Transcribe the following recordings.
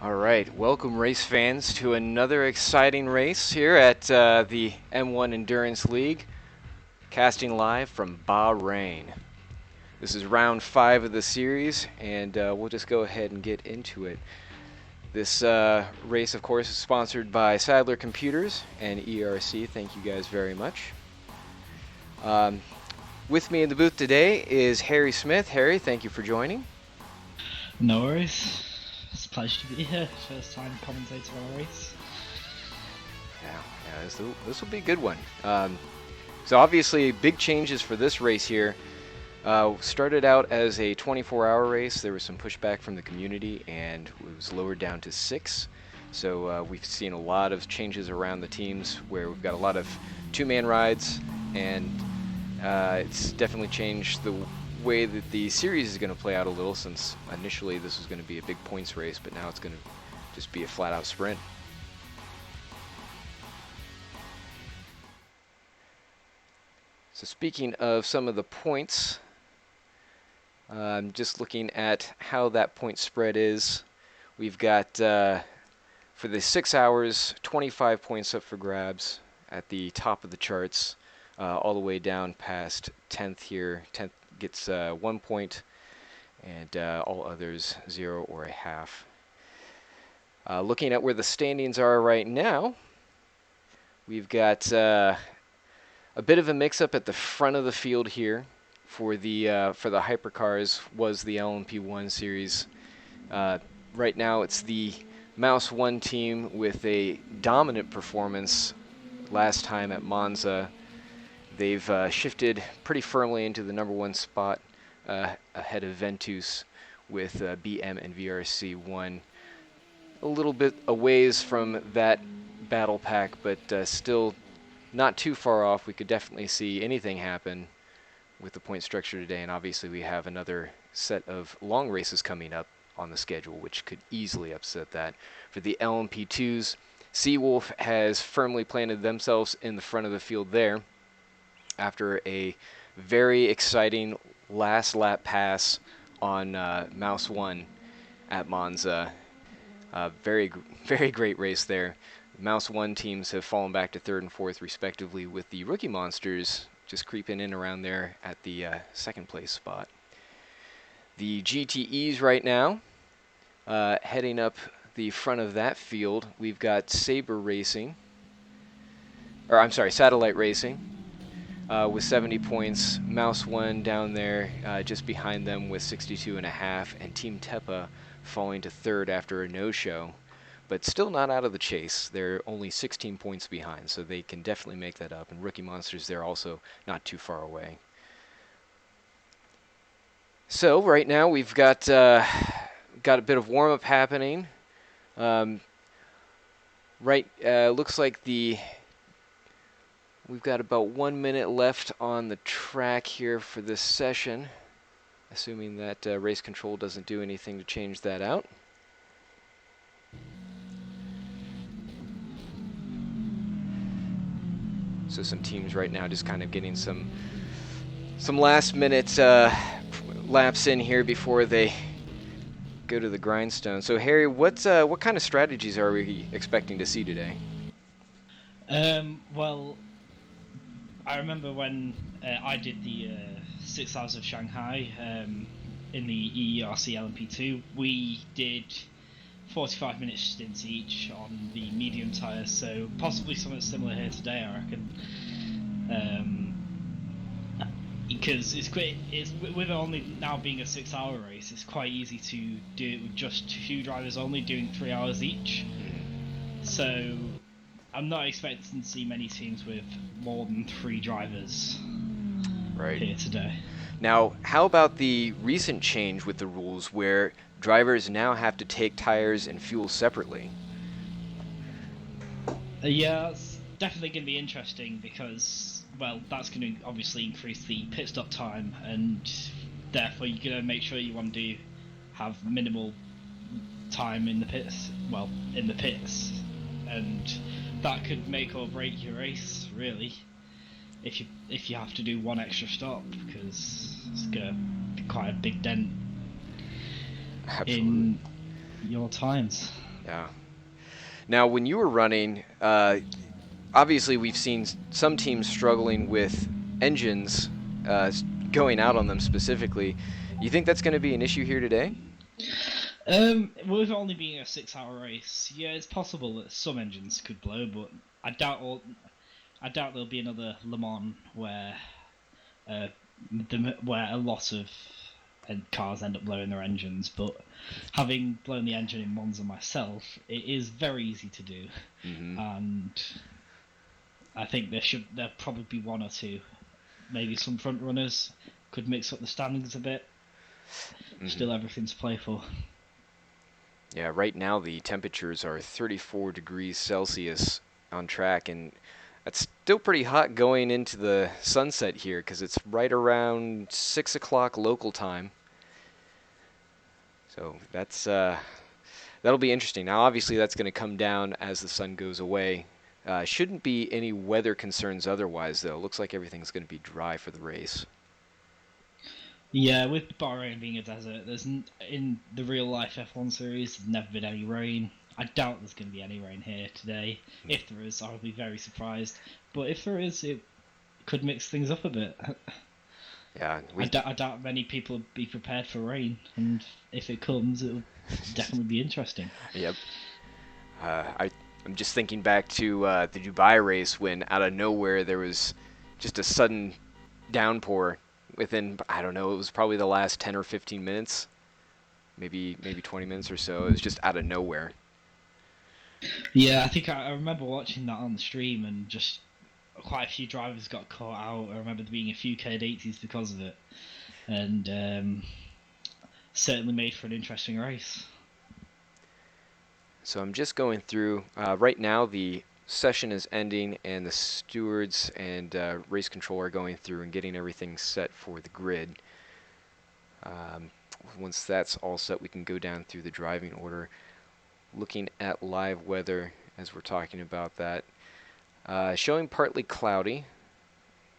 All right, welcome race fans to another exciting race here at the M1 Endurance League, casting live from Bahrain. This is round 5 of the series, and we'll just go ahead and get into it. This race, of course, is sponsored by Sadler Computers and EERC. Thank you guys very much. With me in the booth today is Harry Smith. Harry, thank you for joining. No worries. It's a pleasure to be here. First time commentator on a race. Yeah, this will be a good one. So obviously, big changes for this race here. Started out as a 24-hour race. There was some pushback from the community, and it was lowered down to 6. So we've seen a lot of changes around the teams where we've got a lot of two-man rides, and it's definitely changed the way that the series is going to play out a little, since initially this was going to be a big points race, but now it's going to just be a flat-out sprint. So speaking of some of the points, just looking at how that point spread is, we've got for the 6 hours 25 points up for grabs at the top of the charts, all the way down past 10th here. 10th gets 1 point, and all others 0 or a half. Looking at where the standings are right now, we've got a bit of a mix-up at the front of the field here. For the hypercars was the LMP1 series. Right now it's the Mouse 1 team with a dominant performance last time at Monza. They've shifted pretty firmly into the number 1 spot ahead of Ventus, with BM and VRC1 a little bit a ways from that battle pack, but still not too far off. We could definitely see anything happen with the point structure today, and obviously we have another set of long races coming up on the schedule, which could easily upset that. For the LMP2s, Seawolf has firmly planted themselves in the front of the field there after a very exciting last lap pass on Mouse 1 at Monza. Very great race there. Mouse 1 teams have fallen back to 3rd and 4th respectively, with the Rookie Monsters just creeping in around there at the 2nd place spot. The GTEs right now, heading up the front of that field, we've got Satellite Racing with 70 points. Mouse 1 down there just behind them with 62.5, and Team Tepa falling to 3rd after a no-show, but still not out of the chase. They're only 16 points behind, so they can definitely make that up. And Rookie Monsters, they're also not too far away. So right now we've got a bit of warm-up happening. Looks like we've got about 1 minute left on the track here for this session, assuming that race control doesn't do anything to change that out. So some teams right now just kind of getting some last-minute laps in here before they go to the grindstone. So Harry, what kind of strategies are we expecting to see today? Well, I remember when I did the 6 hours of Shanghai in the EERC LMP2, we did 45-minute stints each on the medium tyres, so possibly something similar here today, I reckon. Because it's great. With it only now being a 6-hour race, it's quite easy to do it with just 2 drivers only doing 3 hours each. So I'm not expecting to see many teams with more than 3 drivers here today. Now, how about the recent change with the rules where drivers now have to take tires and fuel separately? Yeah, it's definitely going to be interesting because, well, that's going to obviously increase the pit stop time, and therefore you're going to make sure you want to have minimal time in the pits, and that could make or break your race, really, if you have to do one extra stop, because it's going to be quite a big dent in your times. Yeah. Now, when you were running, obviously we've seen some teams struggling with engines going out on them specifically. You think that's going to be an issue here today? With it only being a 6-hour race, yeah, it's possible that some engines could blow, but I doubt all. I doubt there'll be another Le Mans where uh, where a lot of cars end up blowing their engines. But having blown the engine in Monza myself, it is very easy to do, and I think there'll probably be one or two, maybe some front runners could mix up the standings a bit. Still everything to play for. Yeah, right now the temperatures are 34 degrees Celsius on track, and that's still pretty hot going into the sunset here because it's right around 6 o'clock local time. So that'll be interesting. Now, obviously, that's going to come down as the sun goes away. Shouldn't be any weather concerns otherwise, though. Looks like everything's going to be dry for the race. Yeah, with Bahrain being a desert, in the real life F1 series, there's never been any rain. I doubt there's going to be any rain here today. If there is, I'll be very surprised. But if there is, it could mix things up a bit. Yeah, I doubt many people will be prepared for rain, and if it comes, it'll definitely be interesting. Yep. I'm just thinking back to the Dubai race when out of nowhere there was just a sudden downpour within, I don't know, it was probably the last 10 or 15 minutes, maybe 20 minutes or so. It was just out of nowhere. Yeah, I think I remember watching that on the stream, and just quite a few drivers got caught out. I remember there being a few K80s because of it, and certainly made for an interesting race. So I'm just going through. Right now the session is ending and the stewards and race control are going through and getting everything set for the grid. Once that's all set, we can go down through the driving order. Looking at live weather as we're talking about that. Showing partly cloudy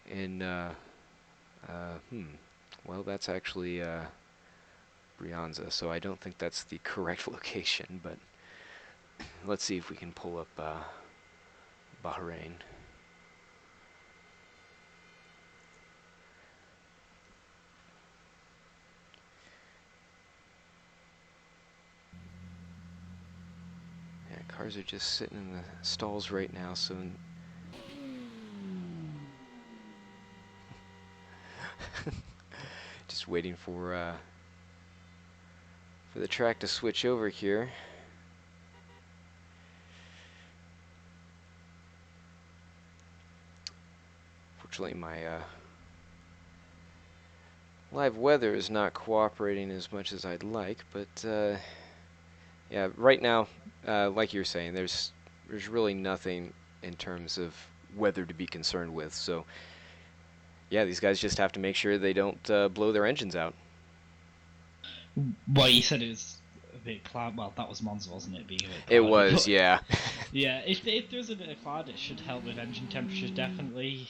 in, well, that's actually Brianza, so I don't think that's the correct location, but let's see if we can pull up Bahrain. Yeah, cars are just sitting in the stalls right now, so just waiting for the track to switch over here. Fortunately, my live weather is not cooperating as much as I'd like, but yeah, right now, like you're saying, there's really nothing in terms of weather to be concerned with. So yeah, these guys just have to make sure they don't blow their engines out. Well, you said it was a bit cloud. Well, that was Monza, wasn't it? Being a bit cloudy. It was, yeah. Yeah, if there's a bit of cloud, it should help with engine temperatures definitely.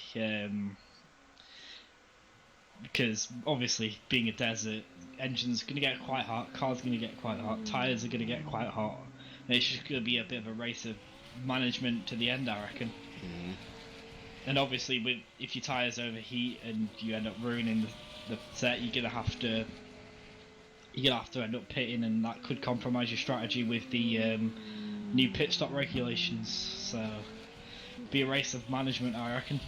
Because obviously, being a desert, engine's going to get quite hot, cars going to get quite hot, tyres are going to get quite hot. And it's just going to be a bit of a race of management to the end, I reckon. And obviously, if your tyres overheat and you end up ruining the set, you're going to have to end up pitting, and that could compromise your strategy with the new pit stop regulations. So, be a race of management, I reckon.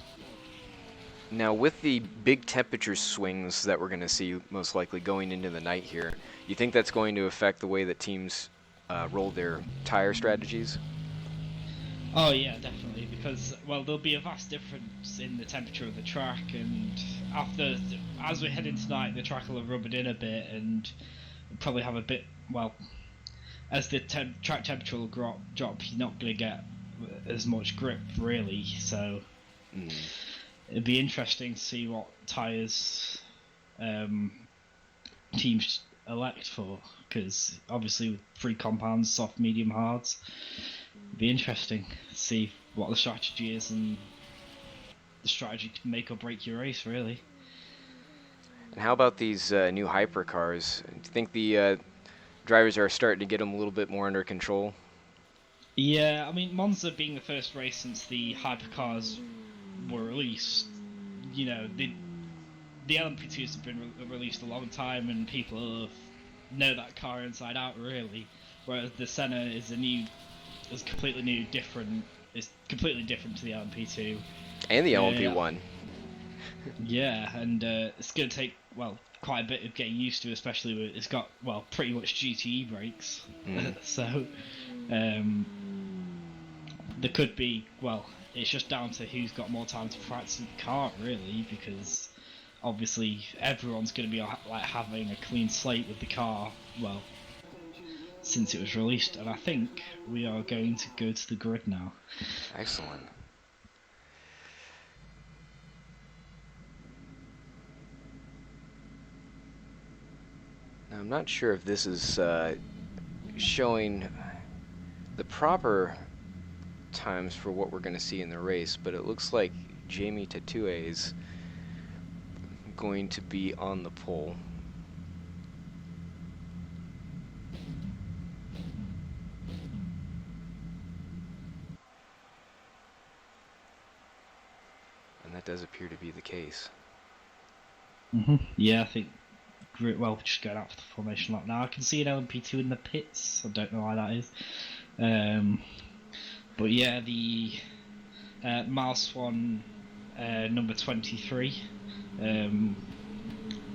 Now, with the big temperature swings that we're going to see most likely going into the night here, you think that's going to affect the way that teams roll their tire strategies? Oh yeah, definitely, because, well, there'll be a vast difference in the temperature of the track, and as we head into night, the track will have rubbed in a bit, and probably have a bit, well, as the track temperature will drop, you're not going to get as much grip, really, so it'd be interesting to see what tyres teams elect for, because obviously with 3 compounds, soft, medium, hards, it'd be interesting to see what the strategy is, and the strategy can make or break your race, really. And how about these new hypercars? Do you think the drivers are starting to get them a little bit more under control? Yeah, I mean, Monza being the first race since the hypercars were released, you know, the LMP2s have been released a long time, and people know that car inside out, really. Whereas the Senna is completely new, different. It's completely different to the LMP2. And the Uh, LMP1. yeah, and it's going to take quite a bit of getting used to, especially with it's got pretty much GTE brakes. Mm. So um, there could be it's just down to who's got more time to practice the car, really, because obviously everyone's going to be like having a clean slate with the car. Well, since it was released, and I think we are going to go to the grid now. Excellent. Now, I'm not sure if this is showing the proper times for what we're going to see in the race, but it looks like Jamie Tatue is going to be on the pole. And that does appear to be the case. Yeah, I think we're just going out for the formation lap now. I can see an LMP2 in the pits. I don't know why that is. But yeah, the Mileswan number 23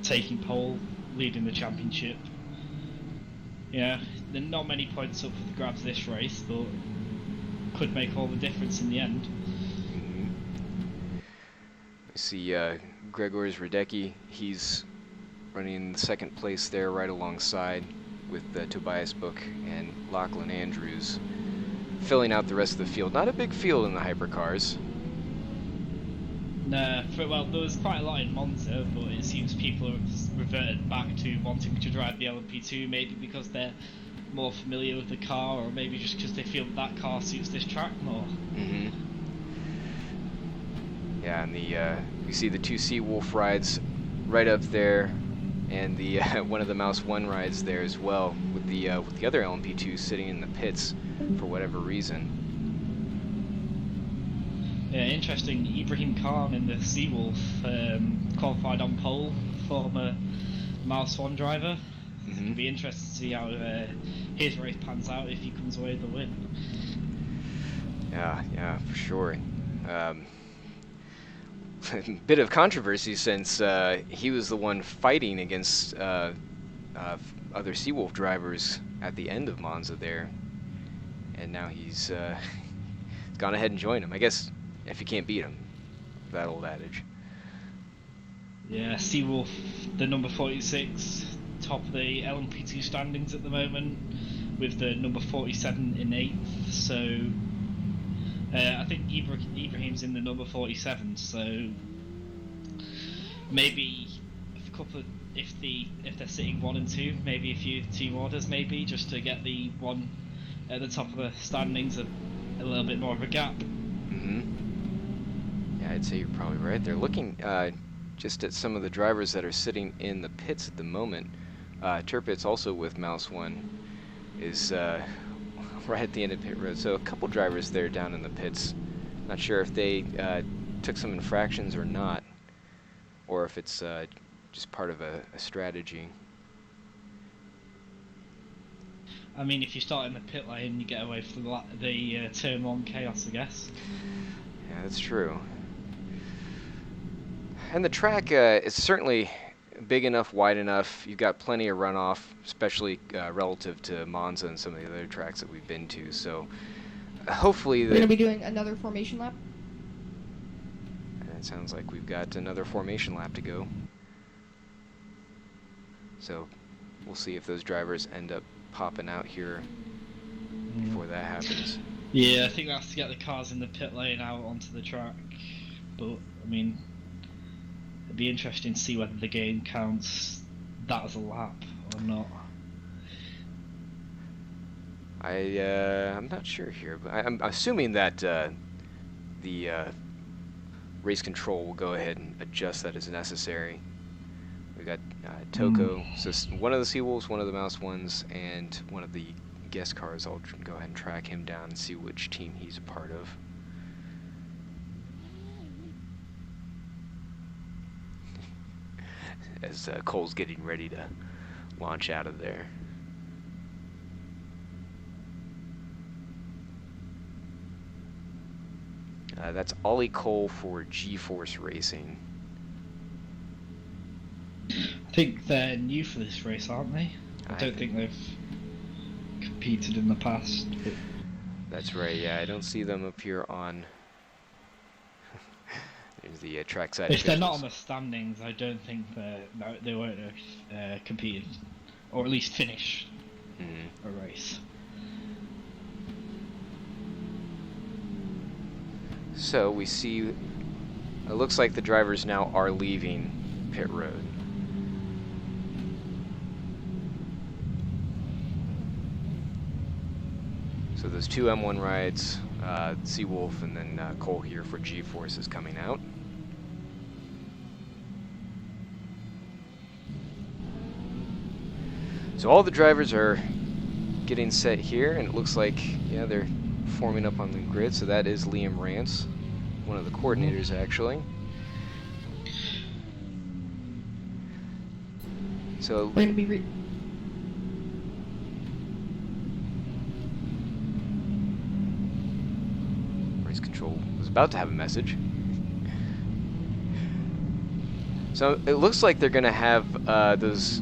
taking pole, leading the championship. Yeah, there are not many points up for the grabs this race, but could make all the difference in the end. I see Gregor's Radecki. He's running in second place there, right alongside with Tobias Book and Lachlan Andrews, filling out the rest of the field. Not a big field in the hypercars. No, there was quite a lot in Monza, but it seems people have reverted back to wanting to drive the LMP2, maybe because they're more familiar with the car, or maybe just because they feel that car suits this track more. Yeah, and you see the two Seawolf rides right up there, and the one of the Mouse 1 rides there as well, with the other LMP2 sitting in the pits for whatever reason. Yeah, interesting. Ibrahim Khan in the Seawolf qualified on pole, former Mouse 1 driver. It'll be interesting to see how his race pans out if he comes away with the win. Yeah, for sure. Bit of controversy since he was the one fighting against other Seawolf drivers at the end of Monza there, and now he's gone ahead and joined him. I guess if you can't beat him, that old adage. Yeah, Seawolf, the number 46, top of the LMP2 standings at the moment, with the number 47 in 8th. So I think Ibrahim's in the number 47. So maybe a couple of, if they're sitting 1 and 2, maybe a few team orders, maybe just to get the one at the top of the standings a little bit more of a gap. Yeah, I'd say you're probably right. They're looking just at some of the drivers that are sitting in the pits at the moment. Turpitz, also with Mouse 1, is right at the end of pit road. So a couple drivers there down in the pits. Not sure if they took some infractions or not, or if it's just part of a strategy. I mean, if you start in the pit lane, you get away from the turn 1 chaos, I guess. Yeah, that's true. And the track is certainly big enough, wide enough. You've got plenty of runoff, especially relative to Monza and some of the other tracks that we've been to. So hopefully we're going to be doing another formation lap. It sounds like we've got another formation lap to go. So we'll see if those drivers end up popping out here before that happens. Yeah, I think that's to get the cars in the pit lane out onto the track. But, I mean, it'd be interesting to see whether the game counts that as a lap or not. I'm not sure here, but I'm assuming that the race control will go ahead and adjust that as necessary. We got Toko, so one of the Seawolves, one of the Mouse 1s, and one of the guest cars. I'll go ahead and track him down and see which team he's a part of. As Cole's getting ready to launch out of there. That's Ollie Cole for G-Force Racing. I think they're new for this race, aren't they? I don't think they've competed in the past. But... That's right, yeah, I don't see them up here on... There's the trackside If they're not on officials. the standings, I don't think they won't have competed, or at least finished a race. So we see, it looks like the drivers now are leaving pit road. So those two M1 rides, Seawolf and then Cole here for G-Force is coming out. So all the drivers are getting set here, and it looks like, yeah, they're forming up on the grid. So that is Liam Rance, one of the coordinators actually. So We're gonna be race control was about to have a message. So it looks like they're going to have those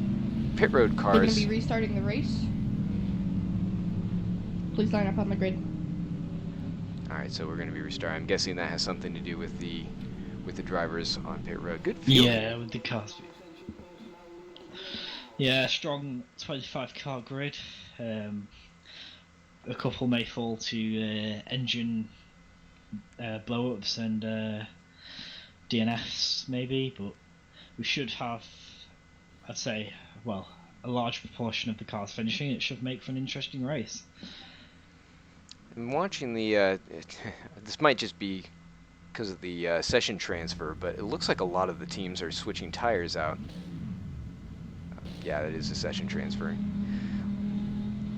pit road They're gonna cars. be restarting the race. Please line up on the grid. All right, so we're going to be restarting. I'm guessing that has something to do with the drivers on pit road. Good field. Yeah, with the cars. Yeah, strong 25 car grid. A couple may fall to engine blow-ups and DNFs maybe, but we should have, I'd say, well, a large proportion of the cars finishing. It should make for an interesting race. I'm watching the, this might just be because of the session transfer, but it looks like a lot of the teams are switching tires out. Yeah, that is a session transfer.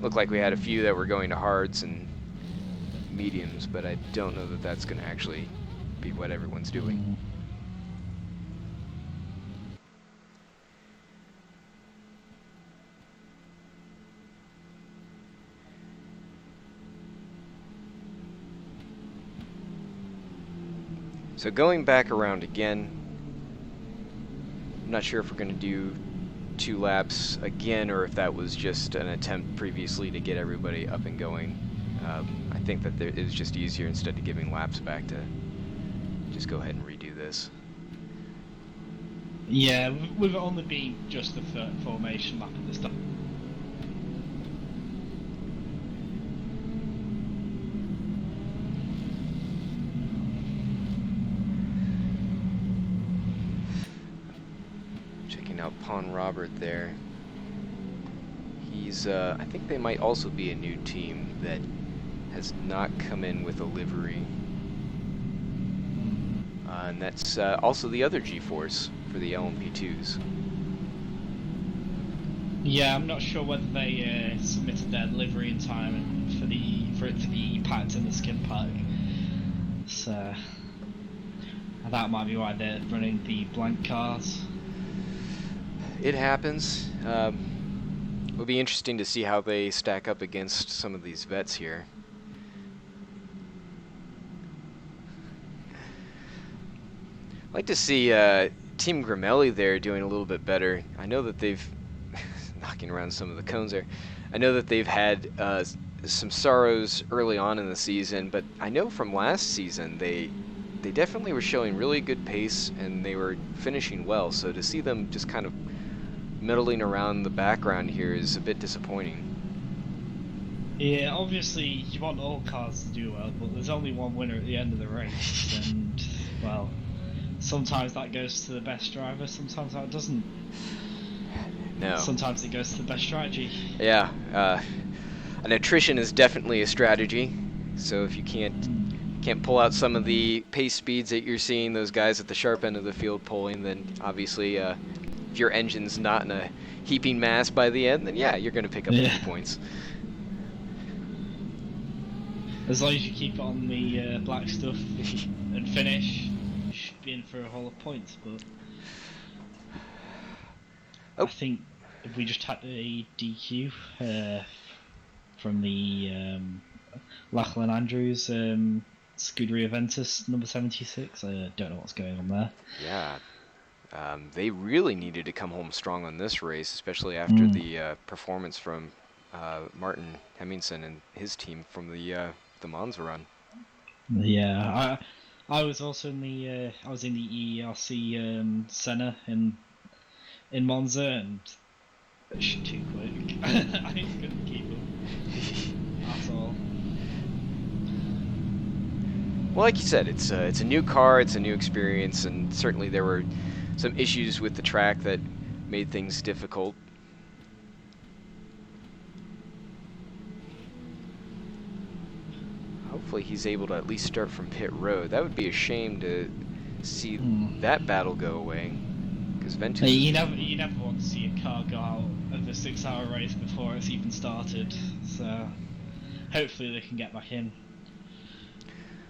Looked like we had a few that were going to hards and mediums, but I don't know that that's going to actually be what everyone's doing. So going back around again, I'm not sure if we're going to do 2 laps again or if that was just an attempt previously to get everybody up and going. I think that it was just easier instead of giving laps back to just go ahead and redo this. Yeah, with it only being just the formation lap at the start. Checking out Pawn Robert there. He's, I think they might also be a new team that has not come in with a livery. And that's also the other G-Force for the LMP2s. Yeah, I'm not sure whether they submitted their livery in time and for it to be packed in the skin pack. So that might be why they're running the blank cars. It happens. It'll be interesting to see how they stack up against some of these vets here. I'd like to see Team Grimelli there doing a little bit better. I know that they've knocking around some of the cones there. I know that they've had some sorrows early on in the season, but I know from last season they definitely were showing really good pace and they were finishing well. So to see them just kind of middling around the background here is a bit disappointing. Yeah, obviously you want all cars to do well, but there's only one winner at the end of the race, and well, sometimes that goes to the best driver, sometimes that doesn't. No. Sometimes it goes to the best strategy. Yeah, an attrition is definitely a strategy. So if you can't pull out some of the pace speeds that you're seeing those guys at the sharp end of the field pulling, then obviously if your engine's not in a heaping mass by the end, then yeah, you're going to pick up a few points. As long as you keep it on the black stuff and finish, you should be in for a haul of points. But Oh. I think if we just had a DQ from the Lachlan Andrews Scuderia Ventus number 76, I don't know what's going on there. Yeah. They really needed to come home strong on this race, especially after the performance from Martin Hemmingson and his team from the Monza run. Yeah, I was also in the EERC Senna in Monza, and it's too quick. I couldn't keep up at all. Well, like you said, it's a new car, it's a new experience, and certainly there were some issues with the track that made things difficult. Hopefully he's able to at least start from pit road. That would be a shame to see that battle go away. Because Ventus... You never want to see a car go out of the 6-hour race before it's even started. So hopefully they can get back in.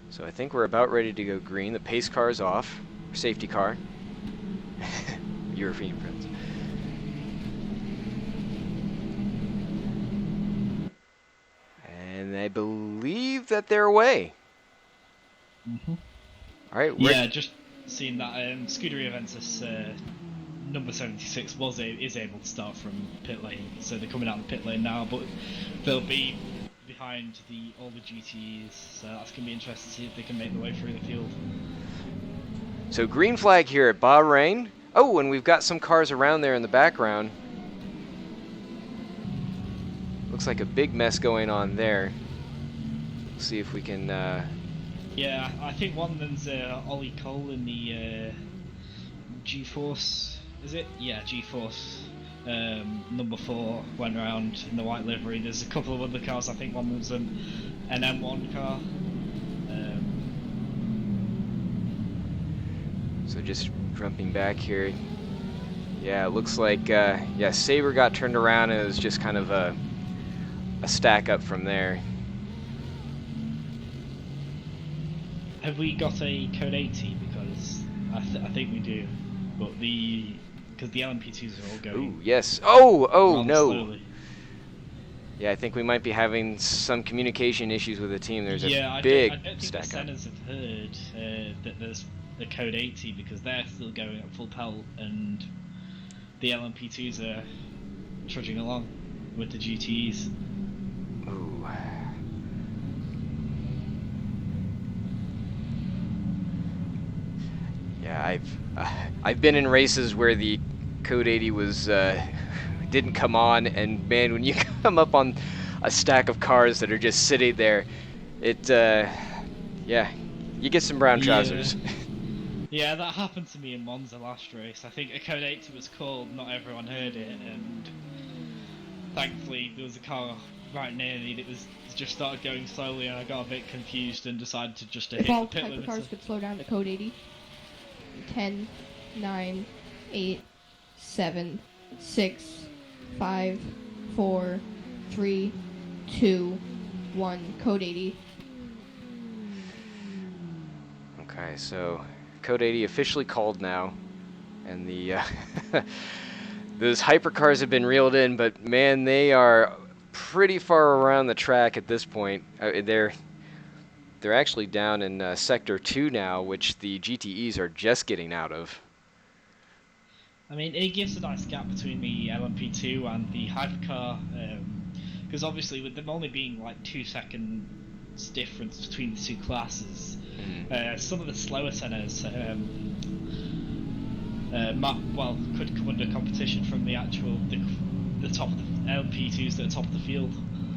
So I think we're about ready to go green. The pace car is off. Safety car. European friends. And I believe that they're away. Mm-hmm. All right. Yeah, just seeing that Scuderia Ventus number 76 is able to start from pit lane, so they're coming out of the pit lane now, but they'll be behind all the GTEs, so that's going to be interesting to see if they can make their way through the field. So green flag here at Bahrain. Oh, and we've got some cars around there in the background. Looks like a big mess going on there. Let's see if we can... Yeah, I think one of them's Ollie Cole in the G-Force, is it? Yeah, G-Force. Number 4 went around in the white livery. There's a couple of other cars. I think one was an M1 car. So just jumping back here. Yeah, it looks like yeah, Sabre got turned around and it was just kind of a stack up from there. Have we got a code 80? Because I think we do, but because the LMP2s are all going. Ooh, yes. Oh no. Slowly. Yeah, I think we might be having some communication issues with the team. There's a I big don't think the stack up. Sennas have heard that there's the code 80 because they're still going at full pelt and the LMP2s are trudging along with the GTEs. Ooh. Yeah, I've been in races where the code 80 was didn't come on, and man, when you come up on a stack of cars that are just sitting there, it yeah, you get some brown trousers. Yeah, that happened to me in Monza last race. I think a code 80 was called, not everyone heard it, and thankfully there was a car right near me that was just started going slowly, and I got a bit confused and decided to just hit the pit limiter. If all hypercars could slow down to code 80. 10, 9, 8, 7, 6, 5, 4, 3, 2, 1, code 80. Okay, so code 80 officially called now, and the those hypercars have been reeled in, but man, they are pretty far around the track at this point. They're actually down in sector 2 now, which the GTEs are just getting out of. I mean, it gives a nice gap between the LMP2 and the hypercar, because obviously with them only being like 2 seconds difference between the two classes, some of the slower Sennas could come under competition from the actual the top of the LMP2s at the top of the field.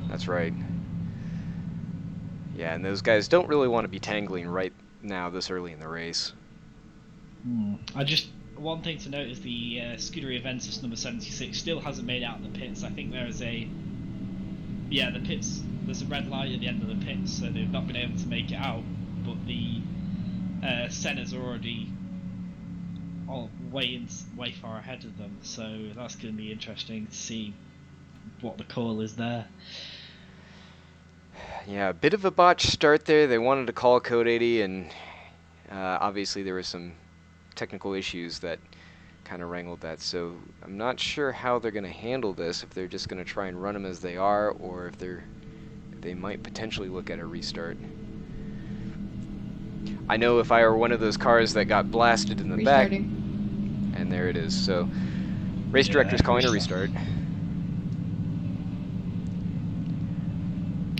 That's right. Yeah, and those guys don't really want to be tangling right now this early in the race. One thing to note is the Scuderia Ventus number 76 still hasn't made it out of the pits. I think there's a red light at the end of the pits, so they've not been able to make it out. But the Senna's are already way far ahead of them, so that's going to be interesting to see what the call is there. Yeah, a bit of a botched start there. They wanted to call code 80, and obviously there were some technical issues that kind of wrangled that. So I'm not sure how they're going to handle this, if they're just going to try and run them as they are, or if they might potentially look at a restart. I know if I were one of those cars that got blasted in the back, and there it is. So race director's calling a restart.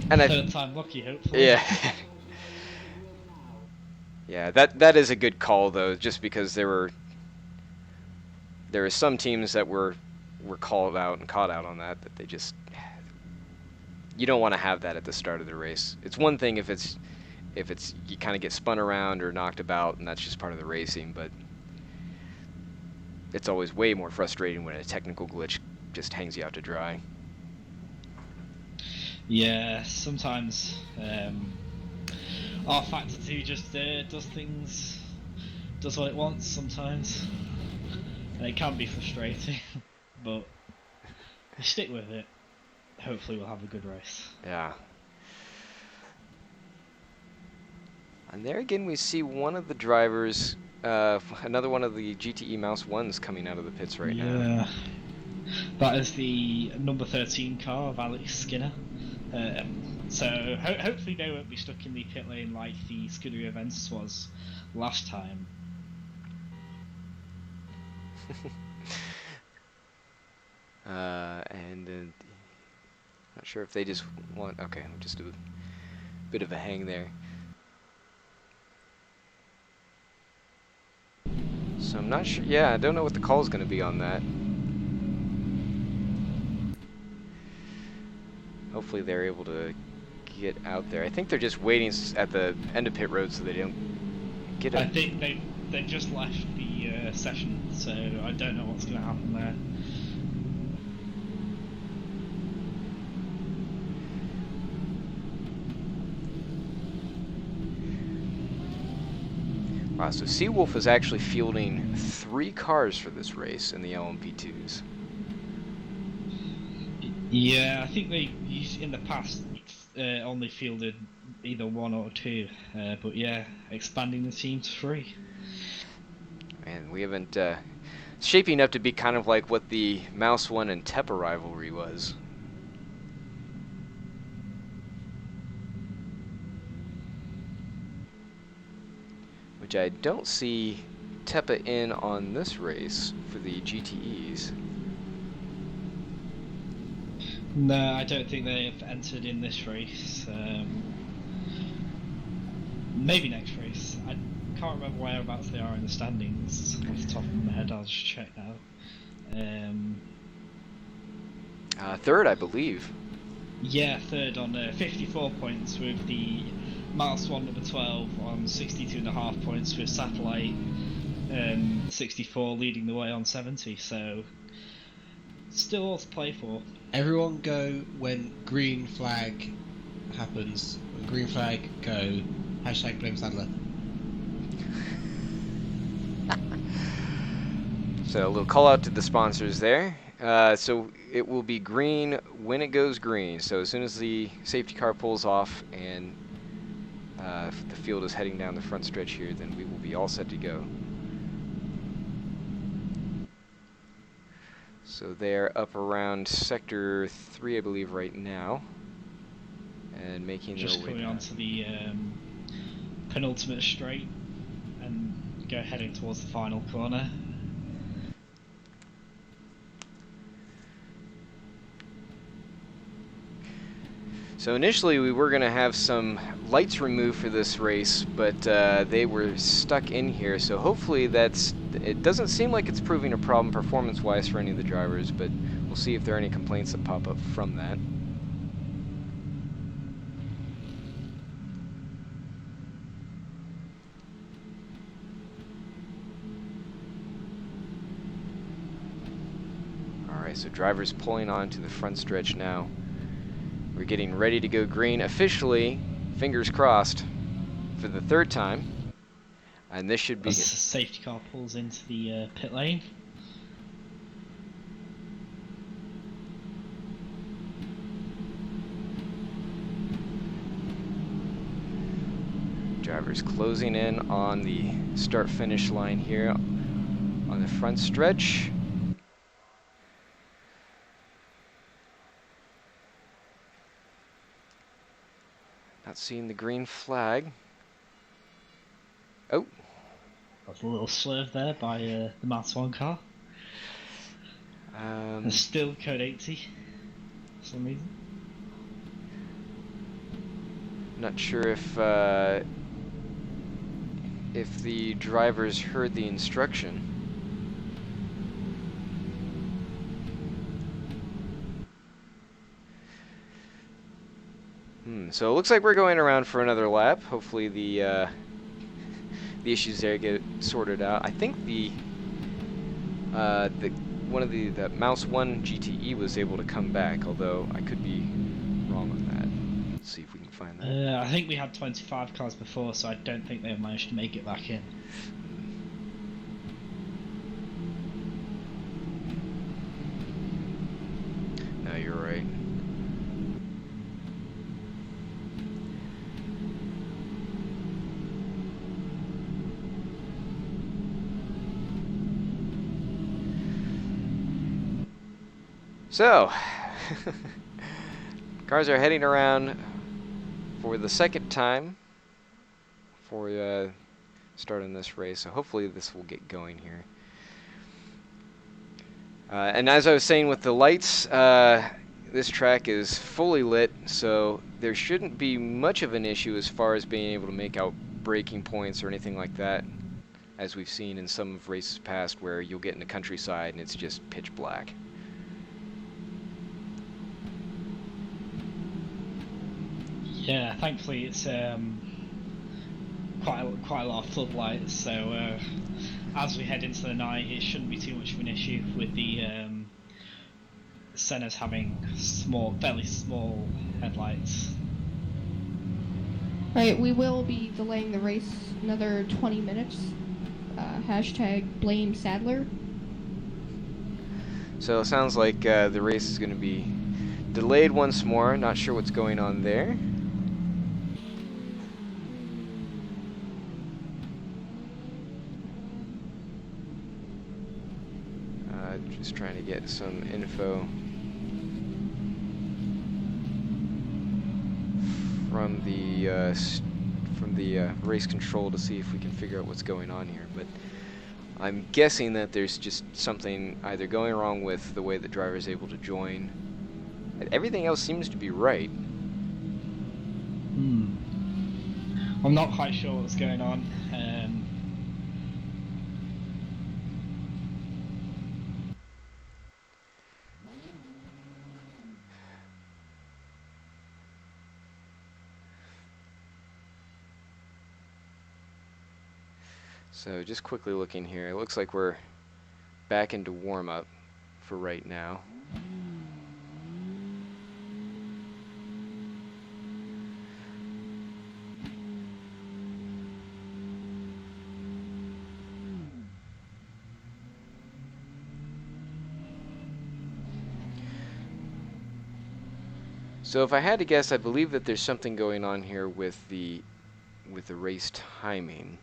And third time lucky, hopefully. Yeah. Yeah, that is a good call though, just because there were some teams that were called out and caught out on that they just, you don't want to have that at the start of the race. It's one thing if it's you kind of get spun around or knocked about, and that's just part of the racing, but it's always way more frustrating when a technical glitch just hangs you out to dry. Yeah, sometimes Rfactor 2 just does what it wants sometimes, and it can be frustrating, but you stick with it. Hopefully we'll have a good race. Yeah. And there again we see one of the drivers, another one of the GTE Mouse 1s coming out of the pits right now. Yeah, that is the number 13 car of Alex Skinner. So hopefully they won't be stuck in the pit lane like the Scuderia Aventus was last time. And not sure if they just want, okay, just a bit of a hang there. So I'm not sure, yeah, I don't know what the call is going to be on that. Hopefully they're able to get out there. I think they're just waiting at the end of pit road so they don't get it. I think they just left the session, so I don't know what's going to happen there. Wow, so Seawolf is actually fielding 3 cars for this race in the LMP2s. Yeah, I think they in the past only fielded either 1 or 2, but yeah, expanding the team to 3. Man, we haven't. It's shaping up to be kind of like what the Mouse 1 and Tepa rivalry was. Which I don't see Tepa in on this race for the GTEs. No, I don't think they've entered in this race. Maybe next race. I can't remember whereabouts they are in the standings off the top of my head. I'll just check now. Third, I believe. Yeah, third on 54 points with the Mouse 1 number 12 on 62.5 points with Satellite 64 leading the way on 70. So still all to play for. Everyone go when green flag happens. When green flag, go. Hashtag blame Sandler. So a little call out to the sponsors there. So it will be green when it goes green. So as soon as the safety car pulls off and the field is heading down the front stretch here, then we will be all set to go. So they're up around sector 3, I believe, right now, and making just their way coming back. onto the penultimate straight and go heading towards the final corner. So initially we were going to have some lights removed for this race, but they were stuck in here, so hopefully it doesn't seem like it's proving a problem performance-wise for any of the drivers, but we'll see if there are any complaints that pop up from that. Alright, so drivers pulling on to the front stretch now. We're getting ready to go green officially, fingers crossed, for the 3rd time. And this should be... As the safety car pulls into the pit lane. Drivers closing in on the start-finish line here on the front stretch. Not seeing the green flag. Oh. That's a little swerve there by the Mark 1 car. There's still code 80 for some reason. Not sure if the drivers heard the instruction. So it looks like we're going around for another lap. Hopefully the issues there get sorted out. I think one of the Mouse 1 GTE was able to come back, although I could be wrong on that. Let's see if we can find that. I think we had 25 cars before, so I don't think they've managed to make it back in. No, you're right. So, cars are heading around for the second time for starting this race, so hopefully this will get going here. And as I was saying with the lights, this track is fully lit, so there shouldn't be much of an issue as far as being able to make out braking points or anything like that, as we've seen in some of races past where you'll get in the countryside and it's just pitch black. Yeah, thankfully it's quite a lot of floodlights, so as we head into the night, it shouldn't be too much of an issue with the Senna's having fairly small headlights. Right, we will be delaying the race another 20 minutes. Hashtag blame Sadler. So it sounds like the race is going to be delayed once more. Not sure what's going on there. Just trying to get some info from the race control to see if we can figure out what's going on here. But I'm guessing that there's just something either going wrong with the way the driver is able to join. Everything else seems to be right. I'm not quite sure what's going on. So just quickly looking here, it looks like we're back into warm-up for right now. So if I had to guess, I believe that there's something going on here with the race timing.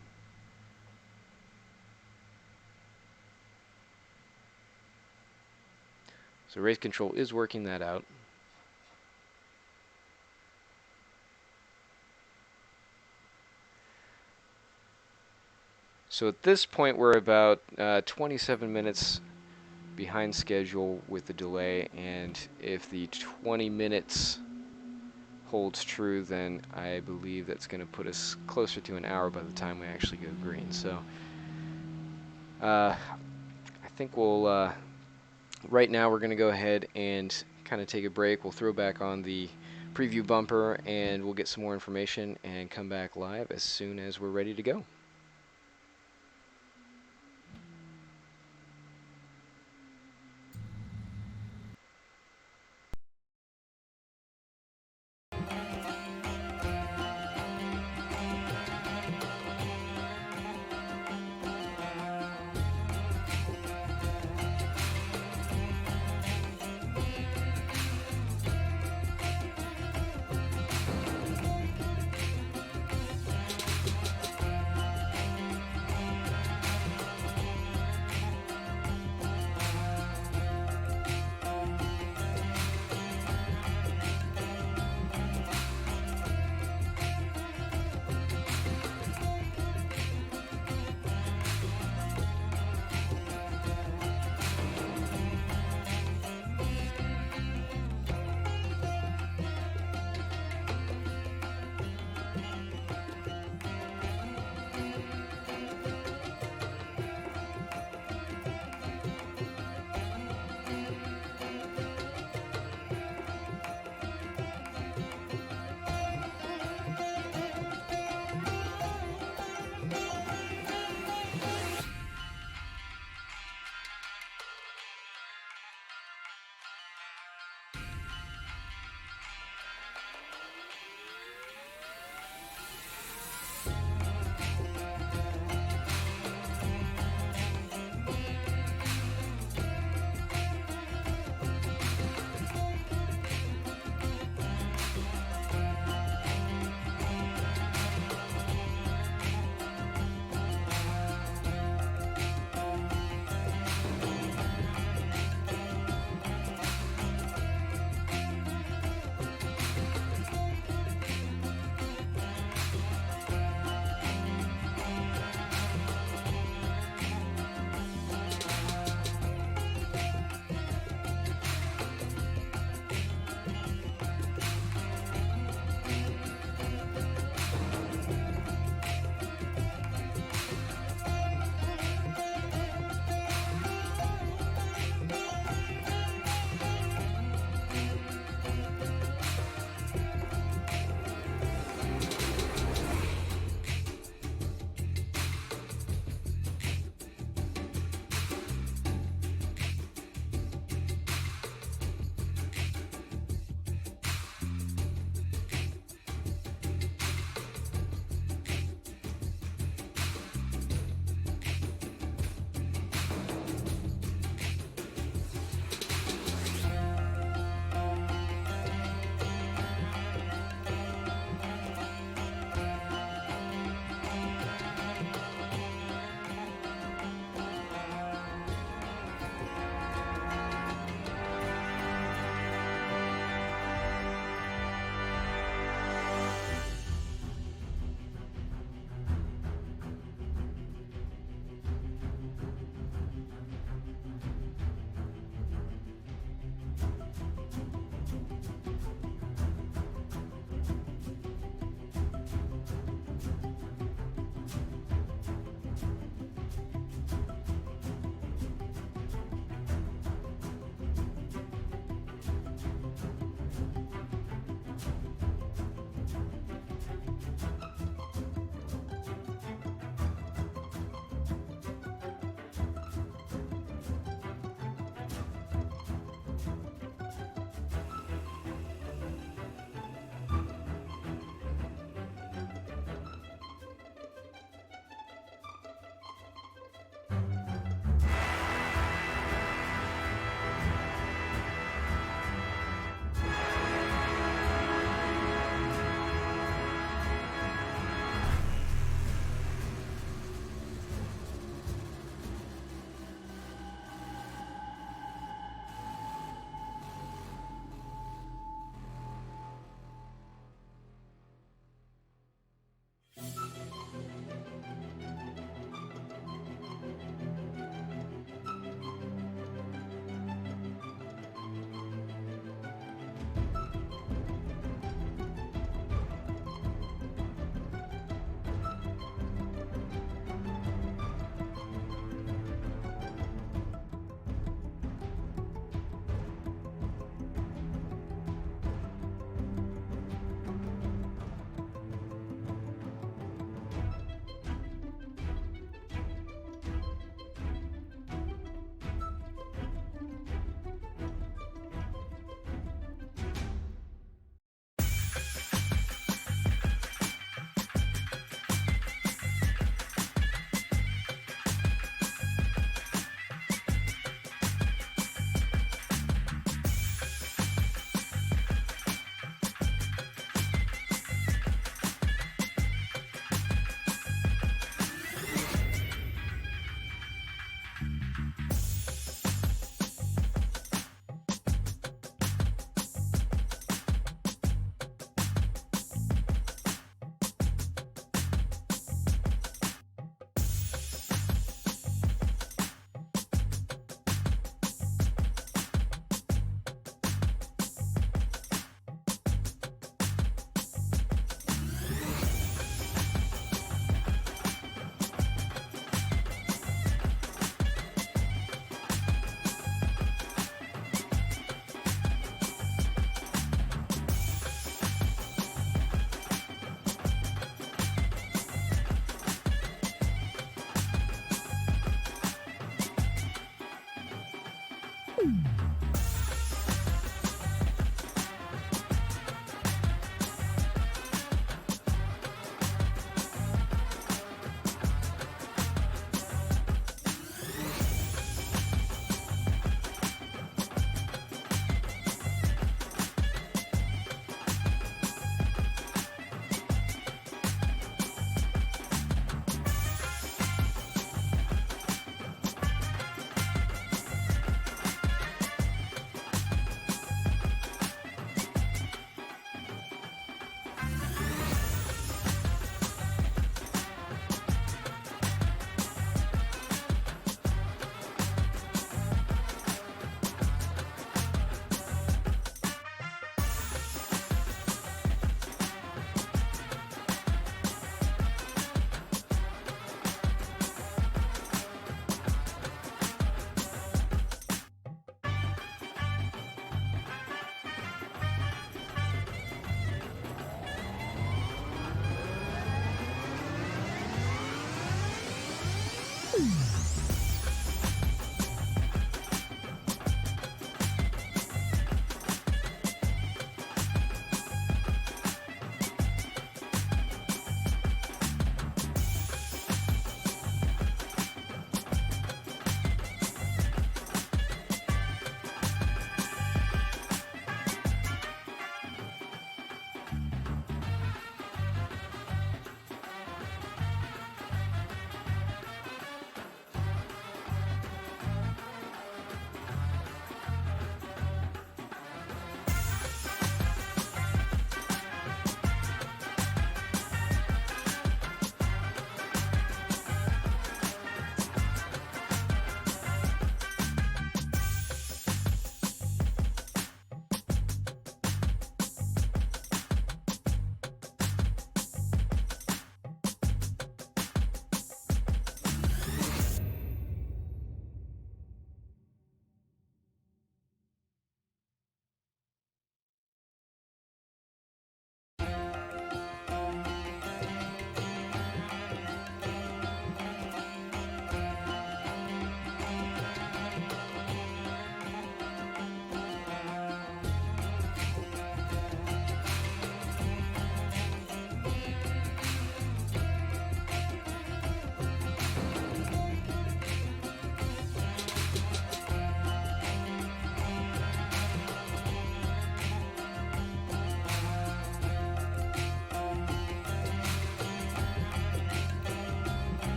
So race control is working that out. So at this point we're about 27 minutes behind schedule with the delay, and if the 20 minutes holds true, then I believe that's going to put us closer to an hour by the time we actually go green. So I think we'll right now we're going to go ahead and kind of take a break. We'll throw back on the preview bumper and we'll get some more information and come back live as soon as we're ready to go.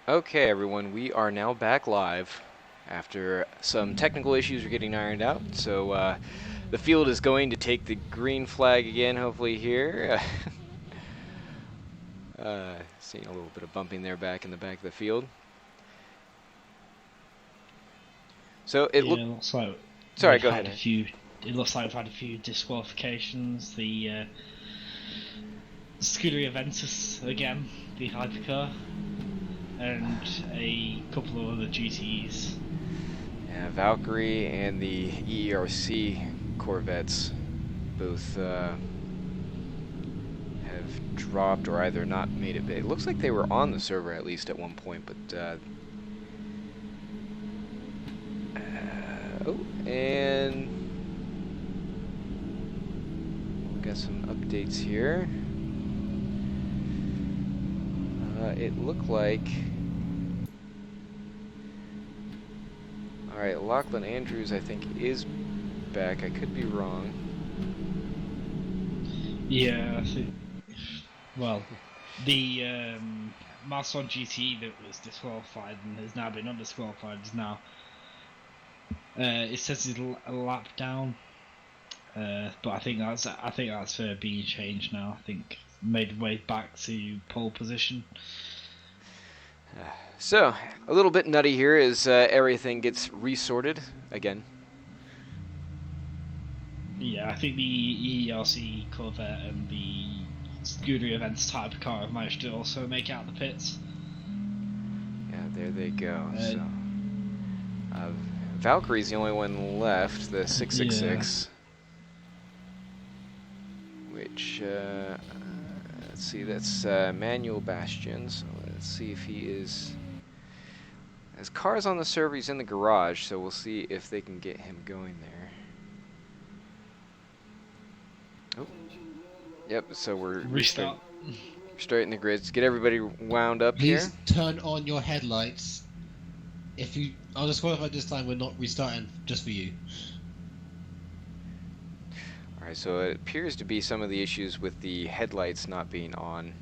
Okay, everyone, we are now back live after some technical issues are getting ironed out. So the field is going to take the green flag again, hopefully here. Seeing a little bit of bumping there back in the back of the field. So it looks like Sorry, go ahead. It looks like we've had a few disqualifications. The Scuderia Ventus again, the hypercar, and a couple of other GTs. Yeah, Valkyrie and the EERC Corvettes both have dropped or either not made it big. It looks like they were on the server at least at one point, but oh, and we got some updates here. It looked like, all right, Lachlan Andrews I think is back. I could be wrong. Yeah, I think. Well, the Marson GT that was disqualified and has now been undisqualified is now. It says he's a lap down, but I think that's being changed now. I think made way back to pole position. So a little bit nutty here as everything gets resorted again. Yeah, I think the EERC Corvette and the Scuderia Events type of car have managed to also make out the pits. Yeah, there they go. Valkyrie's the only one left, the 666. Yeah. Which, let's see, that's Manuel Bastian. So let's see if he is. As cars on the server, he's in the garage, so we'll see if they can get him going there. Oh. Yep, so we're restarting the grids. Get everybody wound up here. Please turn on your headlights. If you are disqualified this time, we're not restarting just for you. Alright, so it appears to be some of the issues with the headlights not being on.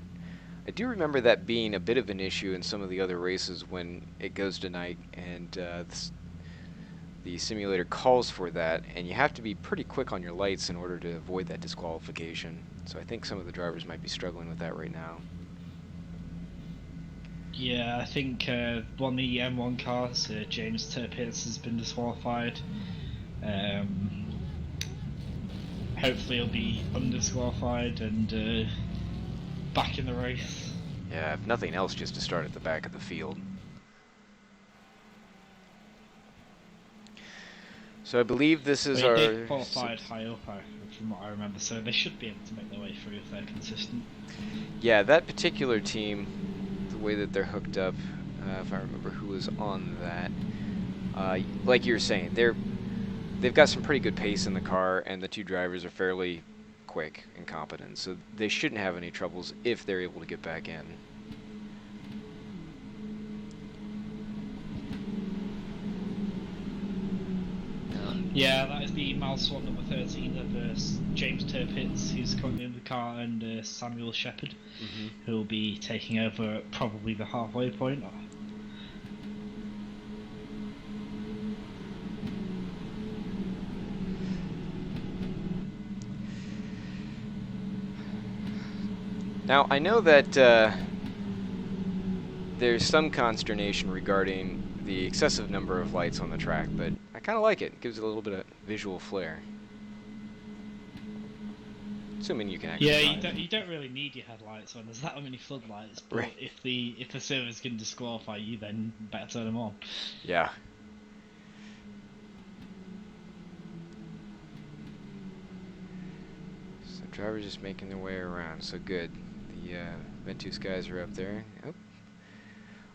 I do remember that being a bit of an issue in some of the other races when it goes to night and the simulator calls for that, and you have to be pretty quick on your lights in order to avoid that disqualification. So I think some of the drivers might be struggling with that right now. Yeah, I think one of the M1 cars, James Tirpitz, has been disqualified. Hopefully he'll be undisqualified and back in the race. Yeah, if nothing else, just to start at the back of the field. So I believe this is our... They qualified high up, from what I remember, so they should be able to make their way through if they're consistent. Yeah, that particular team, the way that they're hooked up, if I remember who was on that, like you were saying, they've got some pretty good pace in the car, and the two drivers are fairly quick and competent, so they shouldn't have any troubles if they're able to get back in. Yeah, that is the milestone number 13 of James Tirpitz, who's currently in the car, and Samuel Shepherd, who will be taking over at probably the halfway point. Now, I know that there's some consternation regarding the excessive number of lights on the track, but I kind of like it. It gives it a little bit of visual flair. Assuming you can actually. Yeah, you don't really need your headlights when there's that many floodlights. But right. if the server's going to disqualify you, then better turn them on. Yeah. So drivers just making their way around. So good. The Ventus guys are up there. Oh.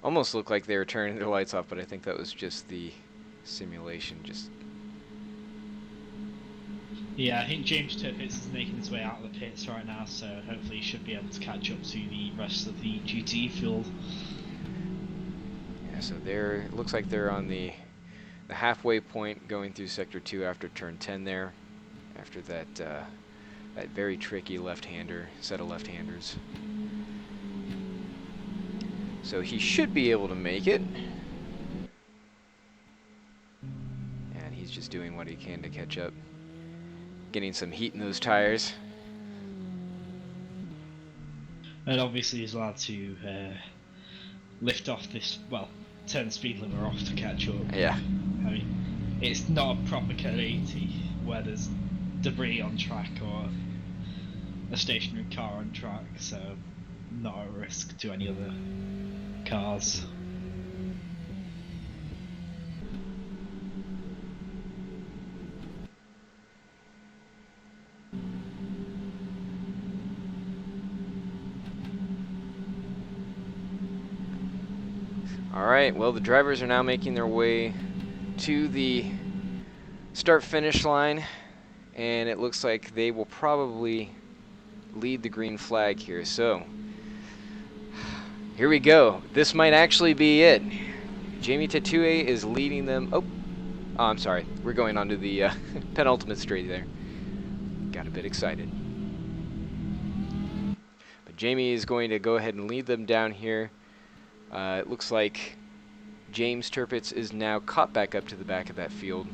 Almost looked like they were turning their lights off, but I think that was just the simulation. Yeah, I think James Tirpitz is making his way out of the pits right now, so hopefully he should be able to catch up to the rest of the GT field. Yeah, so it looks like they're on the halfway point going through Sector 2 after turn 10 there, after that that very tricky left-hander, set of left-handers. So he should be able to make it. And he's just doing what he can to catch up. Getting some heat in those tires. And obviously he's allowed to lift off this, well, turn the speed limit off to catch up. Yeah. I mean, it's not a proper code 80 where there's debris on track or a stationary car on track, so not a risk to any other cars. Alright, well, the drivers are now making their way to the start-finish line, and it looks like they will probably lead the green flag here. So, here we go. This might actually be it. Jamie Tatoué is leading them. Oh, I'm sorry. We're going on to the penultimate straight there. Got a bit excited. But Jamie is going to go ahead and lead them down here. It looks like James Turpitz is now caught back up to the back of that field.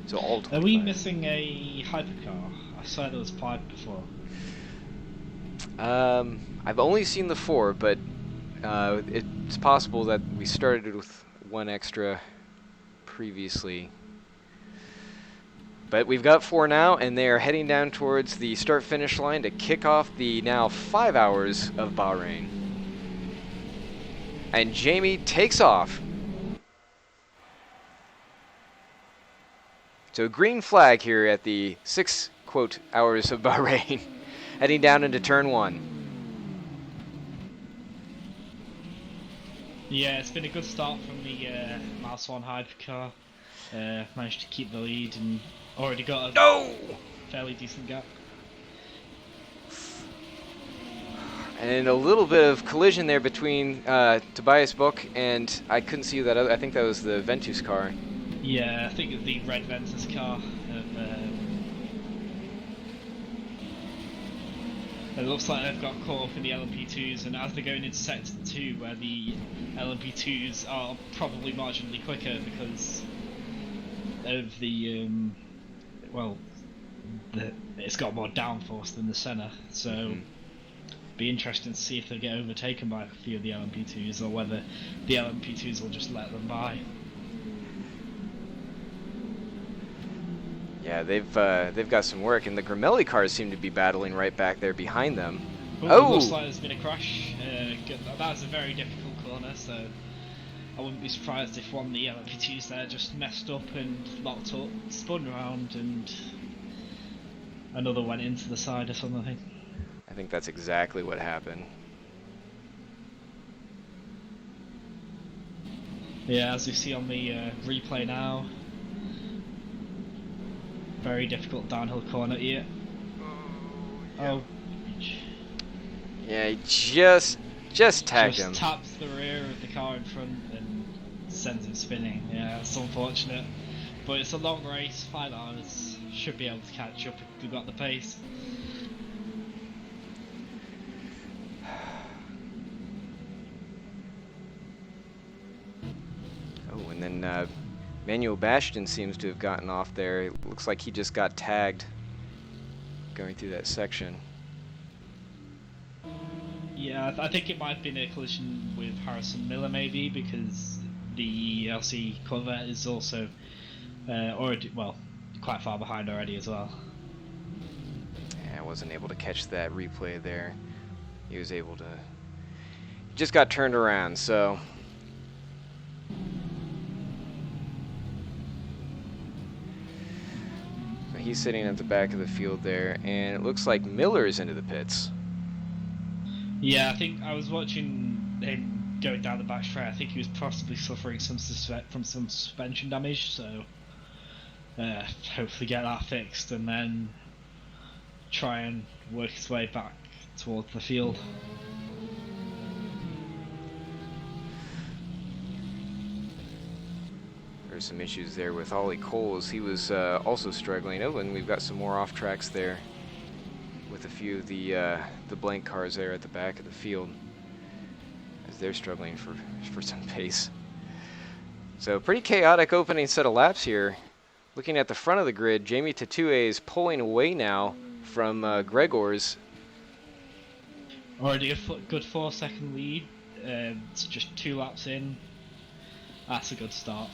So all 25. Are we missing a hypercar? I saw there was 5 before. I've only seen the 4, but it's possible that we started with 1 extra previously. But we've got 4 now, and they are heading down towards the start-finish line to kick off the now 5 hours of Bahrain. And Jamie takes off. So green flag here at the 6 quote hours of Bahrain, heading down into turn 1. Yeah, it's been a good start from the Mouse 1 hypercar. Managed to keep the lead and already got a fairly decent gap. And a little bit of collision there between Tobias Book and I couldn't see that other, I think that was the Ventus car. Yeah, I think it's the red Ventus car. It looks like they've got caught up in the LMP2s, and as they're going into Sector 2, where the LMP2s are probably marginally quicker because of the, it's got more downforce than the Senna, so be interesting to see if they get overtaken by a few of the LMP2s, or whether the LMP2s will just let them by. Yeah, they've got some work, and the Gramelli cars seem to be battling right back there behind them. It Oh! looks like there's been a crash. That was a very difficult corner, so I wouldn't be surprised if one of the LMP2s there just messed up and locked up, spun around, and another went into the side or something. I think that's exactly what happened. Yeah, as we see on the replay now, very difficult downhill corner here. Oh. Yeah, he just tagged him. Just taps the rear of the car in front and sends him spinning. Yeah, it's unfortunate. But it's a long race, 5 hours. Should be able to catch up if we've got the pace. Oh, and then Manuel Bastian seems to have gotten off there. It looks like he just got tagged going through that section. Yeah, I think it might have been a collision with Harrison Miller maybe, because the EERC Corvette is also already, well, quite far behind already as well. Yeah, I wasn't able to catch that replay there. He was able to... just got turned around, so... He's sitting at the back of the field there, and it looks like Miller is into the pits. Yeah, I think I was watching him going down the back straight. I think he was possibly suffering from some suspension damage, so hopefully get that fixed and then try and work his way back towards the field. There's some issues there with Ollie Coles. He was also struggling. Oh, and we've got some more off tracks there with a few of the blank cars there at the back of the field. they're struggling for some pace. So pretty chaotic opening set of laps here. Looking at the front of the grid, Jamie Tatoué is pulling away now from Gregor's. Already a good 4-second lead. It's just 2 laps in. That's a good start.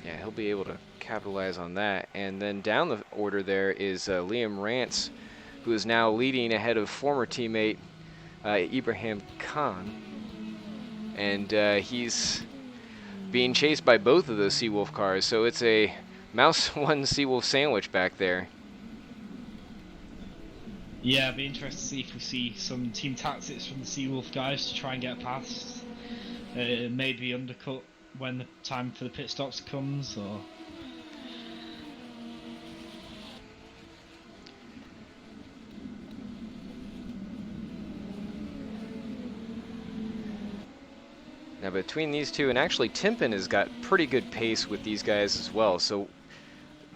Yeah, he'll be able to capitalize on that. And then down the order there is Liam Rance, who is now leading ahead of former teammate Ibrahim Khan. And he's being chased by both of those Seawolf cars, so it's a Mouse 1 Seawolf sandwich back there. Yeah, it'd be interesting to see if we see some team tactics from the Seawolf guys to try and get past. Maybe undercut when the time for the pit stops comes, or... Now between these two, and actually Timpin has got pretty good pace with these guys as well, so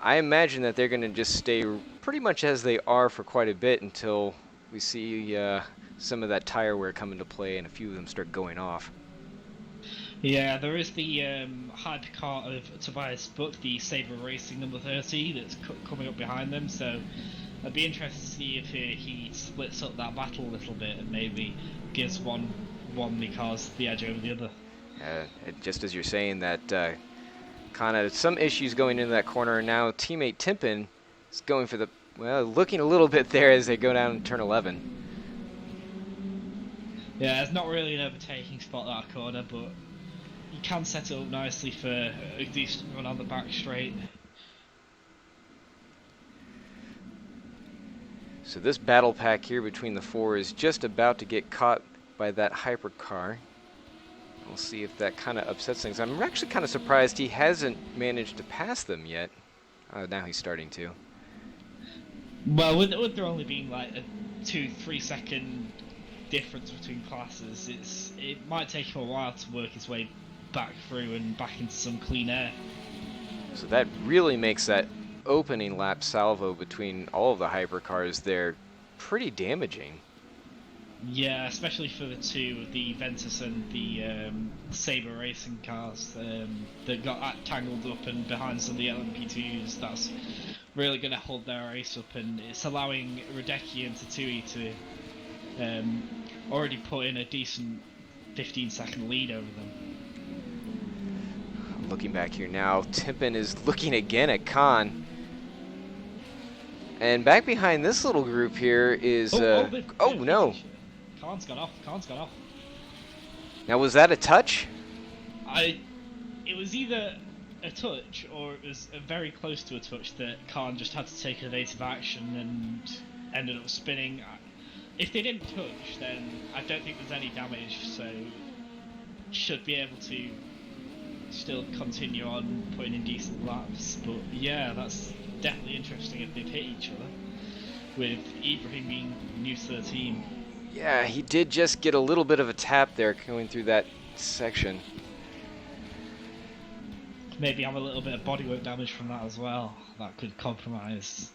I imagine that they're going to just stay pretty much as they are for quite a bit until we see some of that tire wear come into play and a few of them start going off. Yeah, there is the hypercar of Tobias Buck, the Sabre Racing number 30, that's coming up behind them, so I'd be interested to see if he splits up that battle a little bit and maybe gives one of the cars the edge over the other. Just as you're saying that, kind of some issues going into that corner, and now teammate Timpin is going for the, well, looking a little bit there as they go down turn 11. Yeah, it's not really an overtaking spot, that corner, but you can set it up nicely for a decent run on the back straight. So this battle pack here between the four is just about to get caught by that hypercar. We'll see if that kind of upsets things. I'm actually kind of surprised he hasn't managed to pass them yet. Now he's starting to. Well, with there only being like a 2-3 second difference between classes, it might take him a while to work his way back through and back into some clean air. So that really makes that opening lap salvo between all of the hypercars there pretty damaging. Yeah, especially for the two, the Ventus and the Sabre Racing cars that got tangled up and behind some of the LMP2s. That's really going to hold their race up, and it's allowing Radecki and Tatui to already put in a decent 15-second lead over them. Looking back here now, Timpin is looking again at Khan. And back behind this little group here is... oh no! Khan's gone off. Now was that a touch? It was either a touch or it was very close to a touch that Khan just had to take evasive action and ended up spinning. If they didn't touch, then I don't think there's any damage, so should be able to still continue on putting in decent laps. But yeah, that's definitely interesting if they've hit each other, with Ibrahim being new to the team. Yeah, he did just get a little bit of a tap there going through that section. Maybe have a little bit of bodywork damage from that as well. That could compromise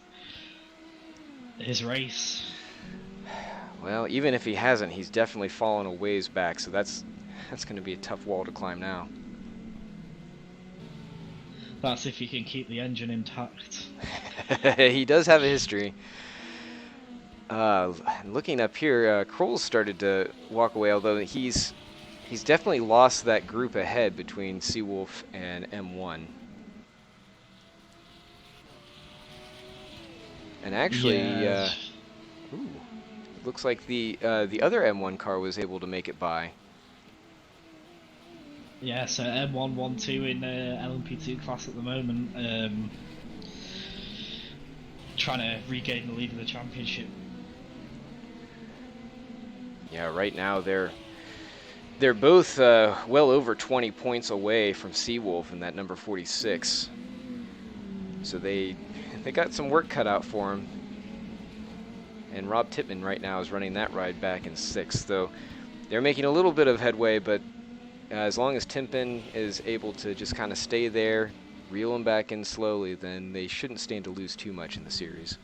his race. Well, even if he hasn't, he's definitely fallen a ways back, so that's going to be a tough wall to climb now. That's if you can keep the engine intact. He does have a history. Looking up here, Kroll's started to walk away, although he's definitely lost that group ahead between Seawolf and M1. And actually, yeah. Looks like the other M1 car was able to make it by. Yeah, so M1, 1-2 in LMP2 class at the moment, trying to regain the lead of the championship. Yeah, right now they're both well over 20 points away from Seawolf in that number 46. So they got some work cut out for them. And Rob Tippmann right now is running that ride back in 6th, though they're making a little bit of headway, but as long as Timpin is able to just kind of stay there, reel him back in slowly, then they shouldn't stand to lose too much in the series.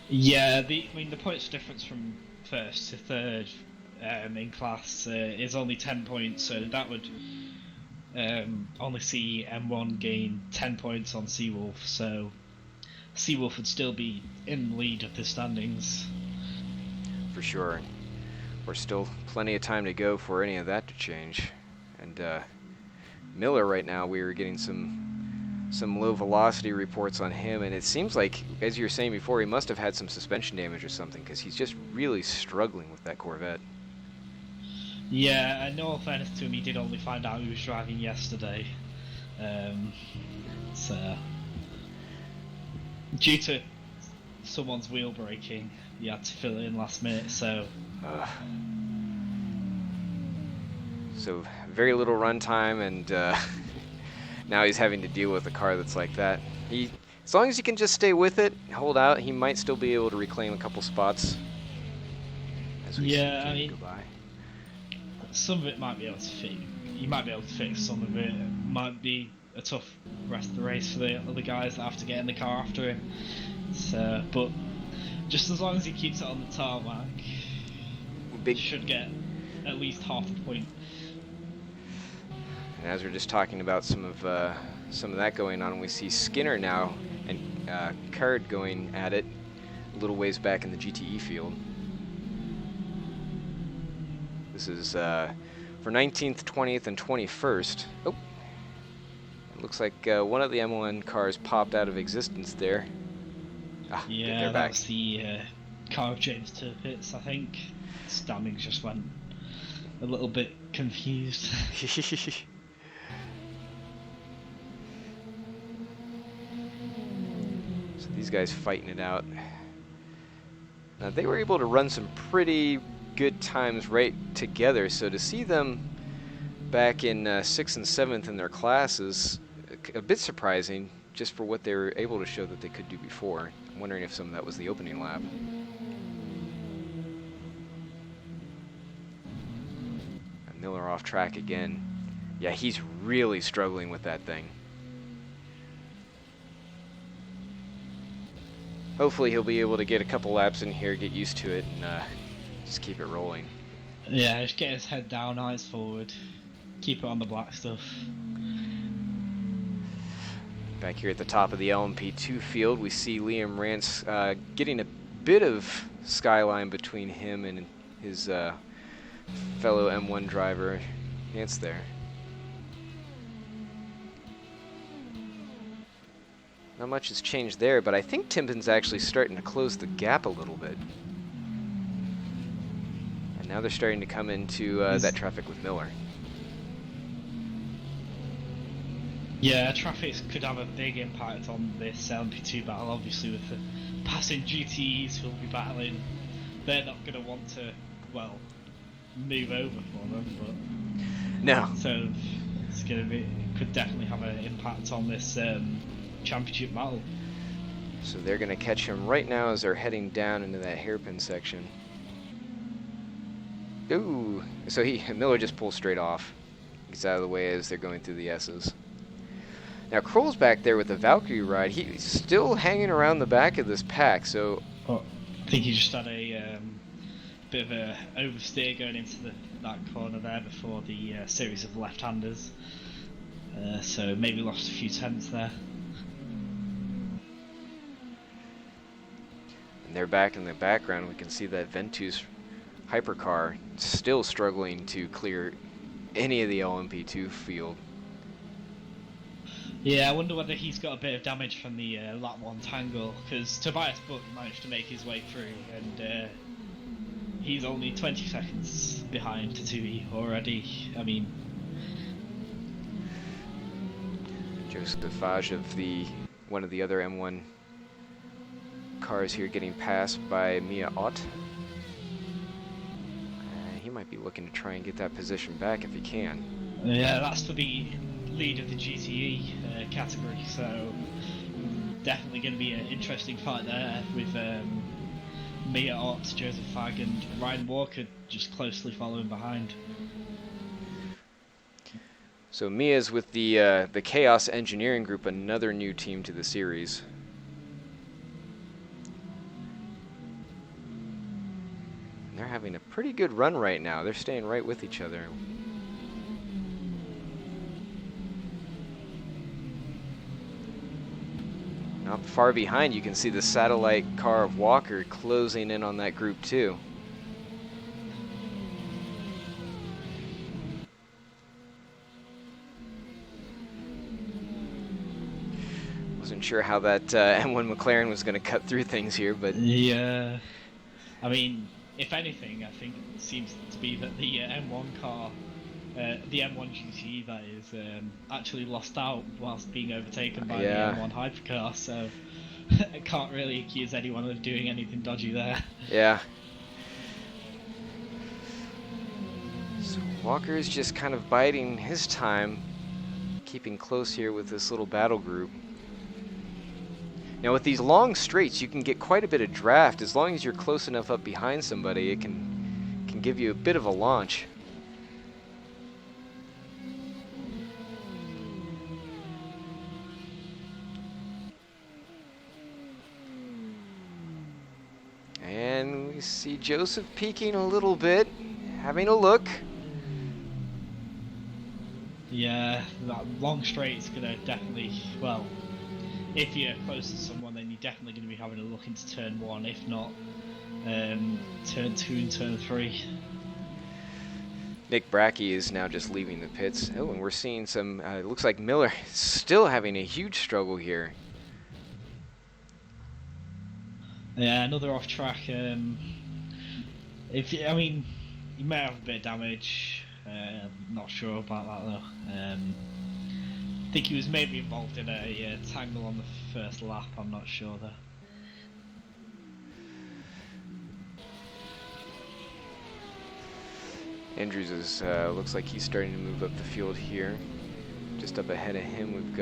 Yeah, the points difference from 1st to 3rd in class is only 10 points, so that would only see M1 gain 10 points on Seawolf, so Seawolf would still be in the lead of the standings. For sure. There's still plenty of time to go for any of that to change. And Miller right now, we were getting some low velocity reports on him, and it seems like, as you were saying before, he must have had some suspension damage or something, because he's just really struggling with that Corvette. Yeah, no offense to him, he did only find out he was driving yesterday. So, due to someone's wheel breaking, he had to fill it in last minute, so... So, very little run time, and now he's having to deal with a car that's like that. As long as he can just stay with it, hold out, he might still be able to reclaim a couple spots. As we yeah, go by. Some of it might be able to fix. You might be able to fix some of it. It might be a tough rest of the race for the other guys that have to get in the car after him. So, but just as long as he keeps it on the tarmac, he should get at least half a point. And as we're just talking about some of that going on, we see Skinner now and Card going at it a little ways back in the GTE field. This is for 19th, 20th, and 21st. Oh, it looks like one of the M1 cars popped out of existence there. Yeah, that's the car of James Turpitz, I think. Standings just went a little bit confused. So these guys fighting it out. Now they were able to run some pretty good times right together, so to see them back in 6th and 7th in their classes, a bit surprising just for what they were able to show that they could do before. I'm wondering if some of that was the opening lap. And Miller off track again. Yeah, he's really struggling with that thing. Hopefully he'll be able to get a couple laps in here, get used to it, and just keep it rolling. Yeah, just get his head down, eyes forward, keep it on the black stuff. Back here at the top of the LMP2 field, we see Liam Rance getting a bit of skyline between him and his fellow M1 driver, Rance there. Not much has changed there, but I think Timpin's actually starting to close the gap a little bit. And now they're starting to come into that traffic with Miller. Yeah, traffic could have a big impact on this LMP2 battle, obviously with the passing GTEs who'll be battling. They're not going to want to, well, move over for them, but... No. So, it's going to be, it could definitely have an impact on this championship battle. So they're going to catch him right now as they're heading down into that hairpin section. Ooh, so Miller just pulls straight off. Gets out of the way as they're going through the S's. Now Kroll's back there with the Valkyrie ride. He's still hanging around the back of this pack, so... Well, I think he just had a bit of a oversteer going into that corner there before the series of left-handers. So maybe lost a few tenths there. And they're back in the background. We can see that Ventus hypercar still struggling to clear any of the LMP2 field. Yeah, I wonder whether he's got a bit of damage from the lap 1 tangle, because Tobias Buck managed to make his way through, and he's only 20 seconds behind Tatui already. I mean... Joseph Fage of one of the other M1 cars here getting passed by Mia Ott. He might be looking to try and get that position back if he can. Yeah, that's for the lead of the GTE category, so definitely going to be an interesting fight there with Mia Ott, Joseph Fag and Ryan Walker just closely following behind. So Mia's with the Chaos Engineering Group, another new team to the series. And they're They're having a pretty good run right now. They're staying right with each other. Not far behind, you can see the satellite car of Walker closing in on that group too. Wasn't sure how that M1 McLaren was going to cut through things here, but Yeah. I mean, if anything, I think it seems to be that the M1 car, the M1 GT that is, actually lost out whilst being overtaken by the M1 hypercar, so I can't really accuse anyone of doing anything dodgy there. Yeah. So Walker's just kind of biding his time, keeping close here with this little battle group. Now with these long straights, you can get quite a bit of draft. As long as you're close enough up behind somebody, it can give you a bit of a launch. And we see Joseph peeking a little bit, having a look. Yeah, that long straight's gonna definitely, well, if you're close to someone, then you're definitely going to be having a look into turn 1, if not turn 2 and turn 3. Nick Brackey is now just leaving the pits. Oh, and we're seeing some, it looks like Miller still having a huge struggle here. Yeah, another off track. I mean, you may have a bit of damage. Not sure about that though. I think he was maybe involved in a tangle on the first lap. I'm not sure though. Andrews is looks like he's starting to move up the field here. Just up ahead of him, we've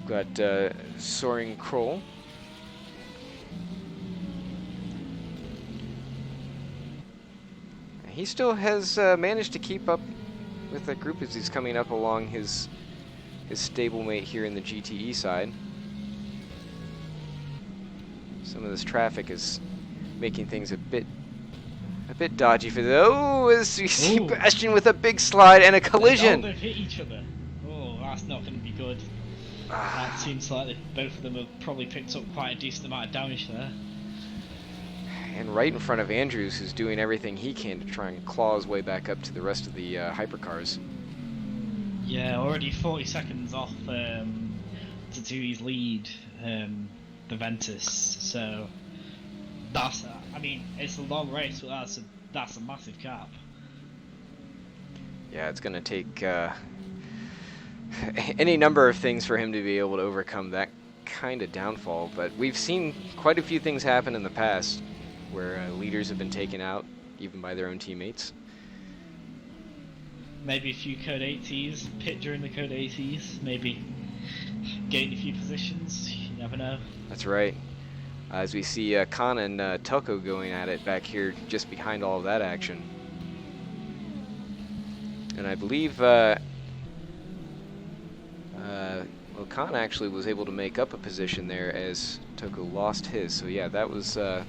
got Soaring Kroll. He still has managed to keep up with that group as he's coming up along his stablemate here in the GTE side. Some of this traffic is making things a bit dodgy for the. Oh, as we see Bastion with a big slide and a collision. They've hit each other. Oh, that's not going to be good. That seems like both of them have probably picked up quite a decent amount of damage there. And right in front of Andrews, who's doing everything he can to try and claw his way back up to the rest of the hypercars. Yeah, already 40 seconds off to Tui's lead, the Ventus. So that's, I mean, it's a long race, but that's a massive gap. Yeah, it's going to take any number of things for him to be able to overcome that kind of downfall. But we've seen quite a few things happen in the past where leaders have been taken out, even by their own teammates. Maybe a few Code 80s, pit during the Code 80s, maybe gain a few positions, you never know. That's right. As we see Khan and Telco going at it back here just behind all of that action. And I believe well, Khan actually was able to make up a position there as Toko lost his. So yeah, that was a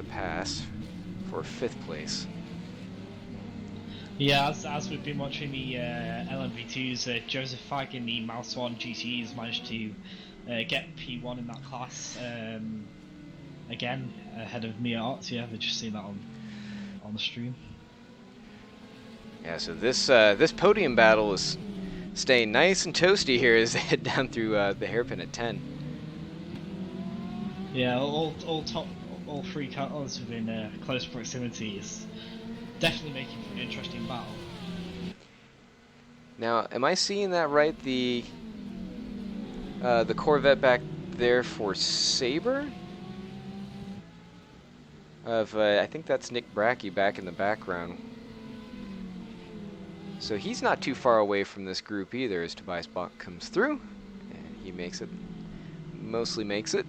pass for 5th place. Yeah, as we've been watching the LMV2s, Joseph Fagg in the Mouse 1 GTEs managed to get P1 in that class again, ahead of Mia Arts. Yeah, they've just seen that on the stream. Yeah, so this podium battle is staying nice and toasty here as they head down through the hairpin at 10. Yeah, all 3 cars within close proximity is definitely making for an interesting battle. Now, am I seeing that right? The Corvette back there for Sabre? I think that's Nick Brackey back in the background. So he's not too far away from this group either as Tobias Bach comes through. And he makes it. Mostly makes it.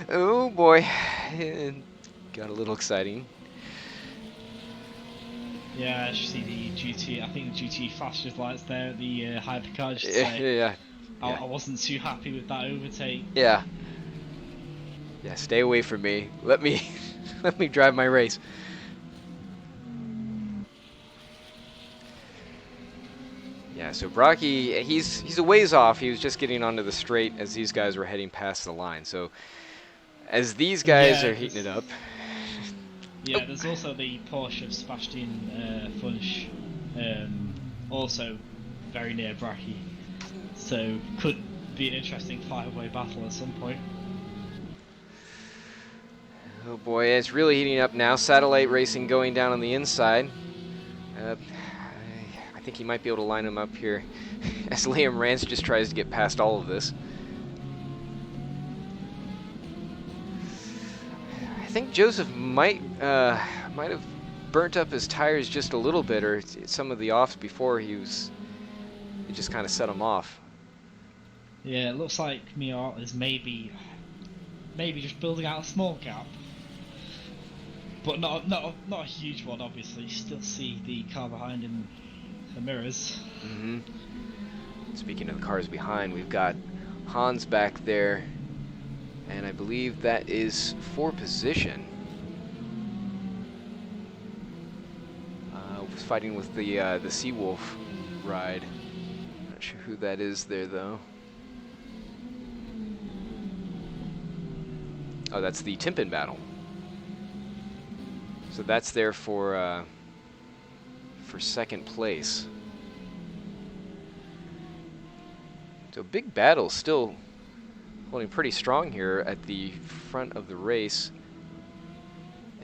Oh boy. It got a little exciting. Yeah, I see the GT. I think the GT flashers lights there at the hypercar. Just to Yeah, say, I wasn't too happy with that overtake. Yeah. Yeah, stay away from me. Let me Let me drive my race. Yeah, so Brocky, he's a ways off. He was just getting onto the straight as these guys were heading past the line. So as these guys are heating it up. Yeah, there's also the Porsche of Sebastian Funch, also very near Bracky. So could be an interesting five-way battle at some point. Oh boy, it's really heating up now. Satellite racing going down on the inside. I think he might be able to line him up here as Liam Rance just tries to get past all of this. I think Joseph might have burnt up his tires just a little bit, or some of the offs before it just kind of set him off. Yeah, it looks like Miart is maybe just building out a small gap. But not a huge one, obviously. You still see the car behind him in the mirrors. Mm-hmm. Speaking of the cars behind, we've got Hans back there, and I believe that is for position. Was fighting with the Seawolf ride. Not sure who that is there though. Oh, that's the Timpin battle. So that's there for second place. So big battle still holding pretty strong here at the front of the race.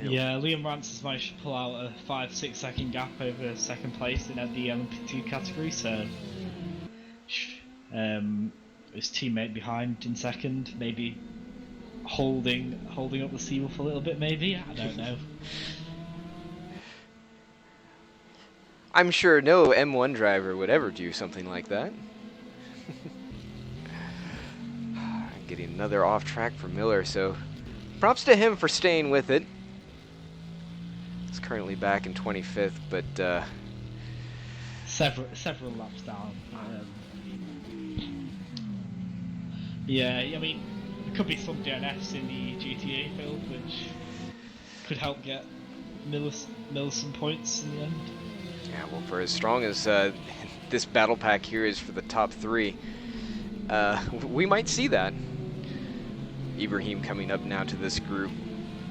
Yeah, Liam Rance has managed to pull out a 5-6 second gap over second place in the LMP2 category, so his teammate behind in second, maybe holding up the Seawolf a little bit, maybe, I don't know. I'm sure no M1 driver would ever do something like that. Getting another off track for Miller, so props to him for staying with it. He's currently back in 25th, but several laps down. Yeah, I mean, there could be some DNFs in the GTA field, which could help get Miller some points in the end. Yeah, well, for as strong as this battle pack here is for the top three, we might see that. Ibrahim coming up now to this group.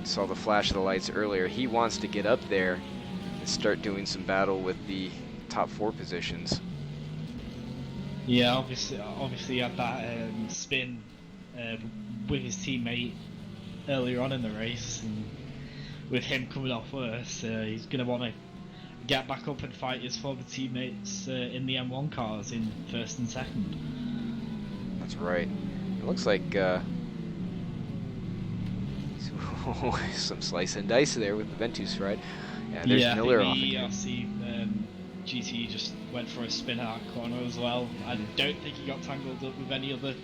Saw the flash of the lights earlier. He wants to get up there and start doing some battle with the top four positions. Yeah, obviously he had that spin with his teammate earlier on in the race, and with him coming off worse, he's going to want to get back up and fight his former teammates in the M1 cars in first and second. That's right. It looks like some slice and dice there with the Ventus ride. Yeah, there's Miller off again. EERC GT just went for a spin at that corner as well. I don't think he got tangled up with any other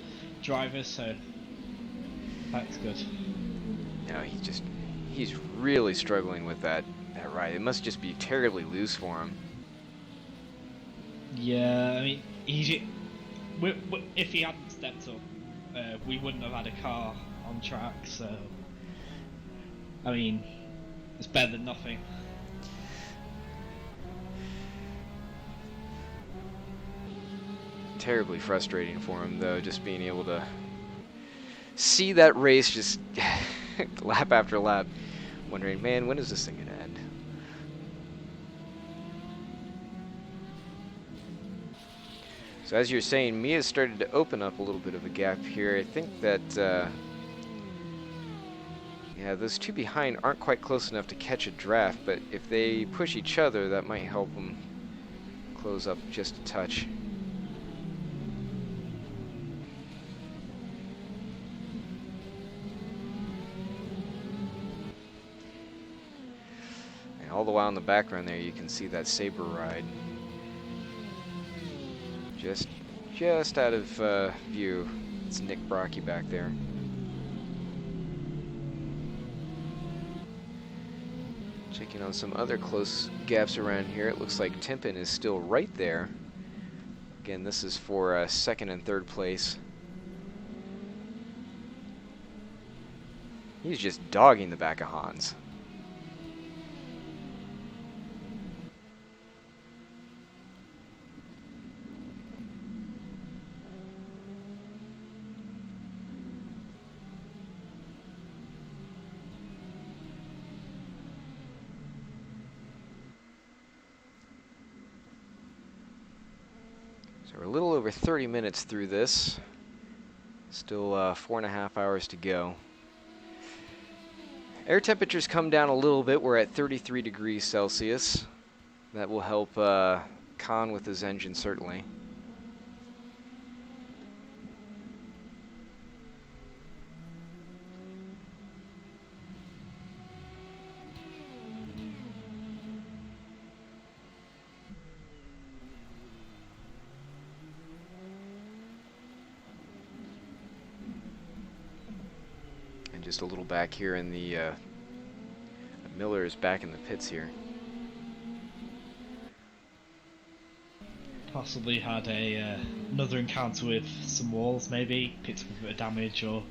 drivers, so that's good. No, he's really struggling with that ride. It must just be terribly loose for him. Yeah, I mean, if he hadn't stepped up, we wouldn't have had a car on track, so I mean, it's better than nothing. Terribly frustrating for him, though, just being able to see that race just lap after lap, wondering, man, when is this thing gonna end? So as you're saying, Mia's started to open up a little bit of a gap here. I think that yeah, those two behind aren't quite close enough to catch a draft, but if they push each other, that might help them close up just a touch. And all the while in the background there, you can see that Sabre ride. Just out of view. It's Nick Brocky back there. Checking on some other close gaps around here. It looks like Timpin is still right there. Again, this is for second and third place. He's just dogging the back of Hans. So we're a little over 30 minutes through this. Still 4.5 hours to go. Air temperatures come down a little bit. We're at 33 degrees Celsius. That will help Khan with his engine, certainly. Just a little back here in the Miller is back in the pits here. Possibly had another encounter with some walls, maybe picked up a bit of damage, or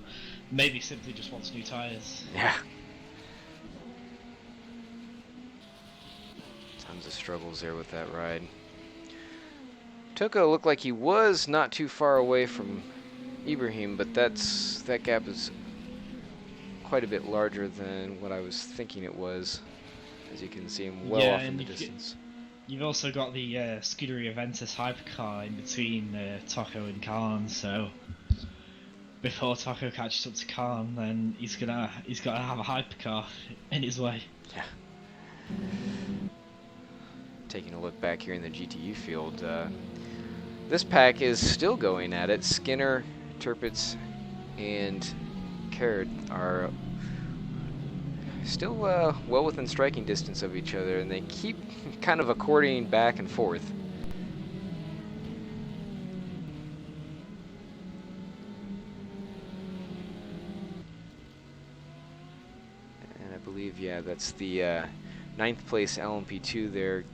maybe simply just wants new tyres. Yeah. Tons of struggles there with that ride. Toko looked like he was not too far away from Ibrahim, but that gap is quite a bit larger than what I was thinking it was. As you can see him well off in the distance. You've also got the Scuderia Ventus hypercar in between Toko and Khan, so before Toko catches up to Khan, then he's got to have a hypercar in his way. Yeah. Taking a look back here in the GTU field, this pack is still going at it. Skinner, Tirpitz, and Caird are still well within striking distance of each other, and they keep kind of according back and forth. And I believe, yeah, that's the 9th place LMP2 there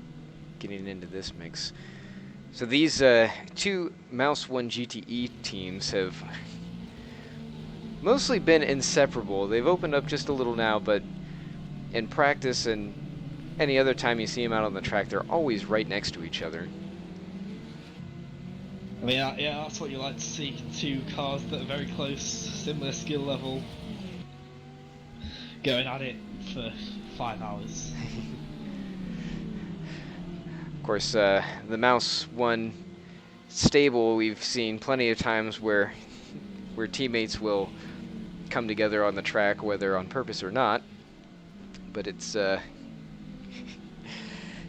getting into this mix. So these two Mouse 1 GTE teams have mostly been inseparable. They've opened up just a little now, but in practice and any other time you see them out on the track, they're always right next to each other. I mean, yeah, that's what you like to see. Two cars that are very close, similar skill level, going at it for 5 hours. Of course, the Mouse 1 stable, we've seen plenty of times where teammates will come together on the track, whether on purpose or not. But it's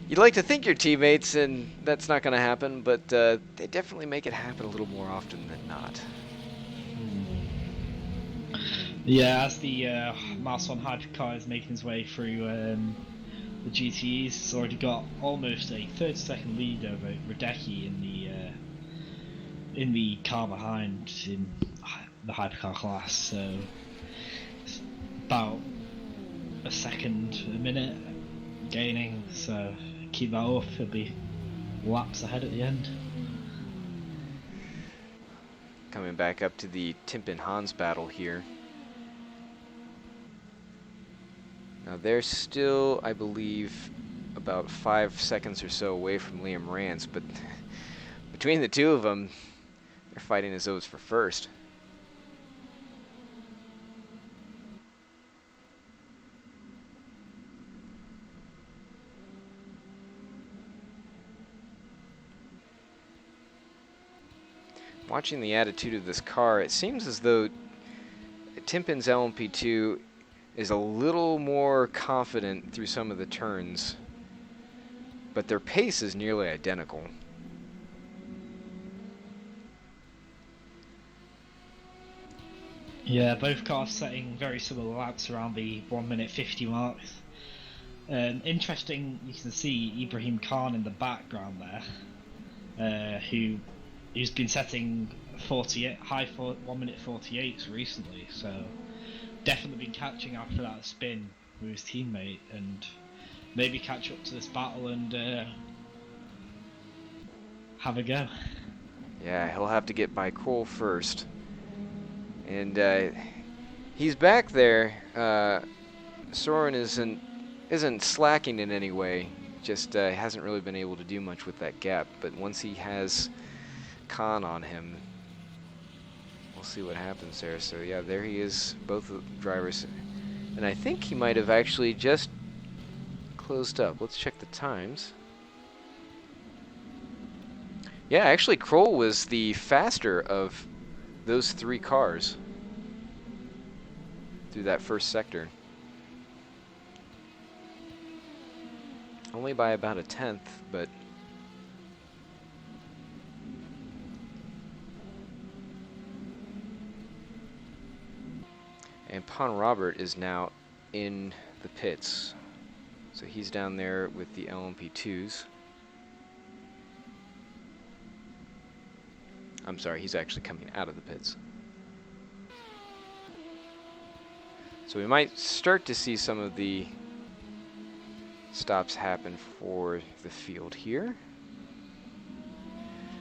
you'd like to think you're teammates, and that's not going to happen, but they definitely make it happen a little more often than not. Yeah, as the Mouse 1 hypercar is making his way through the GTEs, it's already got almost a 30-second lead over Radecki in the car behind in the hypercar class, so it's about a second a minute gaining, so keep that up, it'll be laps ahead at the end. Coming back up to the Timpin Hans battle here. Now they're still, I believe, about 5 seconds or so away from Liam Rance, but between the two of them, they're fighting as though it's for first. Watching the attitude of this car, it seems as though Timpin's LMP2 is a little more confident through some of the turns, but their pace is nearly identical. Yeah, both cars setting very similar laps around the 1 minute 50 marks. Interesting, you can see Ibrahim Khan in the background there, who's been setting 1 minute 48s recently, so definitely been catching after that spin with his teammate, and maybe catch up to this battle and have a go. Yeah, he'll have to get by Kroll first. And he's back there. Soren isn't slacking in any way. Just hasn't really been able to do much with that gap. But once he has Khan on him, we'll see what happens there. So yeah, there he is, both the drivers. And I think he might have actually just closed up. Let's check the times. Yeah, actually Kroll was the faster of those 3 cars through that first sector. Only by about a 1/10, but and Pon Robert is now in the pits. So he's down there with the LMP2s. I'm sorry, he's actually coming out of the pits. So we might start to see some of the stops happen for the field here.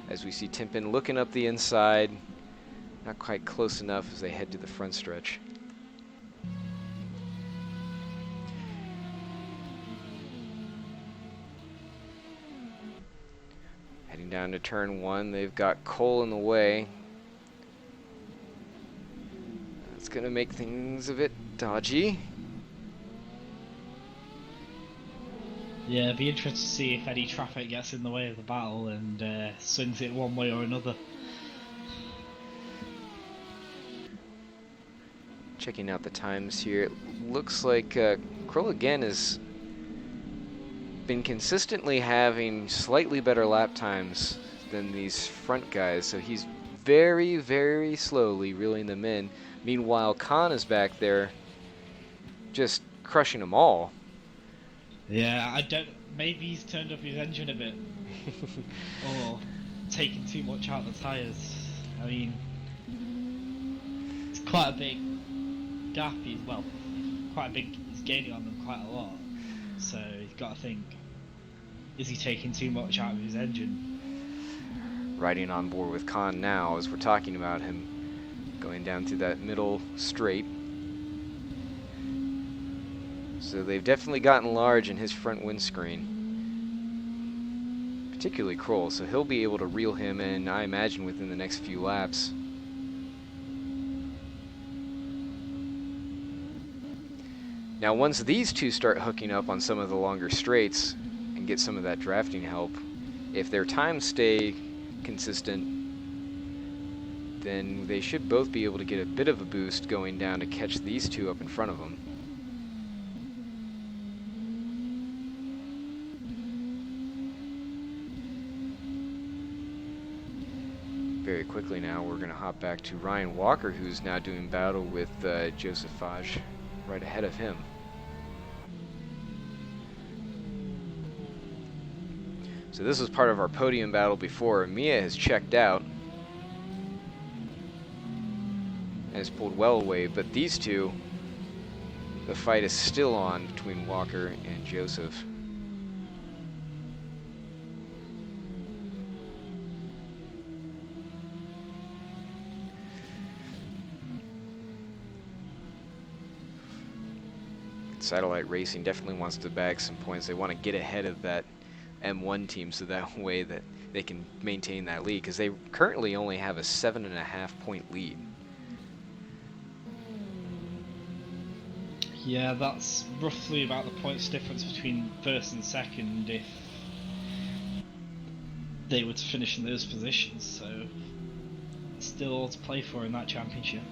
As we see Timpin looking up the inside, not quite close enough as they head to the front stretch. Heading down to turn 1, they've got Cole in the way. That's gonna make things a bit dodgy. Yeah, it'd be interesting to see if any traffic gets in the way of the battle and swings it one way or another. Checking out the times here, it looks like Kroll again has been consistently having slightly better lap times than these front guys, so he's very, very slowly reeling them in. Meanwhile, Khan is back there just crushing them all. Yeah, I don't. Maybe he's turned up his engine a bit, or taken too much out of the tyres. I mean, it's quite a big gap. Quite a big. He's gaining on them quite a lot. So you've got to think: is he taking too much out of his engine? Riding on board with Khan now, as we're talking about him going down through that middle straight. So they've definitely gotten large in his front windscreen, particularly Kroll, so he'll be able to reel him in, I imagine, within the next few laps. Now once these two start hooking up on some of the longer straights and get some of that drafting help, if their times stay consistent, then they should both be able to get a bit of a boost going down to catch these two up in front of them. Very quickly now, we're going to hop back to Ryan Walker, who's now doing battle with Joseph Faj right ahead of him. So this was part of our podium battle before. Mia has checked out and has pulled well away, but these two, the fight is still on between Walker and Joseph. Satellite Racing definitely wants to bag some points. They want to get ahead of that M1 team so that way that they can maintain that lead, because they currently only have a 7.5 point lead. Yeah, that's roughly about the points difference between first and second if they were to finish in those positions, so still all to play for in that championship.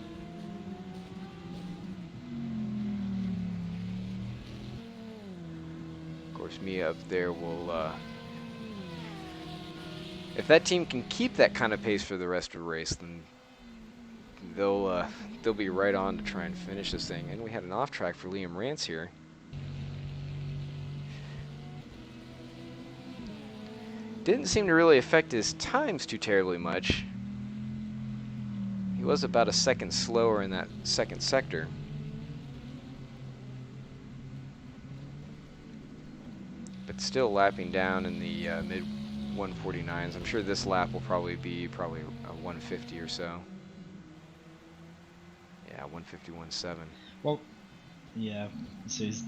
Of course, Mia up there will, if that team can keep that kind of pace for the rest of the race, then they'll be right on to try and finish this thing. And we had an off track for Liam Rance here. Didn't seem to really affect his times too terribly much. He was about a second slower in that second sector. But still lapping down in the mid 149s. I'm sure this lap will probably be a 150 or so. Yeah, 151.7. Well, yeah, so he's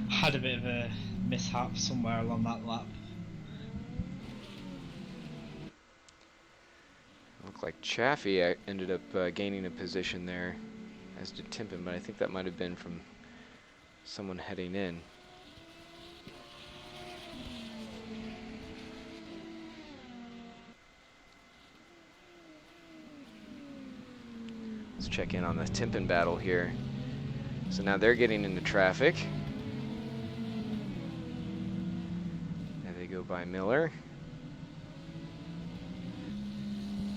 had a bit of a mishap somewhere along that lap. Looked like Chaffee ended up gaining a position there, as did Timpin, but I think that might have been from someone heading in. Let's check in on the Timpin battle here. So now they're getting into traffic. There they go by Miller.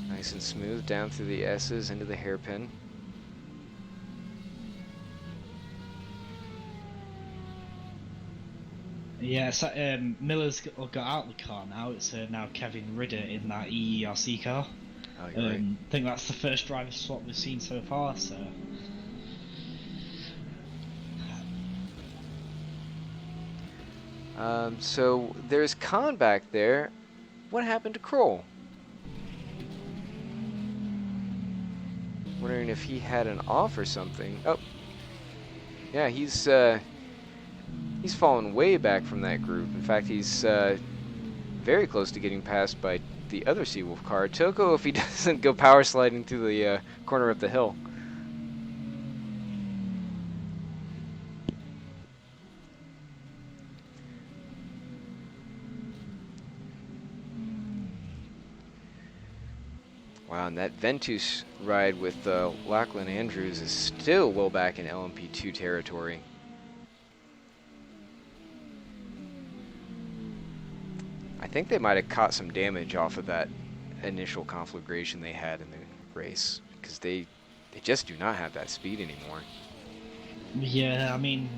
Nice and smooth down through the S's into the hairpin. Yeah, so, Miller's got out of the car now. It's now Kevin Ridder in that EERC car. Oh, you're right. I think that's the first driver swap we've seen so far. So there's Khan back there. What happened to Kroll? Wondering if he had an off or something. Oh, yeah, he's fallen way back from that group. In fact, he's very close to getting passed by the other Seawolf car. Toko, if he doesn't go power sliding through the corner up the hill. Wow, and that Ventus ride with Lachlan Andrews is still well back in LMP2 territory. I think they might have caught some damage off of that initial conflagration they had in the race, because they just do not have that speed anymore. Yeah, I mean,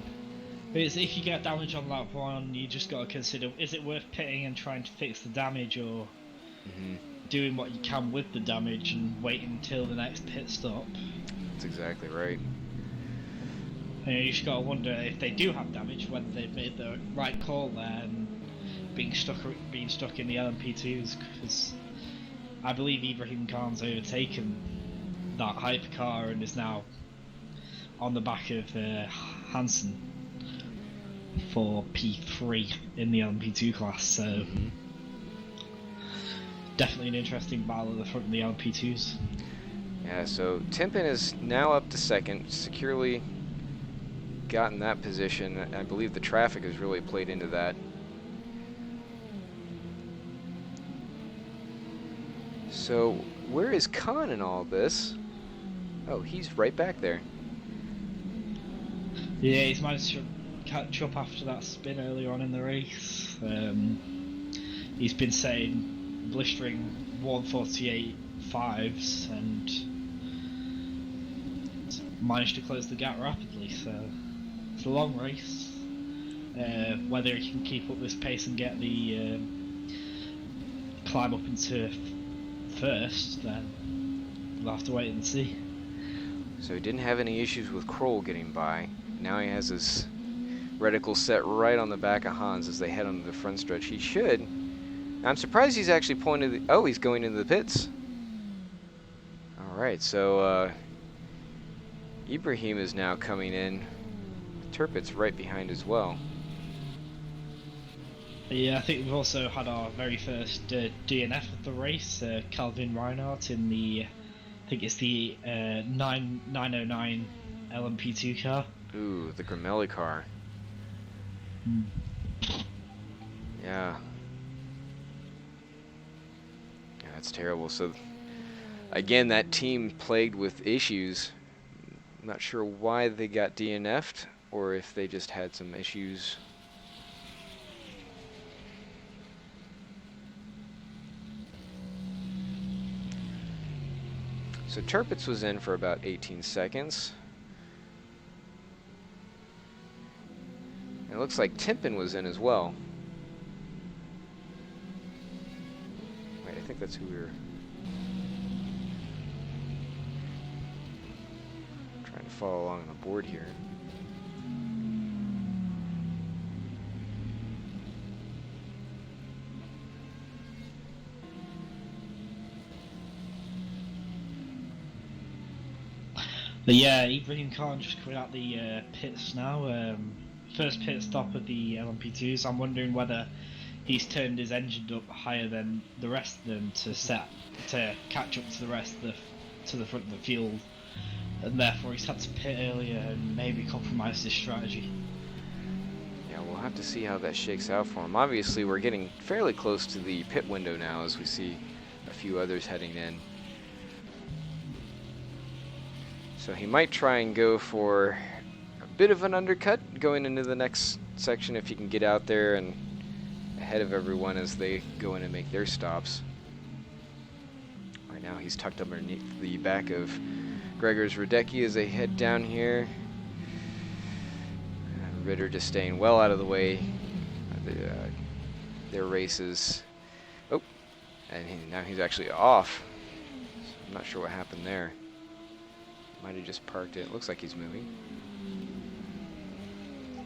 if you get damage on lap 1, you just got to consider, is it worth pitting and trying to fix the damage, or doing what you can with the damage and waiting until the next pit stop? That's exactly right. You just got to wonder if they do have damage, whether they've made the right call there and being stuck in the LMP2s, because I believe Ibrahim Khan's overtaken that hypercar and is now on the back of Hansen for P3 in the LMP2 class, so definitely an interesting battle at the front of the LMP2s. Yeah, so Timpin is now up to second, securely gotten that position. I believe the traffic has really played into that. So, where is Khan in all this? Oh, he's right back there. Yeah, he's managed to catch up after that spin earlier on in the race. He's been saying blistering 148.5s and managed to close the gap rapidly, so it's a long race. Whether he can keep up this pace and get the climb up into first, then we'll have to wait and see. So he didn't have any issues with Kroll getting by. Now he has his reticle set right on the back of Hans as they head onto the front stretch. He should. I'm surprised he's actually pointed. Oh, he's going into the pits. All right, so Ibrahim is now coming in. Turpit's right behind as well. Yeah, I think we've also had our very first DNF of the race, Calvin Reinhardt in the, I think it's the 909 LMP2 car. Ooh, the Gramelli car. Yeah. Yeah, that's terrible. So, again, that team plagued with issues. I'm not sure why they got DNF'd, or if they just had some issues. So Turpitz was in for about 18 seconds. It looks like Timpin was in as well. Wait, I think that's who we were trying to follow along on the board here. But yeah, Ibrahim Khan just coming out the pits now. First pit stop of the LMP2s. I'm wondering whether he's turned his engine up higher than the rest of them to catch up to the rest of to the front of the field, and therefore he's had to pit earlier and maybe compromise his strategy. Yeah, we'll have to see how that shakes out for him. Obviously, we're getting fairly close to the pit window now as we see a few others heading in. So he might try and go for a bit of an undercut going into the next section if he can get out there and ahead of everyone as they go in and make their stops. Right now he's tucked underneath the back of Gregor's Radecki as they head down here. Ritter just staying well out of the way. Their races. Oh, and now he's actually off. So I'm not sure what happened there. Might have just parked it. Looks like he's moving.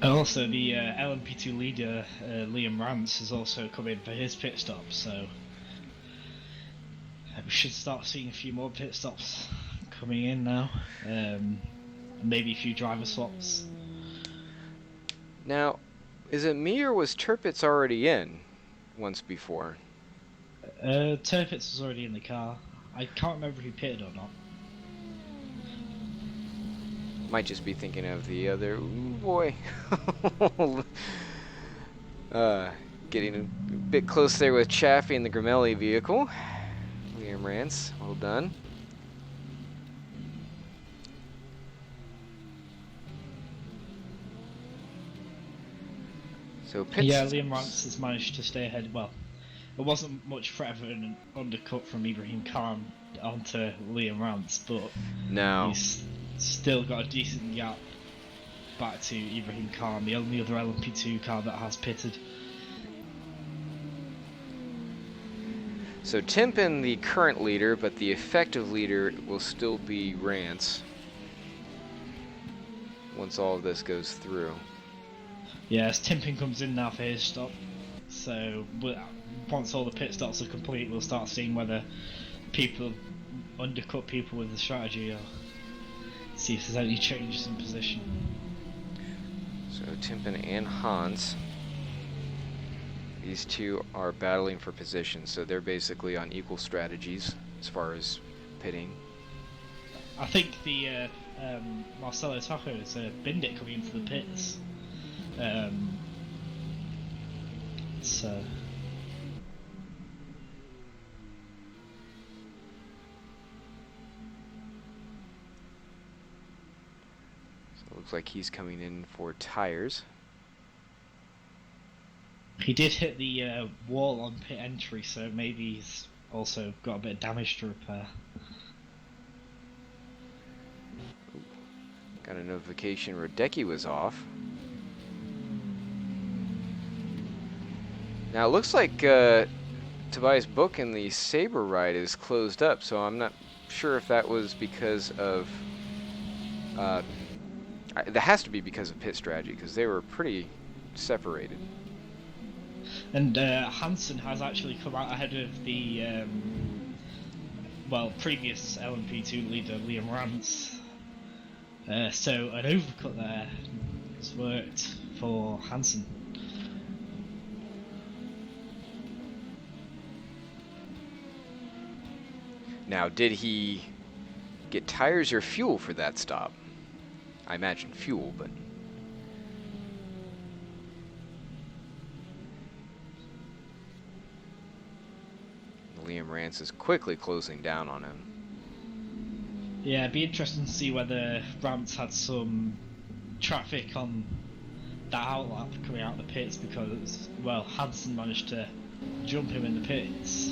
And also, the LMP2 leader, Liam Rance, has also come in for his pit stop, so we should start seeing a few more pit stops coming in now. Maybe a few driver swaps. Now, is it me or was Turpitz already in once before? Turpitz was already in the car. I can't remember if he pitted or not. Might just be thinking of the other. Ooh, boy. Getting a bit close there with Chaffee in the Gramelli vehicle. Liam Rance, well done. So Yeah, Liam Rance has managed to stay ahead. Well, there wasn't much threat of an undercut from Ibrahim Khan onto Liam Rance, but no. He's still got a decent gap back to Ibrahim Khan, the only other LMP2 car that has pitted. So Timpin, the current leader, but the effective leader will still be Rance once all of this goes through. Yes, Timpin comes in now for his stop, so once all the pit stops are complete, we'll start seeing whether people undercut people with the strategy or see if there's any changes in position. So Timpin and Hans, these two are battling for position, so they're basically on equal strategies as far as pitting. I think the Marcelo Taco is Bindit coming into the pits. So it looks like he's coming in for tires. he did hit the wall on pit entry, so maybe he's also got a bit of damage to repair. Got a notification Radecki was off. Now it looks like Tobias Book in the Sabre ride is closed up, so I'm not sure if that was because of... that has to be because of pit strategy, because they were pretty separated. And Hansen has actually come out ahead of the previous LMP2 leader Liam Rance. So an overcut there has worked for Hansen. Now, did he get tires or fuel for that stop? I imagine fuel, but... Liam Rance is quickly closing down on him. Yeah, it'd be interesting to see whether Rance had some traffic on that outlap coming out of the pits because, well, Hansen managed to jump him in the pits.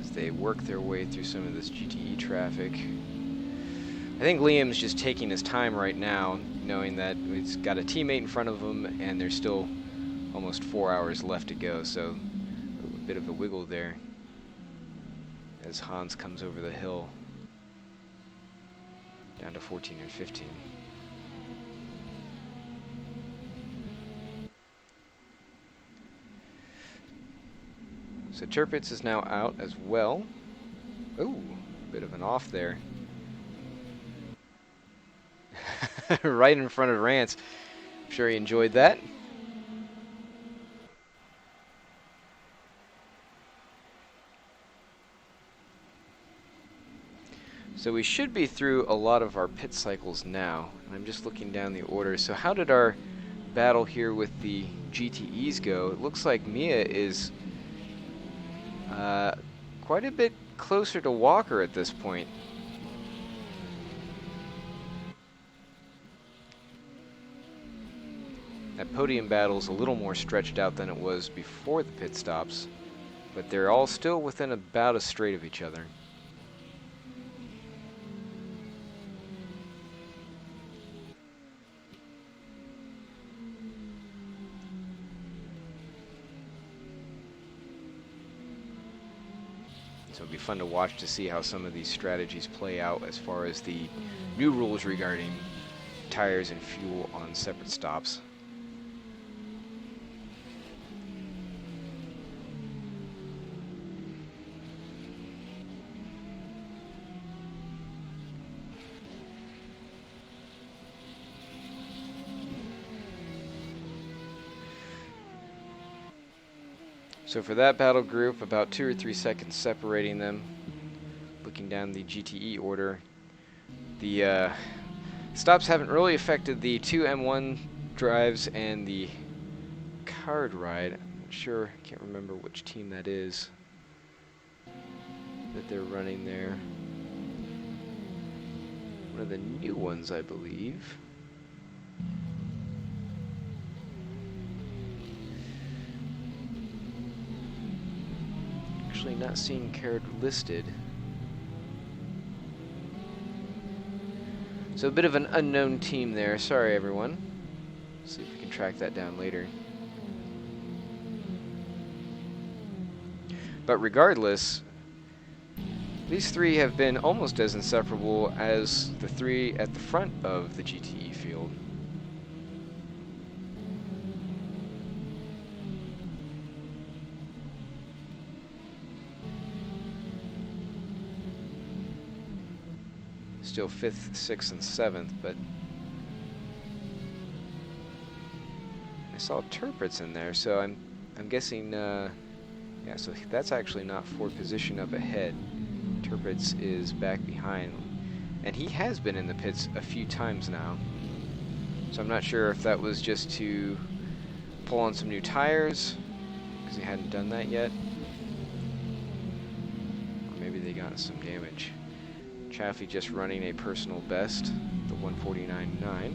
As they work their way through some of this GTE traffic. I think Liam's just taking his time right now, knowing that he's got a teammate in front of him and there's still almost 4 hours left to go, so a bit of a wiggle there as Hans comes over the hill down to 14 and 15. So Tirpitz is now out as well. Ooh, bit of an off there. Right in front of Rance. I'm sure he enjoyed that. So we should be through a lot of our pit cycles now. I'm just looking down the order. So how did our battle here with the GTEs go? It looks like Mia is quite a bit closer to Walker at this point. That podium battle's a little more stretched out than it was before the pit stops, but they're all still within about a straight of each other. So it'll be fun to watch to see how some of these strategies play out as far as the new rules regarding tires and fuel on separate stops. So for that battle group, about 2 or 3 seconds separating them. Looking down the GTE order, the stops haven't really affected the 2 M1 drives and the card ride. I'm not sure, can't remember which team that is that they're running there. One of the new ones, I believe. Actually not seeing card listed. So a bit of an unknown team there. Sorry, everyone. See if we can track that down later. But regardless, these three have been almost as inseparable as the three at the front of the GTE field. Still 5th, 6th, and 7th, but I saw Tirpitz in there, so I'm guessing, yeah, so that's actually not for position up ahead. Tirpitz is back behind, and he has been in the pits a few times now, so I'm not sure if that was just to pull on some new tires, because he hadn't done that yet, or maybe they got some damage. Chaffee just running a personal best, the 149.9.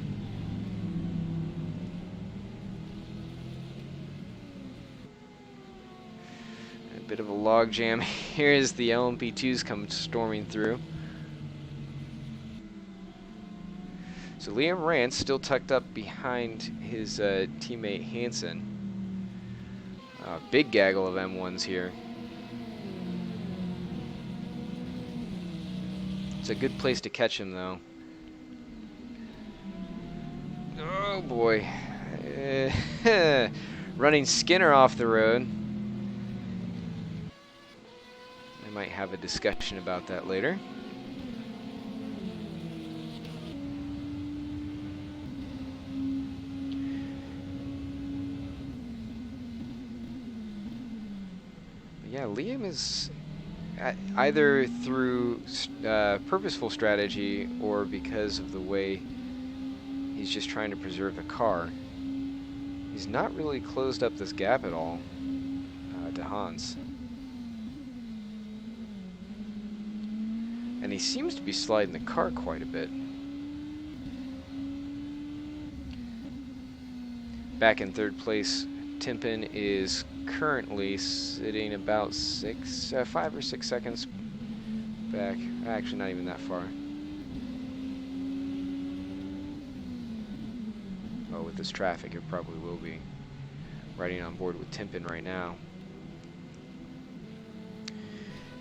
A bit of a log jam here as the LMP2s come storming through. So Liam Rance still tucked up behind his teammate Hansen. Big gaggle of M1s here. It's a good place to catch him, though. Oh boy. Running Skinner off the road. I might have a discussion about that later. Yeah, Liam is either through purposeful strategy or because of the way he's just trying to preserve the car. He's not really closed up this gap at all to Hans. And he seems to be sliding the car quite a bit. Back in 3rd place, Timpin is currently sitting about 5 or 6 seconds back. Actually, not even that far. Well, with this traffic, it probably will be. Riding on board with Timpin right now.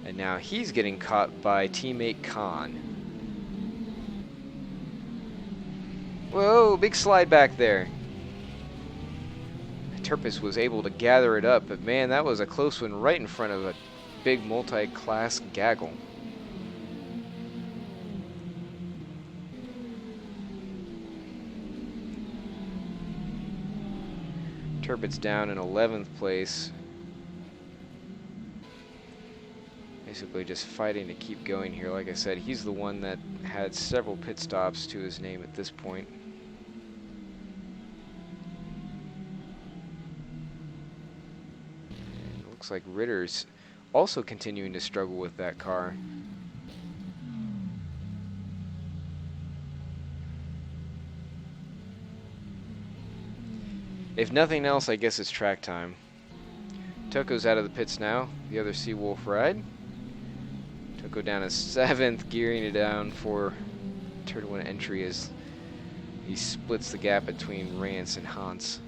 And now he's getting caught by teammate Khan. Whoa, big slide back there. Turpis was able to gather it up, but man, that was a close one right in front of a big multi-class gaggle. Turpit's down in 11th place. Basically just fighting to keep going here. Like I said, he's the one that had several pit stops to his name at this point. And it looks like Ritter's also continuing to struggle with that car. If nothing else, I guess it's track time. Toko's out of the pits now, the other Seawolf ride. Toko down to 7th, gearing it down for turn 1 entry as he splits the gap between Rance and Hansen,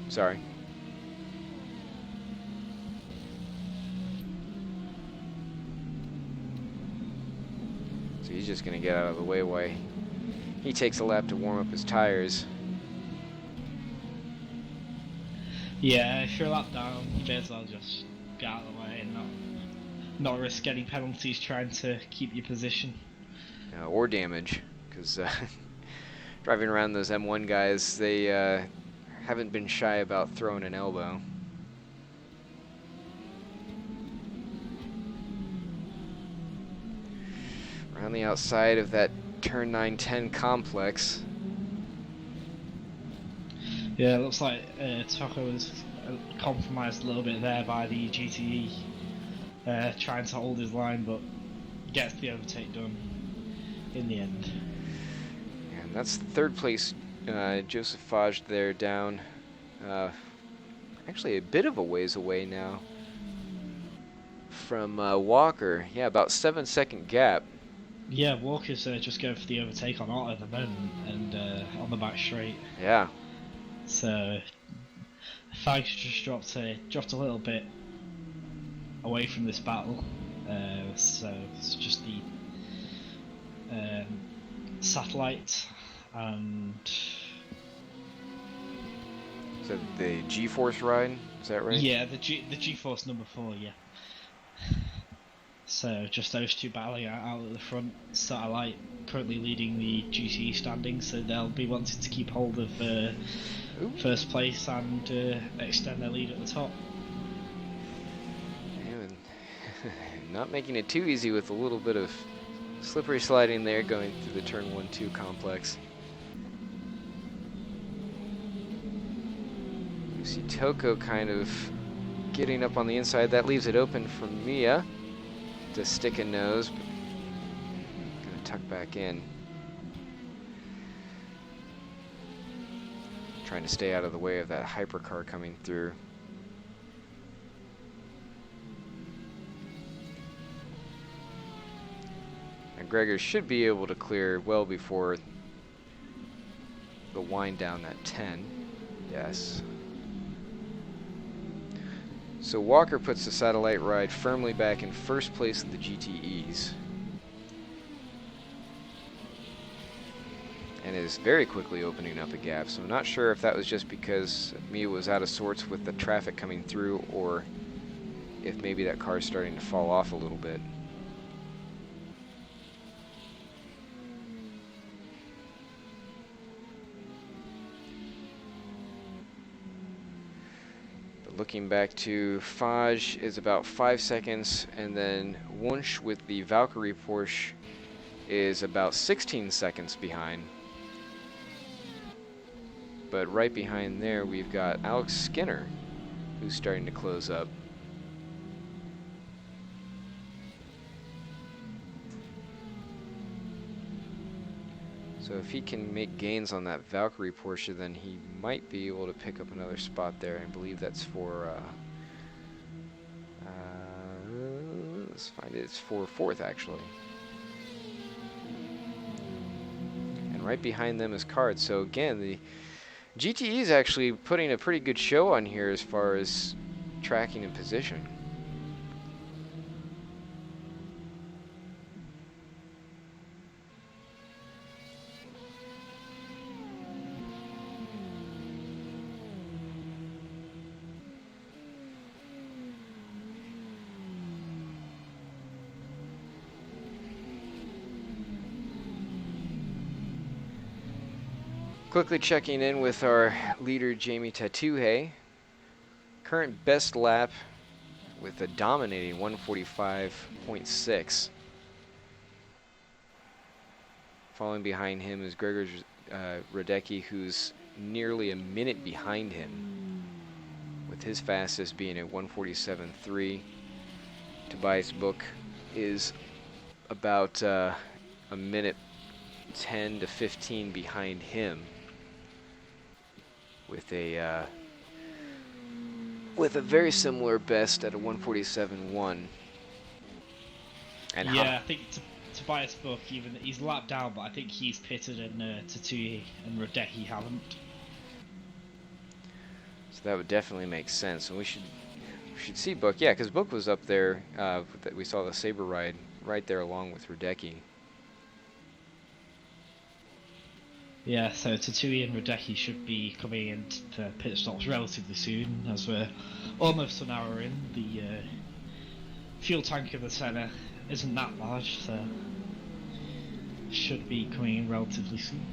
sorry. So he's just going to get out of the way while he takes a lap to warm up his tires. Yeah, if you're a lap down, you may as well just get out of the way and not risk getting penalties trying to keep your position. Or damage, because driving around those M1 guys, they haven't been shy about throwing an elbow. Around the outside of that turn 9-10 complex. Yeah, it looks like Toko was compromised a little bit there by the GTE, trying to hold his line, but gets the overtake done in the end. And that's 3rd place, Joseph Faj there down, actually a bit of a ways away now from Walker. Yeah, about 7-second gap. Yeah, Walker's just going for the overtake on auto at the moment and on the back straight. Yeah. So Fags just dropped a little bit away from this battle. So it's just the satellite and Is that the G-Force ride? Is that right? yeah, the G-Force number 4, yeah. So just those two battling out at the front. Satellite currently leading the GTE standings, so they'll be wanting to keep hold of first place and extend their lead at the top. And not making it too easy with a little bit of slippery sliding there going through the turn 1-2 complex. You see Toko kind of getting up on the inside. That leaves it open for Mia to stick a nose, but gonna tuck back in. Trying to stay out of the way of that hypercar coming through. And Gregor should be able to clear well before the wind down at 10. Yes. So Walker puts the satellite ride firmly back in first place of the GTEs. And is very quickly opening up a gap. So I'm not sure if that was just because Mia was out of sorts with the traffic coming through, or if maybe that car is starting to fall off a little bit. Looking back to Faj is about 5 seconds, and then Wunsch with the Valkyrie Porsche is about 16 seconds behind. But right behind there we've got Alex Skinner, who's starting to close up. So if he can make gains on that Valkyrie Porsche, then he might be able to pick up another spot there. I believe that's for, let's find it, it's for 4th actually. And right behind them is Card. So again, the GTE is actually putting a pretty good show on here as far as tracking and position. Quickly checking in with our leader, Jamie Tatuhe. Current best lap with a dominating 145.6. Following behind him is Gregor Radecki, who's nearly a minute behind him, with his fastest being at 147.3. Tobias Book is about a minute 10 to 15 behind him, with a very similar best at a 147.1. And yeah, I think Tobias Book, even he's lapped down, but I think he's pitted and Tatui and Radecki haven't. So that would definitely make sense, and we should see Book, yeah, because Book was up there. We saw the Saber ride right there along with Radecki. Yeah, so Tatui and Radecki should be coming into pit stops relatively soon, as we're almost an hour in. The fuel tank in the centre isn't that large, so should be coming in relatively soon.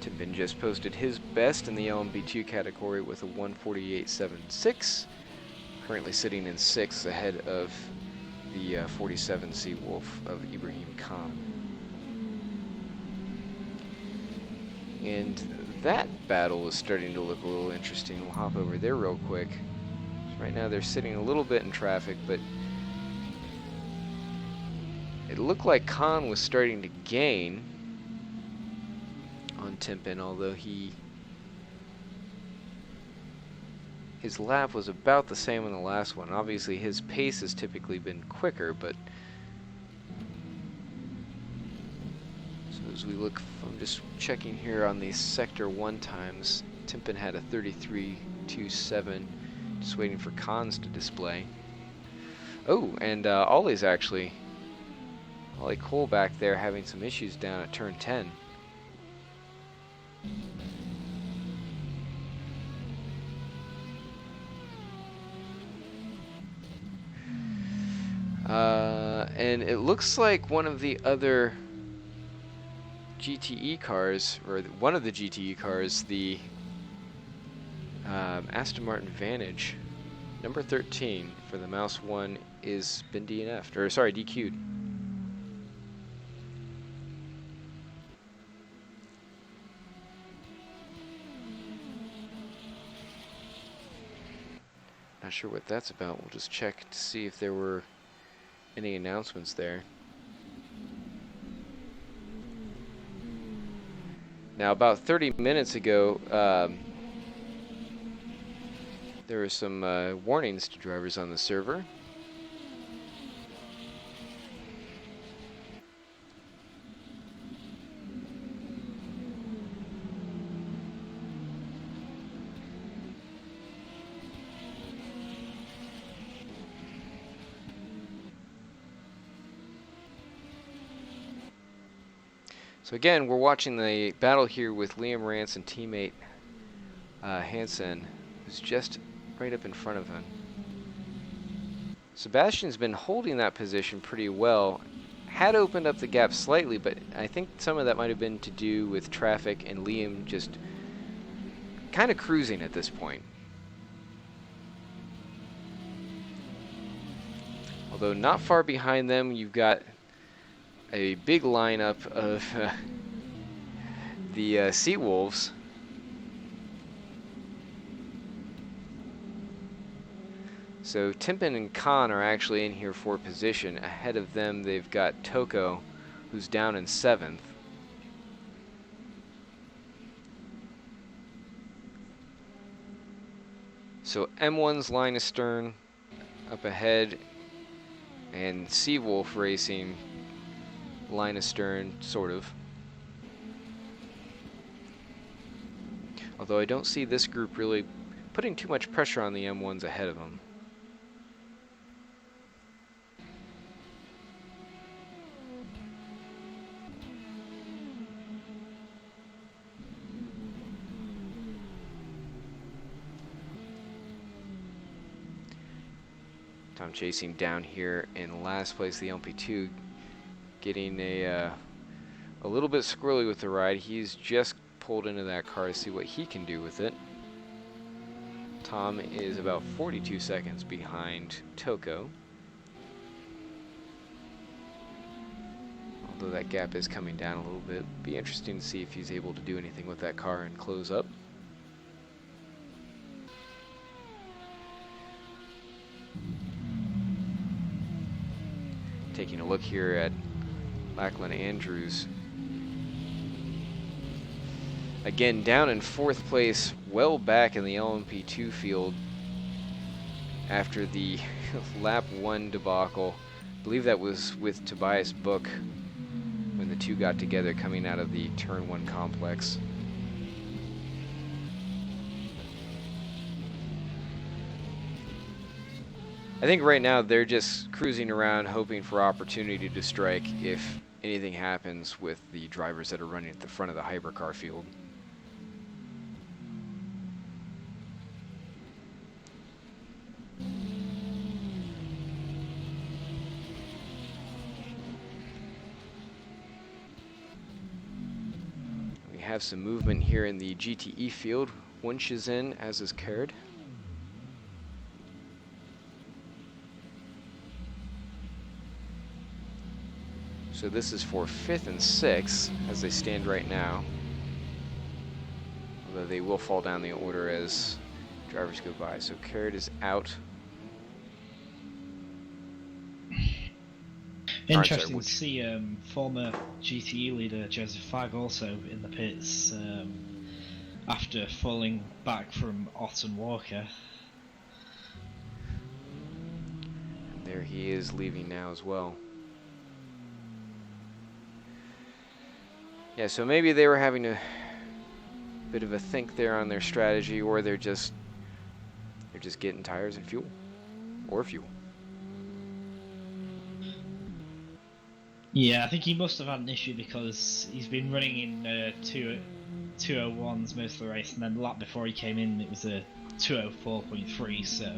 Timpin just posted his best in the LMB2 category with a 148.76, currently sitting in 6th ahead of the 47 Seawolf of Ibrahim Khan. And that battle is starting to look a little interesting. We'll hop over there real quick. So right now they're sitting a little bit in traffic, but it looked like Khan was starting to gain on Timpin, although his lap was about the same in the last one. Obviously his pace has typically been quicker, but as we look, I'm just checking here on these Sector 1 times. Timpin had a 33.27, just waiting for Khan's to display. Oh, and Ollie Cole back there having some issues down at turn 10. And it looks like one of the other GTE cars, or one of the GTE cars, the Aston Martin Vantage, number 13 for the Mouse 1, is been DNF'd, or sorry, DQ'd. Not sure what that's about. We'll just check to see if there were any announcements there. Now, about 30 minutes ago, there were some warnings to drivers on the server. So again, we're watching the battle here with Liam Rance and teammate Hansen, who's just right up in front of him. Sebastian's been holding that position pretty well. Had opened up the gap slightly, but I think some of that might have been to do with traffic and Liam just kind of cruising at this point. Although not far behind them, you've got a big lineup of the Seawolves. So Timpin and Khan are actually in here for position. Ahead of them, they've got Toko, who's down in 7th. So M1's line astern up ahead, and Seawolf Racing line astern, sort of. Although I don't see this group really putting too much pressure on the M1s ahead of them. Tom chasing down here in last place, the LP2, getting a little bit squirrely with the ride. He's just pulled into that car to see what he can do with it. Tom is about 42 seconds behind Toko. Although that gap is coming down a little bit. Be interesting to see if he's able to do anything with that car and close up. Taking a look here at Lachlan Andrews. Again, down in 4th place, well back in the LMP2 field after the lap 1 debacle. I believe that was with Tobias Book when the two got together coming out of the Turn 1 complex. I think right now they're just cruising around hoping for opportunity to strike if anything happens with the drivers that are running at the front of the hypercar field. We have some movement here in the GTE field. Wunsch is in, as is Caird. So this is for 5th and 6th as they stand right now. Although they will fall down the order as drivers go by. So Caird is out. Interesting to see former GTE leader Joseph 5 also in the pits after falling back from Ott and Walker. And there he is leaving now as well. Yeah, so maybe they were having a bit of a think there on their strategy, or they're just getting tires and fuel, or fuel. Yeah, I think he must have had an issue because he's been running in 201s most of the race, and then the lap before he came in it was a 204.3, so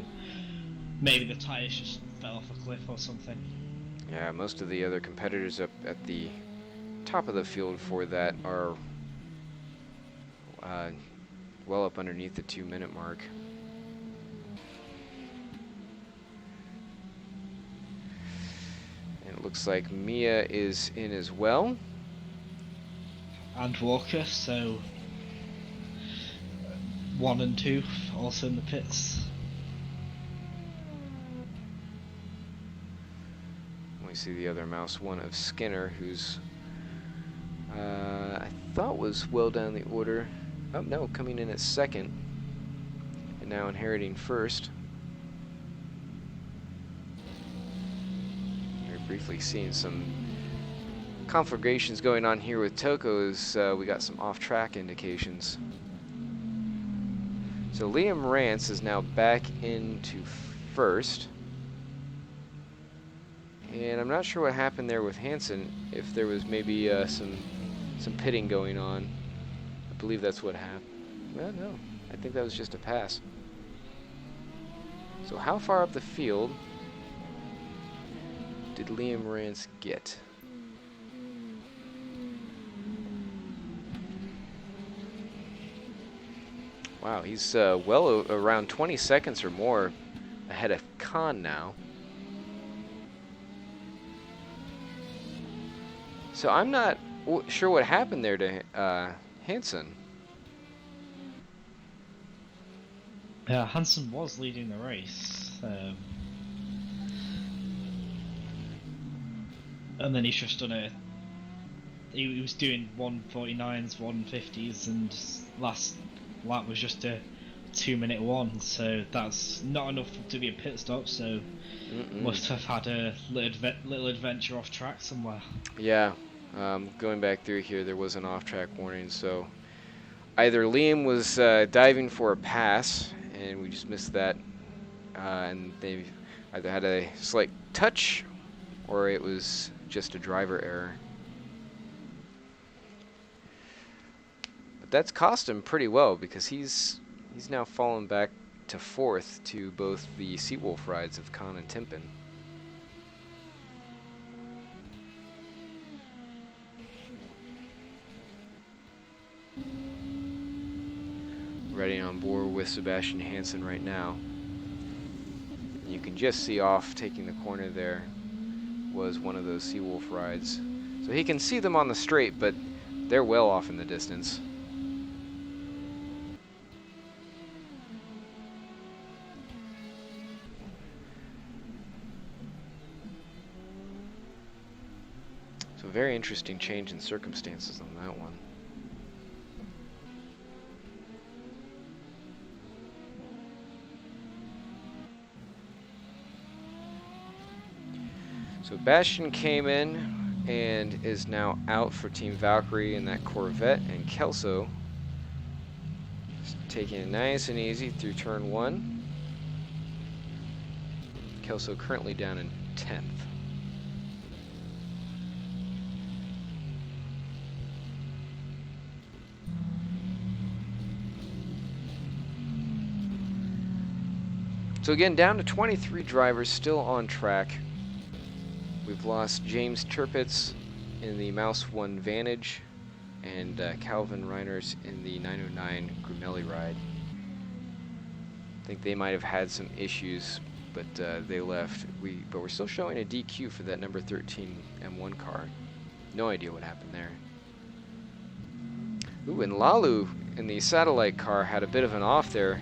maybe the tyres just fell off a cliff or something. Yeah, most of the other competitors up at the top of the field for that are well up underneath the 2-minute mark. And it looks like Mia is in as well. And Walker, so 1 and 2 also in the pits. We see the other mouse, one of Skinner, who's I thought was well down the order. Oh no, coming in at 2nd and now inheriting 1st. We're briefly seeing some conflagrations going on here with Toko as we got some off-track indications. So Liam Rance is now back into 1st. And I'm not sure what happened there with Hansen, if there was maybe some pitting going on. I believe that's what happened. Well, no, I think that was just a pass. So how far up the field did Liam Rance get? Wow, he's well around 20 seconds or more ahead of Khan now. So I'm not sure what happened there to Hansen. Hansen was leading the race, and then he's just done he was doing 149s, 150s, and last lap was just a 2-minute one, so that's not enough to be a pit stop, so must have had a little adventure off track somewhere. Yeah, going back through here, there was an off-track warning, so either Liam was diving for a pass, and we just missed that, and they either had a slight touch, or it was just a driver error. But that's cost him pretty well, because he's now fallen back to 4th to both the Seawolf rides of Khan and Timpin. riding on board with Sebastian Hansen right now. You can just see off taking the corner there was one of those Seawolf rides. So he can see them on the straight, but they're well off in the distance. So very interesting change in circumstances on that one. So Bastian came in and is now out for Team Valkyrie in that Corvette, and Kelso is taking it nice and easy through turn 1. Kelso currently down in 10th. So again, down to 23 drivers still on track. We've lost James Turpitz in the Mouse 1 Vantage and Calvin Reiners in the 909 Grumelli ride. I think they might have had some issues, but they left. But we're still showing a DQ for that number 13 M1 car. No idea what happened there. Ooh, and Lalu in the satellite car had a bit of an off there,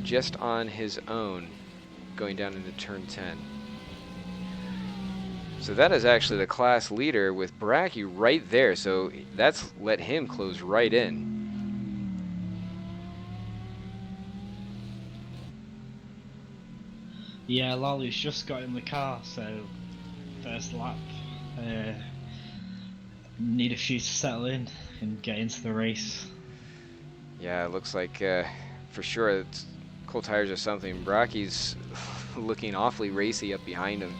just on his own, going down into turn 10. So that is actually the class leader with Baraki right there, so that's let him close right in. Yeah, Lalu's just got in the car, so first lap. Need a few to settle in and get into the race. Yeah, it looks like for sure it's cold tires or something. Baraki's looking awfully racy up behind him.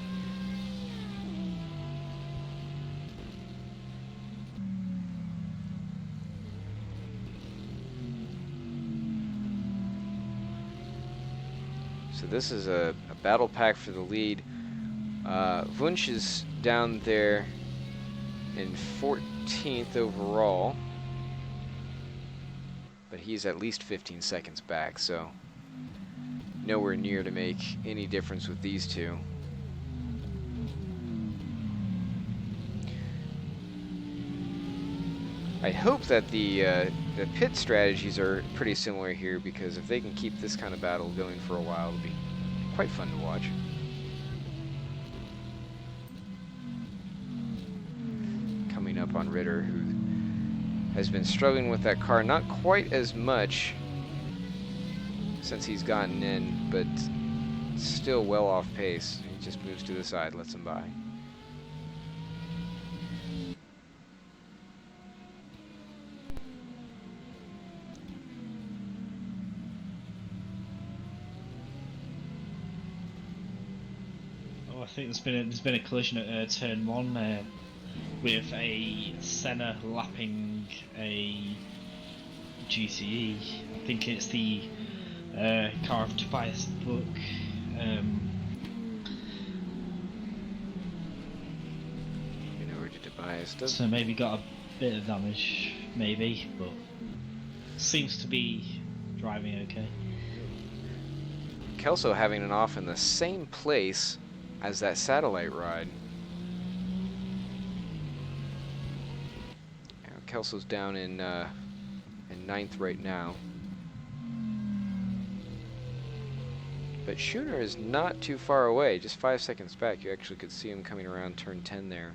So this is a battle pack for the lead. Wunsch is down there in 14th overall, but he's at least 15 seconds back, so nowhere near to make any difference with these two. I hope that the pit strategies are pretty similar here, because if they can keep this kind of battle going for a while, it'll be quite fun to watch. Coming up on Ritter, who has been struggling with that car, not quite as much since he's gotten in, but still well off pace. He just moves to the side, lets him by. I think there's been a collision at turn 1 with a Senna lapping a GTE. I think it's the car of Tobias Book. You know where Tobias does. So maybe got a bit of damage, maybe, but seems to be driving okay. Kelso having an off in the same place as that satellite ride. Kelso's down in 9th right now. But Schooner is not too far away, just 5 seconds back. You actually could see him coming around turn 10 there.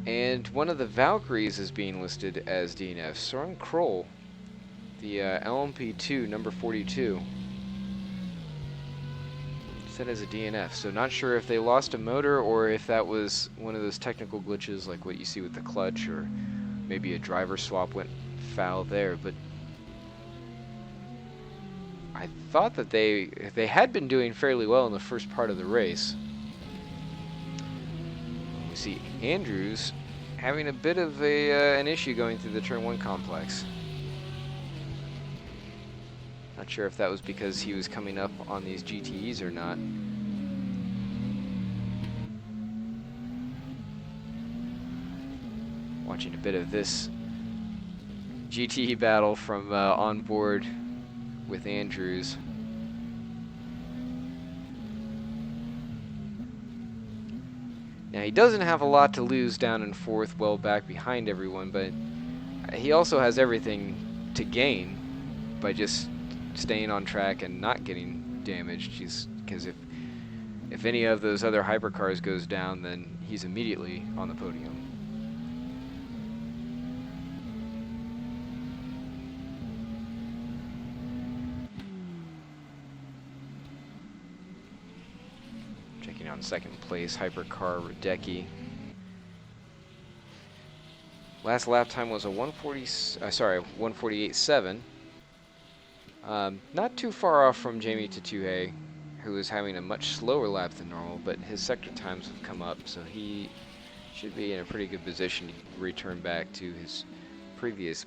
And one of the Valkyries is being listed as DNF. Soren Kroll, the LMP2 number 42, set as a DNF. So not sure if they lost a motor or if that was one of those technical glitches like what you see with the clutch, or maybe a driver swap went foul there. But I thought that they had been doing fairly well in the first part of the race. We see Andrews having a bit of an issue going through the turn 1 complex. Not sure if that was because he was coming up on these GTEs or not. Watching a bit of this GTE battle from on board with Andrews. Now he doesn't have a lot to lose down in fourth, well back behind everyone, but he also has everything to gain by just staying on track and not getting damaged. Because if any of those other hypercars goes down, then he's immediately on the podium. Checking on second place, hypercar Radecki. Last lap time was a 148.7. Not too far off from Jamie Tatuhe, who is having a much slower lap than normal, but his sector times have come up, so he should be in a pretty good position to return back to his previous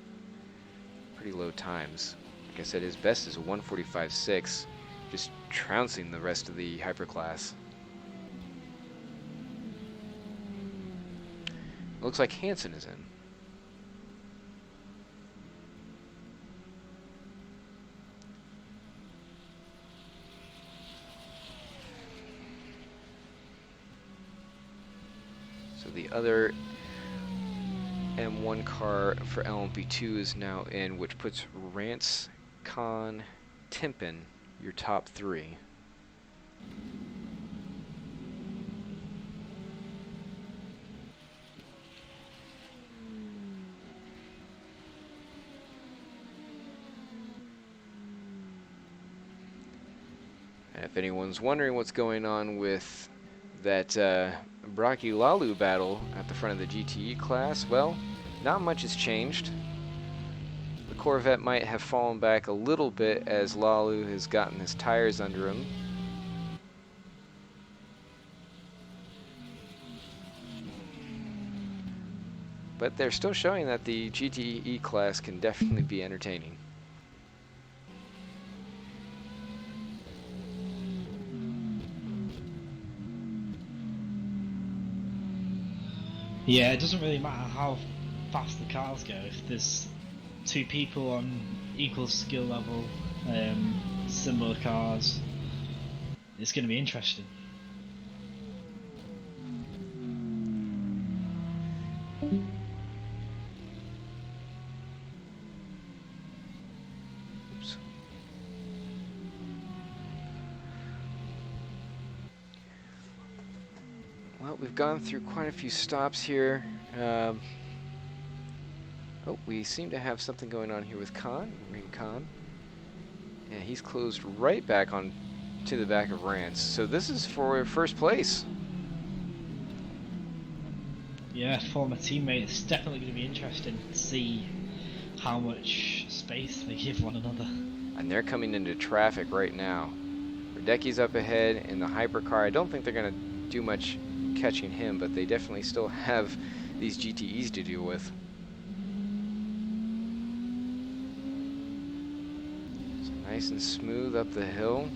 pretty low times. Like I said, his best is a 145.6, just trouncing the rest of the hyperclass. Looks like Hansen is in. So the other M1 car for LMP2 is now in, which puts Rance, Kahn, Timpin, your top three. And if anyone's wondering what's going on with that Braki Lalu battle at the front of the GTE class, well, not much has changed. The Corvette might have fallen back a little bit as Lalu has gotten his tires under him. But they're still showing that the GTE class can definitely be entertaining. Yeah, it doesn't really matter how fast the cars go. If there's two people on equal skill level, similar cars, it's going to be interesting. Oops. Well, we've gone through quite a few stops here. Oh, we seem to have something going on here with Khan, Ring Khan. Yeah, he's closed right back on to the back of Rance. So this is for first place. Yeah, former teammate. It's definitely going to be interesting to see how much space they give one another. And they're coming into traffic right now. Radecki's up ahead in the hypercar. I don't think they're going to do much catching him, but they definitely still have these GTEs to deal with. So nice and smooth up the hill.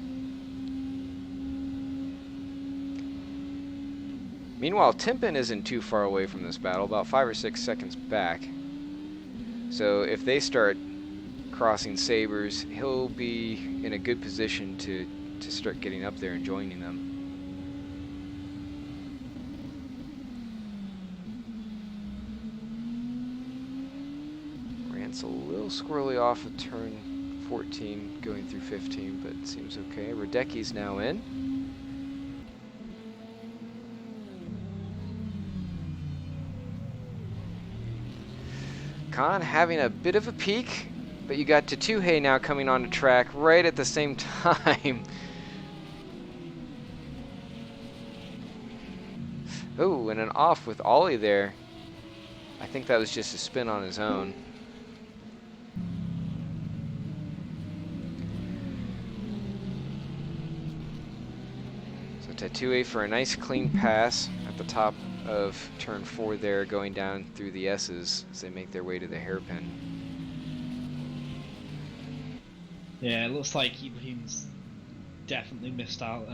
Meanwhile, Timpin isn't too far away from this battle, about 5 or 6 seconds back. So if they start crossing sabers, he'll be in a good position to start getting up there and joining them. Rance a little squirrely off of turn 14, going through 15, but it seems okay. Radecki's now in. Khan having a bit of a peak, but you got Tatuhe now coming onto track right at the same time. Oh, and an off with Ollie there. I think that was just a spin on his own. So Tatuhe for a nice clean pass at the top of turn 4 there, going down through the S's as they make their way to the hairpin. Yeah, it looks like Ibrahim's definitely missed out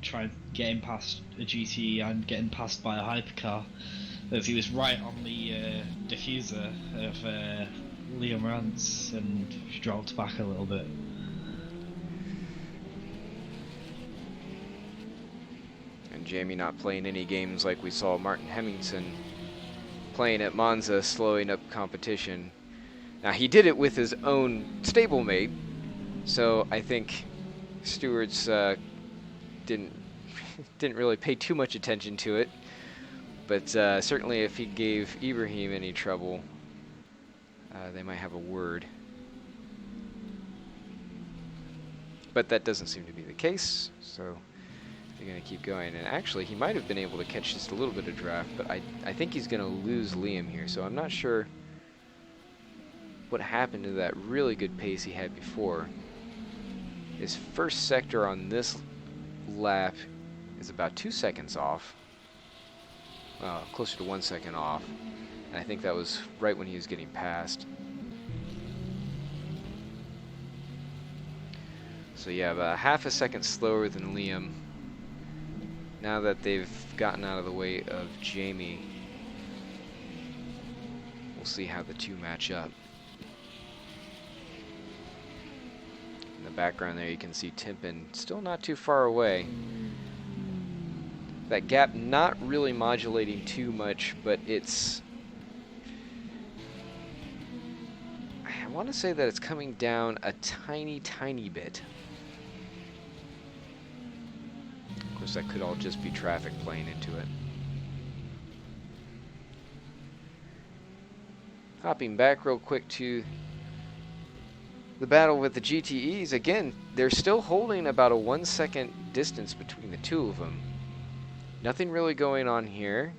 trying getting past a GT and getting passed by a hypercar. as he was right on the diffuser of Liam Rance and dropped back a little bit. And Jamie not playing any games like we saw Martin Hemmingson playing at Monza, slowing up competition. Now he did it with his own stablemate, so I think stewards didn't really pay too much attention to it. But certainly if he gave Ibrahim any trouble, they might have a word. But that doesn't seem to be the case, so they're going to keep going. And actually, he might have been able to catch just a little bit of draft, but I think he's going to lose Liam here, so I'm not sure what happened to that really good pace he had before. His first sector on this lap is about 2 seconds off. Closer to 1 second off. And I think that was right when he was getting passed. So yeah, about half a second slower than Liam. Now that they've gotten out of the way of Jamie, we'll see how the two match up. In the background there you can see Timpin still not too far away. That gap not really modulating too much, but it's... I want to say that it's coming down a tiny, tiny bit. Of course, that could all just be traffic playing into it. Hopping back real quick to the battle with the GTEs. Again, they're still holding about a 1 second distance between the two of them. Nothing really going on here.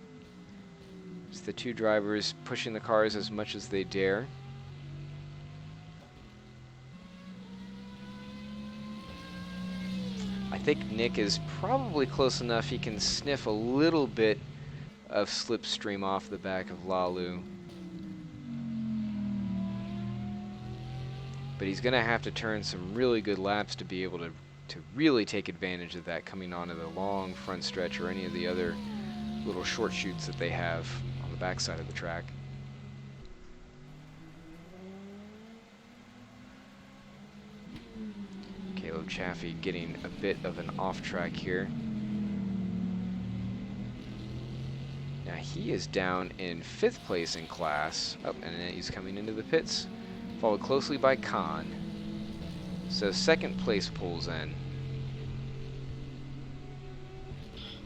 It's the two drivers pushing the cars as much as they dare. I think Nick is probably close enough. He can sniff a little bit of slipstream off the back of Lalu. But he's going to have to turn some really good laps to be able to really take advantage of that coming onto the long front stretch or any of the other little short chutes that they have on the backside of the track. Caleb Chaffee getting a bit of an off track here. Now he is down in 5th place in class. Oh, and then he's coming into the pits, followed closely by Khan. So 2nd place pulls in.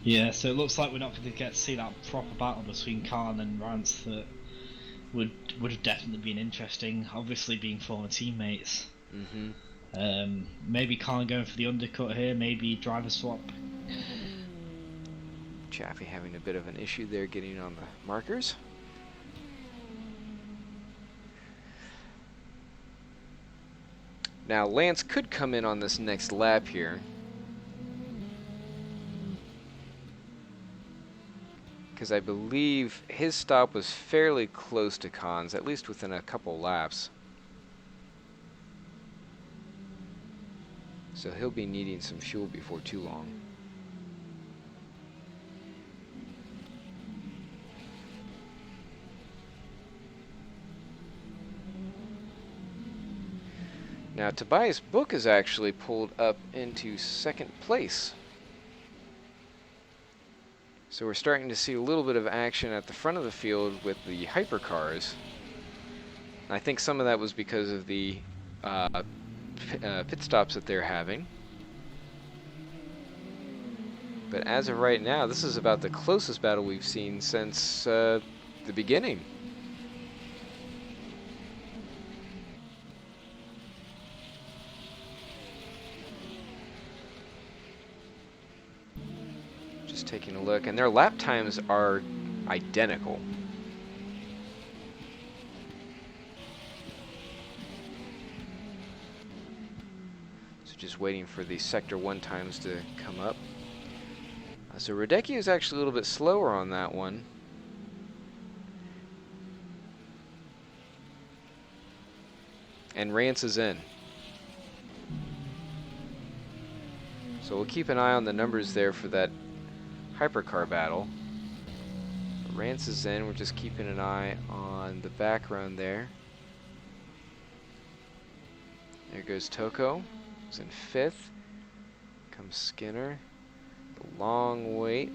Yeah, so it looks like we're not going to get to see that proper battle between Khan and Rance that would have definitely been interesting, obviously being former teammates. Maybe Khan going for the undercut here, maybe driver swap. Chaffee having a bit of an issue there getting on the markers. Now Lance could come in on this next lap here, because I believe his stop was fairly close to Khan's, at least within a couple laps. So he'll be needing some fuel before too long. Now Tobias Book is actually pulled up into 2nd place. So we're starting to see a little bit of action at the front of the field with the hypercars. I think some of that was because of the pit stops that they're having. But as of right now, this is about the closest battle we've seen since the beginning. Just taking a look, and their lap times are identical. So just waiting for the Sector 1 times to come up. So Radecki is actually a little bit slower on that one. And Rance is in. So we'll keep an eye on the numbers there for that hypercar battle. Rance is in. We're just keeping an eye on the background there. There goes Toko. He's in 5th. Comes Skinner. The long wait.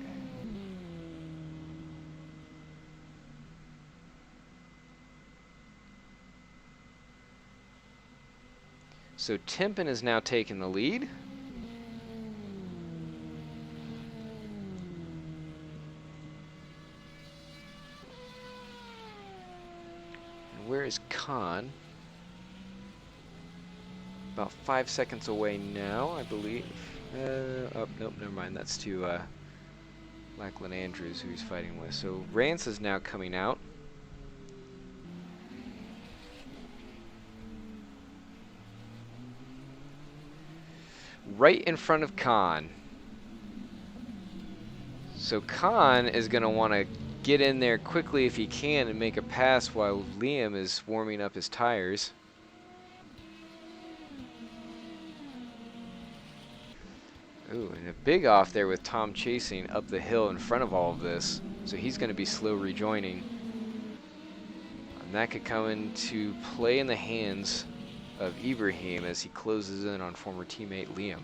So Timpin is now taking the lead. And where is Khan? About 5 seconds away now, I believe. Oh, nope, never mind. That's to Lachlan Andrews, who he's fighting with. So Rance is now coming out. Right in front of Khan. So Khan is going to want to get in there quickly if he can and make a pass while Liam is warming up his tires. Ooh, and a big off there with Tom chasing up the hill in front of all of this. So he's going to be slow rejoining. And that could come into play in the hands of Ibrahim as he closes in on former teammate Liam.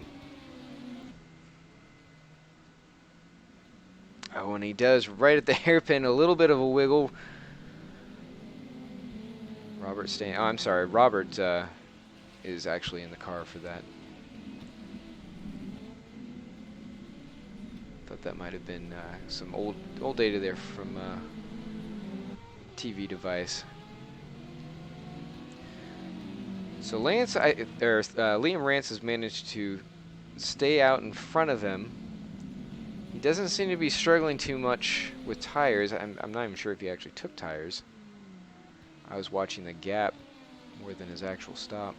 Oh, and he does right at the hairpin, a little bit of a wiggle. Robert is actually in the car for that. Thought that might have been some old data there from TV device. So Liam Rance has managed to stay out in front of him. He doesn't seem to be struggling too much with tires. I'm not even sure if he actually took tires. I was watching the gap more than his actual stop.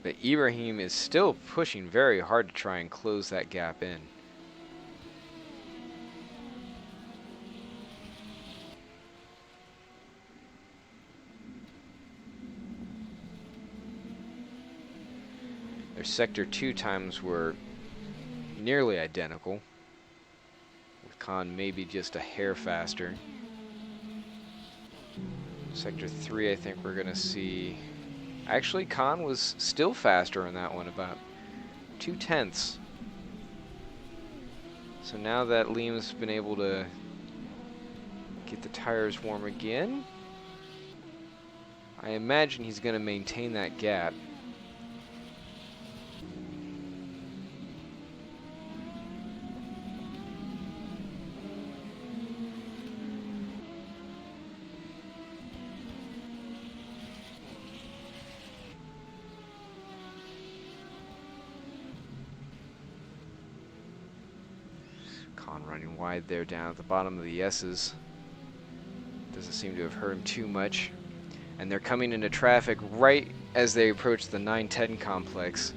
But Ibrahim is still pushing very hard to try and close that gap in. Their Sector 2 times were nearly identical, with Khan maybe just a hair faster. Sector 3, I think we're going to see... Actually, Khan was still faster on that one, about 0.2. So now that Liam's been able to get the tires warm again, I imagine he's going to maintain that gap. Running wide there down at the bottom of the S's. Doesn't seem to have hurt him too much. And they're coming into traffic right as they approach the 910 complex.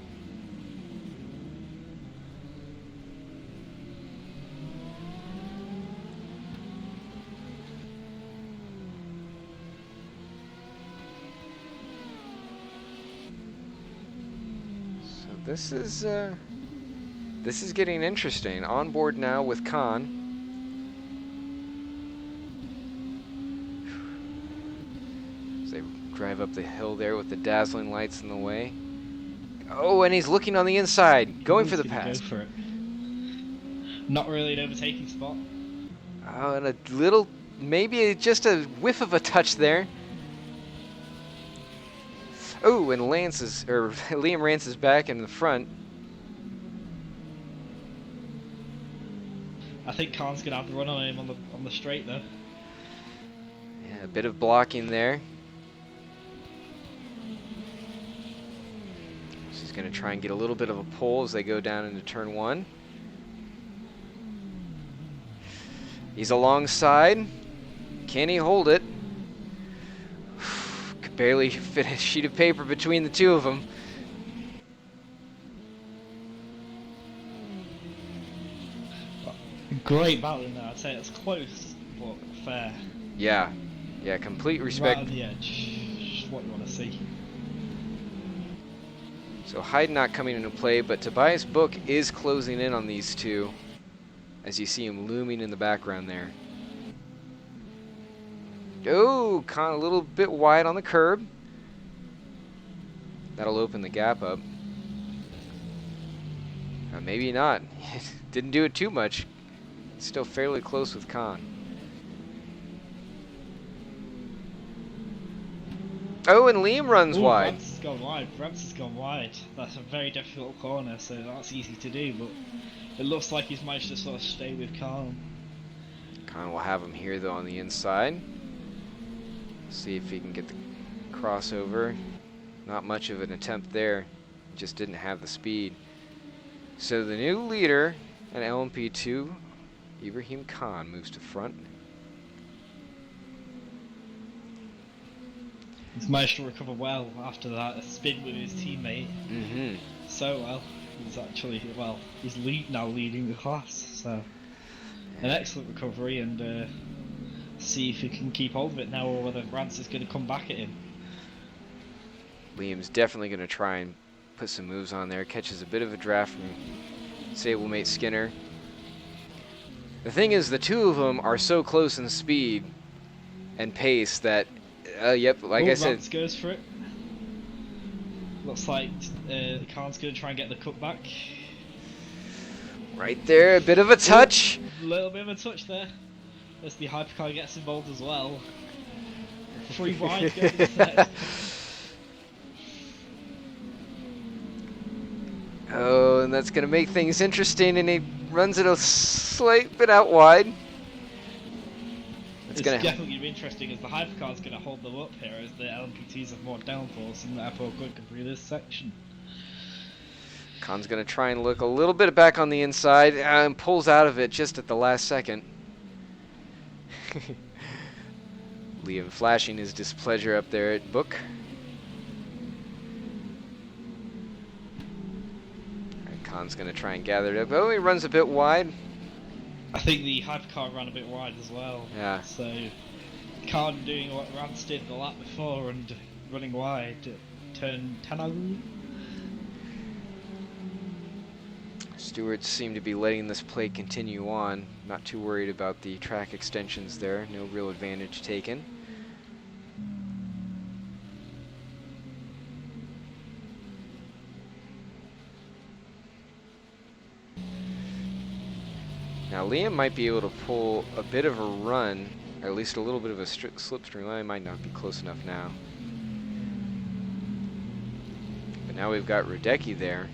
So this is getting interesting. On board now with Khan. As they drive up the hill there with the dazzling lights in the way. Oh, and he's looking on the inside, going for the pass. Go for it. Not really an overtaking spot. Oh, and a little, maybe just a whiff of a touch there. Oh, and Liam Rance is back in the front. I think Khan's gonna have the run on him on the straight though. Yeah, a bit of blocking there. She's gonna try and get a little bit of a pull as they go down into turn 1. He's alongside. Can he hold it? Could barely fit a sheet of paper between the two of them. Great battle in there. I'd say it's close, but fair. Yeah, complete respect. Right on the edge. Just what you want to see. So Hyde not coming into play, but Tobias Book is closing in on these two, as you see him looming in the background there. Oh, kind of a little bit wide on the curb. That'll open the gap up. Maybe not. Didn't do it too much. Still fairly close with Khan. Oh, and Liam runs Ooh, wide. Rance has gone wide. Rance has gone wide. That's a very difficult corner, so that's easy to do, but it looks like he's managed to sort of stay with Khan. Khan will have him here though on the inside. See if he can get the crossover. Not much of an attempt there. Just didn't have the speed. So the new leader at LMP2, Ibrahim Khan, moves to front. He's managed to recover well after that spin with his teammate. So well. He's actually, well, he's now leading the class. So an excellent recovery, and see if he can keep hold of it now, or whether Rance is going to come back at him. Liam's definitely going to try and put some moves on there. Catches a bit of a draft from stablemate Skinner. The thing is, the two of them are so close in speed and pace that, yep, like I said. Rance goes for it. Looks like Khan's going to try and get the cutback. Right there, a bit of a touch. A little bit of a touch there. As the hypercar gets involved as well. 3 wide going to the set. Oh, and that's going to make things interesting, and he runs it a slight bit out wide. It's definitely going to be interesting, as the hypercar's going to hold them up here, as the LMP2s have more downforce and therefore quicker through this section. Khan's going to try and look a little bit back on the inside, and pulls out of it just at the last second. Liam flashing his displeasure up there at Book. Khan's going to try and gather it up. Oh, he runs a bit wide. I think the hypercar ran a bit wide as well. Yeah. So Khan doing what Rance did the lap before and running wide at turn 10, I believe. Stewards seem to be letting this play continue on. Not too worried about the track extensions there. No real advantage taken. Now Liam might be able to pull a bit of a run, or at least a little bit of a slipstream. Well, he might not be close enough now. But now we've got Radecki there.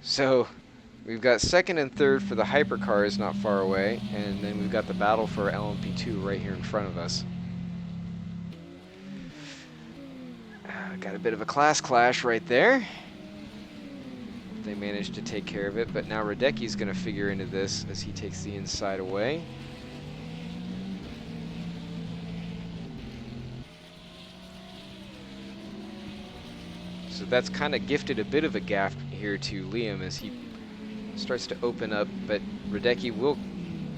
So we've got second and third for the hypercars not far away, and then we've got the battle for LMP2 right here in front of us. Got a bit of a class clash right there. They managed to take care of it, but now Radecki's going to figure into this as he takes the inside away. So that's kind of gifted a bit of a gap here to Liam as he starts to open up, but Radecki will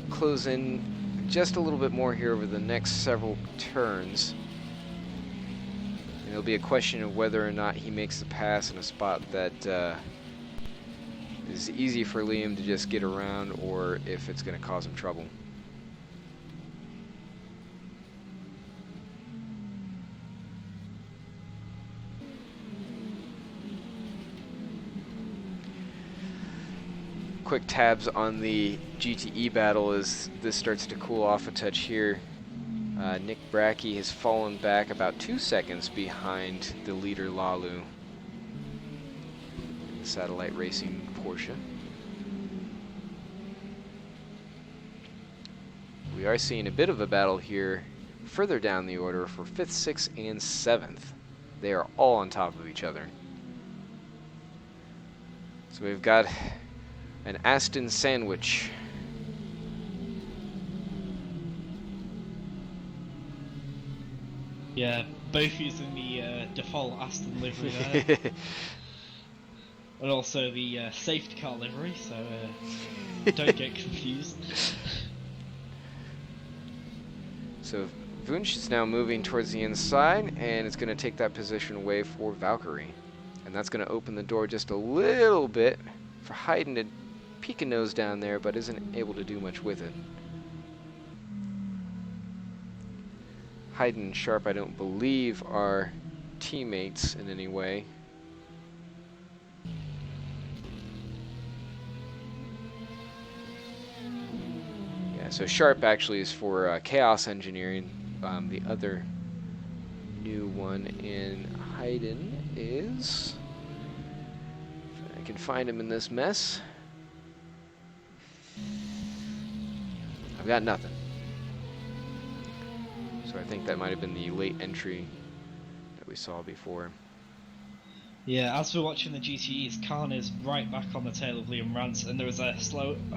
close in just a little bit more here over the next several turns. And it'll be a question of whether or not he makes the pass in a spot that is easy for Liam to just get around, or if it's going to cause him trouble. Quick tabs on the GTE battle as this starts to cool off a touch here. Nick Brackey has fallen back about 2 seconds behind the leader Lalu. Satellite Racing Porsche. We are seeing a bit of a battle here further down the order for 5th, 6th, and 7th. They are all on top of each other. So we've got an Aston sandwich. Yeah, both using the default Aston livery there. And also the safety car livery, so don't get confused. So Wunsch is now moving towards the inside, and it's going to take that position away for Valkyrie. And that's going to open the door just a little bit for Hayden to peek a nose down there, but isn't able to do much with it. Hayden and Sharp, I don't believe, are teammates in any way. Yeah, so Sharp actually is for Chaos Engineering. The other new one in Hayden is... if I can find him in this mess. I've got nothing. So I think that might have been the late entry that we saw before. Yeah, as we're watching the GTEs, Khan is right back on the tail of Liam Rance, and there was a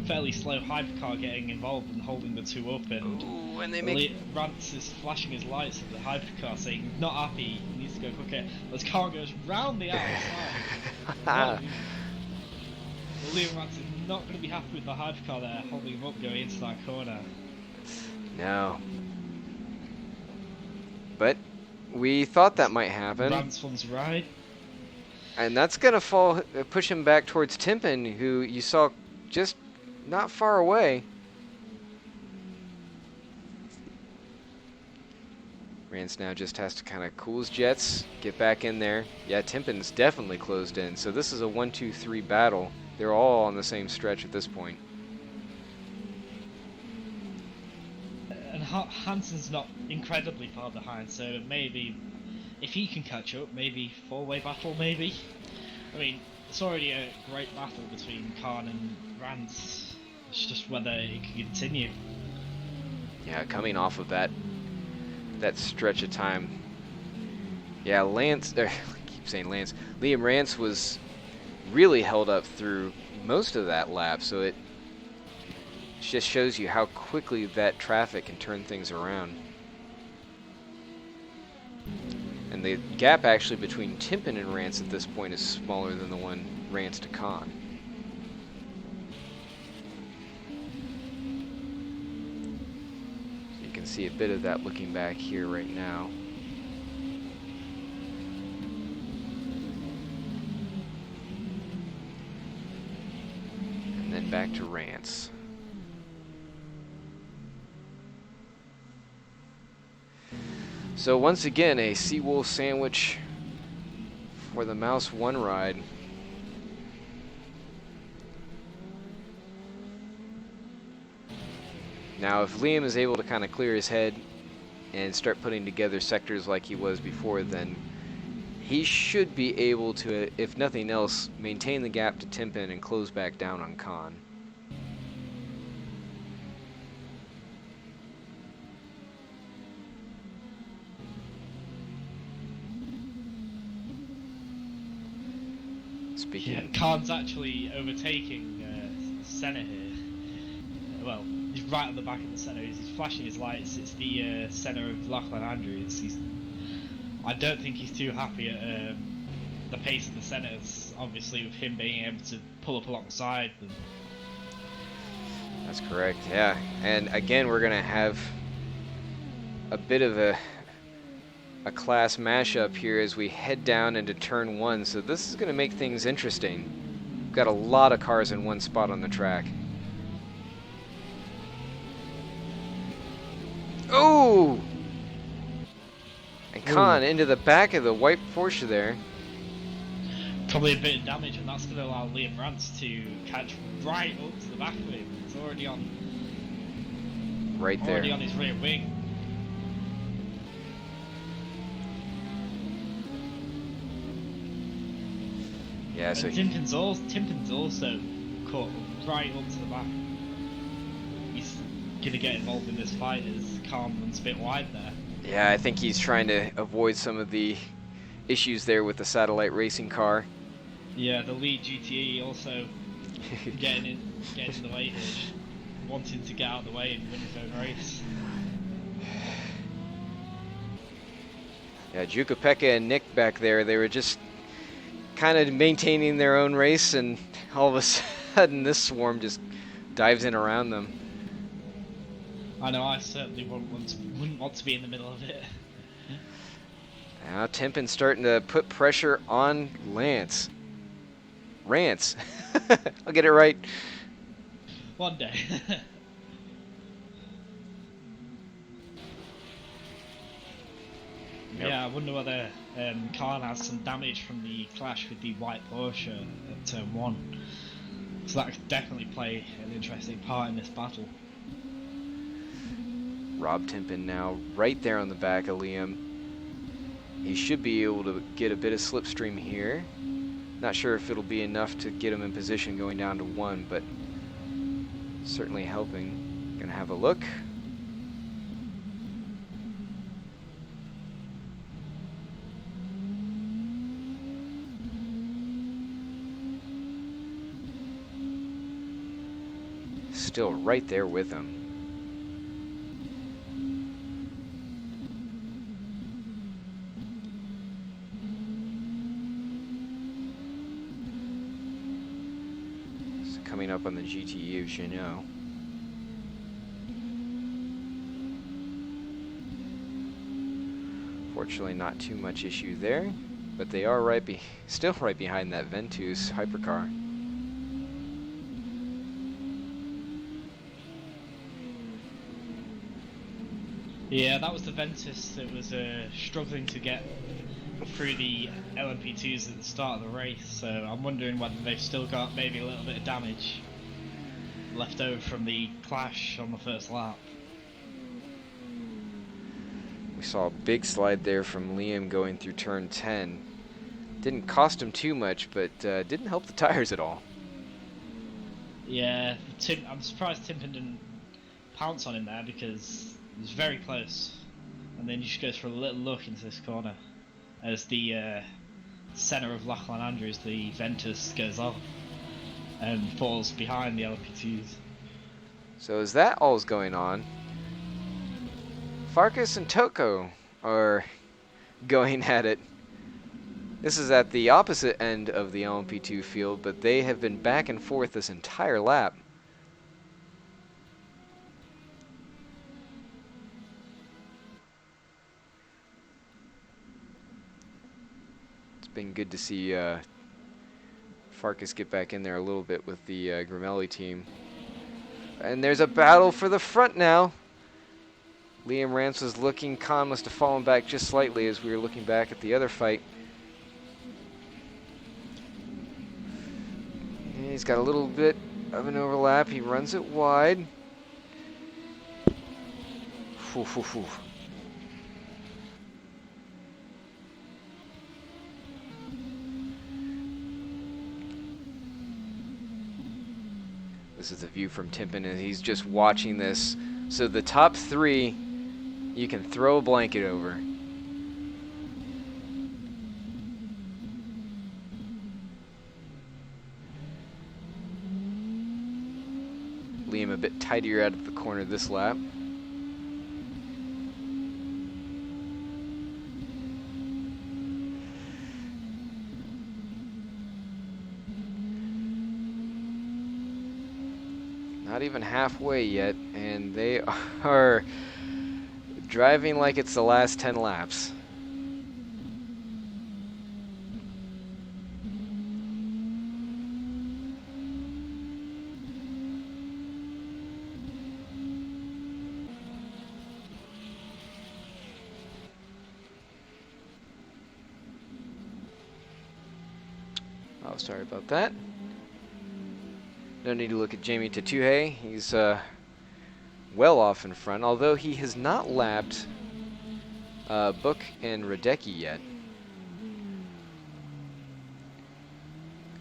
fairly slow hypercar getting involved and holding the two up, and ooh, and they make... Rance is flashing his lights at the hypercar, saying not happy, he needs to go quicker, as Khan goes round the outside. Well, Liam Rance is not going to be happy with the hypercar there, holding him up going into that corner. No. But we thought that might happen. Rance one's right. And that's going to push him back towards Timpin, who you saw just not far away. Rance now just has to kind of cool his jets, get back in there. Yeah, Timpin's definitely closed in, so this is a 1-2-3 battle. They're all on the same stretch at this point. And Hansen's not incredibly far behind, so maybe if he can catch up, maybe four-way battle, maybe. I mean, it's already a great battle between Khan and Rance. It's just whether it can continue. Yeah, coming off of that stretch of time. Yeah, Lance, I keep saying Lance, Liam Rance was really held up through most of that lap, so it just shows you how quickly that traffic can turn things around. And the gap actually between Timpin and Rance at this point is smaller than the one Rance to Khan. So you can see a bit of that looking back here right now. And then back to Rance. So once again, a Seawolf sandwich for the Mouse 1 ride. Now if Liam is able to kind of clear his head and start putting together sectors like he was before, then he should be able to, if nothing else, maintain the gap to Timpin and close back down on Khan. Yeah, Khan's actually overtaking Senna here. Well, he's right on the back of the Senna. He's flashing his lights. It's the Senna of Lachlan Andrews. I don't think he's too happy at the pace of the Senna's, obviously, with him being able to pull up alongside them. That's correct, yeah. And again, we're going to have a bit of a class mashup here as we head down into turn 1, so this is going to make things interesting. We've got a lot of cars in one spot on the track. Oh! And Khan into the back of the white Porsche there. Probably a bit of damage, and that's going to allow Liam Rance to catch right up to the back of him. He's already on. Right there. Already on his rear wing. Yeah, so Timpin's also caught right up to the back. He's gonna get involved in this fight as Khan runs a bit wide there. yeah, I think he's trying to avoid some of the issues there with the satellite racing car. Yeah, the lead GTE also getting in the way here, wanting to get out of the way and win his own race. Yeah, Jukapeka and Nick back there, they were just kind of maintaining their own race, and all of a sudden this swarm just dives in around them. I know I certainly wouldn't want to be in the middle of it. Now Timpin's starting to put pressure on Lance. Rance. I'll get it right. One day. Yeah, I wonder whether Khan has some damage from the clash with the white Porsche at turn 1. So that could definitely play an interesting part in this battle. Rob Timpin now right there on the back of Liam. He should be able to get a bit of slipstream here. Not sure if it'll be enough to get him in position going down to 1, but certainly helping. Gonna have a look. Still right there with him. So coming up on the GTE of Jeannot. Fortunately, not too much issue there, but they are still right behind that Ventus hypercar. Yeah, that was the Ventus that was struggling to get through the LMP2s at the start of the race, so I'm wondering whether they've still got maybe a little bit of damage left over from the clash on the first lap. We saw a big slide there from Liam going through turn 10. Didn't cost him too much, but didn't help the tires at all. Yeah, I'm surprised Timpin didn't pounce on him there because it was very close. And then he just goes for a little look into this corner as the centre of Lachlan Andrews, the Ventus, goes off and falls behind the LP2s. So as that all's going on, Farkas and Toko are going at it. This is at the opposite end of the LMP2 field, but they have been back and forth this entire lap. It's been good to see Farkas get back in there a little bit with the Grimelli team. And there's a battle for the front now. Liam Rance was looking, Khan must have fallen back just slightly as we were looking back at the other fight. And he's got a little bit of an overlap, he runs it wide. Phew. This is the view from Timpin, and he's just watching this. So the top 3, you can throw a blanket over. Liam a bit tidier out of the corner this lap. Not even halfway yet, and they are driving like it's the last 10 laps. Oh, sorry about that. No need to look at Jamie Tatuhe. He's well off in front, although he has not lapped Book and Radecki yet.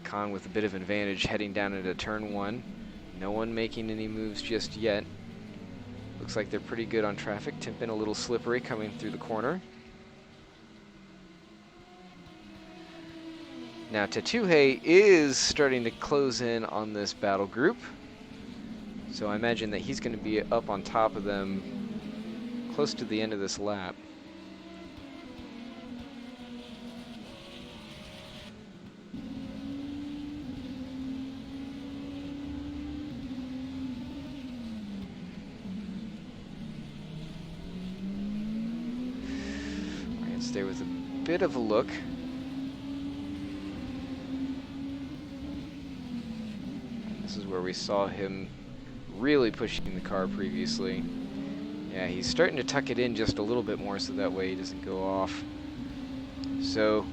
Khan with a bit of an advantage heading down into turn 1. No one making any moves just yet. Looks like they're pretty good on traffic. Timpin a little slippery coming through the corner. Now Tatuhe is starting to close in on this battle group. So I imagine that he's going to be up on top of them close to the end of this lap. there with a bit of a look. This is where we saw him really pushing the car previously. Yeah, he's starting to tuck it in just a little bit more so that way he doesn't go off. So,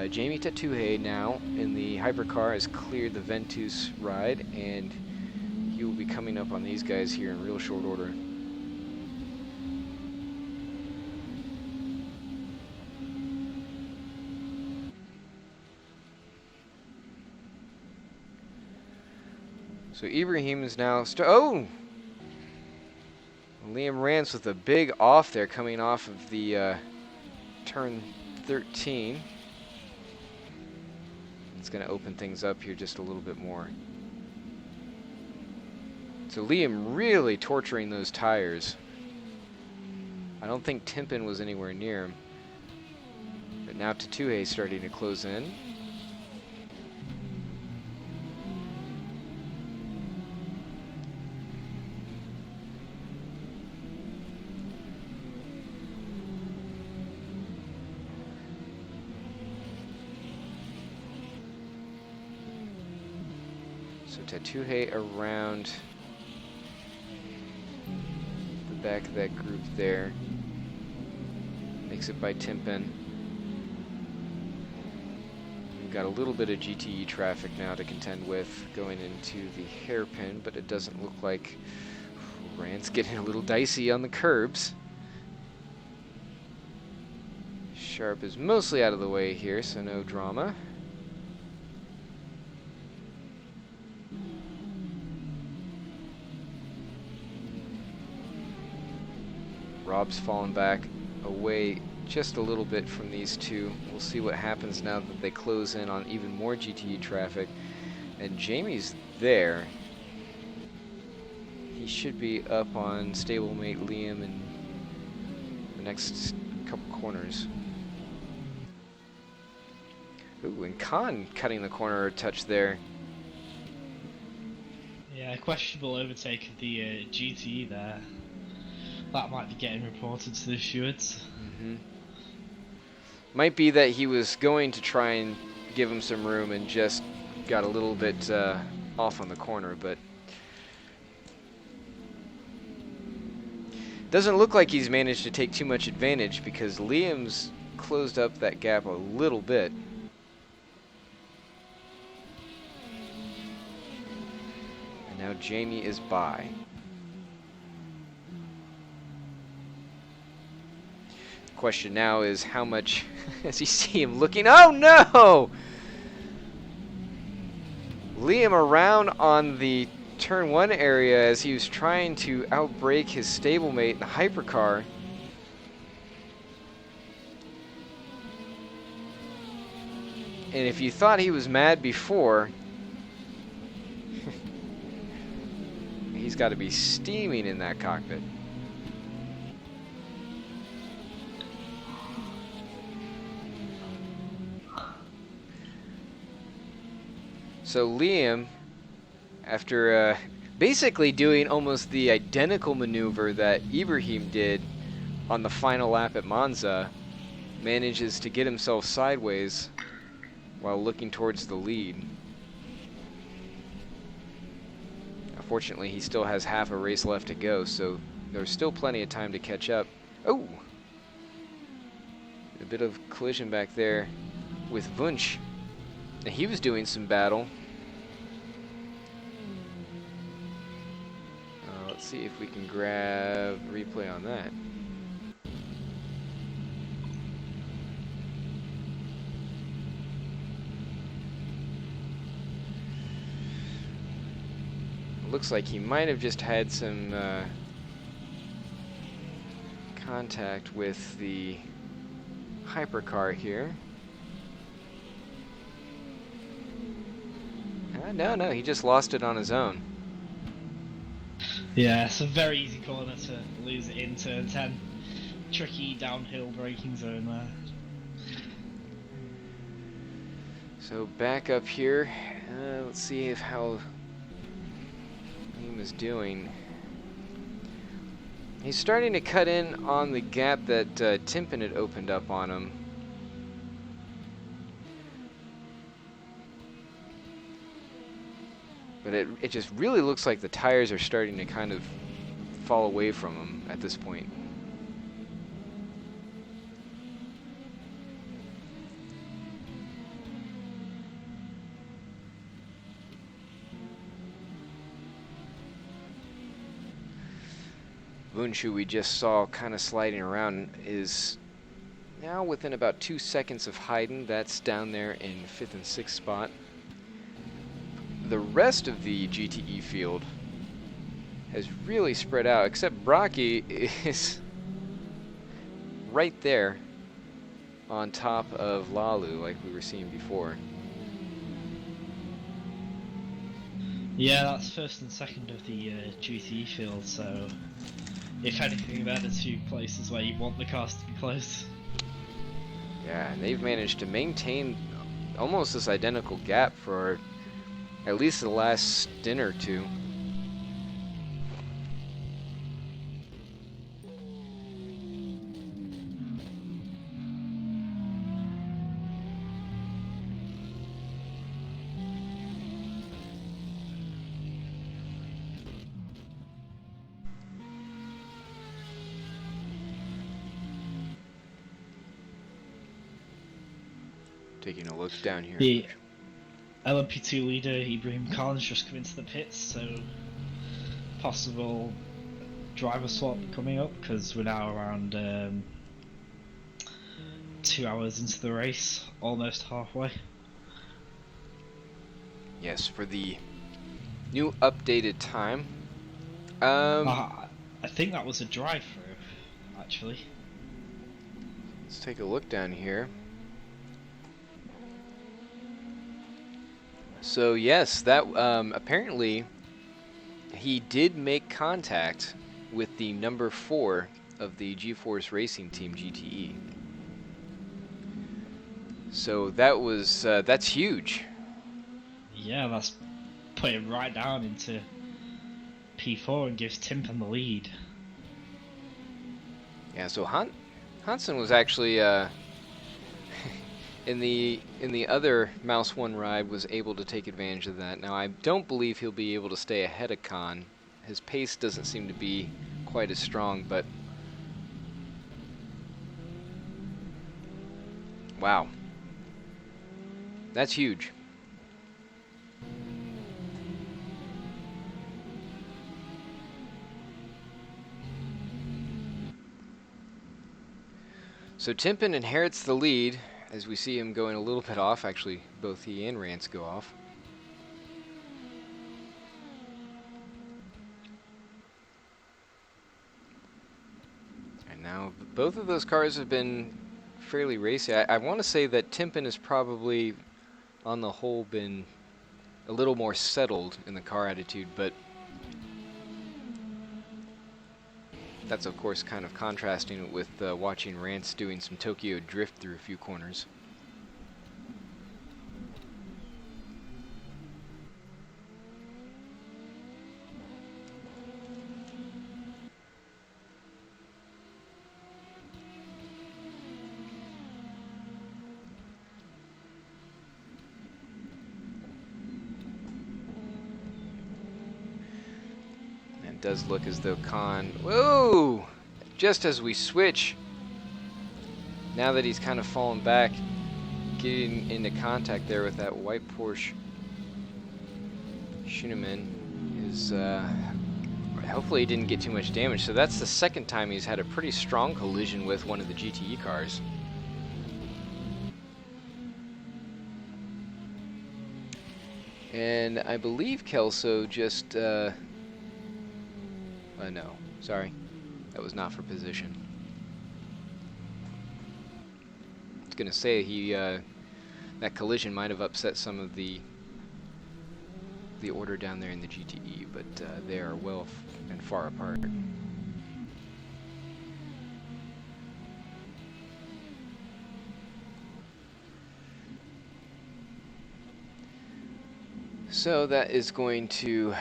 Jamie Tatuhe now in the hypercar has cleared the Ventus ride, and he will be coming up on these guys here in real short order. So Ibrahim is now oh! Liam Rance with a big off there coming off of the turn 13. It's going to open things up here just a little bit more. So Liam really torturing those tires. I don't think Timpin was anywhere near him. But now Tatuhe starting to close in. So Tatuhe around the back of that group there. Makes it by Timpin. We've got a little bit of GTE traffic now to contend with going into the hairpin, but it doesn't look like Rand's getting a little dicey on the curbs. Sharp is mostly out of the way here, so no drama. Rob's fallen back away just a little bit from these two. We'll see what happens now that they close in on even more GTE traffic. And Jamie's there. He should be up on stablemate Liam in the next couple corners. Ooh, and Khan cutting the corner a touch there. Yeah, questionable overtake of the GTE there. That might be getting reported to the stewards. Might be that he was going to try and give him some room and just got a little bit off on the corner, but doesn't look like he's managed to take too much advantage because Liam's closed up that gap a little bit. And now Jamie is by. Question now is how much as you see him looking. Oh no! Liam around on the turn 1 area as he was trying to outbrake his stablemate in the hypercar. And if you thought he was mad before, he's got to be steaming in that cockpit. So Liam, after basically doing almost the identical maneuver that Ibrahim did on the final lap at Monza, manages to get himself sideways while looking towards the lead. Unfortunately, he still has half a race left to go, so there's still plenty of time to catch up. Oh! A bit of collision back there with Wunsch. And he was doing some battle. Let's see if we can grab a replay on that. Looks like he might have just had some contact with the hypercar here. No, he just lost it on his own. Yeah, it's a very easy corner to lose it in turn 10. Tricky downhill braking zone there. So back up here, let's see if how Liam is doing. He's starting to cut in on the gap that Timpin had opened up on him. But it just really looks like the tires are starting to kind of fall away from him at this point. Vunshu, we just saw kind of sliding around, is now within about 2 seconds of Haydn. That's down there in 5th and 6th spot. The rest of the GTE field has really spread out, except Brocky is right there on top of Lalu, like we were seeing before. Yeah, that's first and second of the GTE field, so if anything, they're the two places where you want the cars to be close. Yeah, and they've managed to maintain almost this identical gap for at least the last stint or two. Taking a look down here. The LMP2 leader Ibrahim Khan's just come into the pits, so possible driver swap coming up because we're now around 2 hours into the race, almost halfway. Yes, for the new updated time. I think that was a drive-through, actually. Let's take a look down here. So yes, that apparently he did make contact with the number 4 of the G-Force Racing Team GTE. So that was that's huge. Yeah, that's put him right down into P4 and gives Timpin the lead. Yeah, so Hansen was actually in the other Mouse 1 ride was able to take advantage of that. Now I don't believe he'll be able to stay ahead of Khan. His pace doesn't seem to be quite as strong, but wow. That's huge. So Timpin inherits the lead as we see him going a little bit off. Actually, both he and Rance go off. And now both of those cars have been fairly racy. I want to say that Timpin has probably, on the whole, been a little more settled in the car attitude, but that's of course kind of contrasting it with watching Rance doing some Tokyo drift through a few corners. It does look as though Khan, whoa, just as we switch, now that he's kind of fallen back, getting into contact there with that white Porsche Schünemann is, hopefully he didn't get too much damage. So that's the second time he's had a pretty strong collision with one of the GTE cars. And I believe Kelso just, no, sorry, that was not for position. I was gonna say that collision might have upset some of the order down there in the GTE, but they are well and far apart. So that is going to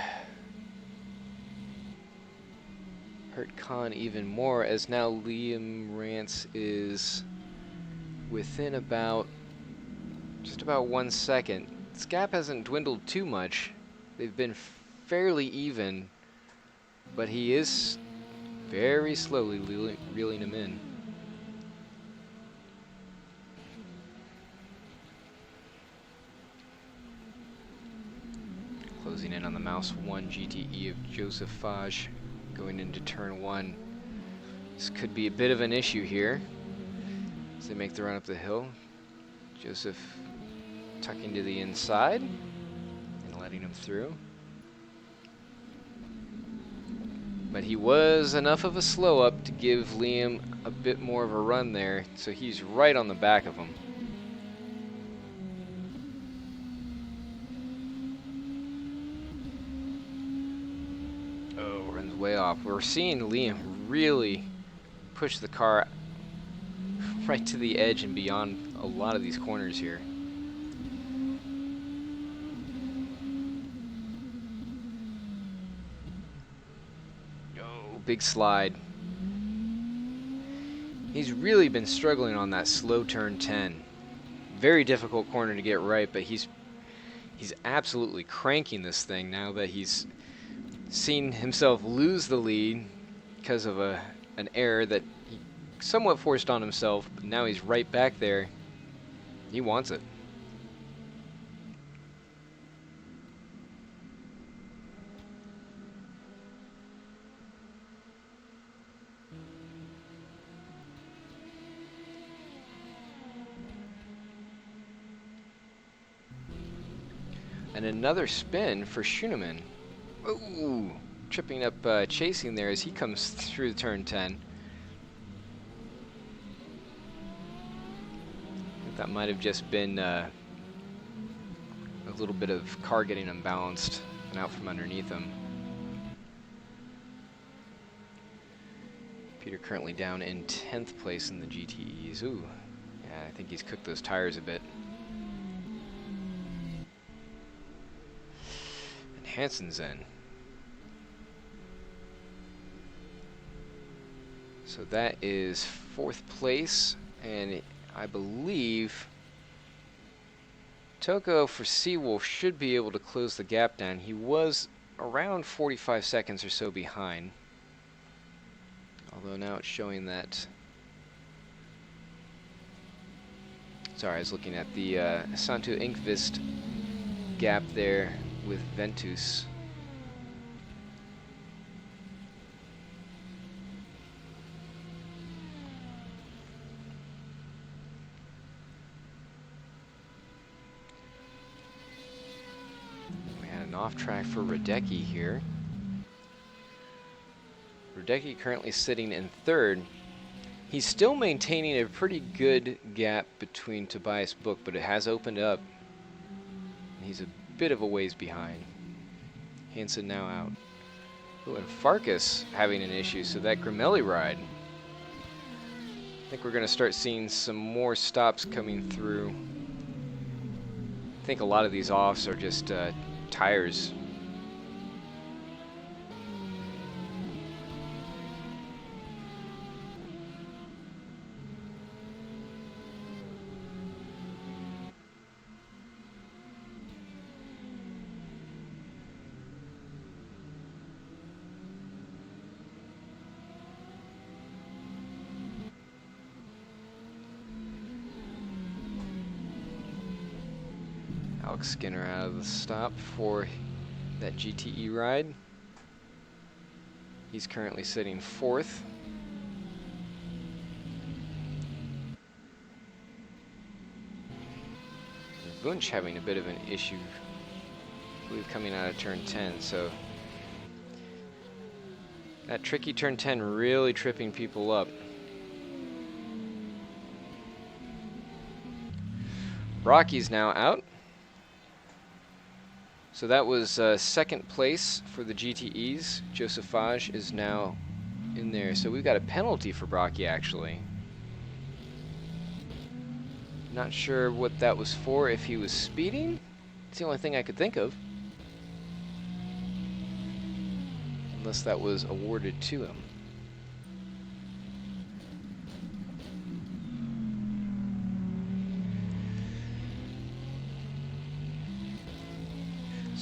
hurt Khan even more, as now Liam Rance is within just about 1 second. This gap hasn't dwindled too much. They've been fairly even, but he is very slowly reeling him in. Closing in on the Mouse 1 GTE of Joseph Faj going into turn 1. This could be a bit of an issue here as they make the run up the hill. Joseph tucking to the inside and letting him through. But he was enough of a slow up to give Liam a bit more of a run there, so he's right on the back of him. Oh, runs way off. We're seeing Liam really push the car right to the edge and beyond a lot of these corners here. Big slide. He's really been struggling on that slow turn 10. Very difficult corner to get right, but he's absolutely cranking this thing now that he's seen himself lose the lead because of an error that he somewhat forced on himself, but now he's right back there. He wants it. And another spin for Schoenemann. Ooh, tripping up chasing there as he comes through turn 10. I think that might have just been a little bit of car getting unbalanced and out from underneath him. Peter currently down in 10th place in the GTEs. Ooh, yeah, I think he's cooked those tires a bit. Hansen's in. So that is 4th place, and I believe Toko for Seawolf should be able to close the gap down. He was around 45 seconds or so behind, although now it's showing that. Sorry, I was looking at the Santo Inkvist gap there with Ventus. We had an off track for Radecki here. Radecki currently sitting in 3rd. He's still maintaining a pretty good gap between Tobias Book, but it has opened up. He's a bit of a ways behind. Hansen now out. Ooh, and Farkas having an issue, so that Grimelli ride. I think we're going to start seeing some more stops coming through. I think a lot of these offs are just tires. Alex Skinner out of the stop for that GTE ride. He's currently sitting 4th. Wunsch having a bit of an issue, I believe, coming out of turn 10, so that tricky turn 10 really tripping people up. Rocky's now out. So that was 2nd place for the GTEs. Joseph Faj is now in there. So we've got a penalty for Brocky, actually. Not sure what that was for, if he was speeding. It's the only thing I could think of. Unless that was awarded to him.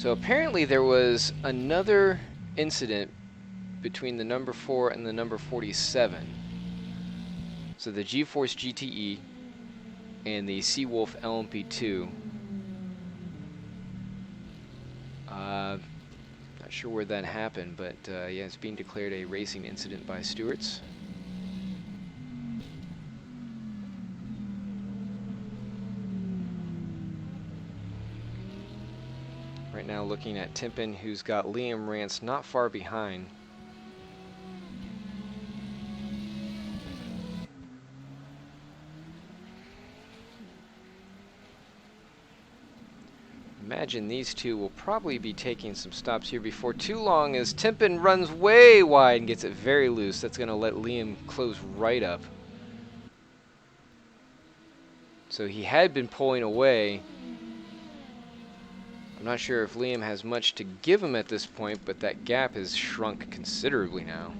So apparently there was another incident between the number 4 and the number 47. So the G-Force GTE and the Seawolf LMP2. Not sure where that happened, but yeah, it's being declared a racing incident by stewards. Right now looking at Timpin, who's got Liam Rance not far behind. Imagine these two will probably be taking some stops here before too long as Timpin runs way wide and gets it very loose. That's going to let Liam close right up. So he had been pulling away. I'm not sure if Liam has much to give him at this point, but that gap has shrunk considerably now.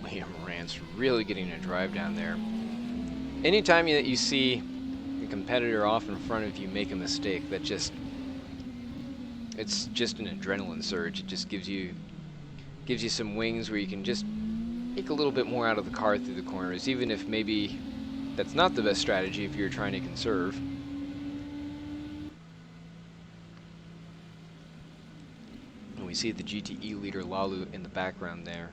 Liam Rance really getting a drive down there. Anytime that you see a competitor off in front of you make a mistake, it's just an adrenaline surge. It just gives you some wings where you can just make a little bit more out of the car through the corners, even if maybe that's not the best strategy if you're trying to conserve. And we see the GTE leader Lalu in the background there.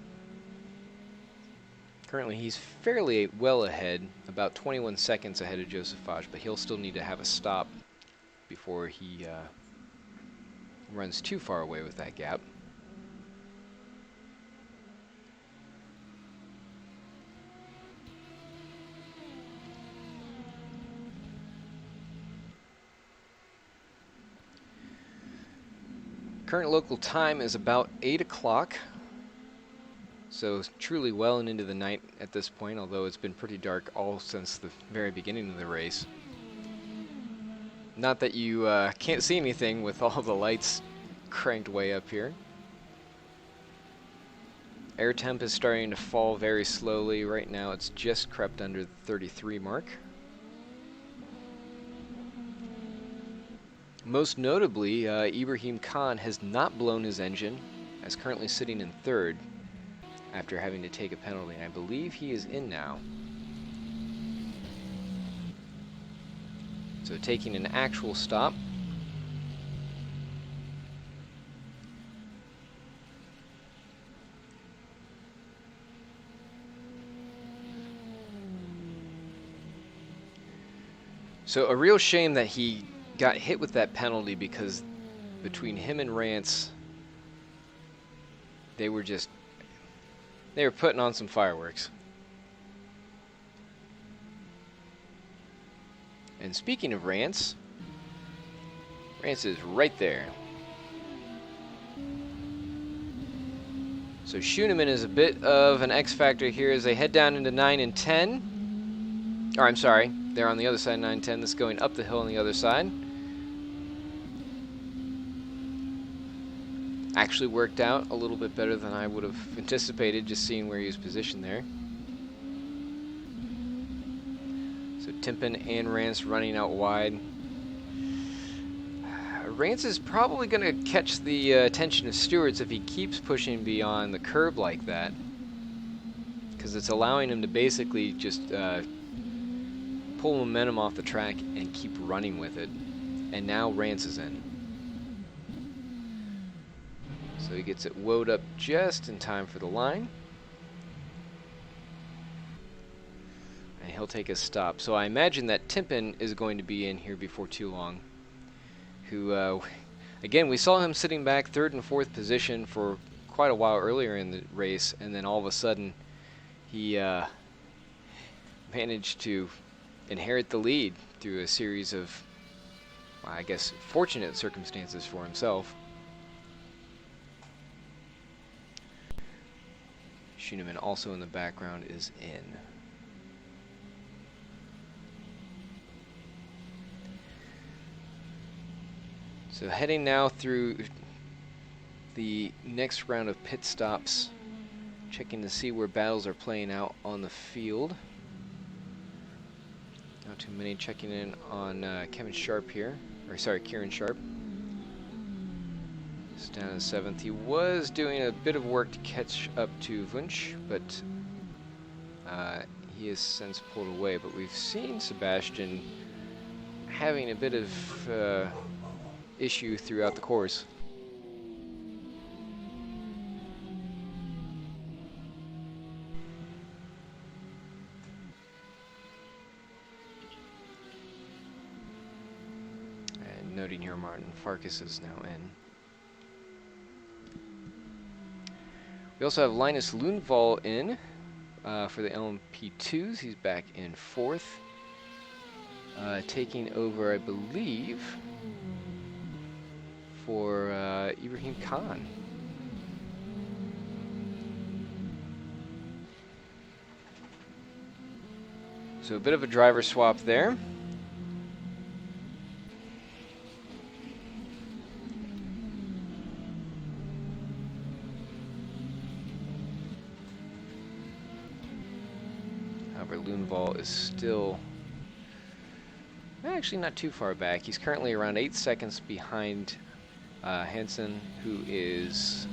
Currently he's fairly well ahead, about 21 seconds ahead of Joseph Foch, but he'll still need to have a stop before he runs too far away with that gap. Current local time is about 8 o'clock. So truly well and into the night at this point, although it's been pretty dark all since the very beginning of the race. Not that you can't see anything with all the lights cranked way up here. Air temp is starting to fall very slowly. Right now it's just crept under the 33 mark. Most notably, Ibrahim Khan has not blown his engine, as currently sitting in third after having to take a penalty, and I believe he is in now. So taking an actual stop. So a real shame that he got hit with that penalty, because between him and Rance, they were putting on some fireworks. And speaking of Rance, Rance is right there. So Schoenemann is a bit of an X factor here as they head down into 9 and 10. Or I'm sorry, they're on the other side of 9 and 10. This is going up the hill on the other side. Actually worked out a little bit better than I would have anticipated, just seeing where he was positioned there. So Timpin and Rance running out wide. Rance is probably going to catch the attention of stewards if he keeps pushing beyond the curb like that, because it's allowing him to basically just pull momentum off the track and keep running with it. And now Rance is in. So he gets it woed up just in time for the line. And he'll take a stop. So I imagine that Timpin is going to be in here before too long. Who, again, we saw him sitting back third and fourth position for quite a while earlier in the race, and then all of a sudden he managed to inherit the lead through a series of, I guess, fortunate circumstances for himself. Schoenemann also in the background is in. So heading now through the next round of pit stops, checking to see where battles are playing out on the field. Not too many. Checking in on Kevin Sharp here, or sorry, Kieran Sharp. He's down in 7th. He was doing a bit of work to catch up to Wunsch, but he has since pulled away. But we've seen Sebastian having a bit of issue throughout the course. And noting here, Martin Farkas is now in. We also have Linus Lundvall in for the LMP2s. He's back in 4th. Taking over, I believe, for Ibrahim Khan. So a bit of a driver swap there. However, Lundvall is still actually not too far back. He's currently around 8 seconds behind Hansen, who is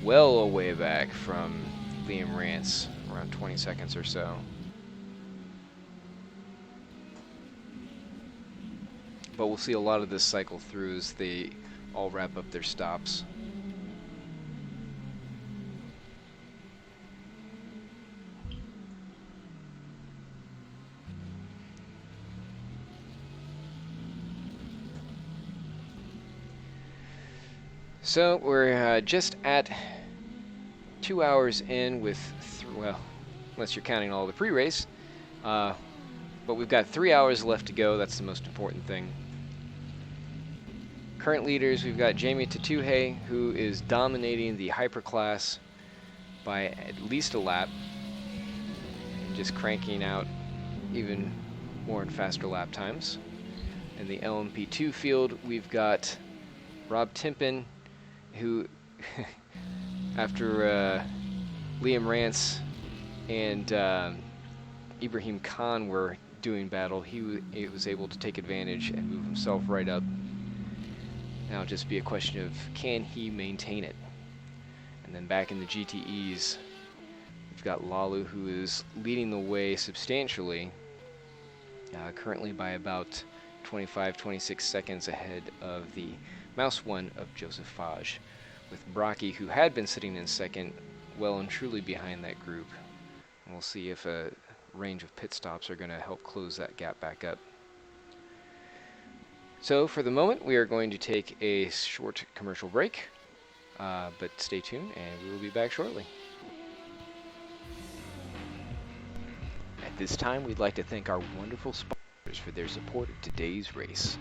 well away back from Liam Rance, around 20 seconds or so. But we'll see a lot of this cycle through as they all wrap up their stops. So we're just at 2 hours in with, well, unless you're counting all the pre-race, but we've got 3 hours left to go. That's the most important thing. Current leaders, we've got Jamie Tatuhe, who is dominating the hyperclass by at least a lap, and just cranking out even more and faster lap times. In the LMP2 field, we've got Rob Timpin, who, after Liam Rance and Ibrahim Khan were doing battle, he was able to take advantage and move himself right up. Now it'll just be a question of, can he maintain it? And then back in the GTEs, we've got Lalu, who is leading the way substantially, currently by about 25, 26 seconds ahead of the Mouse 1 of Joseph Fage, with Brocky, who had been sitting in 2nd, well and truly behind that group. And we'll see if a range of pit stops are going to help close that gap back up. So for the moment, we are going to take a short commercial break, but stay tuned and we will be back shortly. At this time, we'd like to thank our wonderful sponsors for their support of today's race.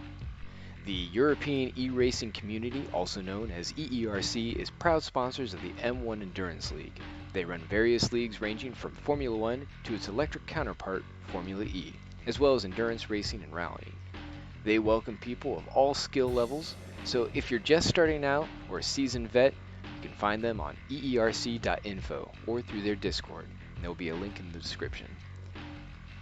The European e-racing community, also known as EERC, is proud sponsors of the M1 Endurance League. They run various leagues ranging from Formula 1 to its electric counterpart, Formula E, as well as endurance racing and rallying. They welcome people of all skill levels, so if you're just starting out or a seasoned vet, you can find them on EERC.info or through their Discord, and there will be a link in the description.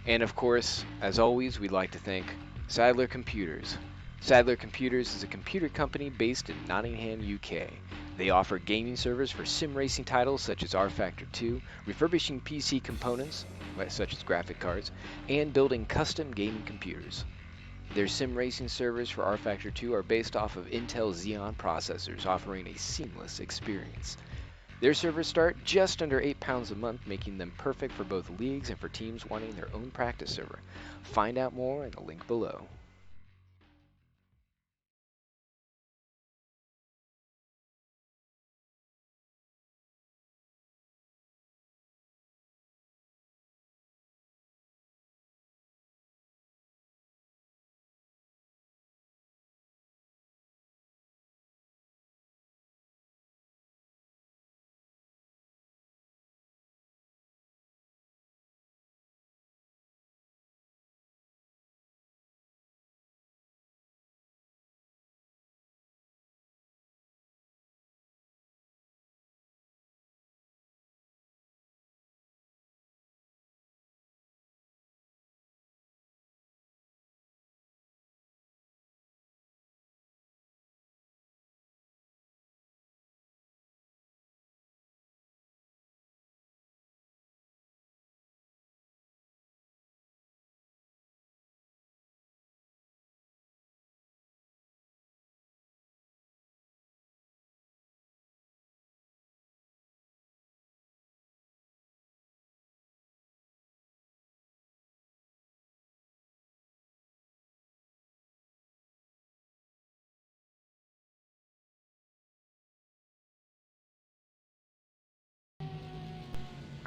And of course, as always, we'd like to thank Sadler Computers. Sadler Computers is a computer company based in Nottingham, UK. They offer gaming servers for sim racing titles such as Rfactor 2, refurbishing PC components such as graphic cards, and building custom gaming computers. Their sim racing servers for Rfactor 2 are based off of Intel Xeon processors, offering a seamless experience. Their servers start just under £8 a month, making them perfect for both leagues and for teams wanting their own practice server. Find out more in the link below.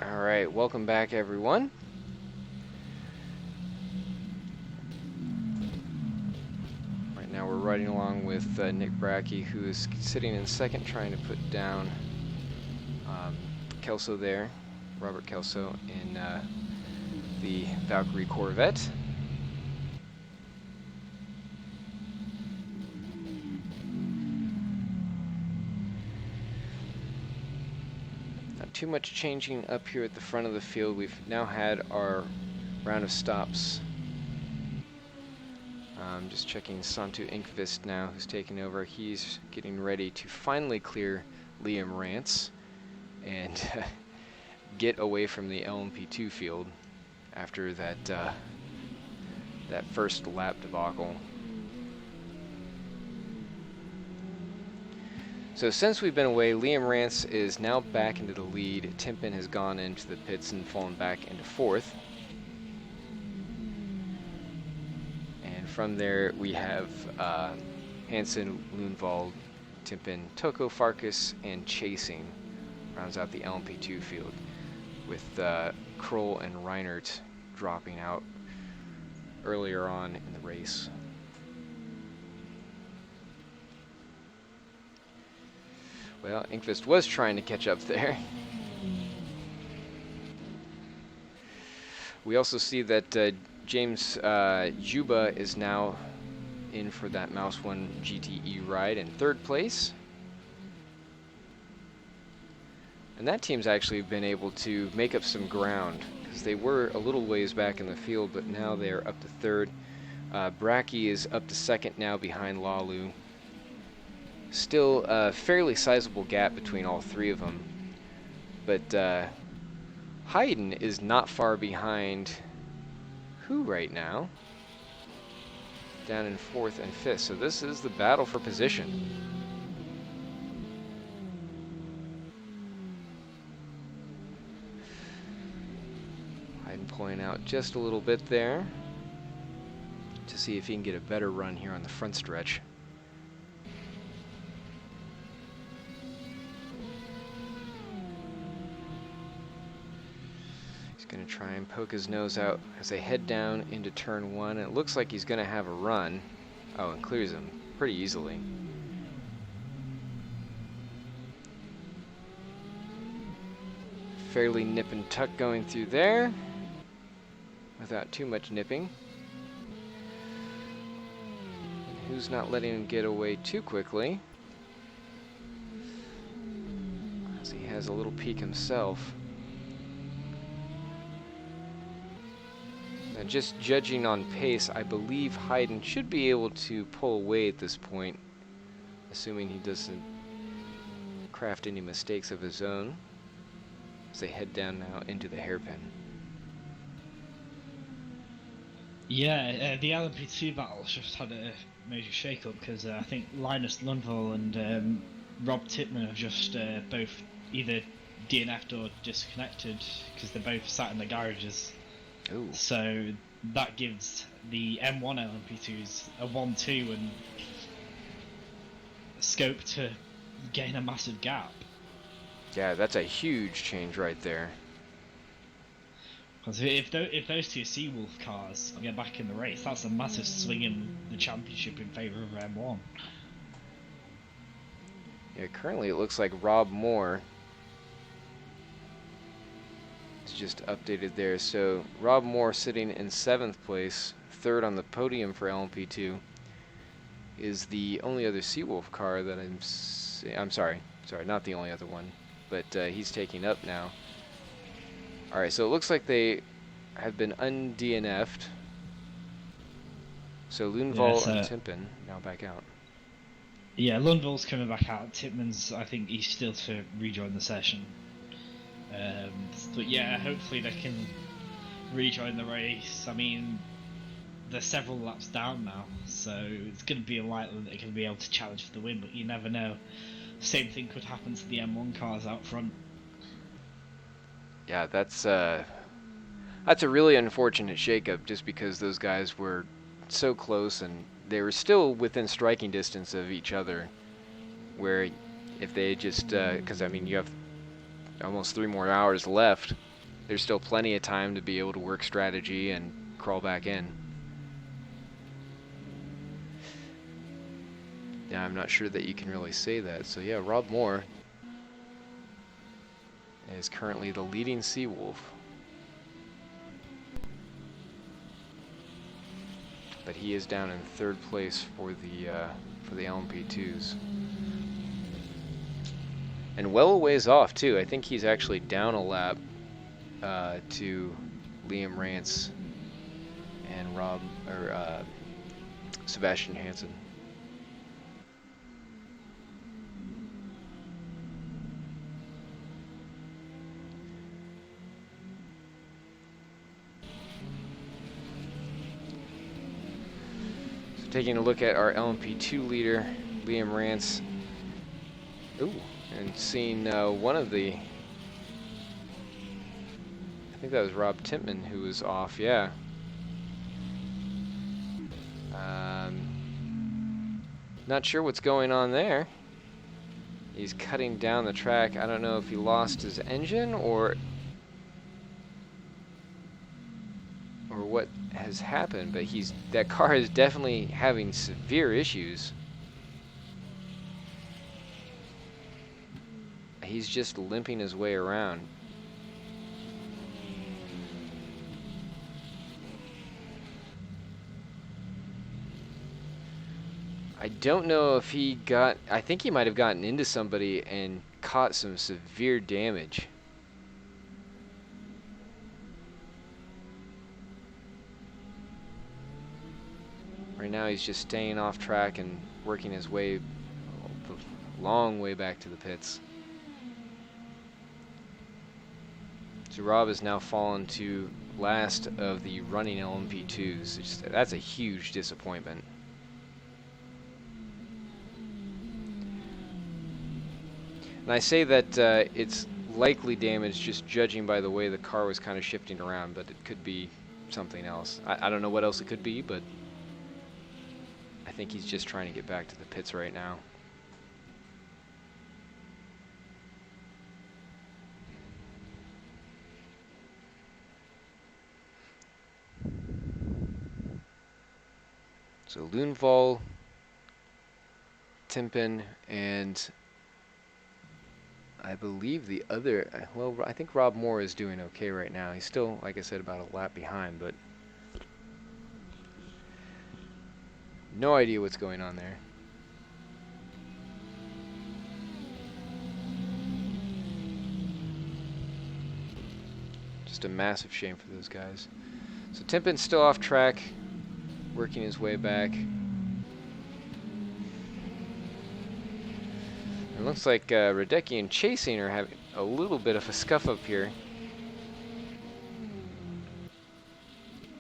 Alright, welcome back everyone. Right now we're riding along with Nick Brackey, who is sitting in second trying to put down Kelso there, Robert Kelso, in the Valkyrie Corvette. Not too much changing up here at the front of the field. We've now had our round of stops. Just checking Santu Inkvist now, who's taking over. He's getting ready to finally clear Liam Rance and get away from the LMP2 field after that that first lap debacle. So since we've been away, Liam Rance is now back into the lead. Timpin has gone into the pits and fallen back into fourth. And from there we have Hansen, Lundvall, Timpin, Toko, Farkas, and Chasing rounds out the LMP2 field, with Kroll and Reinert dropping out earlier on in the race. Well, Inkvist was trying to catch up there. We also see that James Juba is now in for that Mouse 1 GTE ride in third place. And that team's actually been able to make up some ground, because they were a little ways back in the field, but now they're up to third. Brackey is up to second now behind Lalu. Still a fairly sizable gap between all three of them. But Hayden is not far behind who right now? Down in fourth and fifth. So this is the battle for position. Hayden pulling out just a little bit there to see if he can get a better run here on the front stretch. Going to try and poke his nose out as they head down into turn one. It looks like he's going to have a run. Oh, and clears him pretty easily. Fairly nip and tuck going through there without too much nipping. And who's not letting him get away too quickly, as he has a little peek himself. Just judging on pace, I believe Hayden should be able to pull away at this point, assuming he doesn't craft any mistakes of his own, as they head down now into the hairpin. Yeah, the LMP2 battle's just had a major shake-up, because I think Linus Lundvall and Rob Titman have just both either DNF'd or disconnected, because they're both sat in the garages. Ooh. So that gives the M1 LMP2s a 1-2 and scope to gain a massive gap. Yeah, that's a huge change right there. Because if those two Seawolf cars get back in the race, that's a massive swing in the championship in favour of M1. Yeah, currently it looks like Rob Moore just updated there. So Rob Moore sitting in 7th place, third on the podium for LMP2, is the only other Seawolf car that I'm sorry, not the only other one, but he's taking up now. Alright, so it looks like they have been un-DNF'd. So Lundvall and Timpin now back out. Yeah, Lundvall's coming back out. Titman's, I think he's still to rejoin the session. But yeah, hopefully they can rejoin the race. I mean, they're several laps down now, so it's going to be unlikely that they're going to be able to challenge for the win, but you never know. Same thing could happen to the M1 cars out front. Yeah, that's a really unfortunate shakeup, just because those guys were so close and they were still within striking distance of each other, where if they just, because I mean you have almost 3 more hours left there's still plenty of time to be able to work strategy and crawl back in. Yeah, I'm not sure that you can really say that. So yeah, Rob Moore is currently the leading Seawolf. But he is down in 3rd place for the LMP2s. And well a ways off too. I think he's actually down a lap to Liam Rance and Sebastian Hansen. So taking a look at our LMP2 leader, Liam Rance. Ooh, and seeing one of the, I think that was Rob Tintman who was off, yeah. Not sure what's going on there. He's cutting down the track. I don't know if he lost his engine or what has happened, but that car is definitely having severe issues. He's just limping his way around. I don't know if I think he might have gotten into somebody and caught some severe damage. Right now he's just staying off track and working his way the long way back to the pits. So Rob has now fallen to last of the running LMP2s. That's a huge disappointment. And I say that it's likely damage just judging by the way the car was kind of shifting around, but it could be something else. I don't know what else it could be, but I think he's just trying to get back to the pits right now. So Lundvall, Timpen, and I believe the other, well, I think Rob Moore is doing okay right now. He's still, like I said, about a lap behind, but no idea what's going on there. Just a massive shame for those guys. So Timpen's still off track, working his way back. It looks like Radecki and Chasing are having a little bit of a scuff up here.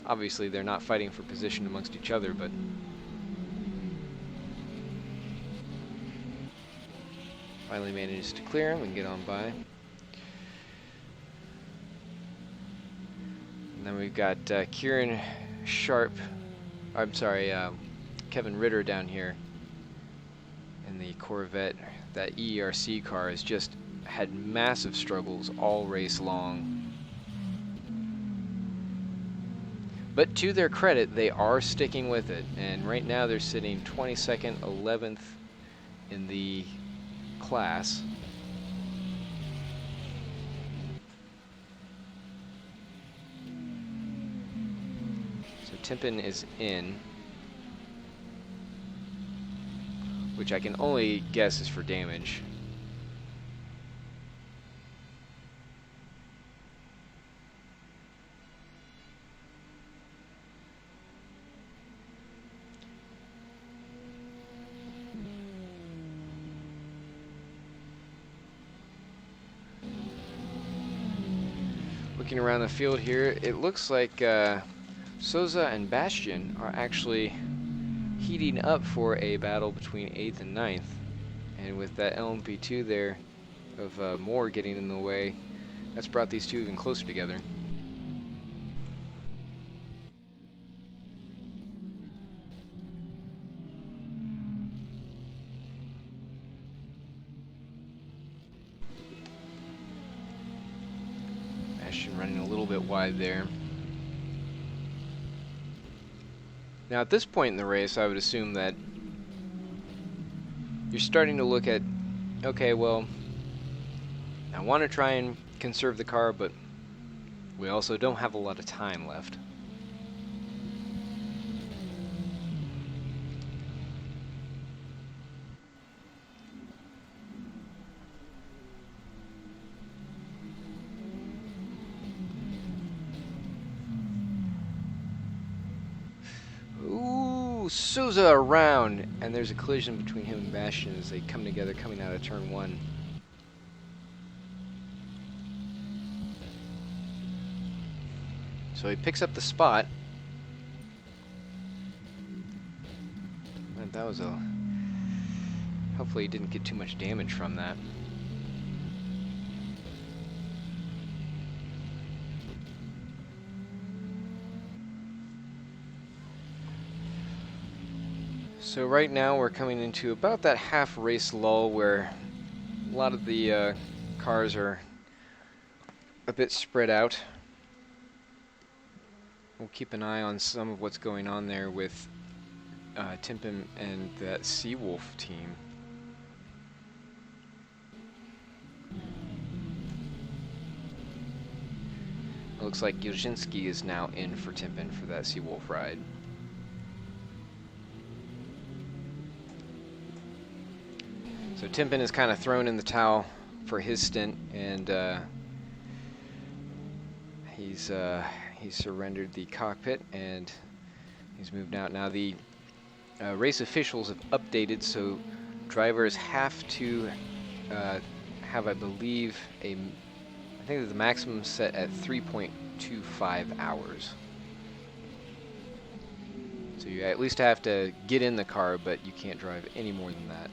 Obviously, they're not fighting for position amongst each other, but finally manages to clear him and get on by. And then we've got Kieran Sharp, Kevin Ritter down here in the Corvette. That EERC car has just had massive struggles all race long. But to their credit, they are sticking with it. And right now they're sitting 22nd, 11th in the class. So Timpen is in, which I can only guess is for damage. Looking around the field here, it looks like Souza and Bastian are actually heating up for a battle between 8th and 9th. And with that LMP2 there of Moore getting in the way, that's brought these two even closer together. Bastion running a little bit wide there. Now at this point in the race, I would assume that you're starting to look at, okay, well, I want to try and conserve the car, but we also don't have a lot of time left. Ooh, Souza around, and there's a collision between him and Bastion as they come together coming out of turn 1. So he picks up the spot. And that was a... Hopefully he didn't get too much damage from that. So right now we're coming into about that half race lull where a lot of the cars are a bit spread out. We'll keep an eye on some of what's going on there with Timpin and that Seawolf team. It looks like Yoshinsky is now in for Timpin for that Seawolf ride. So Timpin is kind of thrown in the towel for his stint, and he's surrendered the cockpit and he's moved out. Now the race officials have updated, so drivers have to have, I believe, I think the maximum set at 3.25 hours. So you at least have to get in the car, but you can't drive any more than that.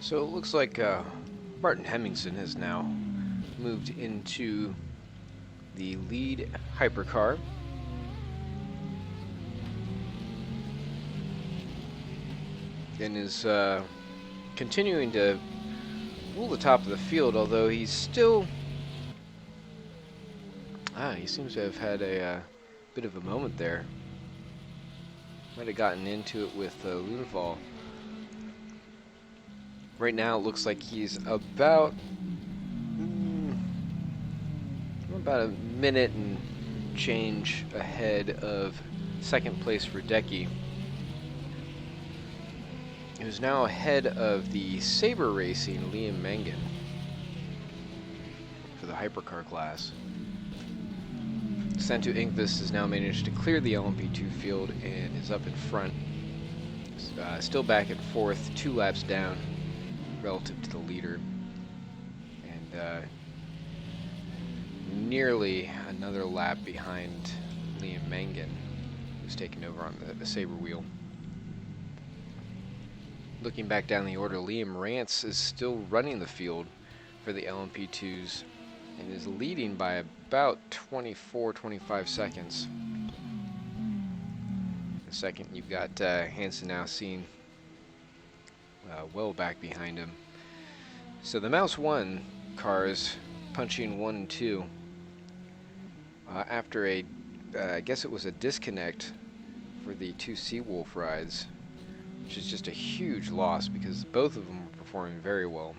So it looks like Martin Hemmingson has now moved into the lead hypercar. And is continuing to rule the top of the field, although he's still... he seems to have had a bit of a moment there. Might have gotten into it with Lunafall. Right now it looks like he's about a minute and change ahead of second place Radecki, who's now ahead of the Sabre Racing Liam Mangan for the hypercar class. Santu Ingves has now managed to clear the LMP2 field and is up in front. Still back at fourth, 2 laps down relative to the leader. And nearly another lap behind Liam Mangan, who's taken over on the Sabre wheel. Looking back down the order, Liam Rance is still running the field for the LMP2s and is leading by about 24-25 seconds. In second, you've got Hansen now seen well back behind him. So the Mouse 1 cars punching 1 and 2 after I guess it was a disconnect for the 2 Seawolf rides, which is just a huge loss because both of them were performing very well.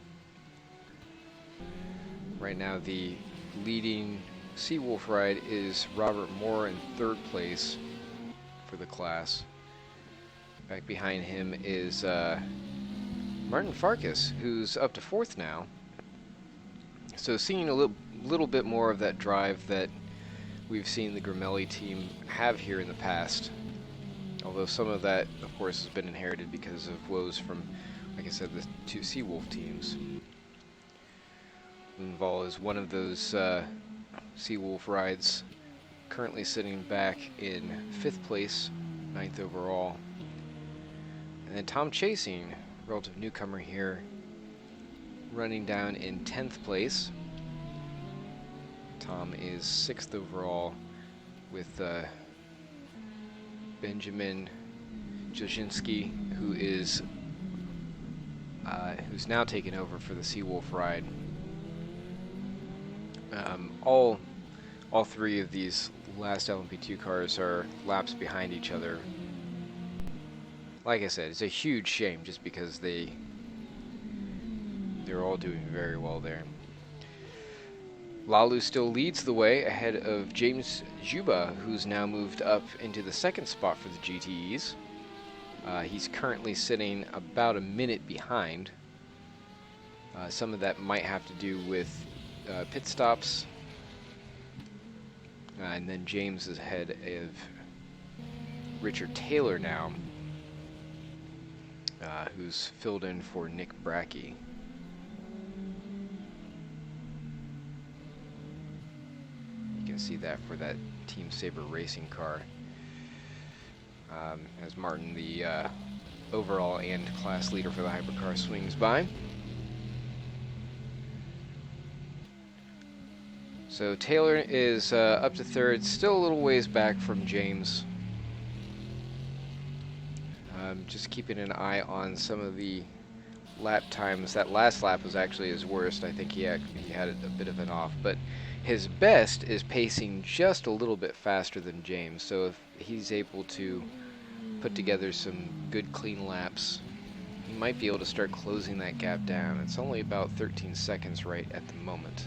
Right now the leading Seawolf ride is Robert Moore in 3rd place for the class. Back behind him is Martin Farkas, who's up to 4th now. So seeing a little bit more of that drive that we've seen the Grimelli team have here in the past. Although some of that, of course, has been inherited because of woes from, like I said, the 2 Seawolf teams. Lunval is one of those Seawolf rides, currently sitting back in 5th place, 9th overall. And then Tom Chasing, relative newcomer here, running down in 10th place. Tom is 6th overall with Benjamin Jasinski, who's now taken over for the Seawolf ride. All 3 of these last LMP2 cars are laps behind each other. Like I said, it's a huge shame just because they're all doing very well there. Lalu still leads the way ahead of James Juba, who's now moved up into the 2nd spot for the GTEs. He's currently sitting about a minute behind. Some of that might have to do with pit stops. And then James is ahead of Richard Taylor now, who's filled in for Nick Brackey. You can see that for that Team Sabre racing car. As Martin, the overall and class leader for the hypercar, swings by. So Taylor is up to 3rd, still a little ways back from James. Just keeping an eye on some of the lap times. That last lap was actually his worst. I think he had a bit of an off, but his best is pacing just a little bit faster than James. So if he's able to put together some good clean laps, he might be able to start closing that gap down. It's only about 13 seconds right at the moment.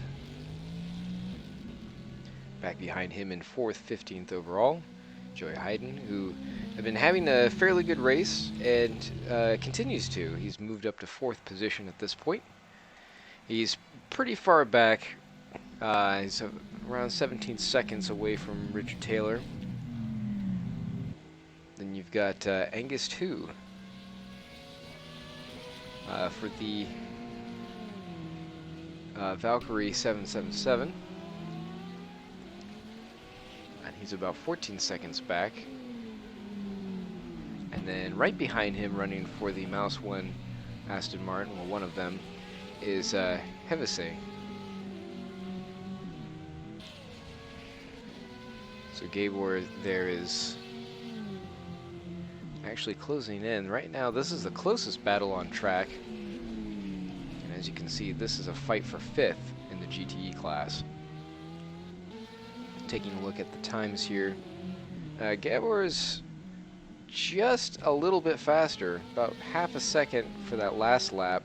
Back behind him in 4th, 15th overall, Joey Hayden, who have been having a fairly good race and continues to. He's moved up to 4th position at this point. He's pretty far back. He's around 17 seconds away from Richard Taylor. Then you've got Angus Tu for the Valkyrie 777. And he's about 14 seconds back. And then right behind him, running for the Mouse 1 Aston Martin, well, one of them, is Hevesy. So Gabor there is actually closing in. Right now, this is the closest battle on track. And as you can see, this is a fight for 5th in the GTE class. Taking a look at the times here, Gabor is just a little bit faster, about half a second for that last lap.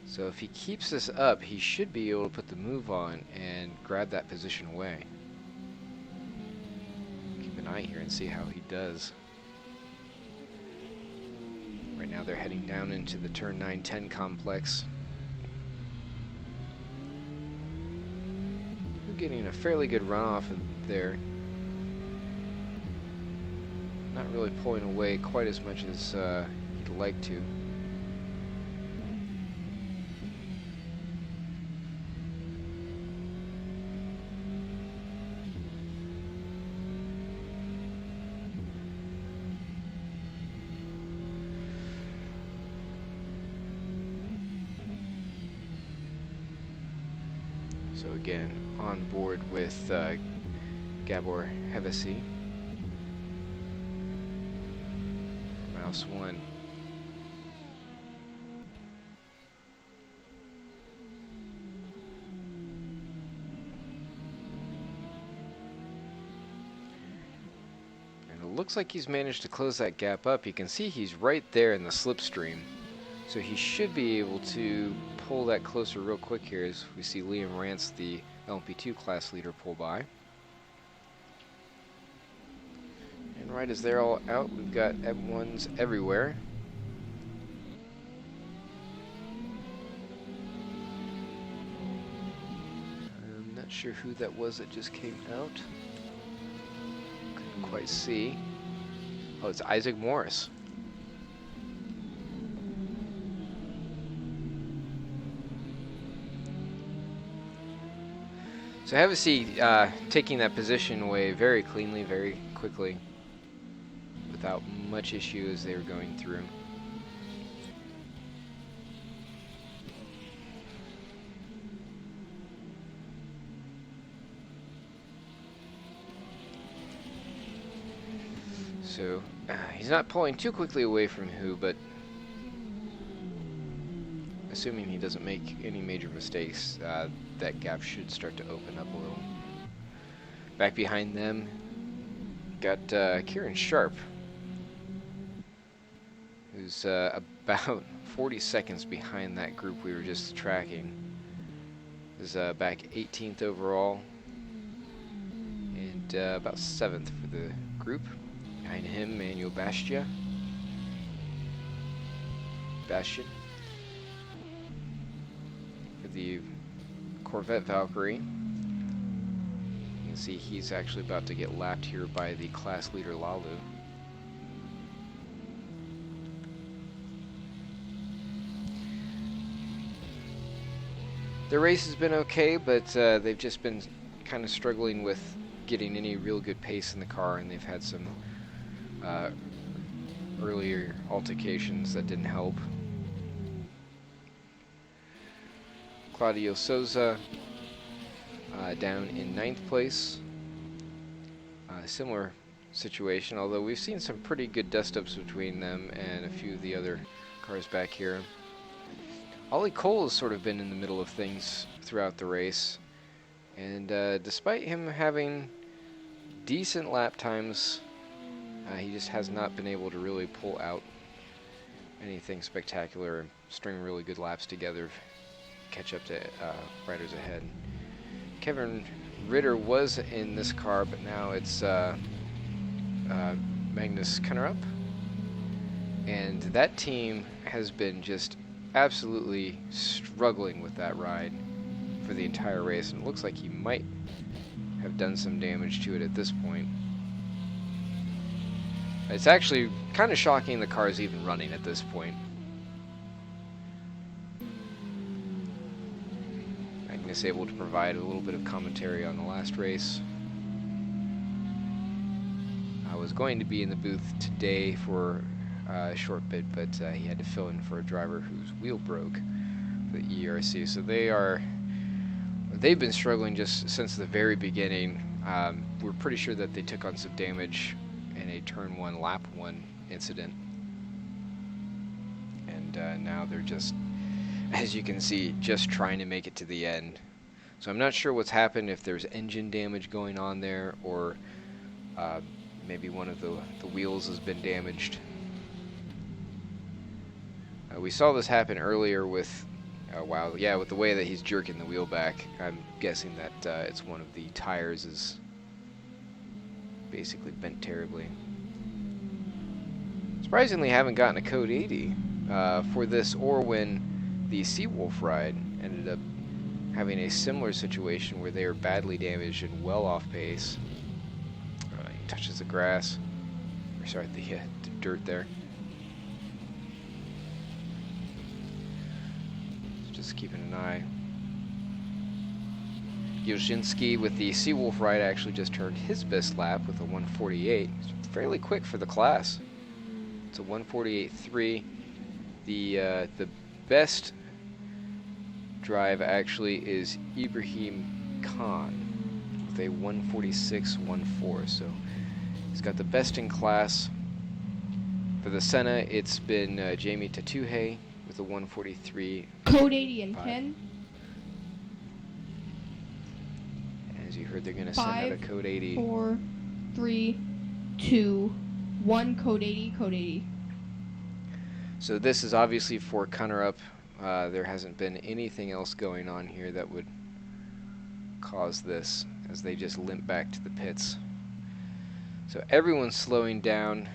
So if he keeps this up, he should be able to put the move on and grab that position away. Keep an eye here and see how he does. Right now they're heading down into the turn 9-10 complex. We're getting a fairly good runoff there. Not really pulling away quite as much as he'd like to. So again, on board with Gabor Hevesy. Mouse 1. And it looks like he's managed to close that gap up. You can see he's right there in the slipstream. So he should be able to pull that closer real quick here as we see Liam Rance, the LMP2 class leader, pull by. And right as they're all out, we've got M1s everywhere. I'm not sure who that was that just came out. Couldn't quite see. Oh, it's Isaac Morris. So Hevesy taking that position away very cleanly, very quickly, without much issue as they were going through. So he's not pulling too quickly away from Hu, but assuming he doesn't make any major mistakes, that gap should start to open up a little. Back behind them, got Kieran Sharp, who's about 40 seconds behind that group we were just tracking. Is back 18th overall, and about 7th for the group. Behind him, Manuel Bastian. The Corvette Valkyrie. You can see he's actually about to get lapped here by the class leader Lalu. The race has been okay, but they've just been kind of struggling with getting any real good pace in the car, and they've had some earlier altercations that didn't help. Claudio Souza down in 9th place. Similar situation, although we've seen some pretty good dust-ups between them and a few of the other cars back here. Ollie Cole has sort of been in the middle of things throughout the race, and despite him having decent lap times, he just has not been able to really pull out anything spectacular and string really good laps together, catch up to riders ahead. Kevin Ritter was in this car, but now it's Magnus Kunnerup, and that team has been just absolutely struggling with that ride for the entire race, and it looks like he might have done some damage to it at this point. It's actually kind of shocking the car is even running at this point. Magnus able to provide a little bit of commentary on the last race. I was going to be in the booth today for a short bit, but he had to fill in for a driver whose wheel broke for the EERC. So they've been struggling just since the very beginning. We're pretty sure that they took on some damage in a turn 1, lap 1 incident. And now they're just, as you can see, just trying to make it to the end. So I'm not sure what's happened, if there's engine damage going on there, or maybe one of the wheels has been damaged. We saw this happen earlier with, with the way that he's jerking the wheel back. I'm guessing that it's one of the tires is basically bent terribly. Surprisingly, haven't gotten a code 80 for this, or when the Seawolf ride ended up having a similar situation where they were badly damaged and well off pace. He touches the grass, or sorry, the dirt there. Just keeping an eye. Yoshinski with the Seawolf ride actually just turned his best lap with a 148. It's fairly quick for the class. It's a 148.3. The best drive actually is Ibrahim Khan with a 146.14. So he's got the best in class. For the Senna, it's been Jamie Tatuhe with a 143. Code 80 and 10. As you heard, they're going to send out a code 80. 4, 3, 2, 1. Code 80. Code 80. So this is obviously for Cunnerup. There hasn't been anything else going on here that would cause this, as they just limp back to the pits. So everyone's slowing down,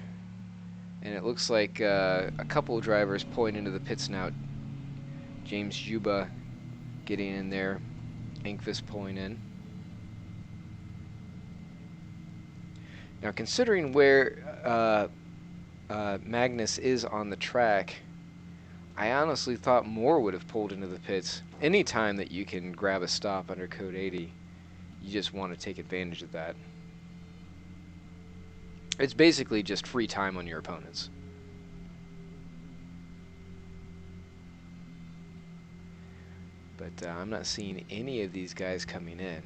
and it looks like a couple of drivers pulling into the pits now. James Juba getting in there, Engqvist pulling in. Now, considering where Magnus is on the track, I honestly thought more would have pulled into the pits. Anytime that you can grab a stop under code 80, you just want to take advantage of that. It's basically just free time on your opponents. But I'm not seeing any of these guys coming in.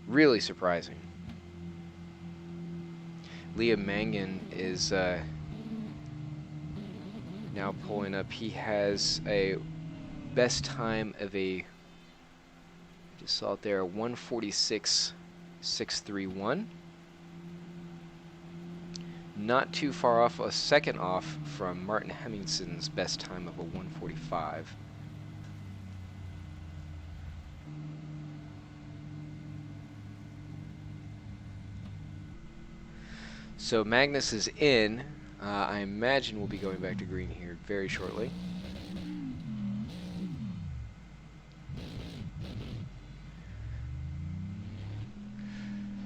Really surprising. Liam Mangan is now pulling up. He has a best time of a, just saw it there, 146.631. Not too far off, a second off from Martin Hemmingson's best time of a 145. So Magnus is in. I imagine we'll be going back to green here very shortly.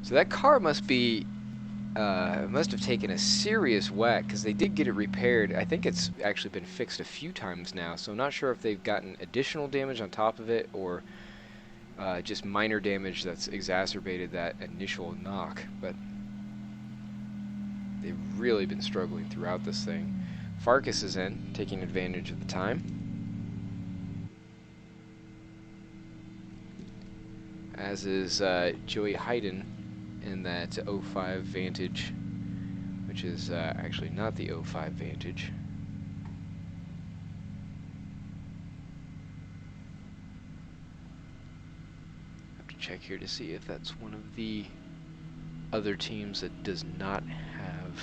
So that car must have taken a serious whack, because they did get it repaired. I think it's actually been fixed a few times now, so I'm not sure if they've gotten additional damage on top of it, or just minor damage that's exacerbated that initial knock. But they've really been struggling throughout this thing. Farkas is in, taking advantage of the time. As is Joey Hayden in that 05 Vantage, which is actually not the 05 Vantage. Have to check here to see if that's one of the other teams that does not have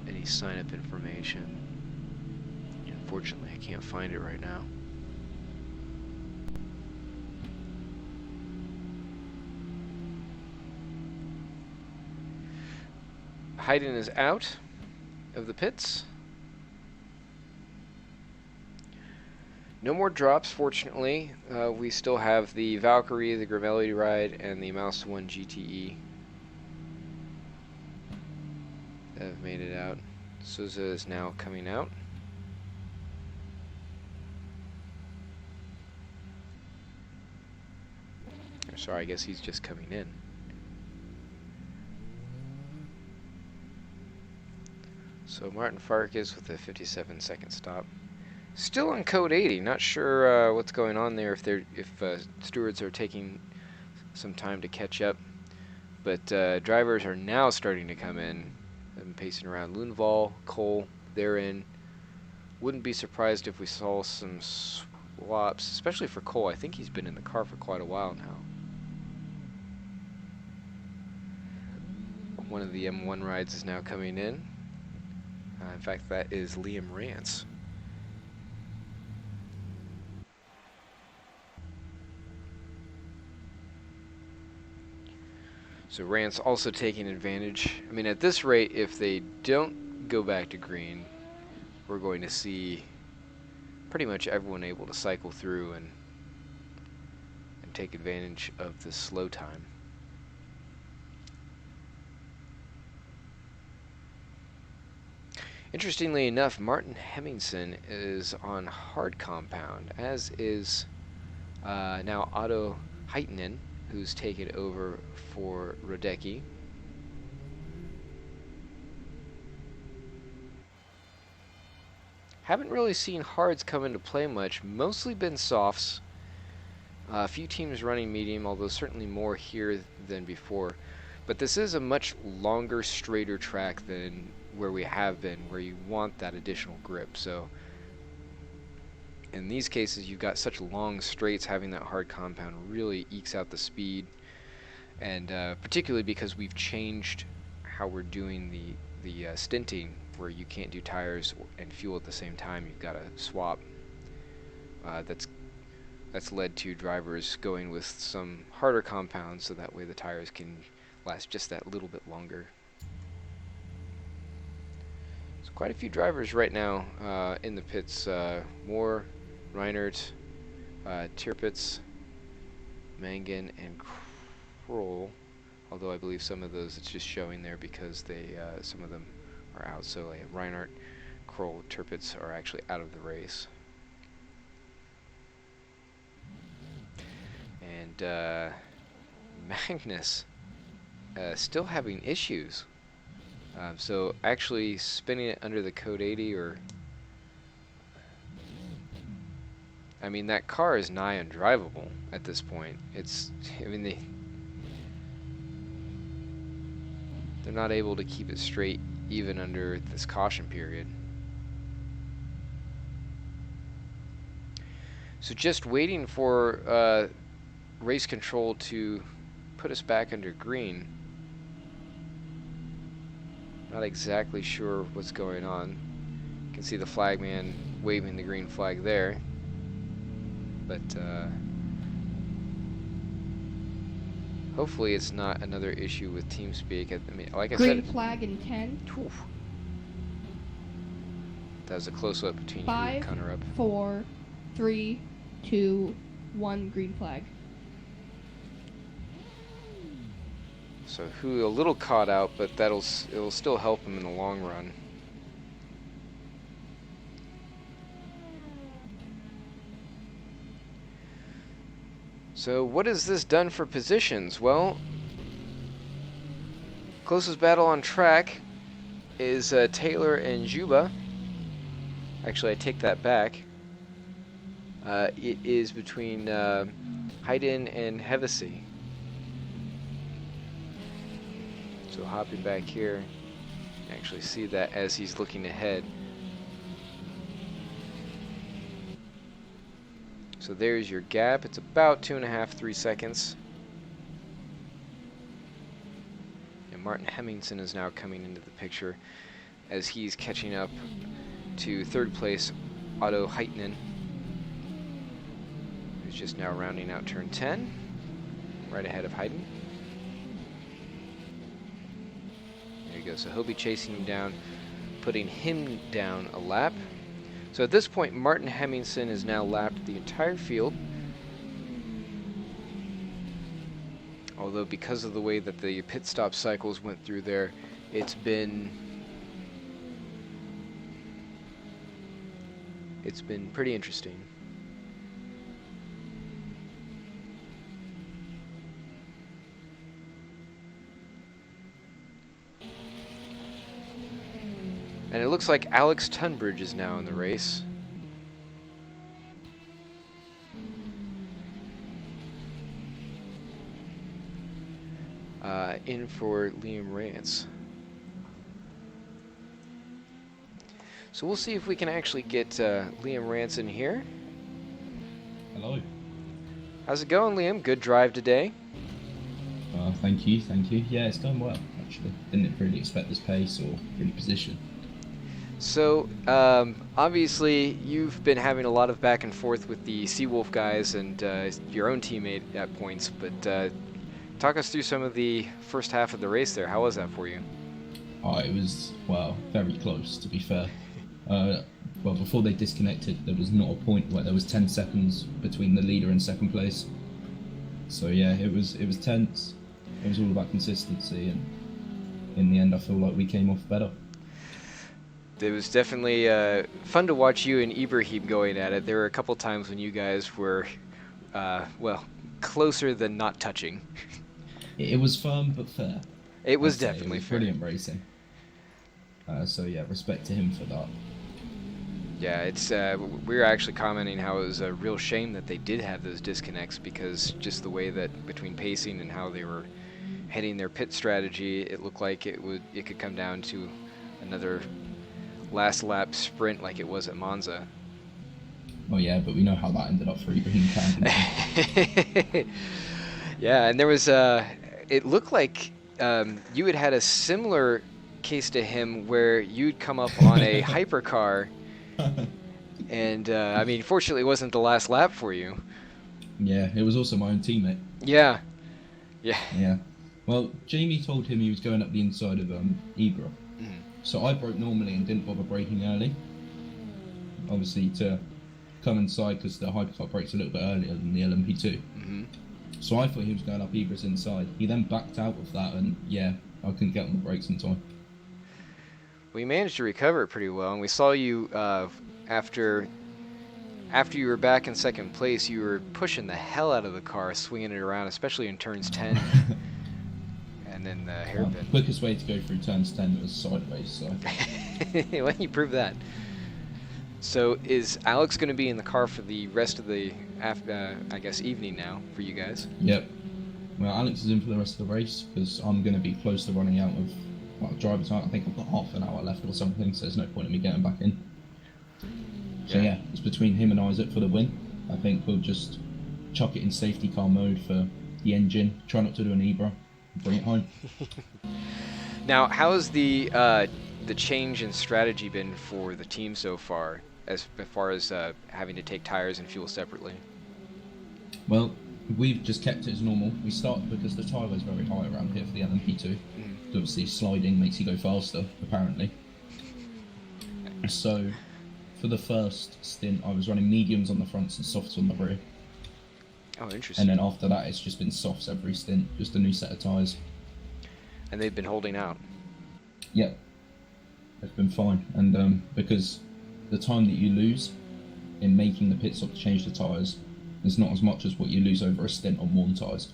any sign-up information. Unfortunately, I can't find it right now. Hayden is out of the pits. No more drops, fortunately. We still have the Valkyrie, the Gramelli ride, and the Mouse 1 GTE that have made it out. Souza is now coming out. Or sorry, I guess he's just coming in. So Martin Farkas with a 57-second stop. Still on code 80. Not sure what's going on there. If stewards are taking some time to catch up, but drivers are now starting to come in and pacing around. Lundvall, Cole, they're in. Wouldn't be surprised if we saw some swaps, especially for Cole. I think he's been in the car for quite a while now. One of the M1 rides is now coming in. In fact, that is Liam Rance. So Rance also taking advantage. I mean, at this rate, if they don't go back to green, we're going to see pretty much everyone able to cycle through and take advantage of the slow time. Interestingly enough, Martin Hemmingsen is on hard compound, as is now Otto Heitinen, who's taken over for Rodecki. Haven't really seen hards come into play much, mostly been softs. A few teams running medium, although certainly more here than before. But this is a much longer, straighter track than where we have been, where you want that additional grip. So in these cases, you've got such long straights, having that hard compound really ekes out the speed. And particularly because we've changed how we're doing the stinting, where you can't do tires and fuel at the same time. You've got to swap. That's led to drivers going with some harder compounds, so that way the tires can last just that little bit longer. So quite a few drivers right now in the pits. Moore, Reinert, Tirpitz, Mangan, and Kroll. Although I believe some of those it's just showing there because some of them are out. So like Reinhardt, Kroll, Tirpitz are actually out of the race. And Magnus still having issues. So actually spinning it under the code 80, or I mean, that car is nigh undrivable at this point. I mean, they're not able to keep it straight even under this caution period. So just waiting for race control to put us back under green. Not exactly sure what's going on. You can see the flagman waving the green flag there. But hopefully it's not another issue with TeamSpeak. I mean, like I said, Green flag in 10. That was a close up between 5, you and Connor up. 4, 3, 2, 1. Green flag. So who a little caught out, but it'll still help him in the long run. So what has this done for positions? Well, closest battle on track is Taylor and Juba. Actually, I take that back. It is between Hayden and Hevesy. So hopping back here, you can actually see that as he's looking ahead. So there's your gap. It's about 2.5, 3 seconds. And Martin Hemmingsen is now coming into the picture as he's catching up to third place Otto Heitinen, who's just now rounding out turn 10, right ahead of Hayden. There you go. So he'll be chasing him down, putting him down a lap. So at this point, Martin Hemmingsen has now lapped the entire field. Although because of the way that the pit stop cycles went through there, it's been pretty interesting. And it looks like Alex Tunbridge is now in the race. In for Liam Rance. So we'll see if we can actually get Liam Rance in here. Hello. How's it going, Liam? Good drive today. Thank you. Yeah, it's going well, actually. Didn't really expect this pace or really position. So, obviously, you've been having a lot of back and forth with the Seawolf guys and your own teammate at points, but talk us through some of the first half of the race there. How was that for you? It was, well, very close, to be fair. Well, before they disconnected, there was not a point where there was 10 seconds between the leader and second place. So yeah, it was tense. It was all about consistency, and in the end, I feel like we came off better. It was definitely fun to watch you and Ibrahim going at it. There were a couple times when you guys were, well, closer than not touching. It was firm but fair. It was I'd say. definitely It was fair. brilliant racing. So yeah, respect to him for that. Yeah, it's we were actually commenting how it was a real shame that they did have those disconnects, because just the way that between pacing and how they were heading their pit strategy, it looked like it could come down to another last lap sprint like it was at Monza. Oh yeah, but we know how that ended up for Ibrahim Khan. Yeah, and there was it looked like you had a similar case to him where you'd come up on a hypercar. And I mean, fortunately, it wasn't the last lap for you. Yeah, it was also my own teammate. Yeah. Yeah. Well, Jamie told him he was going up the inside of Ibra. Mhm. So I broke normally and didn't bother braking early. Obviously to come inside because the hypercar brakes a little bit earlier than the LMP2. Mm-hmm. So I thought he was going up Ibra's inside. He then backed out of that, and yeah, I couldn't get on the brakes in time. We managed to recover it pretty well, and we saw you after you were back in second place. You were pushing the hell out of the car, swinging it around, especially in turns 10 and then the The hairpin. quickest way to go through turns 10 was sideways, so Why don't you prove that? So is Alex going to be in the car for the rest of the, I guess, evening now for you guys? yep. Well, Alex is in for the rest of the race because I'm going to be close to running out of driver time. I think I've got half an hour left or something, so there's no point in me getting back in. So yeah, it's between him and Isaac for the win. I think we'll just chuck it in safety car mode for the engine, try not to do an Ibra, and bring it home. Now, how's the change in strategy been for the team so far, as far as having to take tires and fuel separately? Well, we've just kept it as normal. We started because the tyre is very high around here for the LMP2. Obviously, sliding makes you go faster, apparently. So, for the first stint, I was running mediums on the fronts and softs on the rear. Oh, interesting. And then after that, it's just been softs every stint, just a new set of tyres. And they've been holding out. Yep, it's been fine. And because the time that you lose in making the pit stop to change the tyres is not as much as what you lose over a stint on worn tyres.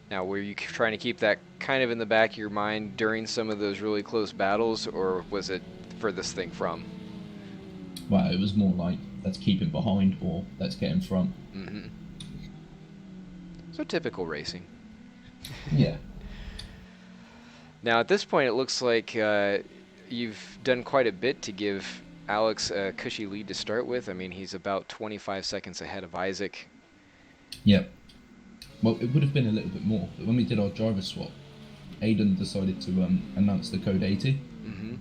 Now, were you trying to keep that kind of in the back of your mind during some of those really close battles, or was it furthest thing from? Well, it was more like, let's keep him behind or let's get in front. Mm-hmm. So typical racing. Yeah. Now, at this point, it looks like you've done quite a bit to give Alex a cushy lead to start with. I mean, he's about 25 seconds ahead of Isaac. Yep. Well, it would have been a little bit more, but when we did our driver swap, Aidan decided to announce the code 80, Mm-hmm.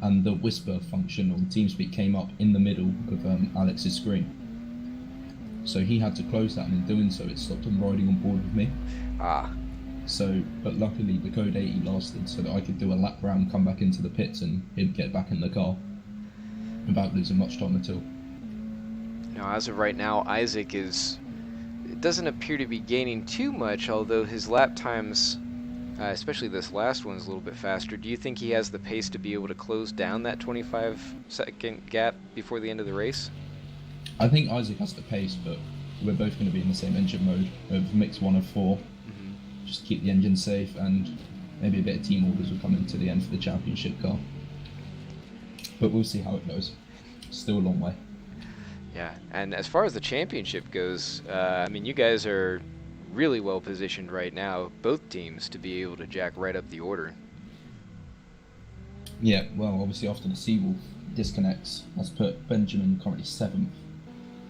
and the whisper function on TeamSpeak came up in the middle of Alex's screen. So he had to close that, and in doing so, it stopped him riding on board with me. Ah. So, but luckily the code 80 lasted so that I could do a lap round, come back into the pits, and he'd get back in the car without losing much time at all. Now, as of right now, Isaac doesn't appear to be gaining too much, although his lap times, especially this last one, is a little bit faster. Do you think he has the pace to be able to close down that 25-second gap before the end of the race? I think Isaac has the pace, but we're both going to be in the same engine mode of mix 1 of 4. Just keep the engine safe, and maybe a bit of team orders will come into the end for the championship car. but we'll see how it goes. Still a long way. Yeah, and as far as the championship goes, I mean, you guys are really well positioned right now, both teams, to be able to jack right up the order. Yeah, well, obviously after the Seawolf disconnects, that's put Benjamin currently 7th,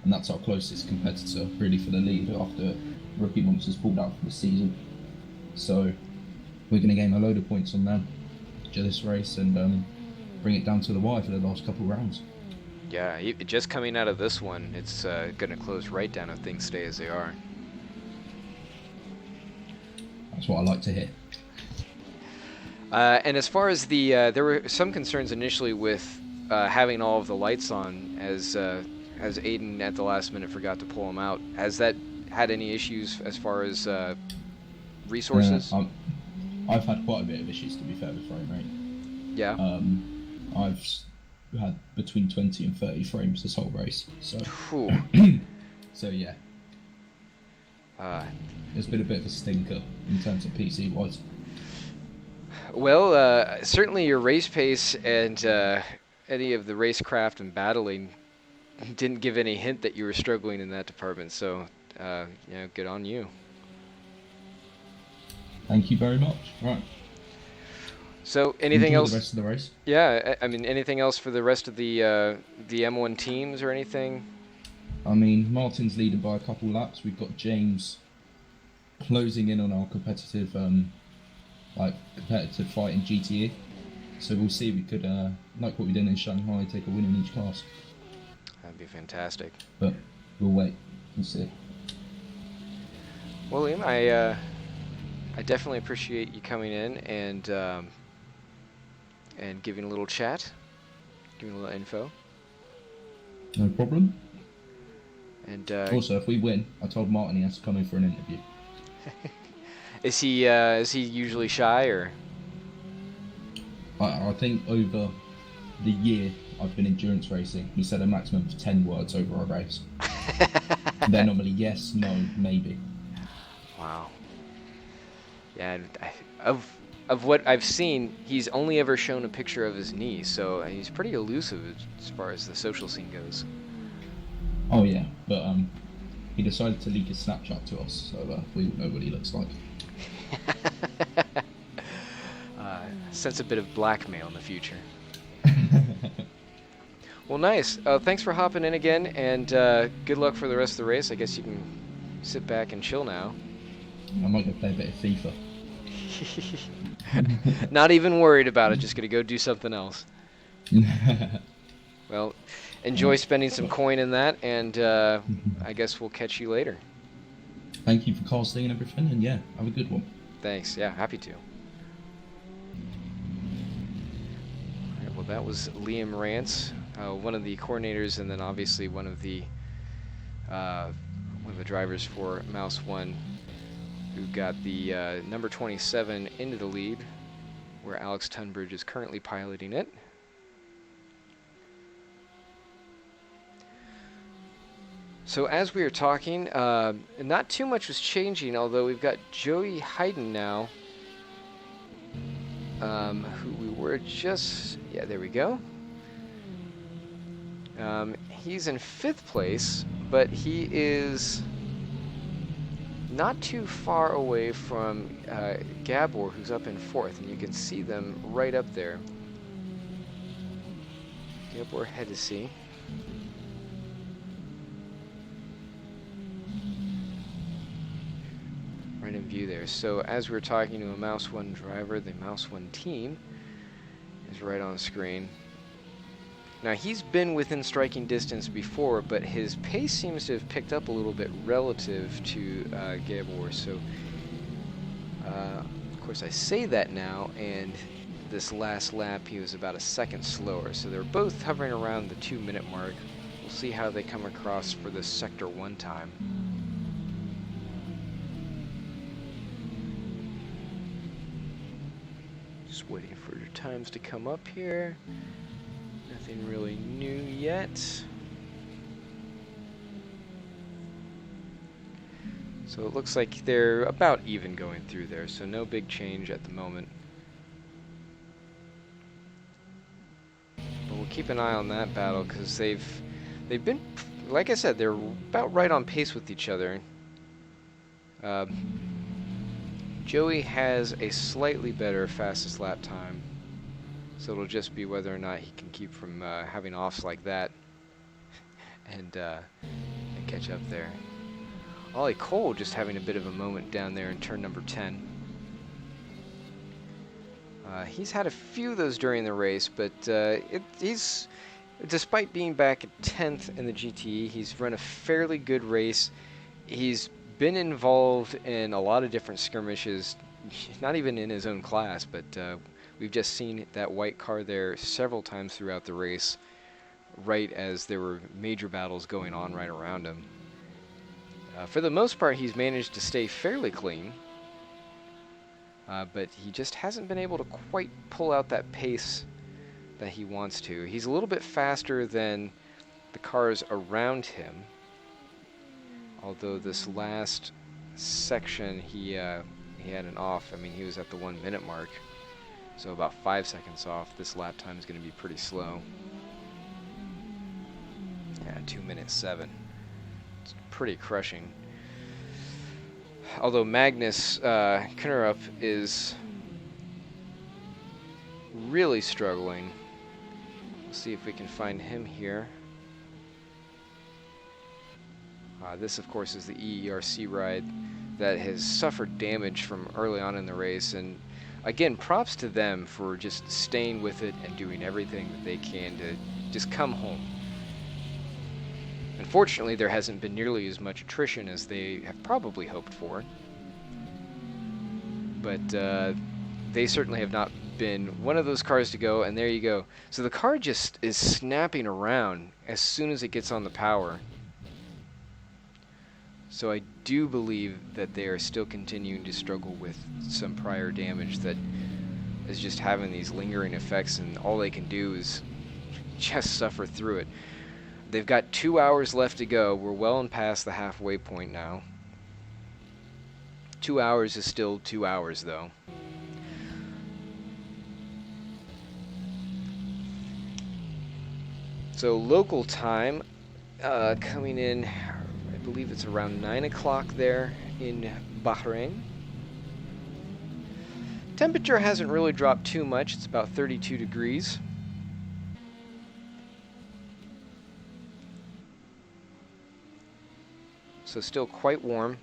and that's our closest competitor really for the lead after Rookie Monsters pulled out for the season. So we're going to gain a load of points on them to this race and bring it down to the wire for the last couple rounds. Yeah, just coming out of this one, it's going to close right down if things stay as they are. That's what I like to hear. And as far as the, there were some concerns initially with having all of the lights on, as Aiden at the last minute forgot to pull them out. Has that had any issues as far as resources? I've had quite a bit of issues, to be fair, with frame rate. Yeah. I've had between 20 and 30 frames this whole race, so so yeah, it's been a bit of a stinker in terms of PC wise. Well, certainly your race pace and any of the racecraft and battling didn't give any hint that you were struggling in that department, so good on you. Thank you very much. Right. So anything else? The rest of the race? Yeah, I mean, anything else for the rest of the M1 teams or anything? I mean, Martin's leading by a couple laps. We've got James closing in on our competitive fight in GTE. So we'll see if we could, like what we did in Shanghai, take a win in each class. That'd be fantastic. But we'll wait. We'll see. Well, Liam, I definitely appreciate you coming in and giving a little chat, giving a little info. No problem. And also, if we win, I told Martin he has to come in for an interview. Is he usually shy, or? I think over the year I've been endurance racing, he said a maximum of 10 words over a race. They're normally yes, no, maybe. Wow. Yeah, of what I've seen, he's only ever shown a picture of his knee, so he's pretty elusive as far as the social scene goes. Oh yeah, but he decided to leak his Snapchat to us, so we all know what he looks like. Sense a bit of blackmail in the future. Well, nice. Thanks for hopping in again, and good luck for the rest of the race. I guess you can sit back and chill now. I might go play a bit of FIFA. Not even worried about it, just gonna go do something else. Well, enjoy spending some coin in that, and I guess we'll catch you later. Thank you for casting and everything, and yeah, have a good one. Thanks, yeah, happy to. Alright, well, that was Liam Rance, one of the coordinators, and then obviously one of the drivers for Mouse 1, who got the number 27 into the lead, where Alex Tunbridge is currently piloting it. So as we were talking, not too much was changing, although we've got Joey Hayden now, who we were just, yeah, there we go. He's in 5th place, but he is not too far away from Gabor, who's up in 4th, and you can see them right up there. Gabor Hedesi. Right in view there. So as we were talking to a Mouse 1 driver, the Mouse 1 team is right on the screen. Now he's been within striking distance before, but his pace seems to have picked up a little bit relative to Gabor. So of course I say that now, and this last lap he was about a second slower. So they're both hovering around the 2-minute mark. We'll see how they come across for this Sector 1 time. Just waiting for your times to come up here. Nothing really new yet. So it looks like they're about even going through there, so no big change at the moment. But we'll keep an eye on that battle, because they've been, like I said, they're about right on pace with each other. Joey has a slightly better fastest lap time, so it'll just be whether or not he can keep from having offs like that and catch up there. Ollie Cole just having a bit of a moment down there in turn number 10. He's had a few of those during the race, but he's, despite being back at 10th in the GTE, he's run a fairly good race. He's been involved in a lot of different skirmishes, not even in his own class, but we've just seen that white car there several times throughout the race, right as there were major battles going on right around him. For the most part, he's managed to stay fairly clean, but he just hasn't been able to quite pull out that pace that he wants to. He's a little bit faster than the cars around him, although this last section he had an off. I mean, he was at the 1 minute mark, so about 5 seconds off. This lap time is going to be pretty slow. Yeah, 2:07. It's pretty crushing. Although Magnus Knurrup is really struggling. We'll see if we can find him here. This, of course, is the EERC ride that has suffered damage from early on in the race. And again, props to them for just staying with it and doing everything that they can to just come home. Unfortunately, there hasn't been nearly as much attrition as they have probably hoped for. But they certainly have not been one of those cars to go, and there you go. So the car just is snapping around as soon as it gets on the power. So I do believe that they are still continuing to struggle with some prior damage that is just having these lingering effects, and all they can do is just suffer through it. They've got 2 hours left to go. We're well and past the halfway point now. 2 hours is still 2 hours, though. So local time coming in, I believe it's around 9 o'clock there in Bahrain. Temperature hasn't really dropped too much. It's about 32 degrees. So still quite warm.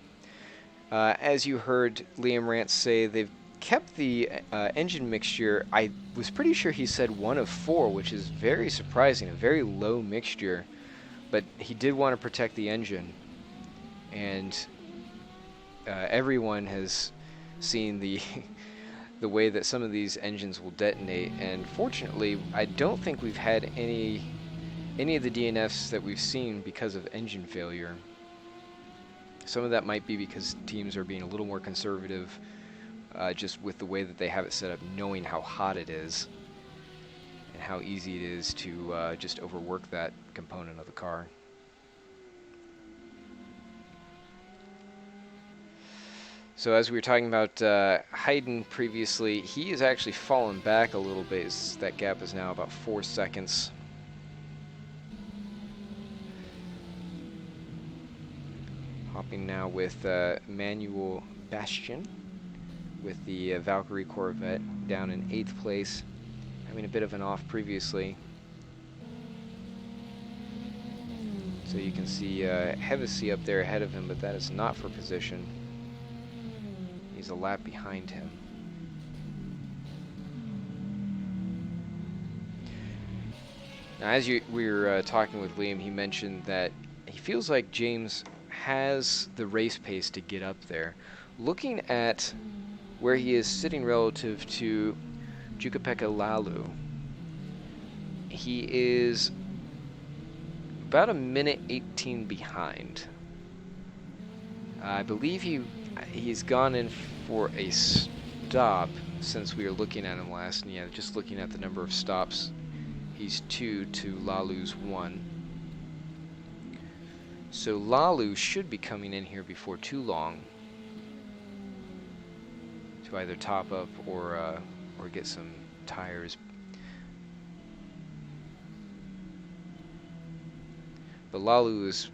As you heard Liam Rance say, they've kept the engine mixture. I was pretty sure he said 1 of 4, which is very surprising, a very low mixture. But he did want to protect the engine. And everyone has seen the the way that some of these engines will detonate. And fortunately, I don't think we've had any of the DNFs that we've seen because of engine failure. Some of that might be because teams are being a little more conservative, just with the way that they have it set up, knowing how hot it is and how easy it is to just overwork that component of the car. So as we were talking about Hayden previously, he has actually fallen back a little bit. That gap is now about 4 seconds. Hopping now with Manuel Bastian with the Valkyrie Corvette down in 8th place, having a bit of an off previously. So you can see Hevesy up there ahead of him, but that is not for position. He's a lap behind him. Now, as we were talking with Liam, he mentioned that he feels like James has the race pace to get up there. Looking at where he is sitting relative to Jukapeka Lalu, he is about 1:18 behind. I believe he's gone in for a stop since we were looking at him last. And yeah, just looking at the number of stops, he's 2 to Lalu's 1. So Lalu should be coming in here before too long to either top up or get some tires. but Lalu is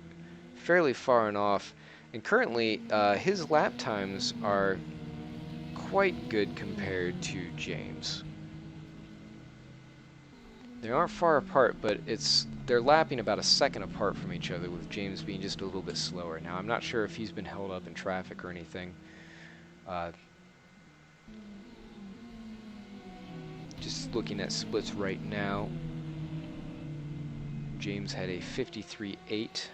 fairly far and off. And currently, his lap times are quite good compared to James. They aren't far apart, but they're lapping about a second apart from each other, with James being just a little bit slower. Now, I'm not sure if he's been held up in traffic or anything. Just looking at splits right now, James had a 53.8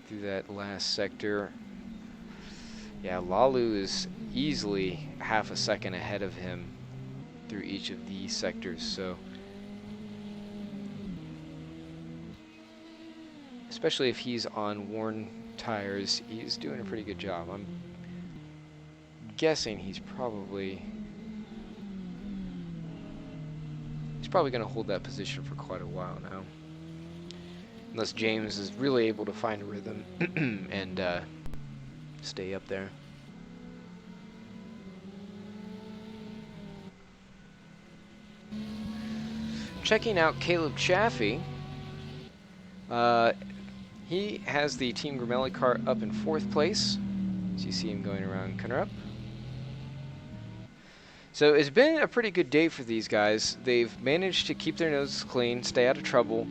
through that last sector. Yeah, Lalu is easily half a second ahead of him through each of these sectors, so especially if he's on worn tires, he's doing a pretty good job. I'm guessing he's probably going to hold that position for quite a while now, unless James is really able to find a rhythm and stay up there. Checking out Caleb Chaffee. He has the Team Gramelli car up in 4th place. So you see him going around Cunnerup. So it's been a pretty good day for these guys. They've managed to keep their noses clean, stay out of trouble,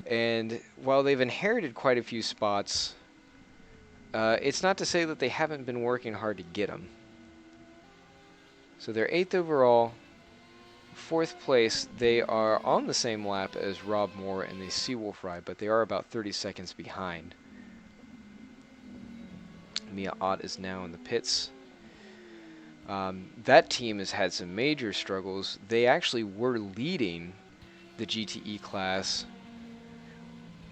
and while they've inherited quite a few spots, it's not to say that they haven't been working hard to get them. So they're 8th overall, 4th place. They are on the same lap as Rob Moore and the Seawolf ride, but they are about 30 seconds behind. Mia Ott is now in the pits. That team has had some major struggles. They actually were leading the GTE class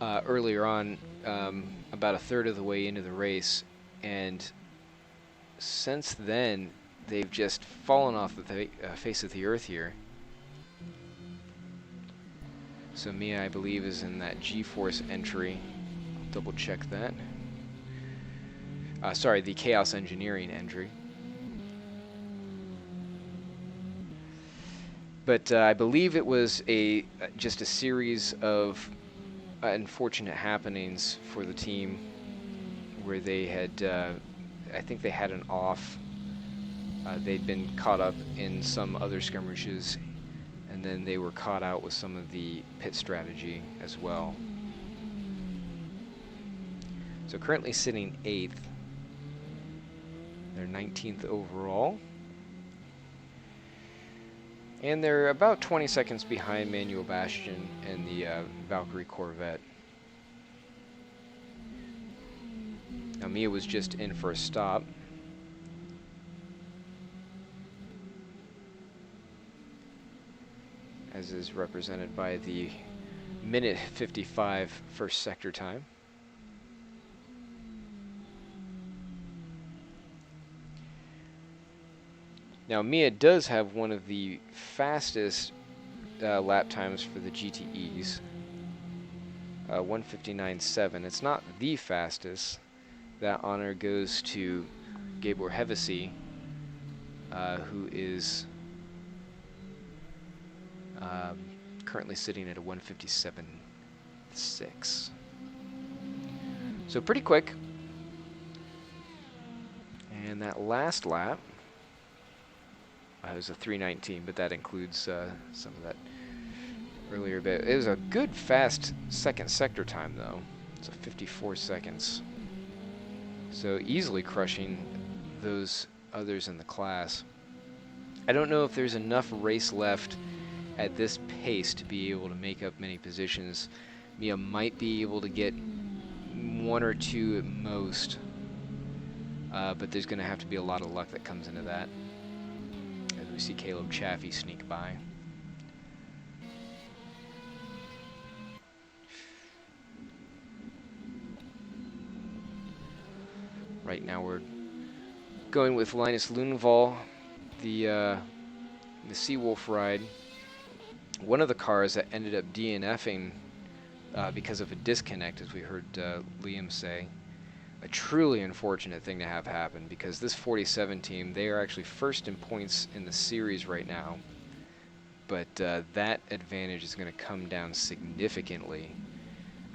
earlier on, about a third of the way into the race, and since then they've just fallen off the face of the earth here. So Mia, I believe, is in that G-Force entry. I'll double check that. Sorry, the Chaos Engineering entry. But I believe it was just a series of unfortunate happenings for the team, where they had, I think they had an off. They'd been caught up in some other skirmishes, and then they were caught out with some of the pit strategy as well. So currently sitting 8th. They're 19th overall. And they're about 20 seconds behind Manuel Bastion and the Valkyrie Corvette. Now Mia was just in for a stop. As is represented by the minute 55 first sector time. Now Mia does have one of the fastest lap times for the GTEs, 1:59.7. It's not the fastest. That honor goes to Gabor Hevesi, who is currently sitting at a 1:57.6. So pretty quick. And that last lap, it was a 3:19, but that includes some of that earlier bit. It was a good, fast second sector time, though. It's a 54 seconds. So easily crushing those others in the class. I don't know if there's enough race left at this pace to be able to make up many positions. Mia might be able to get 1 or 2 at most, but there's going to have to be a lot of luck that comes into that. As we see Caleb Chaffee sneak by. Right now we're going with Linus Lundvall, the Seawolf ride. One of the cars that ended up DNFing because of a disconnect, as we heard Liam say. A truly unfortunate thing to have happen, because this 47 team, they are actually first in points in the series right now, but that advantage is going to come down significantly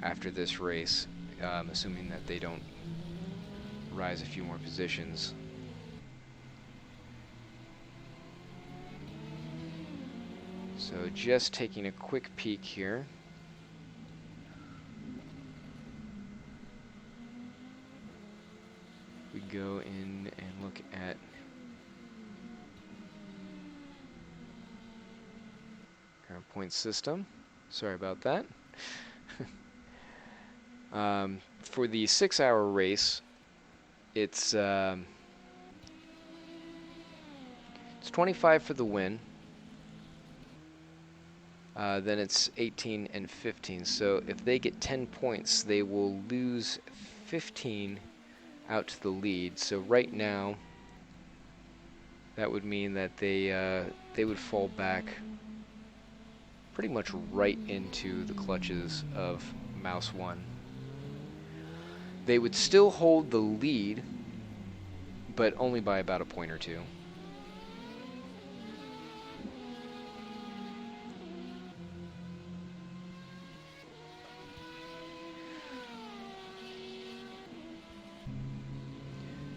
after this race, assuming that they don't rise a few more positions. So just taking a quick peek here. We go in and look at our point system. Sorry about that. For the 6-hour race, it's 25 for the win. Then it's 18 and 15. So if they get 10 points, they will lose 15 out to the lead. So right now, that would mean that they would fall back pretty much right into the clutches of Mouse 1. They would still hold the lead, but only by about a point or two.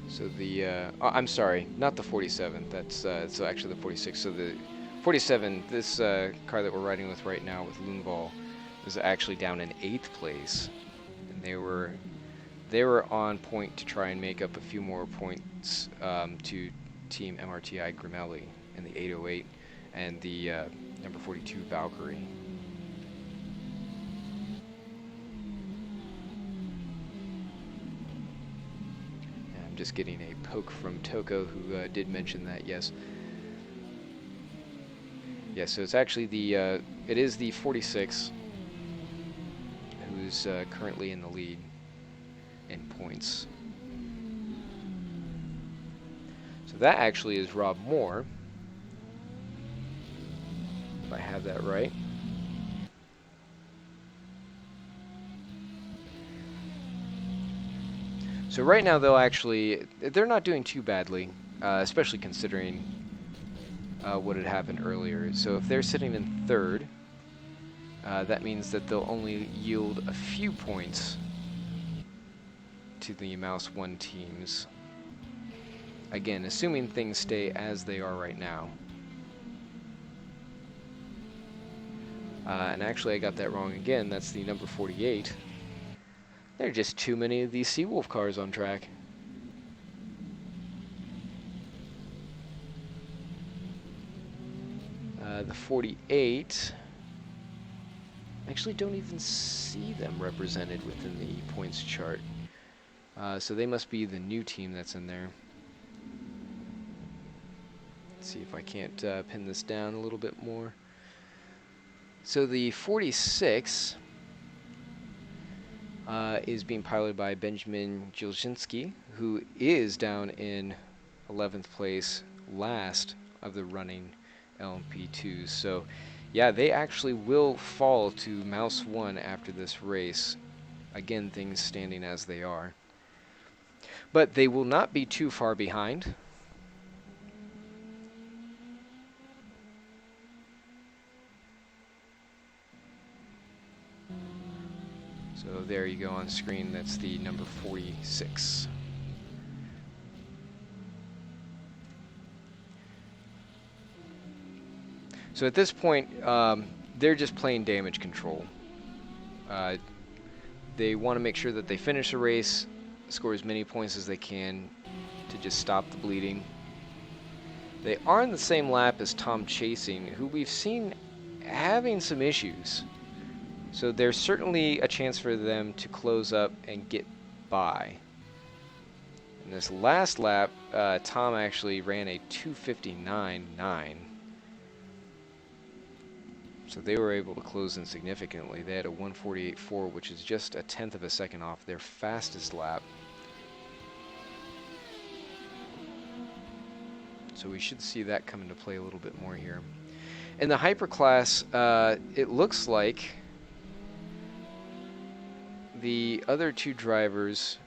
So the, I'm sorry, not the 47. That's so actually the 46. So the 47, this car that we're riding with right now with Lundvall, is actually down in 8th place, and they were on point to try and make up a few more points to Team MRTI Grimelli in the 808 and the number 42 Valkyrie. Just getting a poke from Toko, who did mention that, yes. Yes, so it's actually the, it is the 46 who's currently in the lead in points. So that actually is Rob Moore, if I have that right. So right now, they're not doing too badly, especially considering what had happened earlier. So if they're sitting in 3rd, that means that they'll only yield a few points to the Mouse 1 teams. Again, assuming things stay as they are right now. And actually, I got that wrong again. That's the number 48. There are just too many of these Seawolf cars on track. The 48, I actually don't even see them represented within the points chart. So they must be the new team that's in there. Let's see if I can't pin this down a little bit more. So the 46 is being piloted by Benjamin Jilczynski, who is down in 11th place, last of the running LMP2s. So, yeah, they actually will fall to Mouse 1 after this race. Again, things standing as they are. But they will not be too far behind. So there you go on screen, that's the number 46. So at this point, they're just playing damage control. They want to make sure that they finish the race, score as many points as they can to just stop the bleeding. They are in the same lap as Tom Chasing, who we've seen having some issues. So there's certainly a chance for them to close up and get by. In this last lap, Tom actually ran a 2:59.9. So they were able to close in significantly. They had a 1:48.4, which is just a tenth of a second off their fastest lap. So we should see that come into play a little bit more here. In the hyperclass, it looks like the other two drivers,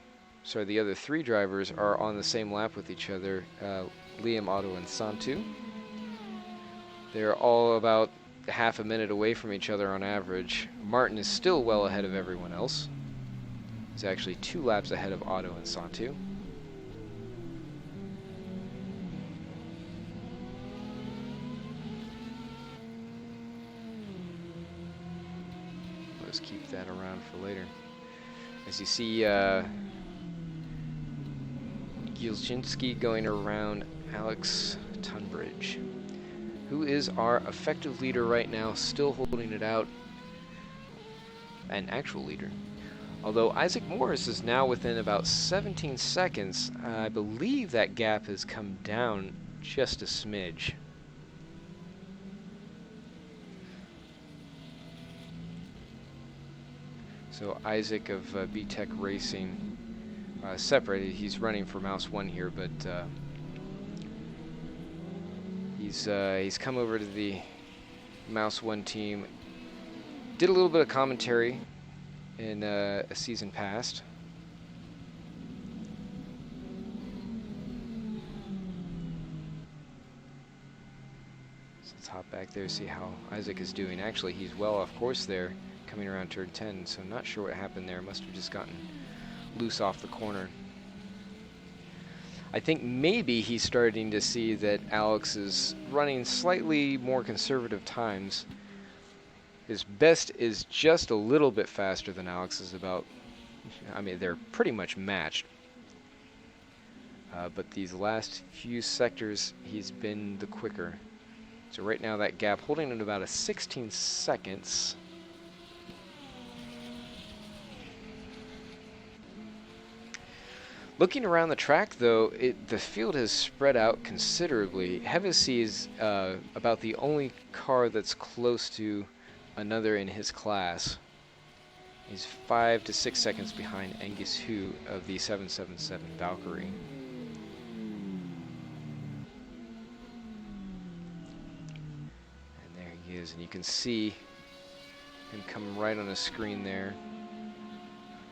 sorry, the other three drivers are on the same lap with each other, Liam, Otto, and Santu. They're all about half a minute away from each other on average. Martin is still well ahead of everyone else. He's actually 2 laps ahead of Otto and Santu. Let's keep that around for later. As you see, Gielczynski going around Alex Tunbridge, who is our effective leader right now, still holding it out, an actual leader. Although Isaac Morris is now within about 17 seconds, I believe that gap has come down just a smidge. So Isaac of B-Tech Racing, separated. He's running for Mouse 1 here, but he's come over to the Mouse 1 team. Did a little bit of commentary in a season past. So let's hop back there, see how Isaac is doing. Actually, he's well off course there, coming around turn 10, so I'm not sure what happened there. Must have just gotten loose off the corner. I think maybe he's starting to see that Alex is running slightly more conservative times. His best is just a little bit faster than Alex's, about, I mean, they're pretty much matched. But these last few sectors, he's been the quicker. So right now that gap holding at about 16 seconds. Looking around the track, though, the field has spread out considerably. Hevesy is about the only car that's close to another in his class. He's 5 to 6 seconds behind Angus Hu of the 777 Valkyrie. And there he is, and you can see him come right on the screen there.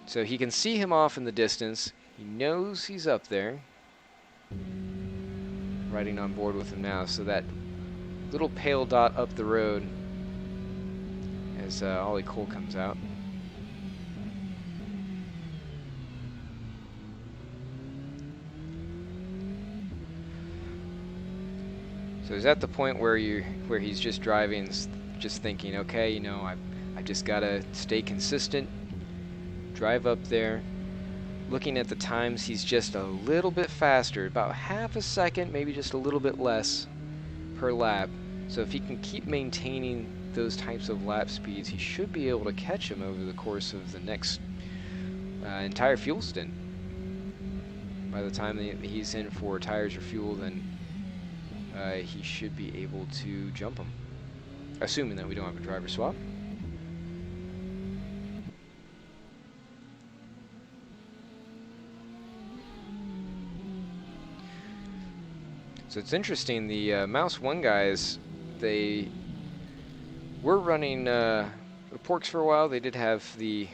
So he can see him off in the distance. He knows he's up there, riding on board with him now. So that little pale dot up the road as Ollie Cole comes out. So he's at the point where he's just driving, just thinking, okay, you know, I've just got to stay consistent, drive up there. Looking at the times, he's just a little bit faster, about half a second, maybe just a little bit less per lap. So if he can keep maintaining those types of lap speeds, he should be able to catch him over the course of the next entire fuel stint. By the time he's in for tires or fuel, then he should be able to jump him, assuming that we don't have a driver swap. So it's interesting, the Mouse 1 guys, they were running the Porks for a while. They did have the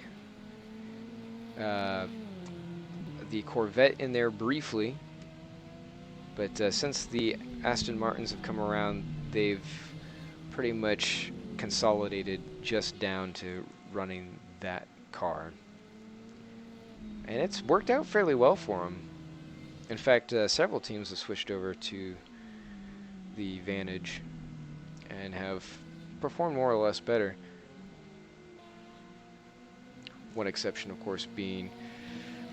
Corvette in there briefly, but since the Aston Martins have come around, they've pretty much consolidated just down to running that car. And it's worked out fairly well for them. In fact, several teams have switched over to the Vantage and have performed more or less better. One exception, of course, being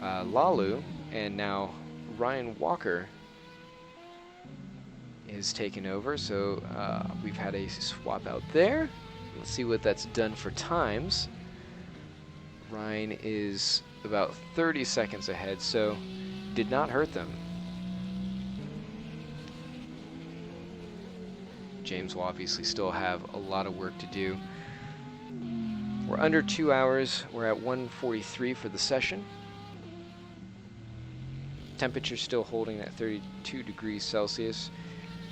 Lalu, and now Ryan Walker is taken over. So we've had a swap out there. Let's see what that's done for times. Ryan is about 30 seconds ahead, so did not hurt them. James will obviously still have a lot of work to do. We're under 2 hours. We're at 1:43 for the session. Temperature still holding at 32 degrees Celsius.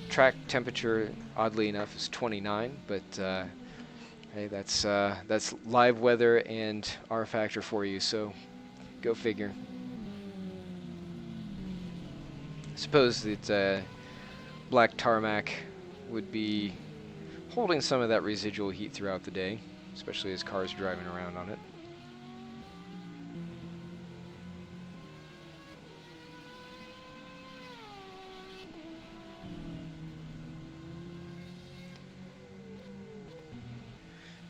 Track temperature, oddly enough, is 29, but hey, that's live weather and Rfactor for you, so go figure. I suppose that black tarmac would be holding some of that residual heat throughout the day, especially as cars are driving around on it.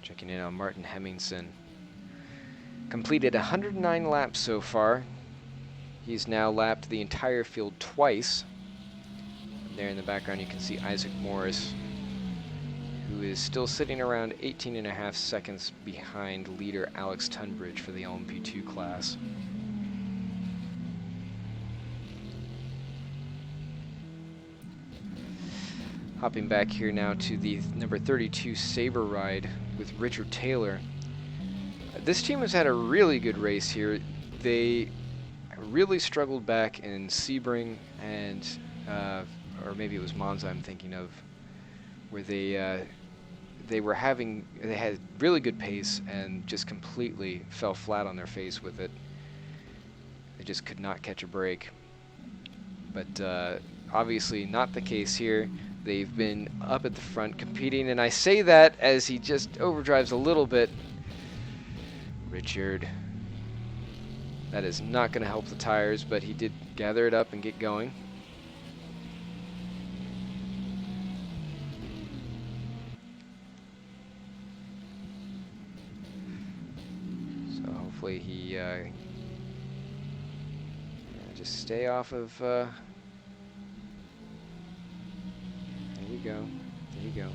Checking in on Martin Hemmingsen. Completed 109 laps so far. He's now lapped the entire field twice. And there in the background you can see Isaac Morris, who is still sitting around 18.5 seconds behind leader Alex Tunbridge for the LMP2 class. Hopping back here now to the number 32 Sabre ride with Richard Taylor. This team has had a really good race here. They really struggled back in Sebring and, or maybe it was Monza I'm thinking of, where they had really good pace and just completely fell flat on their face with it. They just could not catch a break. But obviously not the case here. They've been up at the front competing, and I say that as he just overdrives a little bit. Richard. That is not going to help the tires, but he did gather it up and get going. So hopefully he just stay off of... There you go. There you go.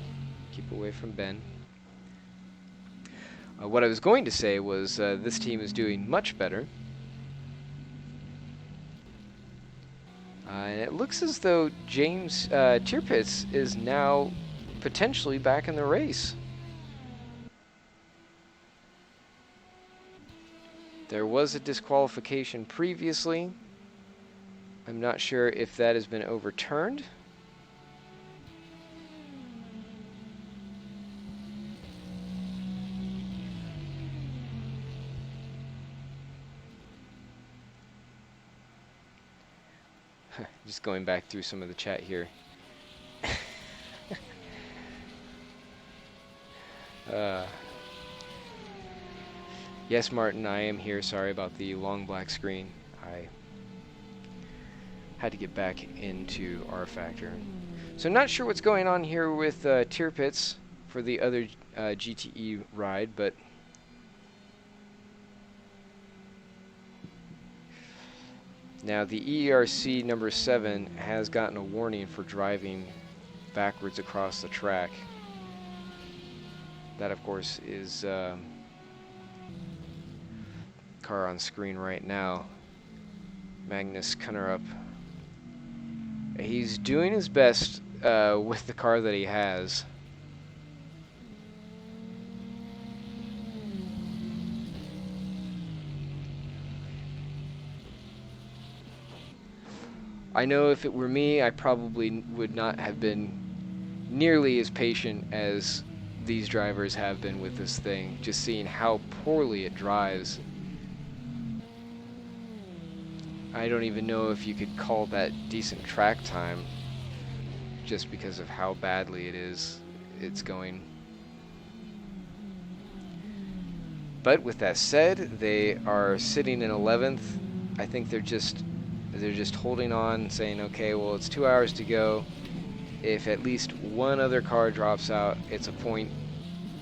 Keep away from Ben. What I was going to say was this team is doing much better. And it looks as though James Tierpitz is now potentially back in the race. There was a disqualification previously. I'm not sure if that has been overturned. Just going back through some of the chat here. Yes, Martin, I am here. Sorry about the long black screen. I had to get back into Rfactor. So I'm not sure what's going on here with Tierpitz for the other GTE ride, but now the EERC number 7 has gotten a warning for driving backwards across the track. That, of course, is car on screen right now. Magnus Kunnerup. He's doing his best with the car that he has. I know if it were me, I probably would not have been nearly as patient as these drivers have been with this thing, just seeing how poorly it drives. I don't even know if you could call that decent track time, just because of how badly it's going. But with that said, they are sitting in 11th. I think they're just holding on, saying, okay, well, it's 2 hours to go. If at least one other car drops out, it's a point.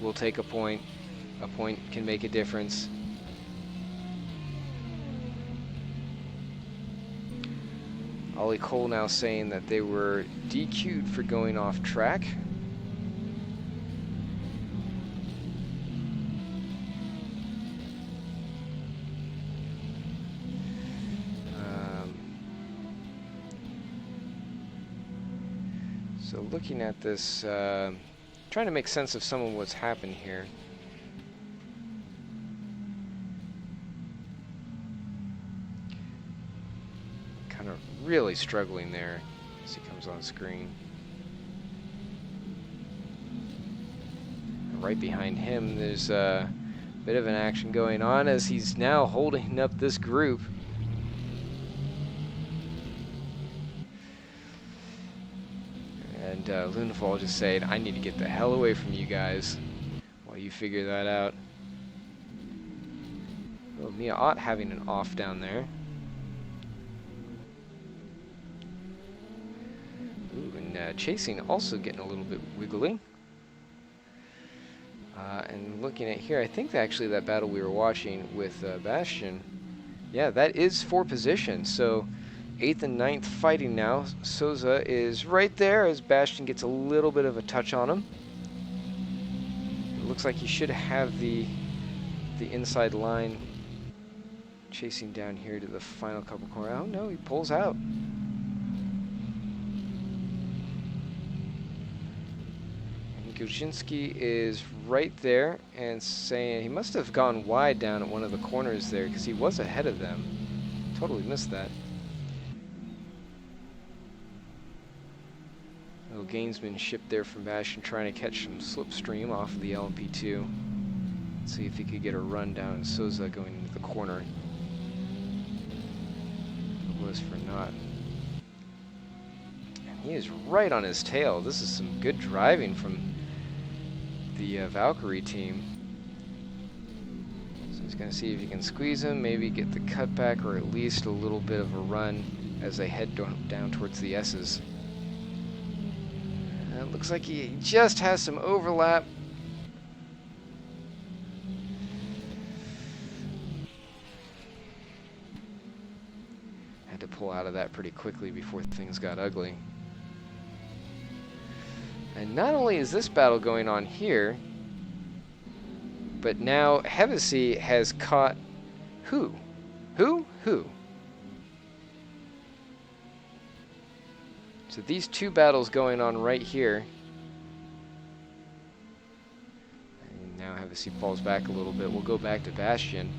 We'll take a point. A point can make a difference. Ollie Cole now saying that they were DQ'd for going off track. So looking at this, trying to make sense of some of what's happened here. Kind of really struggling there as he comes on screen. Right behind him, there's a bit of an action going on as he's now holding up this group. And And Lunafall just saying, I need to get the hell away from you guys while you figure that out. Oh, Mia Ott having an off down there. Ooh, and chasing also getting a little bit wiggly. And looking at here, I think actually that battle we were watching with Bastion, yeah, that is for position. So 8th and 9th fighting now. Souza is right there as Bastion gets a little bit of a touch on him. It looks like he should have the inside line chasing down here to the final couple corners. Oh no, he pulls out. Gushinsky is right there and saying he must have gone wide down at one of the corners there because he was ahead of them. Totally missed that. Little gamesmanship there from Bastion trying to catch some slipstream off of the LMP2. Let's see if he could get a run down and Souza going into the corner. It was for naught. And he is right on his tail. This is some good driving from the Valkyrie team. So he's going to see if he can squeeze him, maybe get the cutback or at least a little bit of a run as they head down towards the S's. It looks like he just has some overlap. Had to pull out of that pretty quickly before things got ugly. And not only is this battle going on here, but now Hevesy has caught who? Who? So these two battles going on right here. And now Hevesy falls back a little bit. We'll go back to Bastion.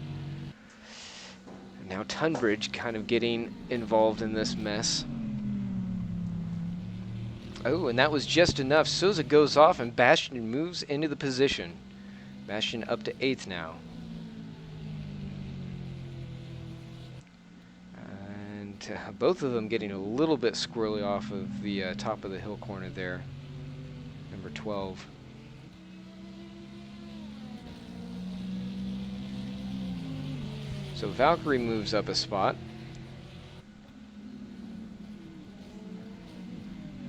And now Tunbridge kind of getting involved in this mess. Oh, and that was just enough. Souza goes off and Bastion moves into the position. Bastion up to 8th now. And both of them getting a little bit squirrely off of the top of the hill corner there. Number 12. So Valkyrie moves up a spot.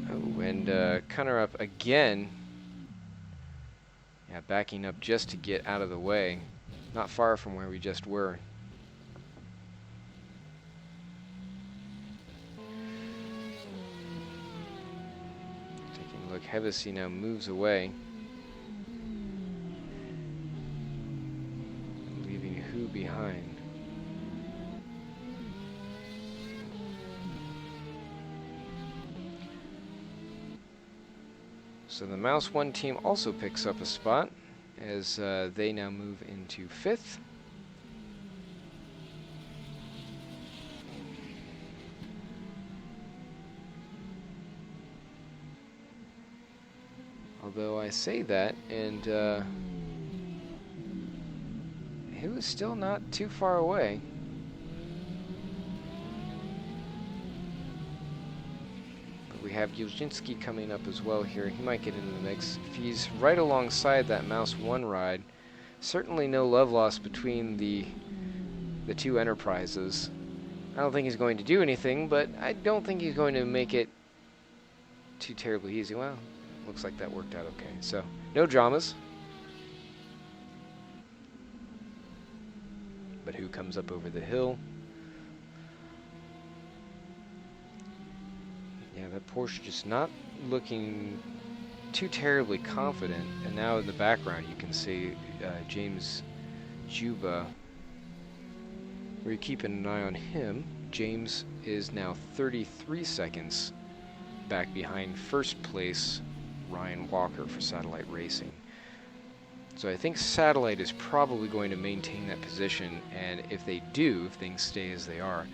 Oh, and Cunner up again. Yeah, backing up just to get out of the way. Not far from where we just were. Taking a look, Hevesy now moves away. Leaving who behind? So the Mouse 1 team also picks up a spot as they now move into 5th. Although I say that, and he was still not too far away. We have Yelzinski coming up as well here. He might get into the mix. If he's right alongside that Mouse 1 ride, certainly no love lost between the two enterprises. I don't think he's going to do anything, but I don't think he's going to make it too terribly easy. Well, looks like that worked out okay. So, no dramas. But who comes up over the hill? Yeah, that Porsche just not looking too terribly confident. And now in the background you can see James Juba. We're keeping an eye on him. James is now 33 seconds back behind first place Ryan Walker for Satellite Racing. So I think Satellite is probably going to maintain that position, and if they do, if things stay as they are,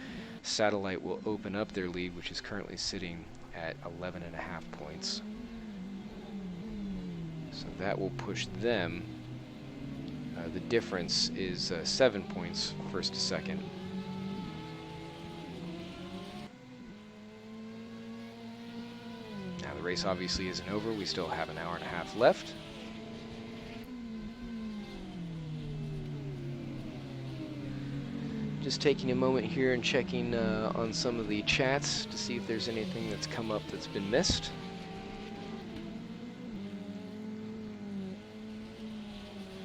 Satellite will open up their lead, which is currently sitting at 11.5 points. So that will push them. The difference is 7 points, first to second. Now the race obviously isn't over. We still have an hour and a half left. Just taking a moment here and checking on some of the chats to see if there's anything that's come up that's been missed.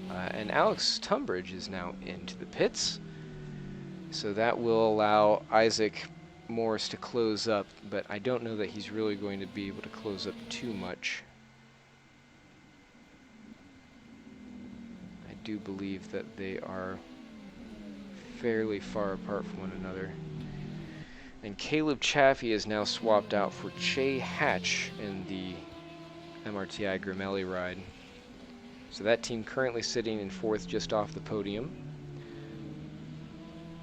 And Alex Tunbridge is now into the pits, so that will allow Isaac Morris to close up, but I don't know that he's really going to be able to close up too much. I do believe that they are fairly far apart from one another. And Caleb Chaffee is now swapped out for Che Hatch in the MRTI Gramelli ride. So that team currently sitting in 4th just off the podium.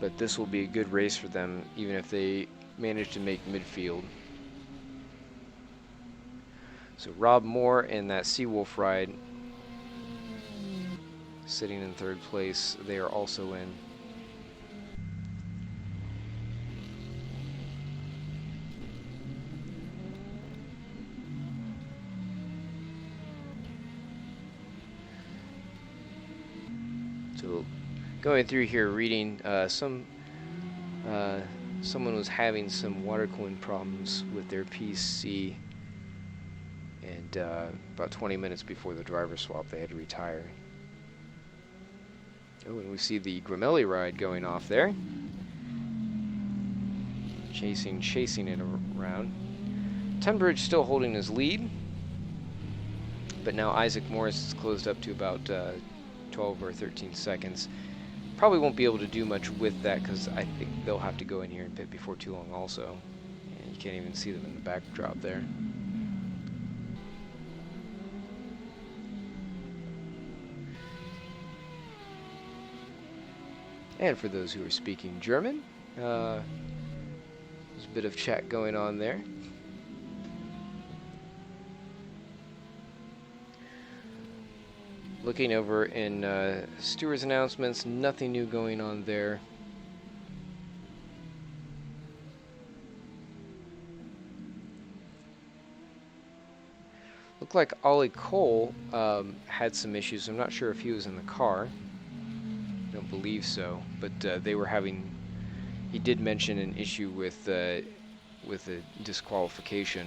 But this will be a good race for them, even if they manage to make midfield. So Rob Moore in that Seawolf ride, sitting in 3rd place, they are also in. So going through here, reading someone was having some water cooling problems with their PC, and about 20 minutes before the driver swap they had to retire. Oh, and we see the Gramelli ride going off there, chasing it around. Tunbridge still holding his lead, but now Isaac Morris is closed up to about 12 or 13 seconds. Probably won't be able to do much with that because I think they'll have to go in here and pit before too long also. And you can't even see them in the backdrop there. And for those who are speaking German, there's a bit of chat going on there. Looking over in Stewart's announcements, nothing new going on there. Looked like Ollie Cole had some issues. I'm not sure if he was in the car. I don't believe so, but they were having. He did mention an issue with a disqualification.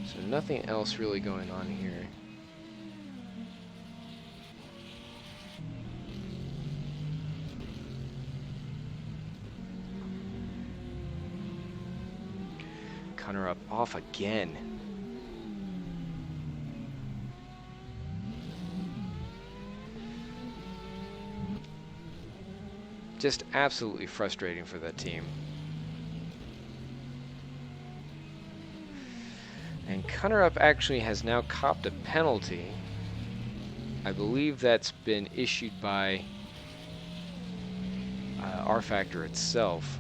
So nothing else really going on here. Connor up off again. Just absolutely frustrating for that team. And Cunnerup actually has now copped a penalty. I believe that's been issued by Rfactor itself.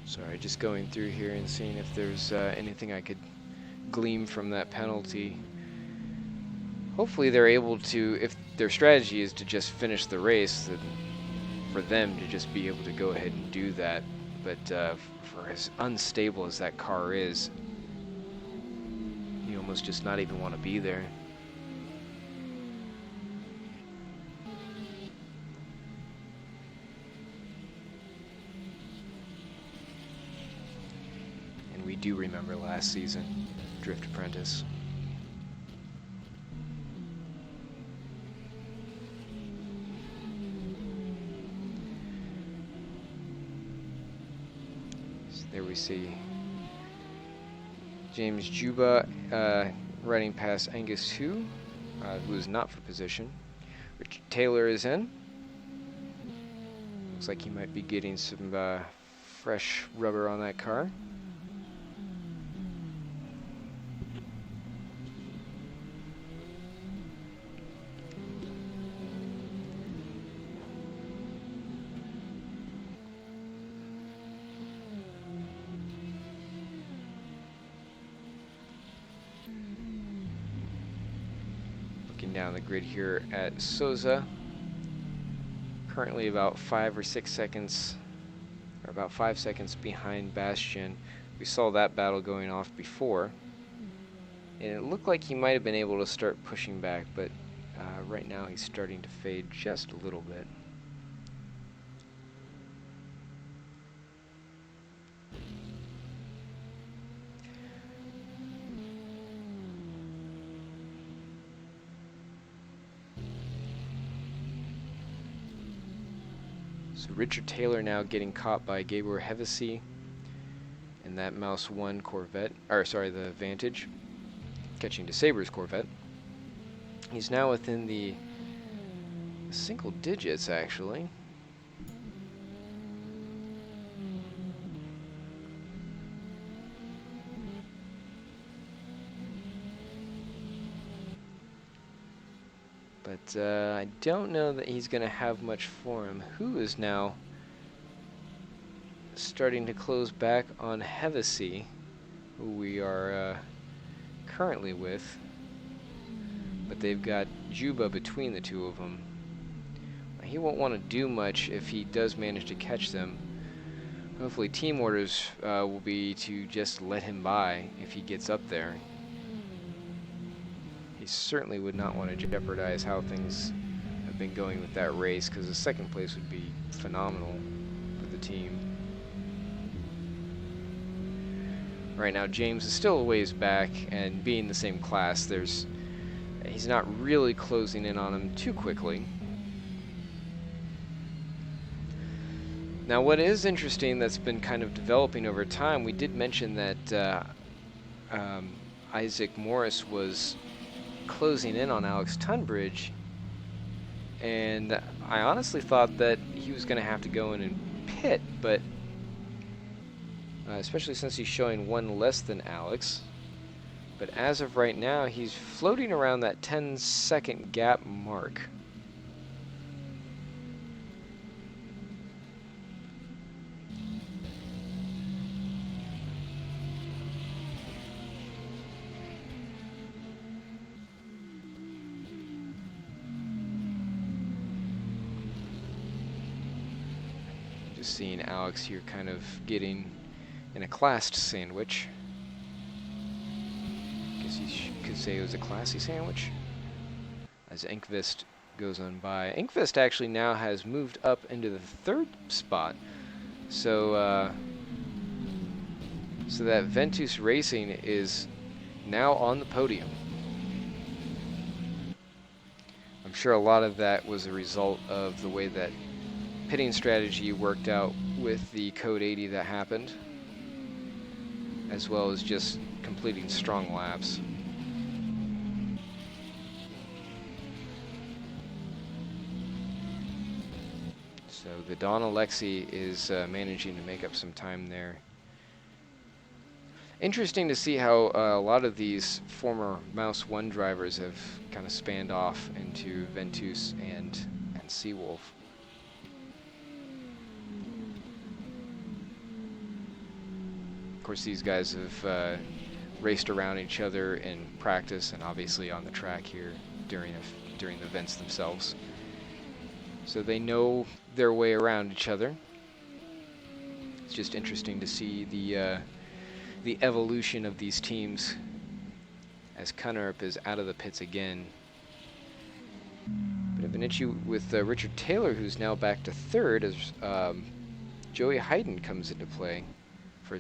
Sorry, just going through here and seeing if there's anything I could glean from that penalty. Hopefully they're able to, if their strategy is to just finish the race, then for them to just be able to go ahead and do that. But for as unstable as that car is, you almost just not even want to be there. We do remember last season, Drift Apprentice. So there we see James Juba riding past Angus Hu, who is not for position. Richard Taylor is in. Looks like he might be getting some fresh rubber on that car. Looking down the grid here at Souza. Currently about 5 or 6 seconds, or about 5 seconds behind Bastian. We saw that battle going off before, and it looked like he might have been able to start pushing back, but right now he's starting to fade just a little bit. So Richard Taylor now getting caught by Gabor Hevesi in that Mouse 1 Corvette, or sorry, the Vantage, catching DeSaber's Corvette. He's now within the single digits, actually. But I don't know that he's going to have much for him. Who is now starting to close back on Hevesi, who we are currently with. But they've got Juba between the two of them. He won't want to do much if he does manage to catch them. Hopefully team orders will be to just let him by if he gets up there. He certainly would not want to jeopardize how things have been going with that race, because the second place would be phenomenal for the team. Right now James is still a ways back, and being the same class, he's not really closing in on him too quickly. Now what is interesting that's been kind of developing over time, we did mention that Isaac Morris was closing in on Alex Tunbridge, and I honestly thought that he was going to have to go in and pit, but especially since he's showing one less than Alex. But as of right now, he's floating around that 10-second gap mark. Just seeing Alex here kind of getting in a classed sandwich. Guess you could say it was a classy sandwich. As Enqvist goes on by. Enqvist actually now has moved up into the third spot. So so that Ventus Racing is now on the podium. I'm sure a lot of that was a result of the way that pitting strategy worked out with the Code 80 that happened, as well as just completing strong laps. So the Don Alexi is managing to make up some time there. Interesting to see how a lot of these former Mouse 1 drivers have kind of spanned off into Ventus and Seawolf. Of course, these guys have raced around each other in practice and obviously on the track here during the events themselves. So they know their way around each other. It's just interesting to see the evolution of these teams as Cunnerup is out of the pits again. Bit of an issue with Richard Taylor, who's now back to third, as Joey Hayden comes into play for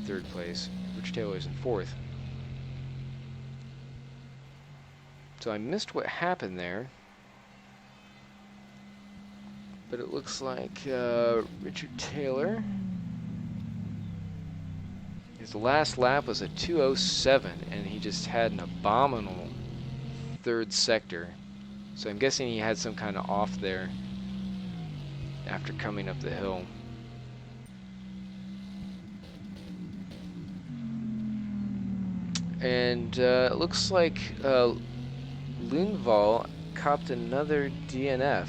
third place. Richard Taylor's in fourth. So I missed what happened there, but it looks like Richard Taylor, his last lap was a 2:07, and he just had an abominable third sector. So I'm guessing he had some kind of off there after coming up the hill. And it looks like Lundvall copped another DNF.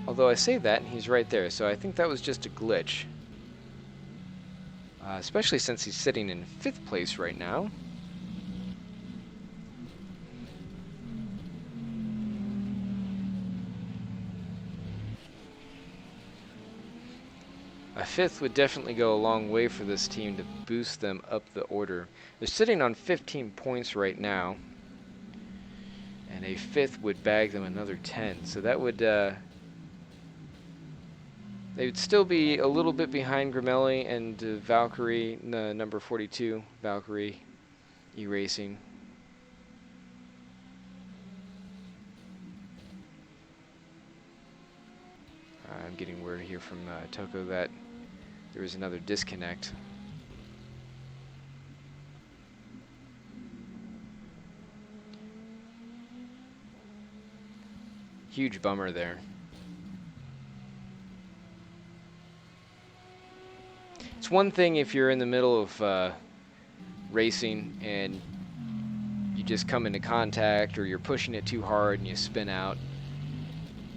Although I say that, he's right there, so I think that was just a glitch. Especially since he's sitting in 5th place right now. A 5th would definitely go a long way for this team to boost them up the order. They're sitting on 15 points right now, and a 5th would bag them another 10. So that would, they would still be a little bit behind Gramelli and Valkyrie, number 42, Valkyrie E-Racing. I'm getting word here from Toko that there was another disconnect. Huge bummer there. It's one thing if you're in the middle of racing and you just come into contact, or you're pushing it too hard and you spin out.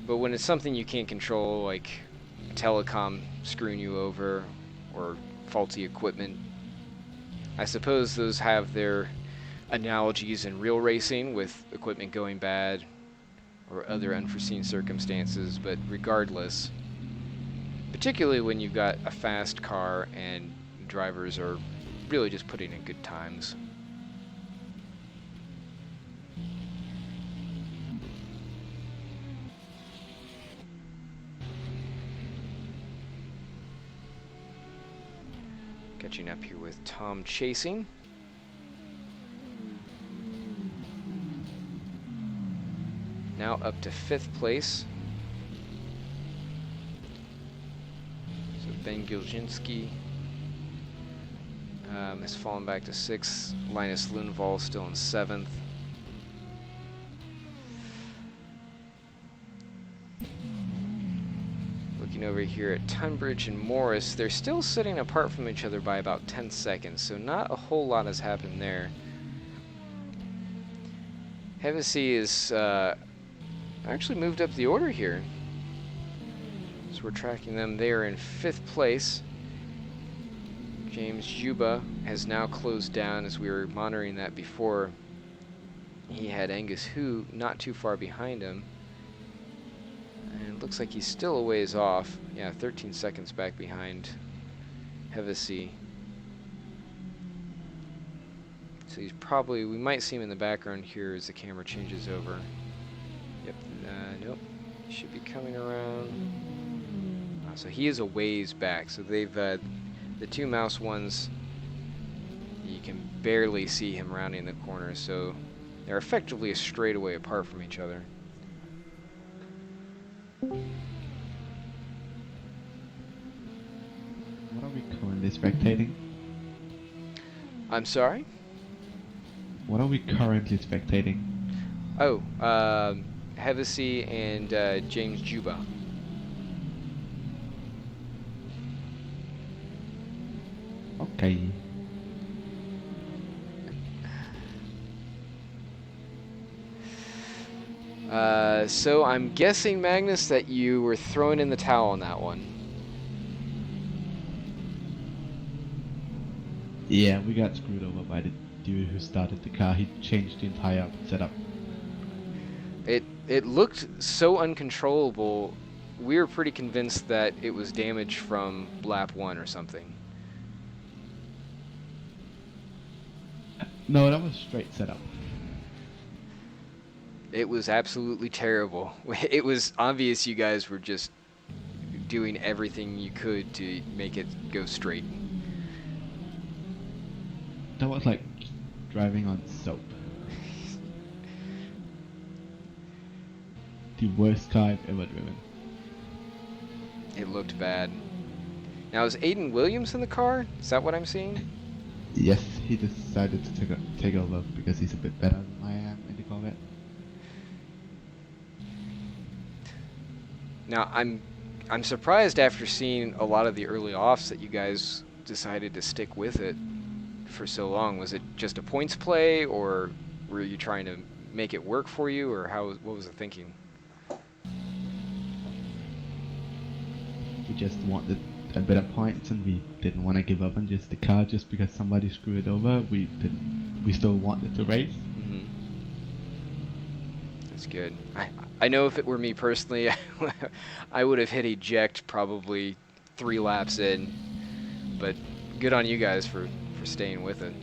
But when it's something you can't control, like a telecom screwing you over or faulty equipment, I suppose those have their analogies in real racing with equipment going bad or other unforeseen circumstances. But regardless, particularly when you've got a fast car and drivers are really just putting in good times. Catching up here with Tom chasing. Now up to 5th place. So Ben Gilzinski has fallen back to 6th. Linus Lundvall still in 7th. Looking over here at Tunbridge and Morris, they're still sitting apart from each other by about 10 seconds, so not a whole lot has happened there. Hevesy is actually moved up the order here. So we're tracking them. They are in 5th place. James Juba has now closed down, as we were monitoring that before. He had Angus Hu not too far behind him. And it looks like he's still a ways off. Yeah, 13 seconds back behind Hevesy. So he's probably, we might see him in the background here as the camera changes over. Yep, nope, he should be coming around. So he is a ways back. So they've, the two mouse ones, you can barely see him rounding the corner. So they're effectively a straightaway apart from each other. What are we currently spectating? I'm sorry? What are we currently spectating? Oh, Hevesy and James Juba. Okay. So I'm guessing, Magnus, that you were throwing in the towel on that one. Yeah, we got screwed over by the dude who started the car. He changed the entire setup. It looked so uncontrollable. We were pretty convinced that it was damage from lap 1 or something. No, that was straight setup. It was absolutely terrible. It was obvious you guys were just doing everything you could to make it go straight. That was like driving on soap. The worst car I've ever driven. It looked bad. Now, is Aiden Williams in the car? Is that what I'm seeing? Yes, he decided to take over because he's a bit better than I am in the Corvette. Now, I'm surprised after seeing a lot of the early offs that you guys decided to stick with it for so long. Was it just a points play, or were you trying to make it work for you, or what was the thinking? We just wanted a better points, and we didn't want to give up on just the car just because somebody screwed it over. We still wanted to race. Mm-hmm. That's good. I know if it were me personally, I would have hit eject probably 3 laps in, but good on you guys for staying with it.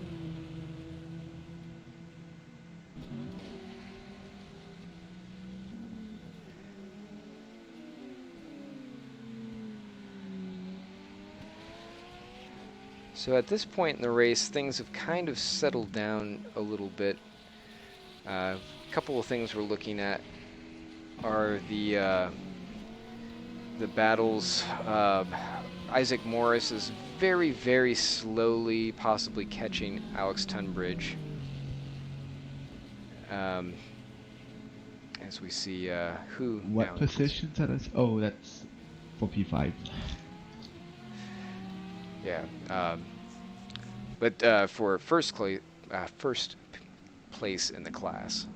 So at this point in the race, things have kind of settled down a little bit. A couple of things we're looking at are the battles. Isaac Morris is very, very slowly possibly catching Alex Tunbridge. As we see who What now positions are those? Oh, that's for P5. Yeah, but for first place in the class.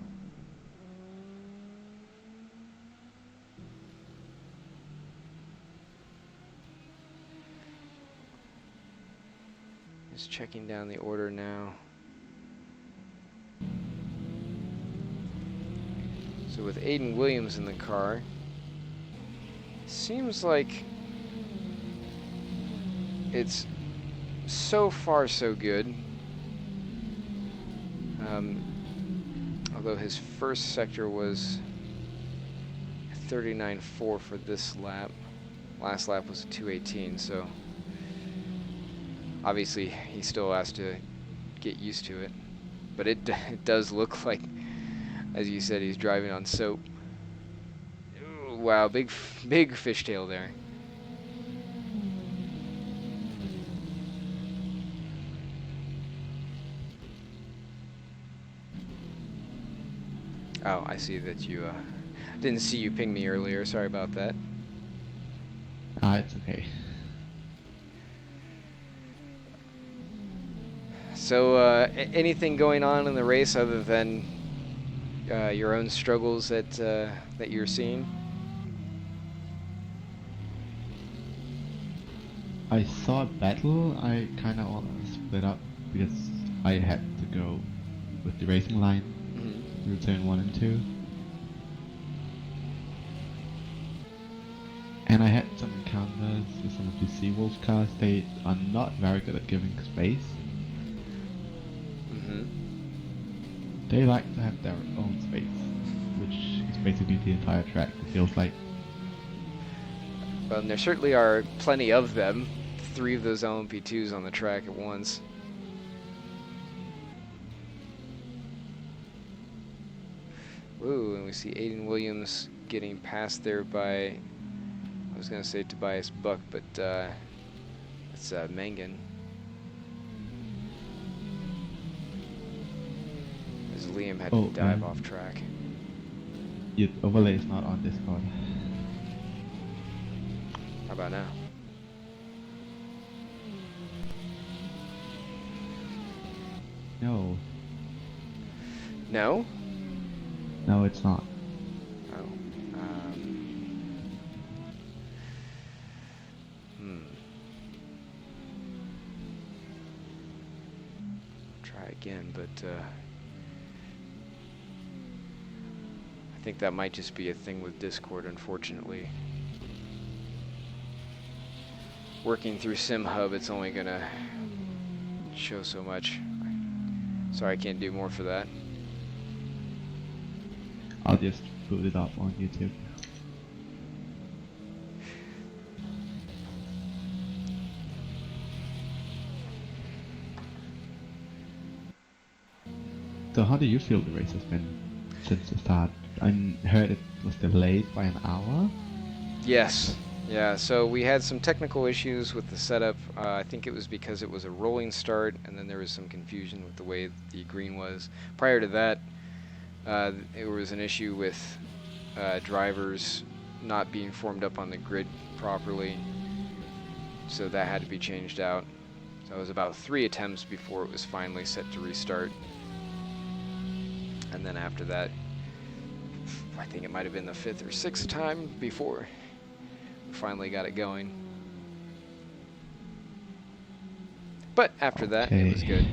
Just checking down the order now. So with Aiden Williams in the car, seems like it's so far so good. Although his first sector was 39.4 for this lap. Last lap was a 2:18, so obviously he still has to get used to it. But it does look like, as you said, he's driving on soap. Ooh, wow, big fishtail there. Oh, I see that you didn't see you ping me earlier. Sorry about that. Ah, it's okay. So, anything going on in the race other than your own struggles that you're seeing? I saw a battle. I kind of almost split up because I had to go with the racing line through turn 1 and 2. And I had some encounters with some of the Seawolf cars. They are not very good at giving space. They like to have their own space, which is basically the entire track, it feels like. Well, and there certainly are plenty of them. 3 of those LMP2s on the track at once. Ooh, and we see Aiden Williams getting passed there by, I was going to say Tobias Buck, but it's Mangan. As Liam had to dive off track. Your overlay is not on Discord. How about now? No. No? No, it's not. Oh. Try again, but I think that might just be a thing with Discord, unfortunately. Working through SimHub, it's only gonna show so much. Sorry, I can't do more for that. I'll just boot it up on YouTube. So how do you feel the race has been since the start? I heard it was delayed by an hour. Yes, Yeah, so we had some technical issues with the setup. I think it was because it was a rolling start, and then there was some confusion with the way the green was. Prior to that, it was an issue with drivers not being formed up on the grid properly, so that had to be changed out. So it was about 3 attempts before it was finally set to restart. And then after that, I think it might have been the 5th or 6th time before we finally got it going. But after that, it was good.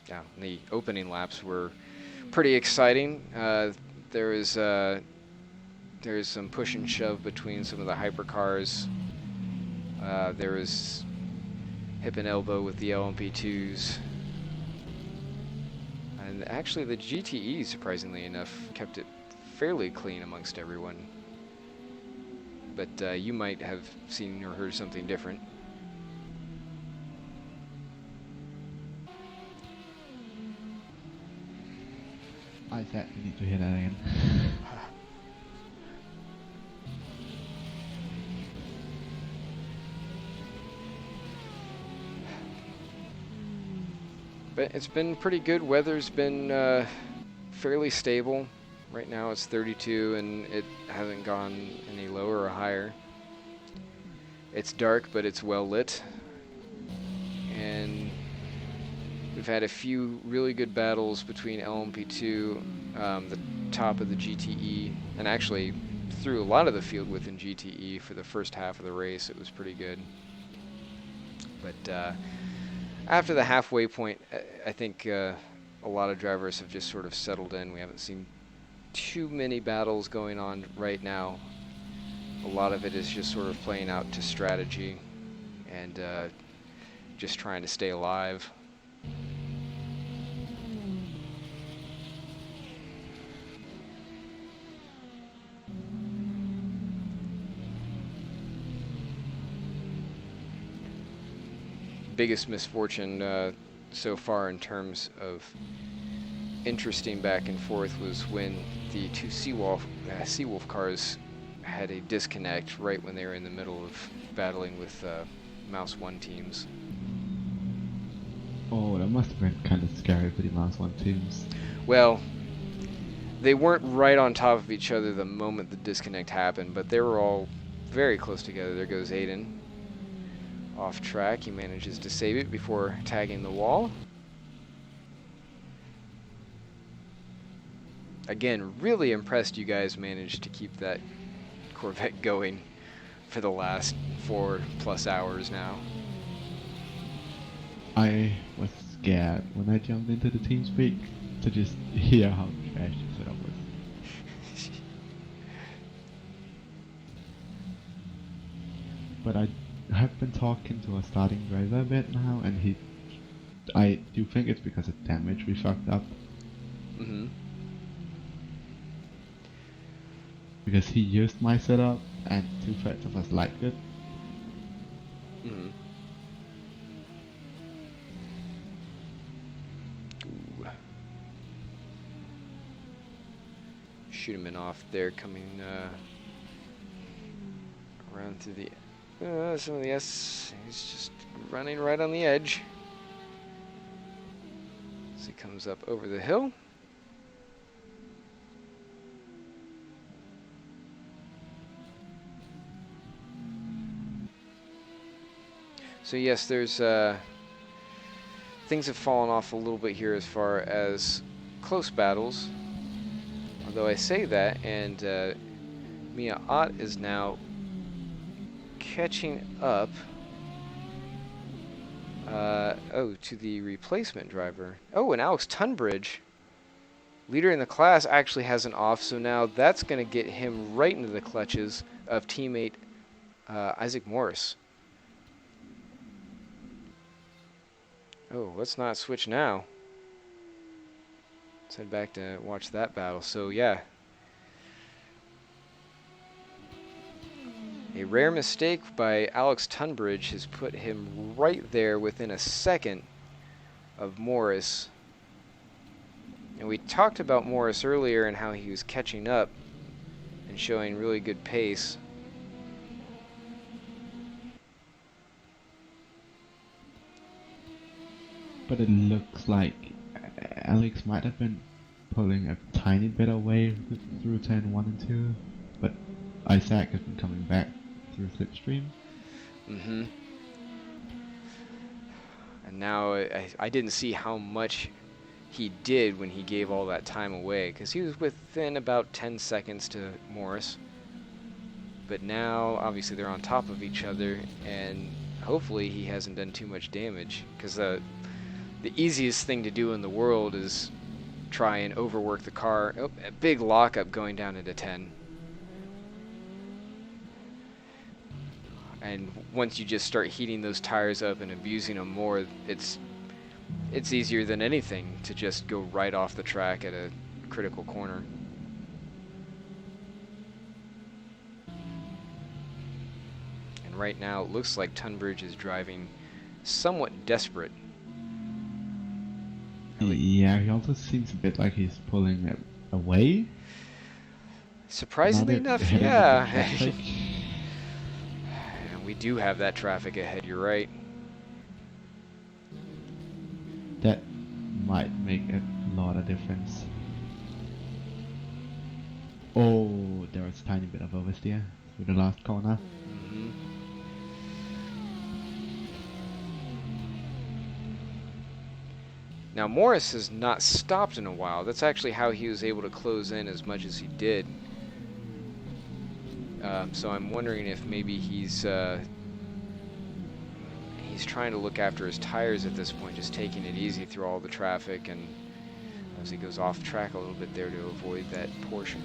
Yeah, the opening laps were pretty exciting. There is some push and shove between some of the hypercars. There was hip and elbow with the LMP2s. And actually the GTE, surprisingly enough, kept it fairly clean amongst everyone. But you might have seen or heard something different. I said we need to hear that again. But it's been pretty good. Weather's been fairly stable. Right now it's 32 and it hasn't gone any lower or higher. It's dark, but it's well lit. And we've had a few really good battles between LMP2, the top of the GTE, and actually through a lot of the field within GTE for the first half of the race. It was pretty good. But after the halfway point, I think a lot of drivers have just sort of settled in. We haven't seen too many battles going on right now. A lot of it is just sort of playing out to strategy and just trying to stay alive. Biggest misfortune so far in terms of interesting back and forth was when the two Seawolf cars had a disconnect right when they were in the middle of battling with Mouse 1 teams. Oh, that must have been kind of scary for the Mouse 1 teams. Well, they weren't right on top of each other the moment the disconnect happened, but they were all very close together. There goes Aiden. Off track, he manages to save it before tagging the wall. Again, really impressed you guys managed to keep that Corvette going for the last 4+ hours now. I was scared when I jumped into the TeamSpeak to just hear how trash the setup was. But I have been talking to a starting driver a bit now, and I do think it's because of damage we fucked up. Mm-hmm. Because he used my setup, and 2/3 of us liked it. Mm-hmm. Ooh. Schumann off there, coming around to the some of the S. He's just running right on the edge as he comes up over the hill. So yes, there's things have fallen off a little bit here as far as close battles. Although I say that, and Mia Ott is now catching up to the replacement driver. Oh, and Alex Tunbridge, leader in the class, actually has an off, so now that's going to get him right into the clutches of teammate Isaac Morris. Oh, let's not switch now. Let's head back to watch that battle. So yeah, a rare mistake by Alex Tunbridge has put him right there within a second of Morris. And we talked about Morris earlier and how he was catching up. and showing really good pace. But it looks like Alex might have been pulling a tiny bit away through turn 1 and 2, but Isaac has been coming back through slipstream. Mm-hmm. And now I didn't see how much he did when he gave all that time away, because he was within about 10 seconds to Morris. But now, obviously, they're on top of each other, and hopefully he hasn't done too much damage, because the easiest thing to do in the world is try and overwork the car. Oh, a big lockup going down into 10. And once you just start heating those tires up and abusing them more, it's easier than anything to just go right off the track at a critical corner. And right now it looks like Tunbridge is driving somewhat desperate. Yeah, he also seems a bit like he's pulling away. Surprisingly Not enough, hitting the yeah. traffic. And we do have that traffic ahead, you're right. That might make a lot of difference. Oh, there was a tiny bit of oversteer through the last corner. Mhm. Now Morris has not stopped in a while. That's actually how he was able to close in as much as he did. So I'm wondering if maybe he's trying to look after his tires at this point, just taking it easy through all the traffic, and as he goes off track a little bit there to avoid that portion.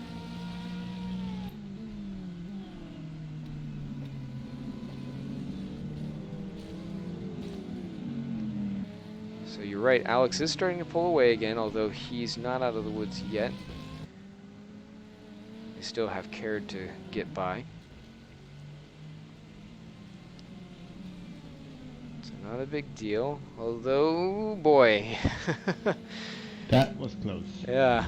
So you're right, Alex is starting to pull away again, although he's not out of the woods yet. They still have cared to get by. So not a big deal, although, boy. That was close. Yeah.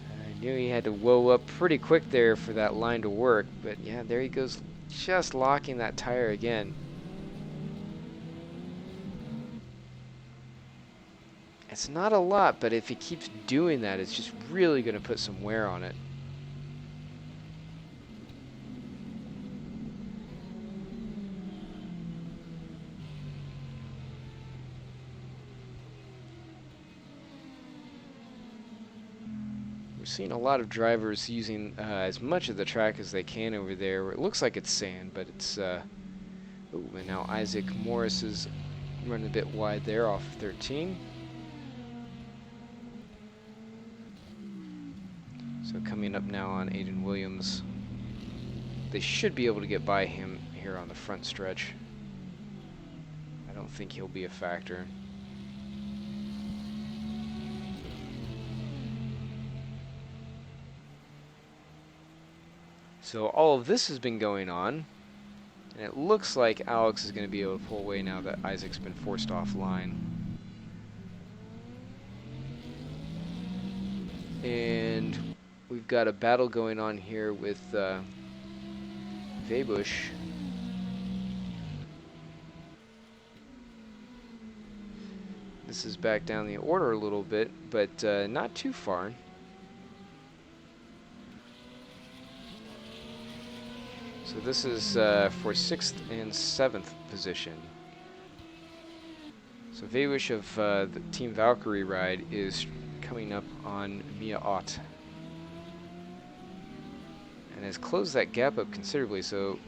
I knew he had to whoa up pretty quick there for that line to work, but yeah, there he goes, just locking that tire again. It's not a lot, but if he keeps doing that, it's just really going to put some wear on it. We're seeing a lot of drivers using as much of the track as they can over there. It looks like it's sand, but it's... oh, and now Isaac Morris is running a bit wide there off 13. So coming up now on Aiden Williams, they should be able to get by him here on the front stretch. I don't think he'll be a factor. So all of this has been going on, and it looks like Alex is going to be able to pull away now that Isaac's been forced offline. And we've got a battle going on here with Webush. This is back down the order a little bit, but not too far. So this is for 6th and 7th position. So Webush of the Team Valkyrie ride is coming up on Mia Ott, and has closed that gap up considerably. So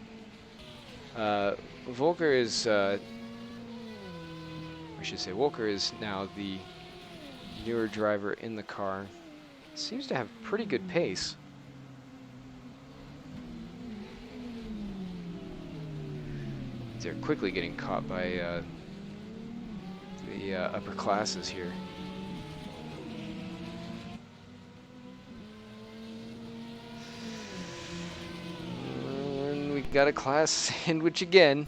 Volker is, I should say, Volker is now the newer driver in the car. Seems to have pretty good pace. They're quickly getting caught by the upper classes here. And we got a class sandwich again.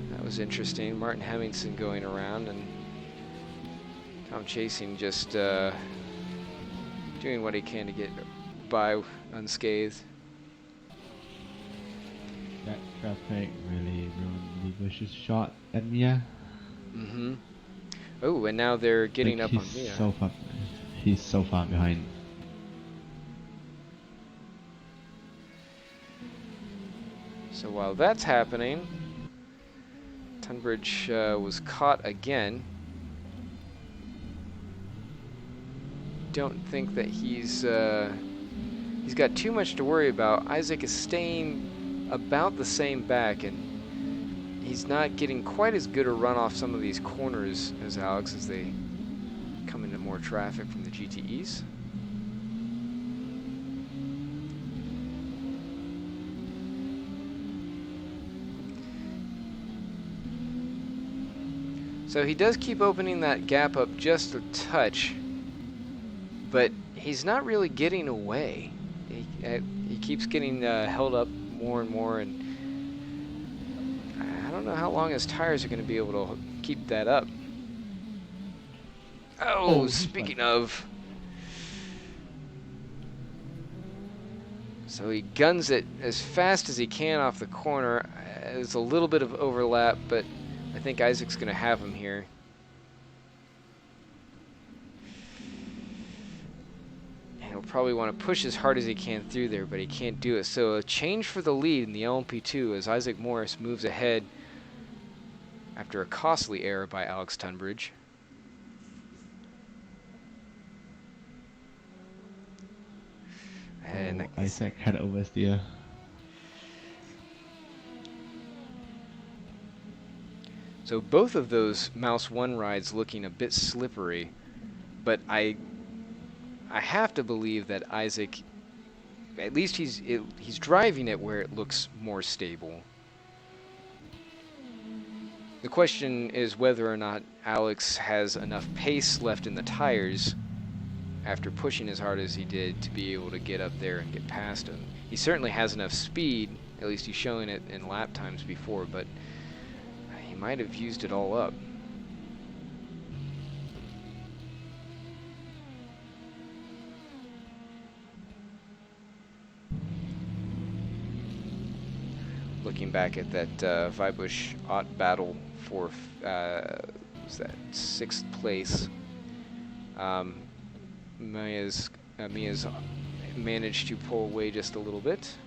That was interesting. Martin Hemmingson going around, and Tom Chasing just doing what he can to get by unscathed. That traffic really ruined Bush's shot at Mia. Mm-hmm. Oh, and now they're getting Like, up on Mia. He's so far behind. So while that's happening, Tunbridge was caught again. Don't think that he's got too much to worry about. Isaac is staying about the same back, and he's not getting quite as good a run off some of these corners as Alex as they come into more traffic from the GTEs. So he does keep opening that gap up just a touch, but he's not really getting away. He keeps getting held up more and more, and I don't know how long his tires are going to be able to keep that up. Oh, speaking of. So he guns it as fast as he can off the corner. There's a little bit of overlap, but I think Isaac's going to have him here. And he'll probably want to push as hard as he can through there, but he can't do it. So a change for the lead in the LMP2 as Isaac Morris moves ahead after a costly error by Alex Tunbridge. And Isaac had oversteer. So both of those Mouse 1 rides looking a bit slippery, but I have to believe that Isaac, at least he's driving it where it looks more stable. The question is whether or not Alex has enough pace left in the tires after pushing as hard as he did to be able to get up there and get past him. He certainly has enough speed, at least he's showing it in lap times before, but he might have used it all up. Looking back at that Vibush Ott battle for was that 6th place, Mia's managed to pull away just a little bit.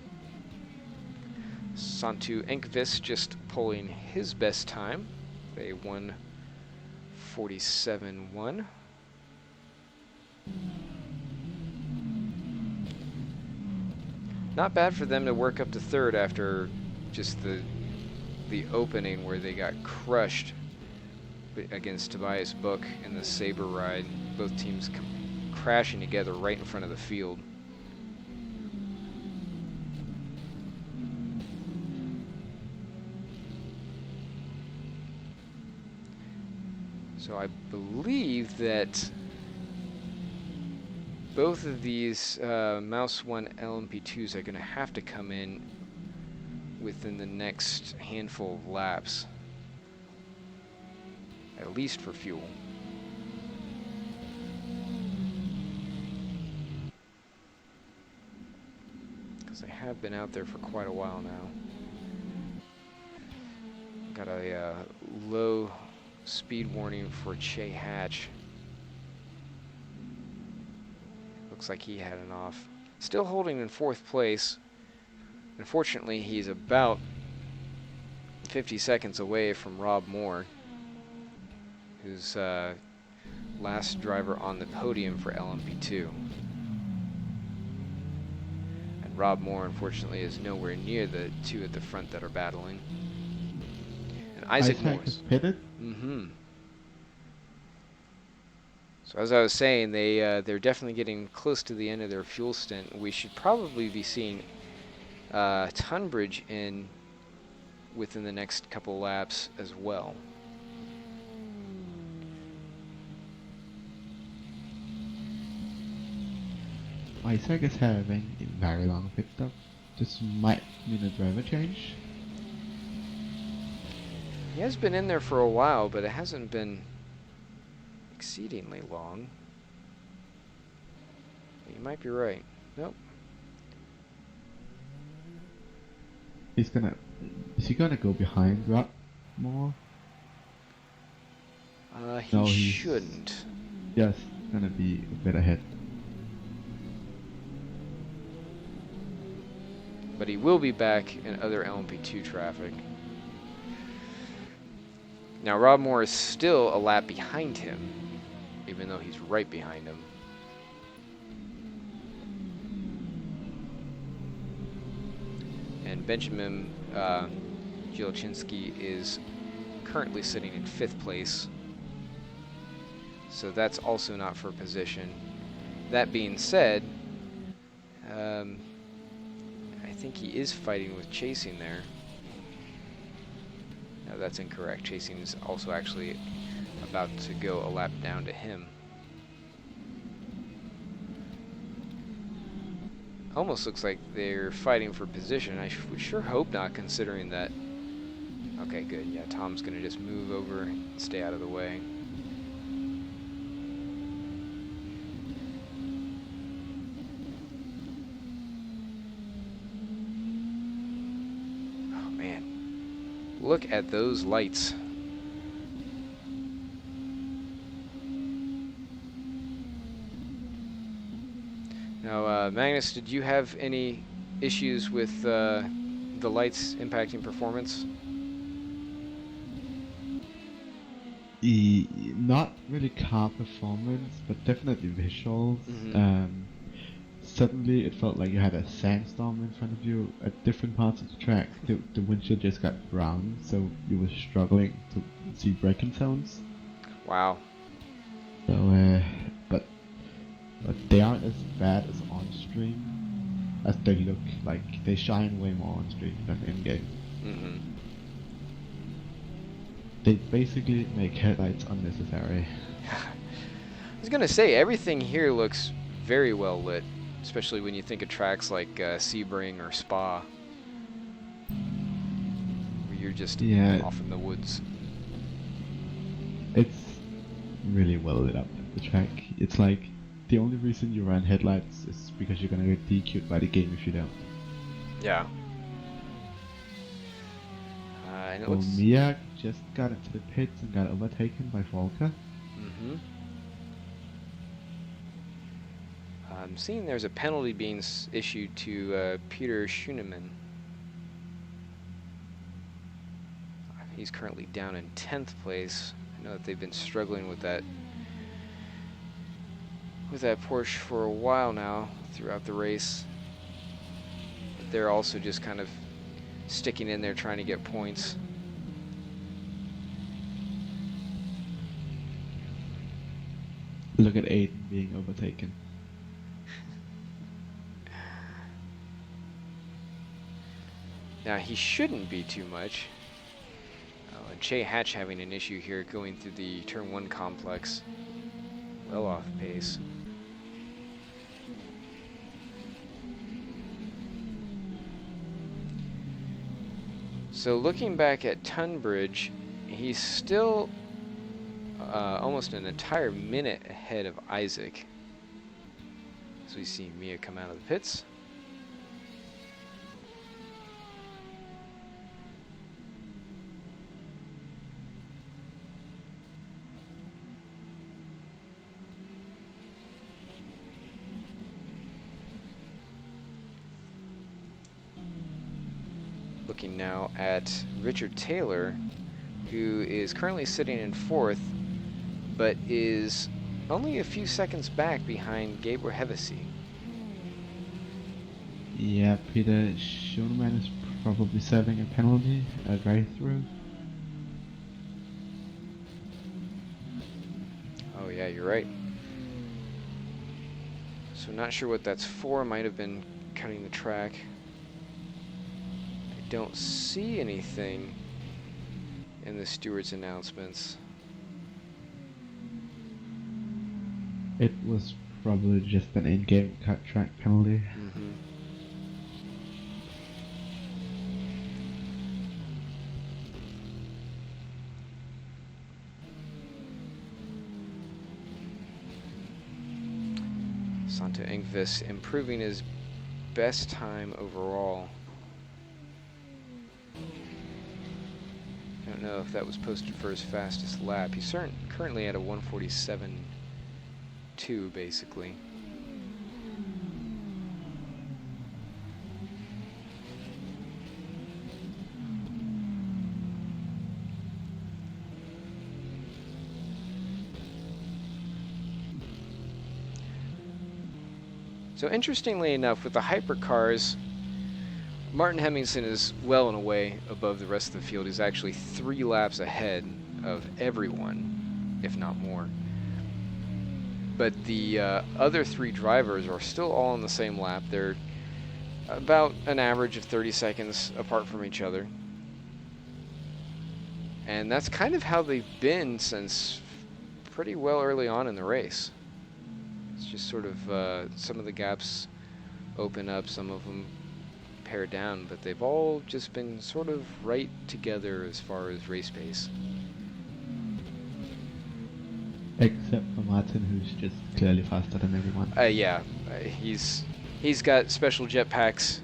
Santu Enqvist just pulling his best time, a 1:47.1. Not bad for them to work up to 3rd after just the opening where they got crushed against Tobias Book in the Sabre ride. Both teams crashing together right in front of the field. So I believe that both of these Mouse 1 LMP2s are going to have to come in within the next handful of laps, at least for fuel. Because they have been out there for quite a while now. Got a low speed warning for Che Hatch. Looks like he had an off. Still holding in 4th place. Unfortunately, he's about 50 seconds away from Rob Moore, who's last driver on the podium for LMP2. And Rob Moore, unfortunately, is nowhere near the two at the front that are battling. And Isaac Morris. Is pitted? Mm-hmm. So as I was saying, they're definitely getting close to the end of their fuel stint. We should probably be seeing Tunbridge in within the next couple laps as well. Isaac is having a very long pit stop. This might mean a driver change. He has been in there for a while, but it hasn't been exceedingly long. You might be right. Nope. Is he gonna go behind Rock more? He No, he's shouldn't. just gonna be a bit ahead. But he will be back in other LMP2 traffic. Now, Rob Moore is still a lap behind him, even though he's right behind him. And Benjamin Jilczynski is currently sitting in 5th place. So that's also not for position. That being said, I think he is fighting with Chasing there. No, that's incorrect. Chasing is also actually about to go a lap down to him. Almost looks like they're fighting for position. I would sure hope not, considering that... Okay, good. Yeah, Tom's going to just move over and stay out of the way. Oh, man. Look at those lights. Now, Magnus, did you have any issues with the lights impacting performance? Not really car performance, but definitely visuals. Suddenly it felt like you had a sandstorm in front of you at different parts of the track. The windshield just got brown, so you were struggling to see braking zones. Wow. So, but they aren't as bad as on stream as they look. Like they shine way more on stream than in game. Mm-hmm. They basically make headlights unnecessary. I was gonna say, everything here looks very well lit, especially when you think of tracks like Sebring or Spa, where you're just off in the woods. It's really well lit up, the track. It's like the only reason you run headlights is because you're gonna get DQ'd by the game if you don't. Yeah. And it Well, looks... Mia just got into the pits and got overtaken by Volker. Mm-hmm. I'm seeing there's a penalty being issued to Peter Schoenemann. He's currently down in 10th place. I know that they've been struggling with that Porsche for a while now throughout the race. But they're also just kind of sticking in there trying to get points. Look at Aiden being overtaken. Now, he shouldn't be too much. Oh, and Che Hatch having an issue here going through the Turn 1 complex. Well off pace. So looking back at Tunbridge, he's still almost an entire minute ahead of Isaac. So we see Mia come out of the pits. Looking now at Richard Taylor, who is currently sitting in 4th, but is only a few seconds back behind Gabriel Hevesi. Yeah, Peter Schoenemann is probably serving a penalty, a drive-through. Oh yeah, you're right. So not sure what that's for. Might have been cutting the track. I don't see anything in the steward's announcements. It was probably just an in-game cut track penalty. Mm-hmm. Santo Engvis improving his best time overall. I don't know if that was posted for his fastest lap. He's currently at a 147.2 basically. So interestingly enough, with the hypercars, Martin Hemmingson is well and away above the rest of the field. He's actually 3 laps ahead of everyone, if not more. But the other 3 drivers are still all on the same lap. They're about an average of 30 seconds apart from each other. And that's kind of how they've been since pretty well early on in the race. It's just sort of some of the gaps open up, some of them pare down, but they've all just been sort of right together as far as race pace. Except for Martin, who's just clearly faster than everyone. Yeah, he's got special jetpacks,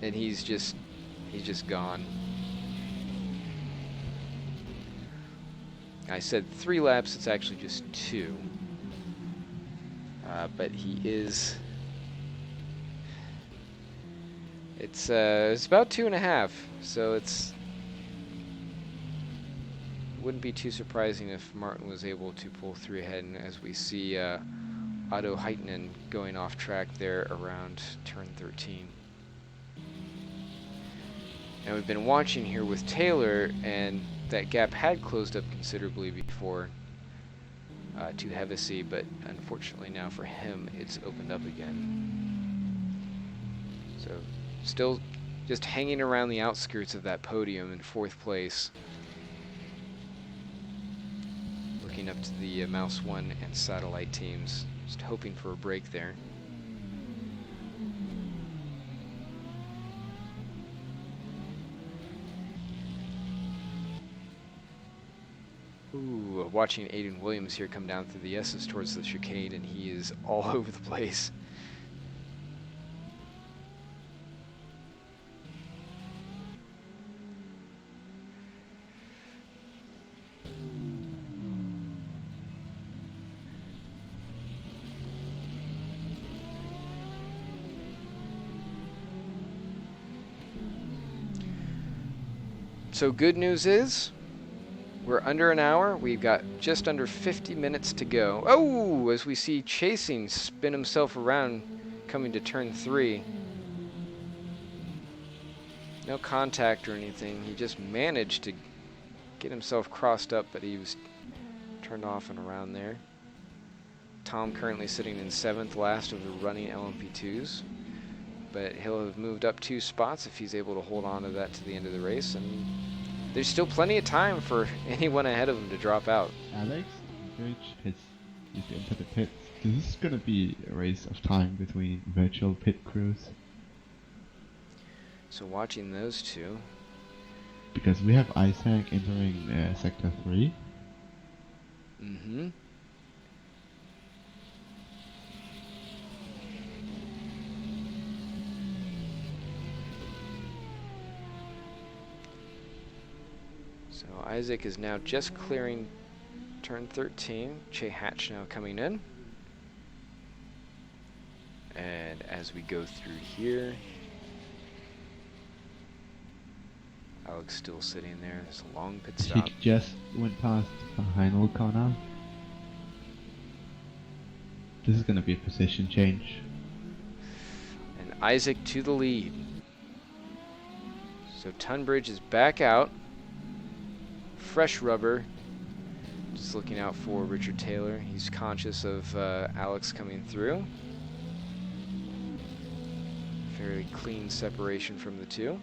and he's just gone. I said 3 laps. It's actually just 2. But he is. It's about 2.5, so wouldn't be too surprising if Martin was able to pull 3 ahead, and as we see Otto Heitinen going off track there around turn 13. And we've been watching here with Taylor, and that gap had closed up considerably before to Hevesy, but unfortunately now for him it's opened up again. So still just hanging around the outskirts of that podium in 4th place. Looking up to the Mouse 1 and Satellite teams, just hoping for a break there. Ooh, watching Aiden Williams here come down through the S's towards the chicane, and he is all over the place. So good news is, we're under an hour. We've got just under 50 minutes to go. Oh, as we see Chasing spin himself around coming to turn 3. No contact or anything. He just managed to get himself crossed up, but he was turned off and around there. Tom currently sitting in 7th, last of the running LMP2s. But he'll have moved up 2 spots if he's able to hold on to that to the end of the race. And there's still plenty of time for anyone ahead of him to drop out. Alex has entered the pits. This is gonna be a race of time between virtual pit crews. So watching those 2. Because we have Isaac entering sector 3. Mm-hmm. So Isaac is now just clearing turn 13. Che Hatch now coming in. And as we go through here, Alex still sitting there. There's a long pit stop. He just went past Bahrain O'Connor. This is going to be a position change. And Isaac to the lead. So Tunbridge is back out. Fresh rubber. Just looking out for Richard Taylor. He's conscious of Alex coming through. Fairly clean separation from the 2.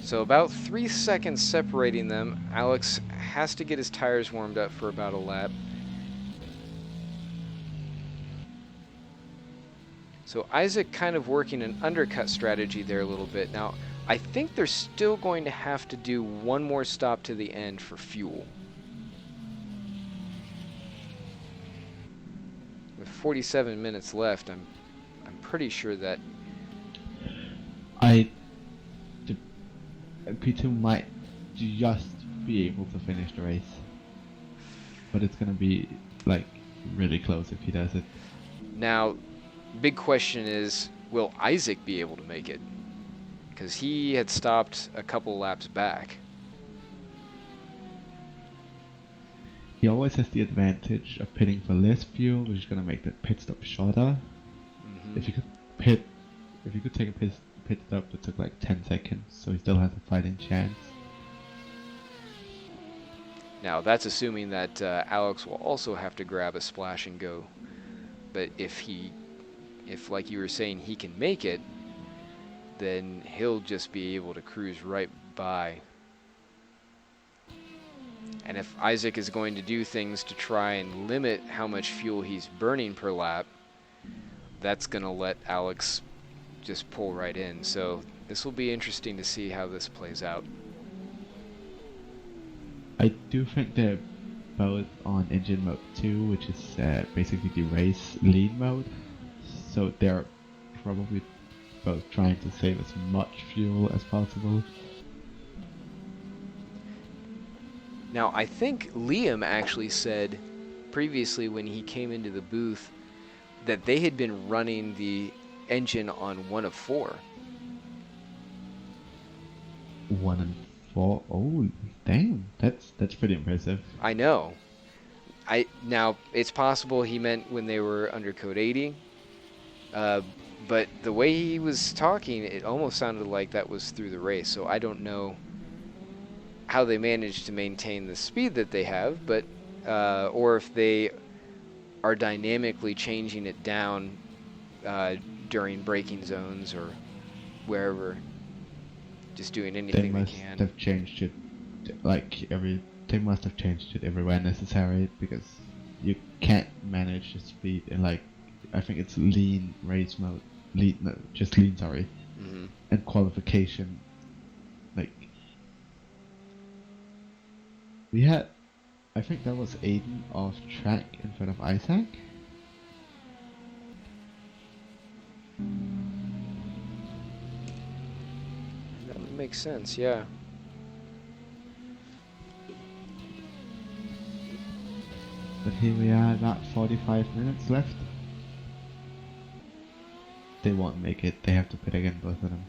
So about 3 seconds separating them. Alex has to get his tires warmed up for about a lap. So Isaac kind of working an undercut strategy there a little bit. Now, I think they're still going to have to do one more stop to the end for fuel. With 47 minutes left, I'm pretty sure that P2 might just be able to finish the race, but it's gonna be like really close if he does it. now, big question is, will Isaac be able to make it? Because he had stopped a couple laps back. He always has the advantage of pitting for less fuel, which is gonna make the pit stop shorter. Mhm. If you could take a pit stop that took like 10 seconds, so he still has a fighting chance. Now, that's assuming that Alex will also have to grab a splash and go. But if like you were saying, he can make it, then he'll just be able to cruise right by. And if Isaac is going to do things to try and limit how much fuel he's burning per lap, that's going to let Alex just pull right in. So this will be interesting to see how this plays out. I do think they're both on engine mode 2, which is basically the race lean mode. So they're probably both trying to save as much fuel as possible. Now, I think Liam actually said previously when he came into the booth that they had been running the engine on 1 of 4. 1 and 4. Oh, damn! That's pretty impressive. I know. Now, it's possible he meant when they were under code 80, but the way he was talking, it almost sounded like that was through the race, so I don't know how they managed to maintain the speed that they have, but or if they are dynamically changing it down during braking zones or wherever, just doing anything they They must can. have changed it, they must have changed it everywhere necessary, because you can't manage the speed in I think it's lean race mode, just lean, sorry, Mm-hmm. and qualification. We had, I think that was Aiden off track in front of Isaac. That would make sense, yeah. But here we are, about 45 minutes left. They won't make it, they have to pit again, both of them.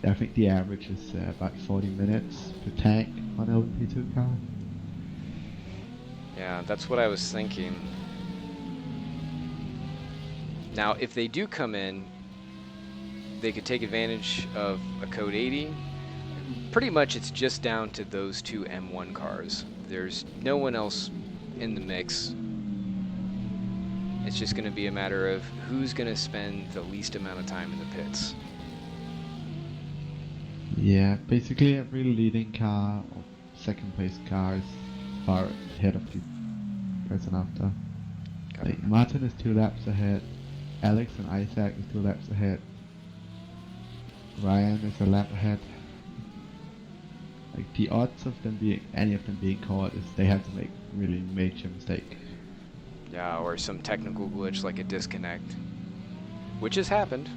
I think the average is about 40 minutes per tank on LMP2 car. Yeah, that's what I was thinking. Now, if they do come in, they could take advantage of a code 80. Pretty much it's just down to those two M1 cars. There's no one else in the mix. It's just going to be a matter of who's going to spend the least amount of time in the pits. Yeah, basically every leading car or second place car is far ahead of the person after. Like Martin is 2 laps ahead, Alex and Isaac is 2 laps ahead, Ryan is a lap ahead. Like the odds of any of them being caught is they have to make really major mistake. Yeah, or some technical glitch like a disconnect, which has happened.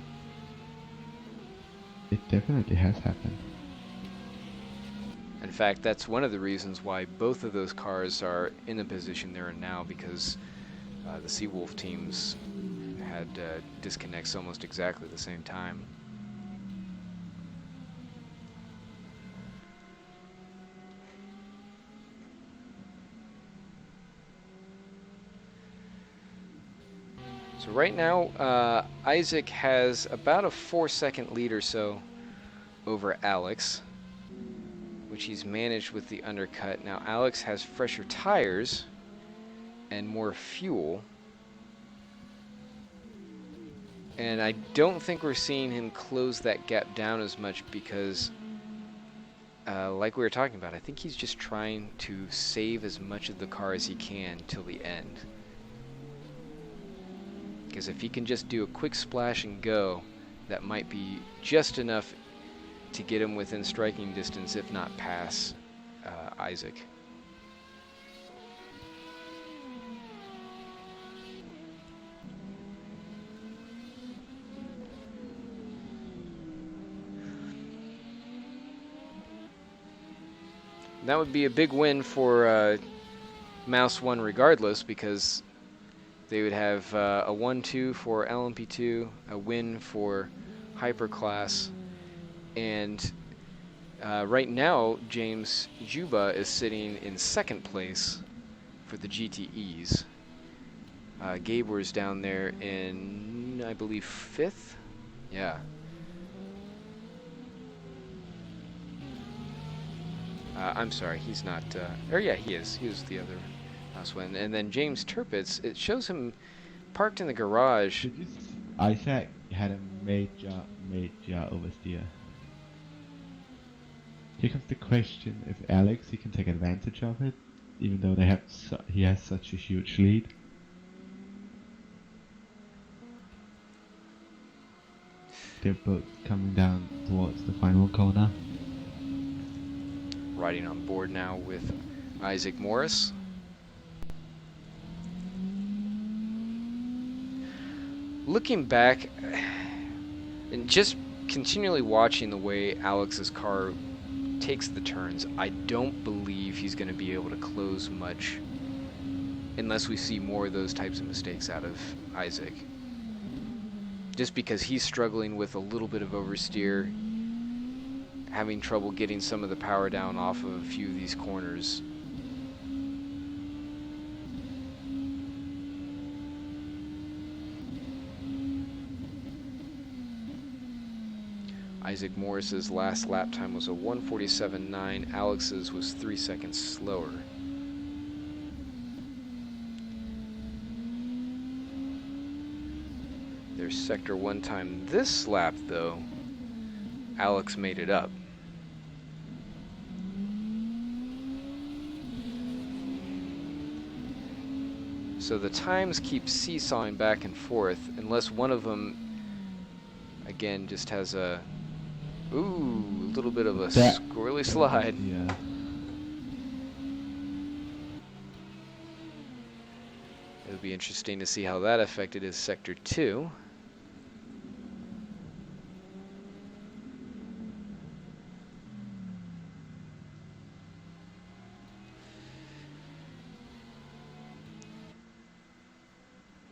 It definitely has happened. In fact, that's one of the reasons why both of those cars are in the position they're in now, because the Seawolf teams had disconnects almost exactly the same time. So right now, Isaac has about a 4-second lead or so over Alex, which he's managed with the undercut. Now Alex has fresher tires and more fuel, and I don't think we're seeing him close that gap down as much because like we were talking about, I think he's just trying to save as much of the car as he can till the end. Because if he can just do a quick splash and go, that might be just enough to get him within striking distance, if not pass Isaac. That would be a big win for Mouse 1 regardless, because they would have a 1-2 for LMP2, a win for Hyperclass, and right now James Juba is sitting in second place for the GTEs. Gabor's down there in, I believe, 5th? Yeah. I'm sorry, he's not, or yeah, he is. He was the other last one. And then James Turpitz, it shows him parked in the garage. Isaac had a major oversteer. Here comes the question: if Alex, he can take advantage of it, even though he has such a huge lead. They're both coming down towards the final corner. Riding on board now with Isaac Morris. Looking back and just continually watching the way Alex's car takes the turns, I don't believe he's going to be able to close much unless we see more of those types of mistakes out of Isaac. Just because he's struggling with a little bit of oversteer, having trouble getting some of the power down off of a few of these corners. Isaac Morris's last lap time was a 1:47.9. Alex's was 3 seconds slower. Their sector 1 time this lap, though, Alex made it up. So the times keep seesawing back and forth unless one of them, again, just has a little bit of a squirrely slide. Yeah. It'll be interesting to see how that affected his sector 2.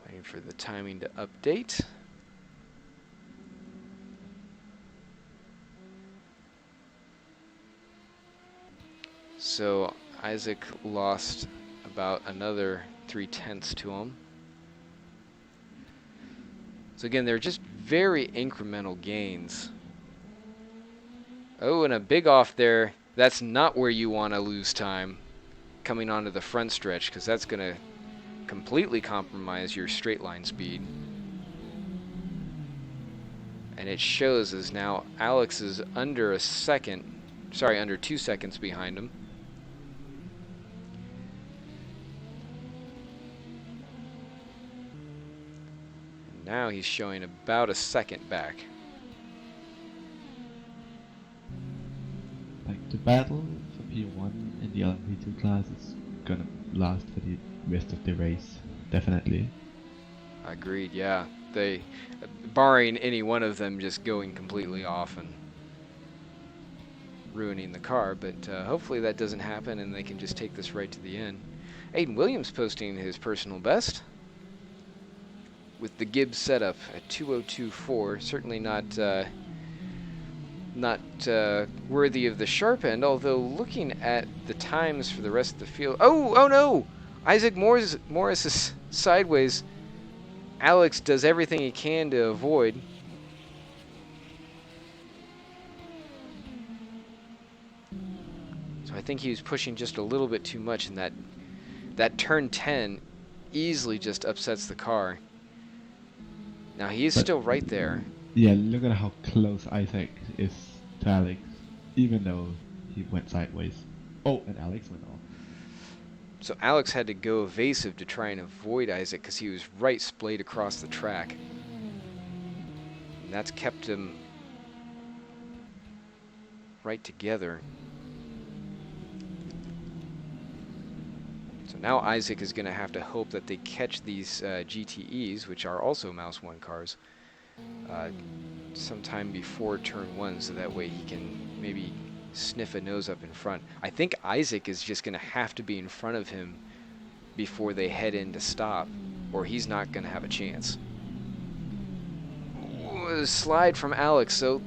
Waiting for the timing to update. So Isaac lost about another 3/10 to him. So again, they're just very incremental gains. Oh, and a big off there. That's not where you want to lose time coming onto the front stretch, because that's going to completely compromise your straight line speed. And it shows as now Alex is under 2 seconds behind him. Now he's showing about 1 second back. Like, the battle for P1 in the LMP2 class is gonna last for the rest of the race, definitely. Agreed, yeah. They, barring any one of them just going completely off and ruining the car, but hopefully that doesn't happen and they can just take this right to the end. Aiden Williams posting his personal best with the Gibbs setup at 2:02.4. Certainly not worthy of the sharp end, although looking at the times for the rest of the field. Oh no! Isaac Morris is sideways. Alex does everything he can to avoid. So I think he was pushing just a little bit too much, and that turn 10 easily just upsets the car. Now he is still right there. Yeah, look at how close Isaac is to Alex, even though he went sideways. Oh, and Alex went off. So Alex had to go evasive to try and avoid Isaac because he was right splayed across the track. And that's kept them right together. So now Isaac is going to have to hope that they catch these GTEs, which are also Mouse 1 cars, sometime before turn 1, so that way he can maybe sniff a nose up in front. I think Isaac is just going to have to be in front of him before they head in to stop, or he's not going to have a chance. Ooh, a slide from Alex, so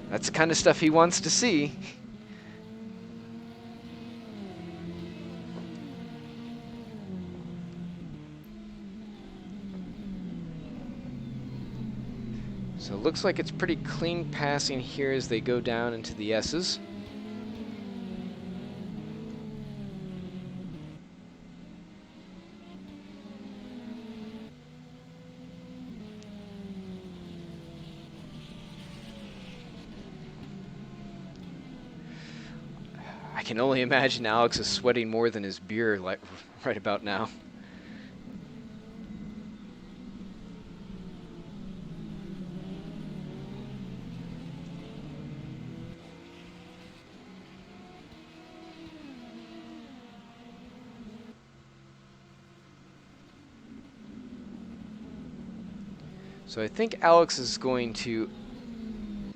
that's the kind of stuff he wants to see. So it looks like it's pretty clean passing here as they go down into the S's. I can only imagine Alex is sweating more than his beer like right about now. So I think Alex is going to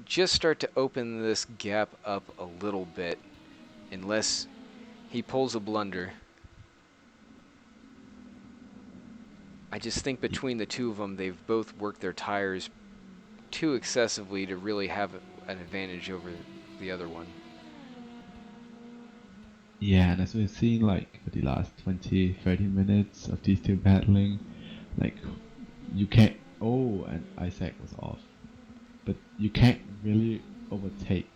just start to open this gap up a little bit, unless he pulls a blunder. I just think between the two of them, they've both worked their tires too excessively to really have an advantage over the other one. Yeah, and as we've seen, like, for the last 20-30 minutes of these two battling, like, you can't... Oh, and Isaac was off. But you can't really overtake,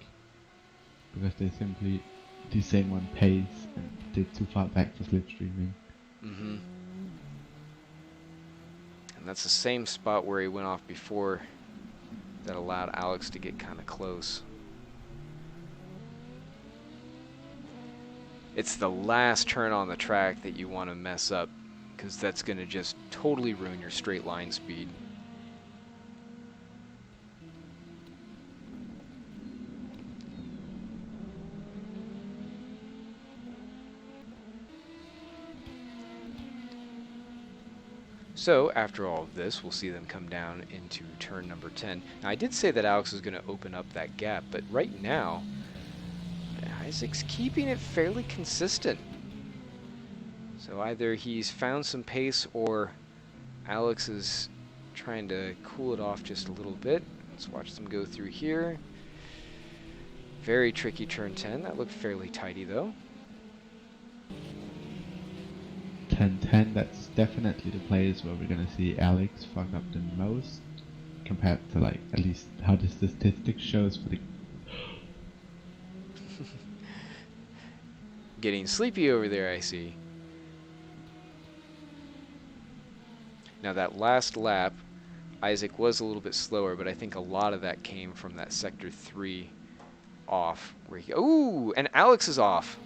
because they simply the same one pace and they're too far back for slipstreaming. Mm-hmm. And that's the same spot where he went off before that allowed Alex to get kind of close. It's the last turn on the track that you want to mess up, because that's going to just totally ruin your straight line speed. So after all of this, we'll see them come down into turn number 10. Now I did say that Alex was going to open up that gap, but right now, Isaac's keeping it fairly consistent. So either he's found some pace or Alex is trying to cool it off just a little bit. Let's watch them go through here. Very tricky turn 10. That looked fairly tidy though. 10-10, that's definitely the place where we're gonna see Alex fuck up the most, compared to, like, at least how the statistics shows for the... Getting sleepy over there, I see. Now that last lap, Isaac was a little bit slower, but I think a lot of that came from that sector 3 off, where he... Ooh, and Alex is off.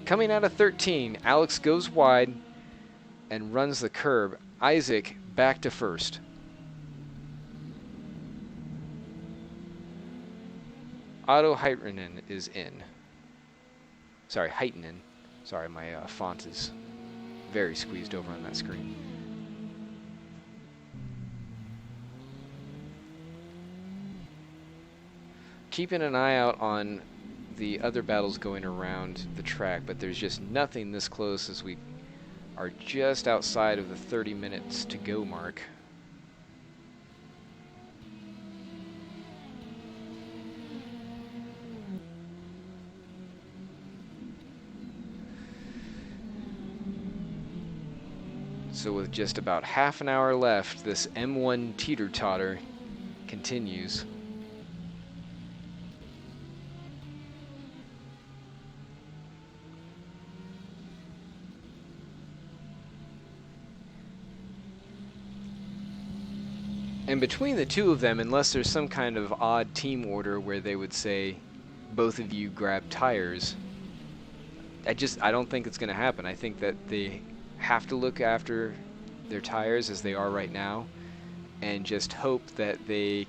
Coming out of 13, Alex goes wide and runs the curb. Isaac back to first. Otto Heitinen is in. Sorry, Heitinen. Sorry, my font is very squeezed over on that screen. Keeping an eye out on the other battles going around the track, but there's just nothing this close as we are just outside of the 30 minutes to go mark. So with just about half an hour left, this M1 teeter-totter continues. And between the two of them, unless there's some kind of odd team order where they would say, both of you grab tires, I don't think it's going to happen. I think that they have to look after their tires as they are right now, and just hope that they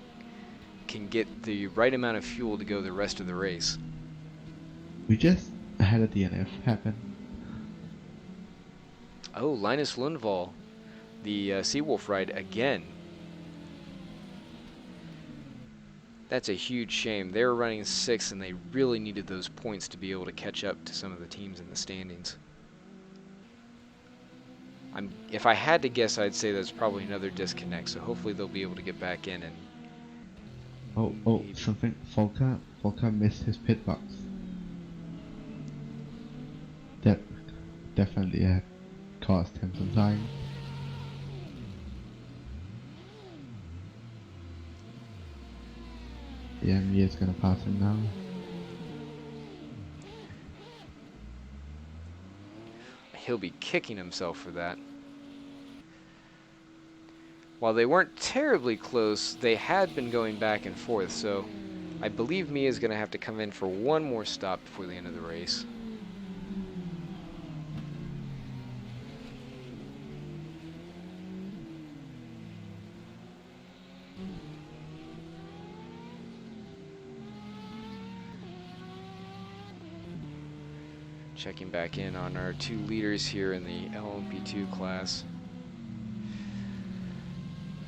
can get the right amount of fuel to go the rest of the race. We just had a DNF happen. Oh, Linus Lundvall, the Seawolf ride again. That's a huge shame. They were running 6th, and they really needed those points to be able to catch up to some of the teams in the standings. If I had to guess, I'd say that's probably another disconnect, so hopefully they'll be able to get back in. And Oh, something. Volker missed his pit box. That definitely had cost him some time. Yeah, Mia's gonna pass him now. he'll be kicking himself for that. While they weren't terribly close, they had been going back and forth, so I believe Mia's going to have to come in for one more stop before the end of the race. Checking back in on our two leaders here in the LMP2 class.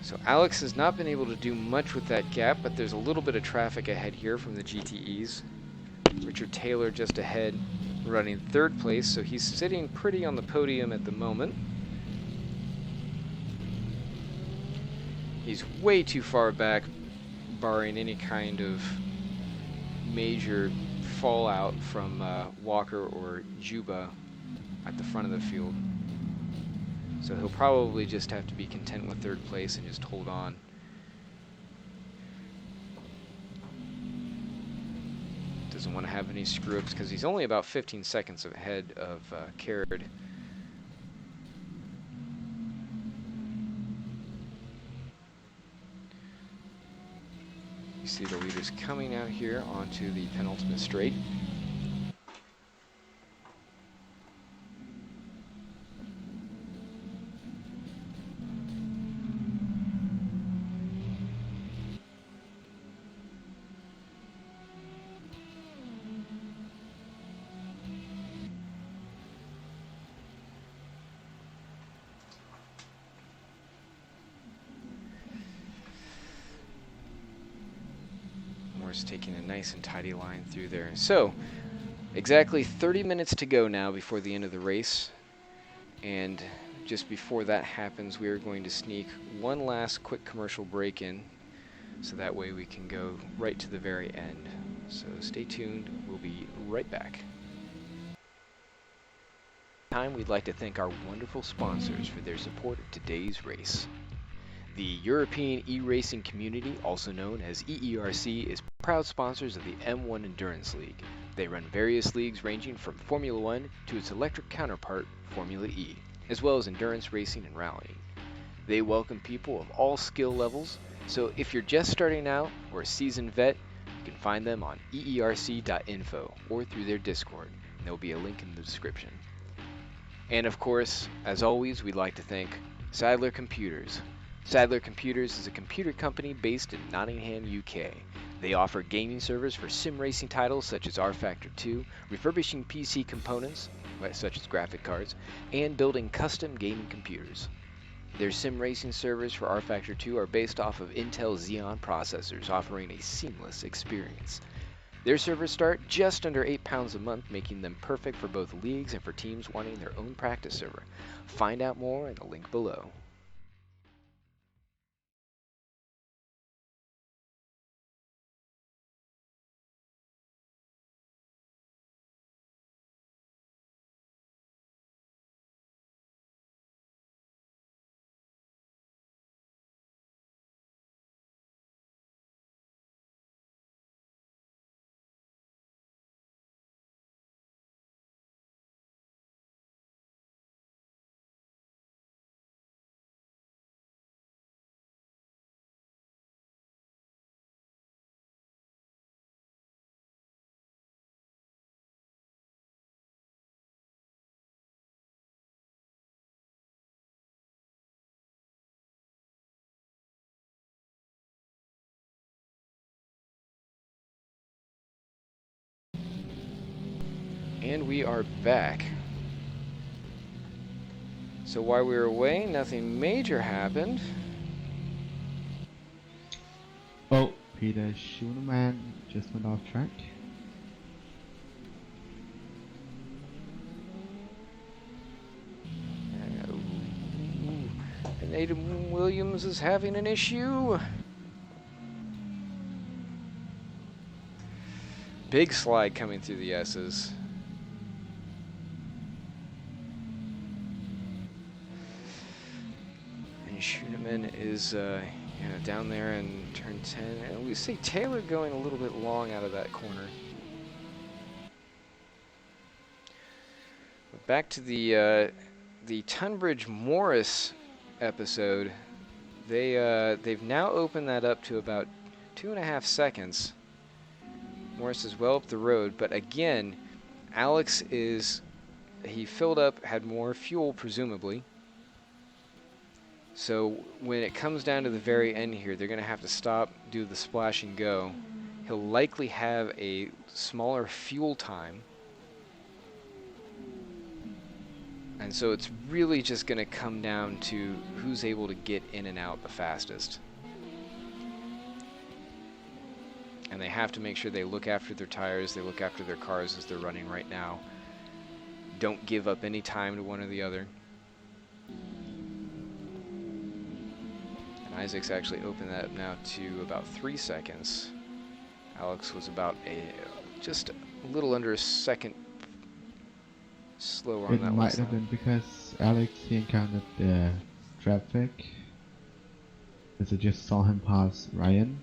So Alex has not been able to do much with that gap, but there's a little bit of traffic ahead here from the GTEs. Richard Taylor just ahead, running 3rd place, so he's sitting pretty on the podium at the moment. He's way too far back, barring any kind of major fallout from Walker or Juba at the front of the field. So he'll probably just have to be content with 3rd place and just hold on. Doesn't want to have any screw-ups because he's only about 15 seconds ahead of Caird. You see the leaders coming out here onto the penultimate straight. Taking a nice and tidy line through there. So, exactly 30 minutes to go now before the end of the race. And just before that happens, we are going to sneak one last quick commercial break in, so that way we can go right to the very end. So stay tuned, we'll be right back. We'd like to thank our wonderful sponsors for their support of today's race. The European e-racing community, also known as EERC, is proud sponsors of the M1 Endurance League. They run various leagues ranging from Formula 1 to its electric counterpart, Formula E, as well as endurance racing and rallying. They welcome people of all skill levels, so if you're just starting out or a seasoned vet, you can find them on EERC.info or through their Discord, and there will be a link in the description. And of course, as always, we'd like to thank Sadler Computers. Sadler Computers is a computer company based in Nottingham, UK. They offer gaming servers for sim racing titles such as Rfactor 2, refurbishing PC components such as graphic cards, and building custom gaming computers. Their sim racing servers for Rfactor 2 are based off of Intel Xeon processors, offering a seamless experience. Their servers start just under £8 a month, making them perfect for both leagues and for teams wanting their own practice server. Find out more in the link below. And we are back. So while we were away, nothing major happened. Oh, Peter Schuneman just went off track. And Adam Williams is having an issue. Big slide coming through the S's. And Schuneman is down there in turn 10. And we see Taylor going a little bit long out of that corner. But back to the Tunbridge Morris episode. They've now opened that up to about 2.5 seconds. Morris is well up the road, but again, Alex he filled up, had more fuel presumably. So when it comes down to the very end here, they're going to have to stop, do the splash and go. He'll likely have a smaller fuel time. And so it's really just going to come down to who's able to get in and out the fastest. And they have to make sure they look after their tires, they look after their cars as they're running right now. Don't give up any time to one or the other. And Isaac's actually opened that up now to about 3 seconds. Alex was about just a little under a second slower on that It might have been because Alex, he encountered the traffic. Because I just saw him pass Ryan.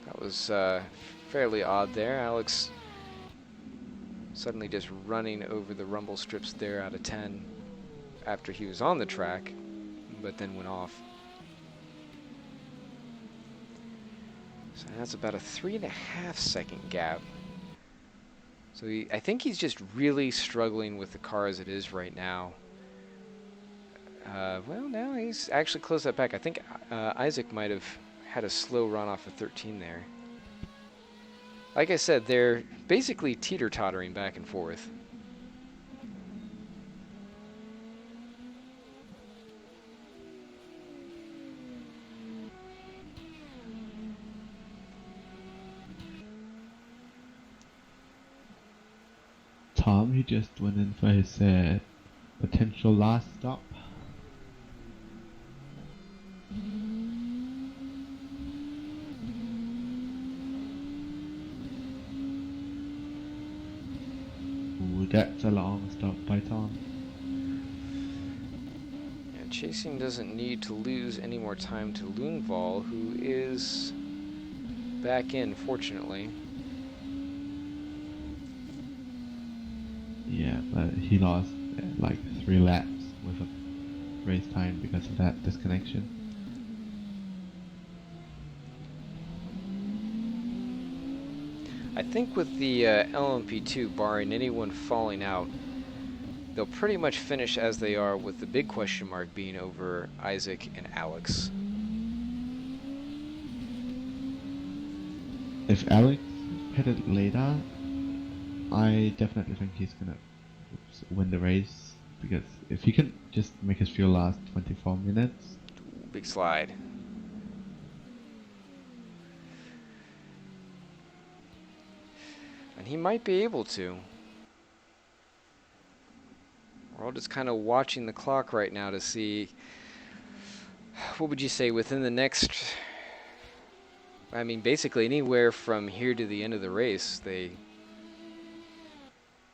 That was fairly odd there. Alex suddenly just running over the rumble strips there out of 10 after he was on the track, but then went off. So that's about a 3.5 second gap. So I think he's just really struggling with the car as it is right now. Well, now he's actually closed that back. I think Isaac might have had a slow run off of 13 there. Like I said, they're basically teeter-tottering back and forth. Tom, he just went in for his potential last stop. Ooh, that's a long stop by Tom. Yeah, Chasing doesn't need to lose any more time to Loonval, who is back in, fortunately. Yeah, but he lost like 3 laps with a race time because of that disconnection. I think with the LMP2, barring anyone falling out, they'll pretty much finish as they are, with the big question mark being over Isaac and Alex. If Alex pitted later, I definitely think he's gonna win the race, because if he can just make his fuel last 24 minutes. Big slide. And he might be able to. We're all just kind of watching the clock right now to see, what would you say, within the next, I mean, basically anywhere from here to the end of the race,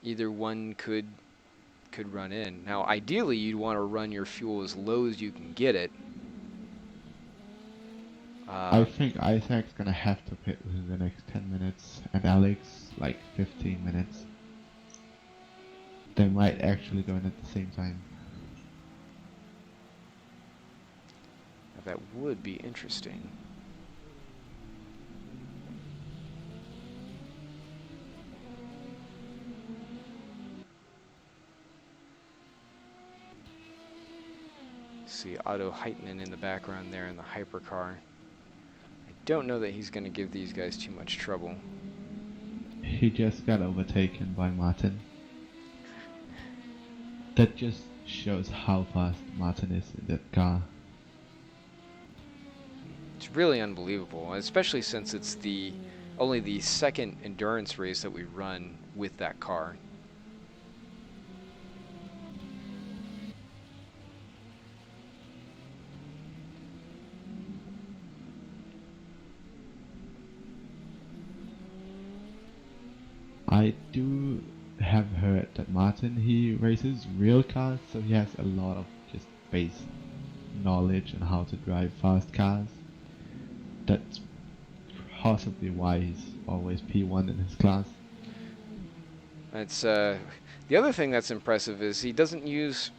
either one could run in. Now, ideally, you'd want to run your fuel as low as you can get it. I think Isaac's gonna have to pit within the next 10 minutes, and Alex like 15 minutes. They might actually go in at the same time. That would be interesting. See Otto Heitman in the background there in the hypercar. I don't know that he's going to give these guys too much trouble. He just got overtaken by Martin. That just shows how fast Martin is in that car. It's really unbelievable, especially since it's only the second endurance race that we run with that car. I do have heard that Martin, he races real cars, so he has a lot of just base knowledge on how to drive fast cars. That's possibly why he's always P1 in his class. It's the other thing that's impressive is he doesn't use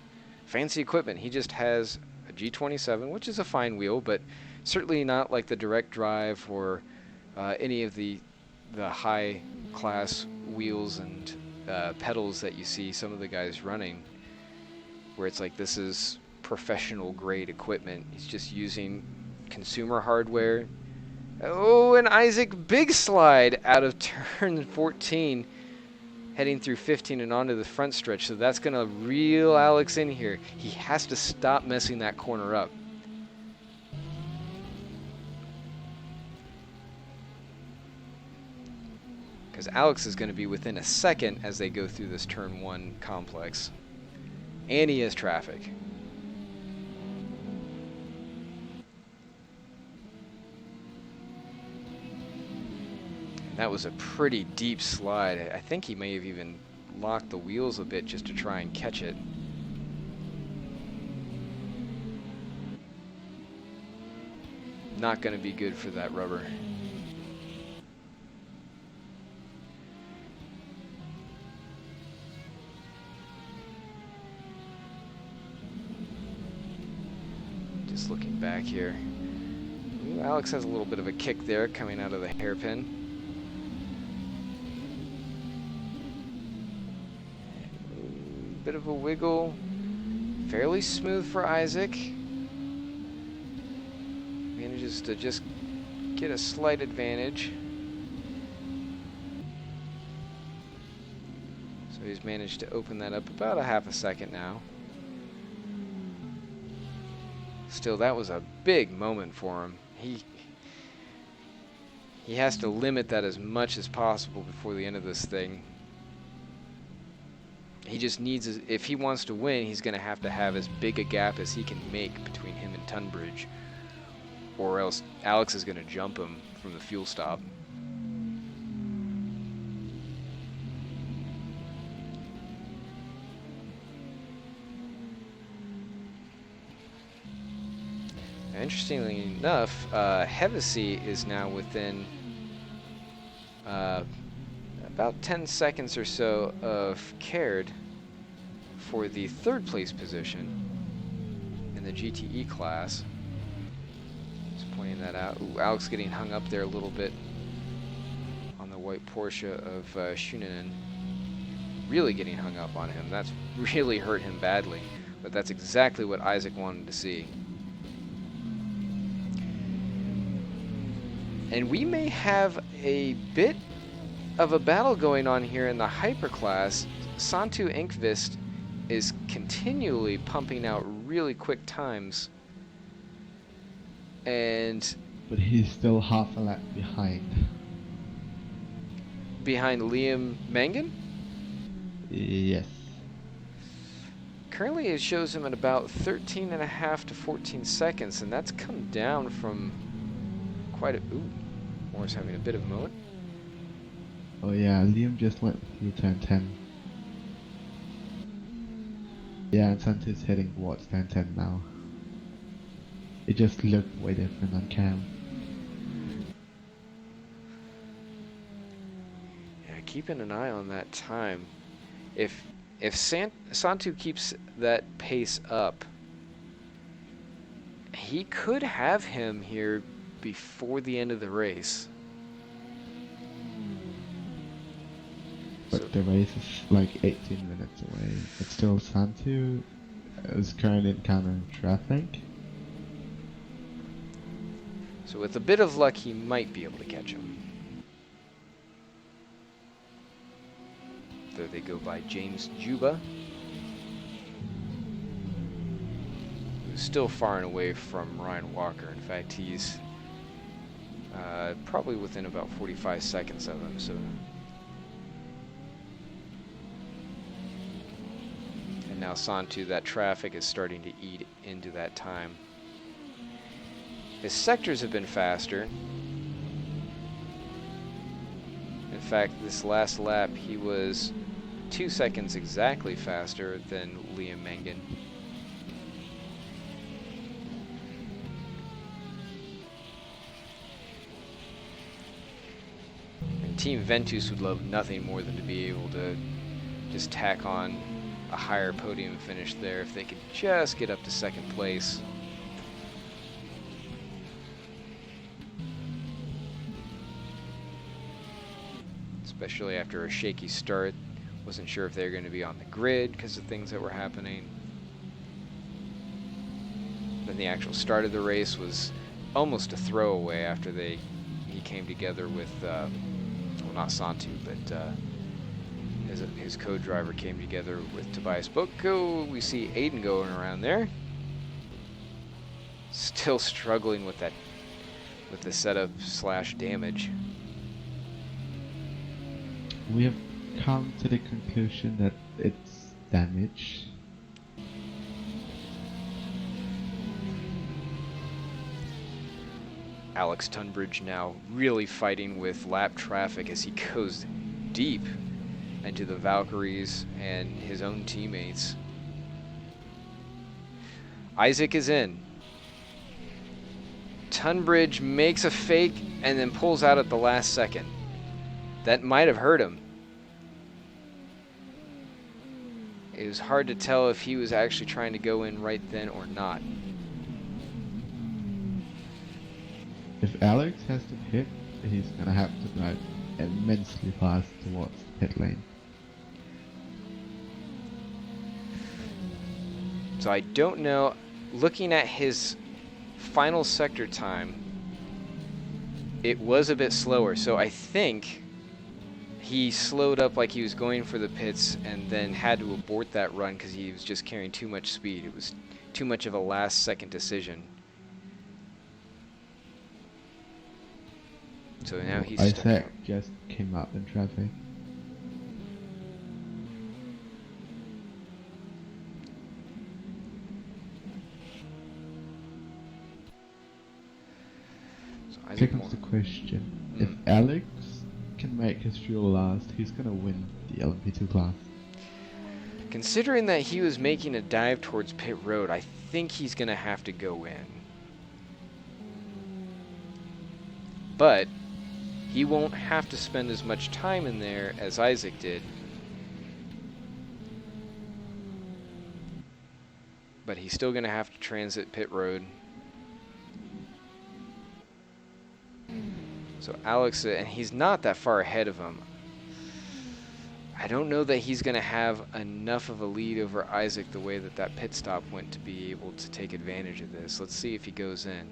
fancy equipment. He just has a G27, which is a fine wheel, but certainly not like the direct drive or any of the high class wheels and pedals that you see some of the guys running, where it's like this is professional grade equipment. He's just using consumer hardware. Oh, and Isaac, big slide out of turn 14, heading through 15 and onto the front stretch. So that's going to reel Alex in here. He has to stop messing that corner up. Because Alex is going to be within a second as they go through this turn 1 complex. And he has traffic. And that was a pretty deep slide. I think he may have even locked the wheels a bit just to try and catch it. Not going to be good for that rubber. Just looking back here. Ooh, Alex has a little bit of a kick there coming out of the hairpin. Bit of a wiggle. Fairly smooth for Isaac. Manages to just get a slight advantage. So he's managed to open that up about a half a second now. Still, that was a big moment for him. He has to limit that as much as possible before the end of this thing. He just needs, if he wants to win, he's going to have as big a gap as he can make between him and Tunbridge, or else Alex is going to jump him from the fuel stop. Interestingly enough, Hevesy is now within about 10 seconds or so of Caird for the 3rd place position in the GTE class. Just pointing that out. Ooh, Alex getting hung up there a little bit on the white Porsche of Schuenen. Really getting hung up on him. That's really hurt him badly, but that's exactly what Isaac wanted to see. And we may have a bit of a battle going on here in the hyperclass. Santu Enqvist is continually pumping out really quick times. But he's still half a lap behind. Behind Liam Mangan? Yes. Currently it shows him at about 13.5 to 14 seconds, and that's come down from quite a... Ooh, Moore's having a bit of a moment. Oh yeah, Liam just went through turn 10. Yeah, and Santu's heading towards turn 10 now. It just looked way different on cam. Yeah, keeping an eye on that time. If Santu keeps that pace up, he could have him here before the end of the race. But the race is like 18 minutes away. But still, Santu, is currently encountering traffic. So with a bit of luck, he might be able to catch him. There they go by James Juba, who's still far and away from Ryan Walker. In fact, he's probably within about 45 seconds of him. So, and now Santu, that traffic is starting to eat into that time. His sectors have been faster. In fact, this last lap, he was 2 seconds exactly faster than Liam Mengen. And Team Ventus would love nothing more than to be able to just tack on a higher podium finish there if they could just get up to second place. Especially after a shaky start. Wasn't sure if they were going to be on the grid because of things that were happening. Then the actual start of the race was almost a throwaway after he came together with, well, not Santu, but his co-driver came together with Tobias Boko. We see Aiden going around there. Still struggling with that, with the setup / damage. We have come to the conclusion that it's damage. Alex Tunbridge now really fighting with lap traffic as he goes deep into the Valkyries and his own teammates. Isaac is in. Tunbridge makes a fake and then pulls out at the last second. That might have hurt him. It was hard to tell if he was actually trying to go in right then or not. If Alex has to pit, he's gonna have to drive immensely fast towards the pit lane. So I don't know. Looking at his final sector time, it was a bit slower. So I think he slowed up like he was going for the pits and then had to abort that run because he was just carrying too much speed. It was too much of a last-second decision. So now he's stuck Isaac out. just came up in traffic. So Here Isaac comes the question. Hmm. If Alex can make his fuel last, he's gonna win the LMP2 class. Considering that he was making a dive towards pit road, I think he's going to have to go in. But he won't have to spend as much time in there as Isaac did. But he's still going to have to transit pit road. So Alex, and he's not that far ahead of him. I don't know that he's going to have enough of a lead over Isaac the way that pit stop went to be able to take advantage of this. Let's see if he goes in.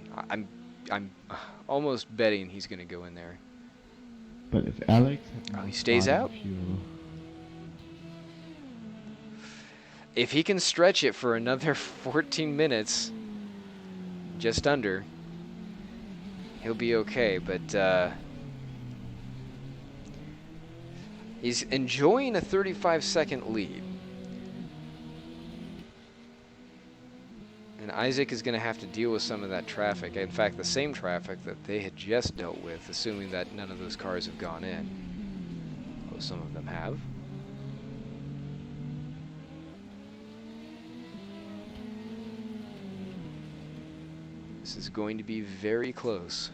I'm almost betting he's going to go in there. But if Alex had He stays starting out? fuel, If he can stretch it for another 14 minutes, just under, he'll be okay. But he's enjoying a 35-second lead. And Isaac is going to have to deal with some of that traffic. In fact, the same traffic that they had just dealt with, assuming that none of those cars have gone in. Although some of them have. This is going to be very close.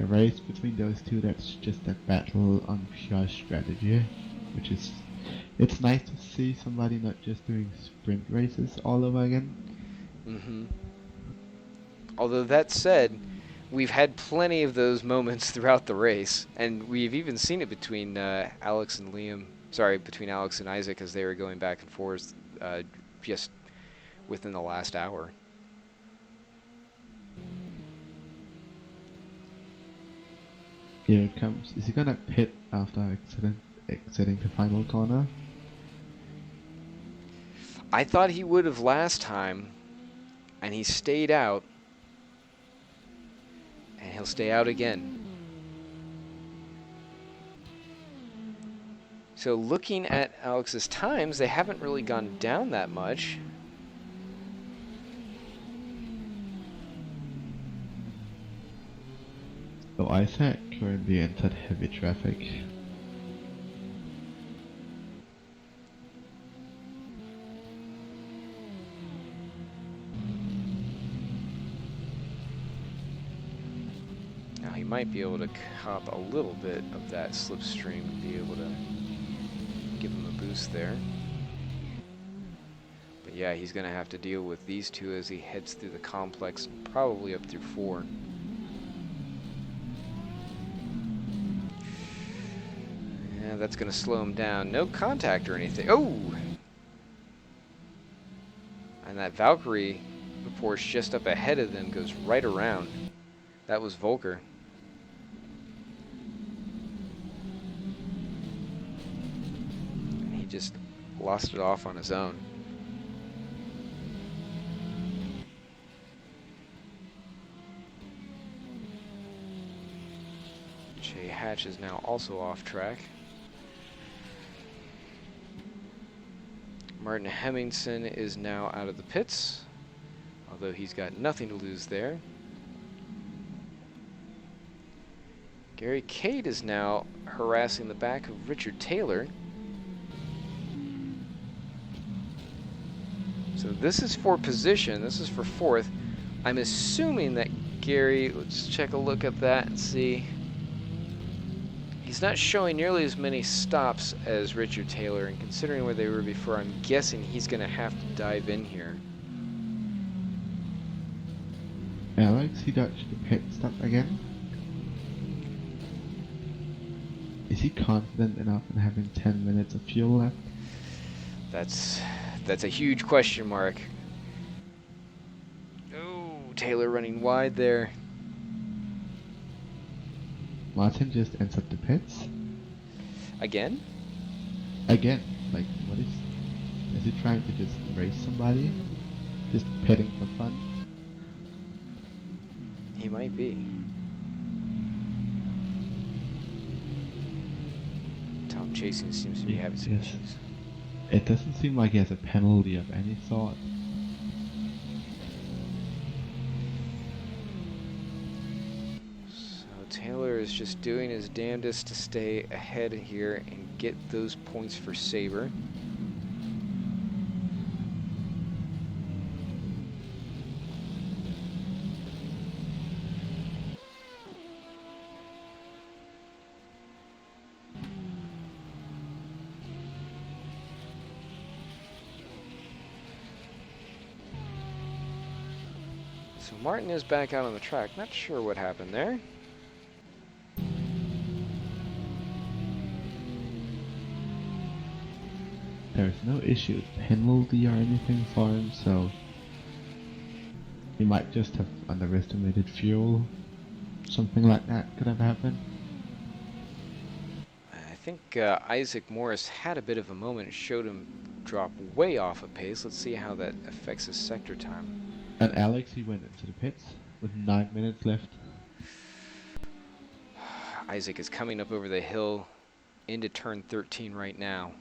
they're race between those two, that's just a battle on pure strategy, which is, it's nice to see somebody not just doing sprint races all over again. Mm-hmm. Although that said, we've had plenty of those moments throughout the race, and we've even seen it between Alex and Liam. Sorry, between Alex and Isaac as they were going back and forth just within the last hour. Here it comes. Is he gonna pit after exiting the final corner? I thought he would have last time, and he stayed out, and he'll stay out again. So looking at Alex's times, they haven't really gone down that much. So Isaac currently entered heavy traffic. Now he might be able to cop a little bit of that slipstream and be able to give him a boost there. But yeah, he's going to have to deal with these two as he heads through the complex, probably up through 4. Yeah, that's going to slow him down. No contact or anything. Oh! And that Valkyrie, of course, just up ahead of them, goes right around. That was Volker. And he just lost it off on his own. Jay Hatch is now also off track. Martin Hemmingson is now out of the pits, although he's got nothing to lose there. Gary Cade is now harassing the back of Richard Taylor. So this is for position, this is for 4th. I'm assuming that Gary, let's check a look at that and see. He's not showing nearly as many stops as Richard Taylor, and considering where they were before, I'm guessing he's going to have to dive in here. Alex, he dodged the pit stop again. Is he confident enough in having 10 minutes of fuel left? That's a huge question mark. Oh, Taylor running wide there. Martin just entered the pits. Again? Again, like, what is he trying to just race somebody? Just pitting for fun? He might be. Tom Chasing seems to be having some Yes. issues. It doesn't seem like he has a penalty of any sort. Taylor is just doing his damnedest to stay ahead here and get those points for Sabre. So Martin is back out on the track. Not sure what happened there. There's no issue with penalty or anything for him, so he might just have underestimated fuel. Something like that could have happened. I think Isaac Morris had a bit of a moment. It showed him drop way off of pace. Let's see how that affects his sector time. And Alex, he went into the pits with 9 minutes left. Isaac is coming up over the hill into turn 13 right now.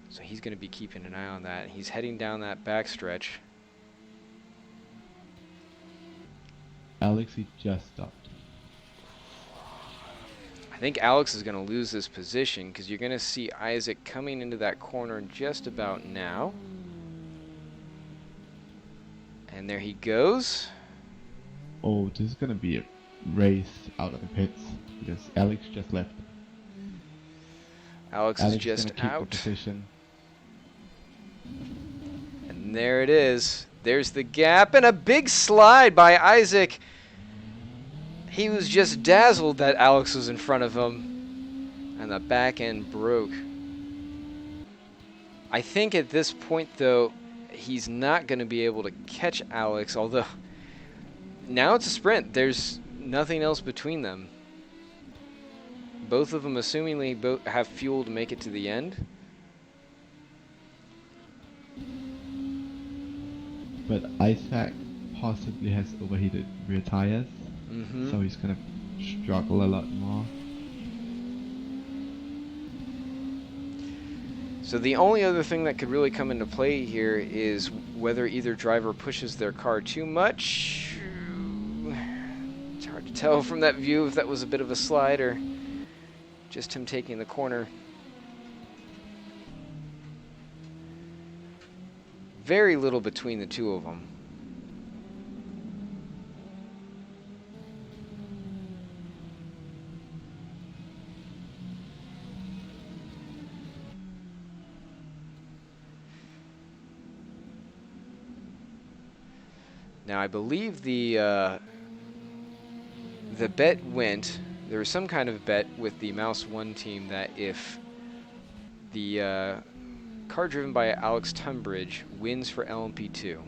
So he's going to be keeping an eye on that. He's heading down that backstretch. Alex, he just stopped. I think Alex is going to lose this position because you're going to see Isaac coming into that corner just about now. And there he goes. Oh, this is gonna be a race out of the pits because Alex just left. Alex is Alex is just gonna keep the out. position. And there it is. There's the gap and a big slide by Isaac. He was just dazzled that Alex was in front of him, and the back end broke. I think at this point, though, he's not going to be able to catch Alex, although now it's a sprint. There's nothing else between them. Both of them assumingly both have fuel to make it to the end. But Isaac possibly has overheated rear tires, so he's gonna struggle a lot more. So the only other thing that could really come into play here is whether either driver pushes their car too much. It's hard to tell from that view if that was a bit of a slide or just him taking the corner. Very little between the two of them. Now I believe the bet went. There was some kind of bet with the Mouse 1 team that if the car driven by Alex Tunbridge wins for LMP2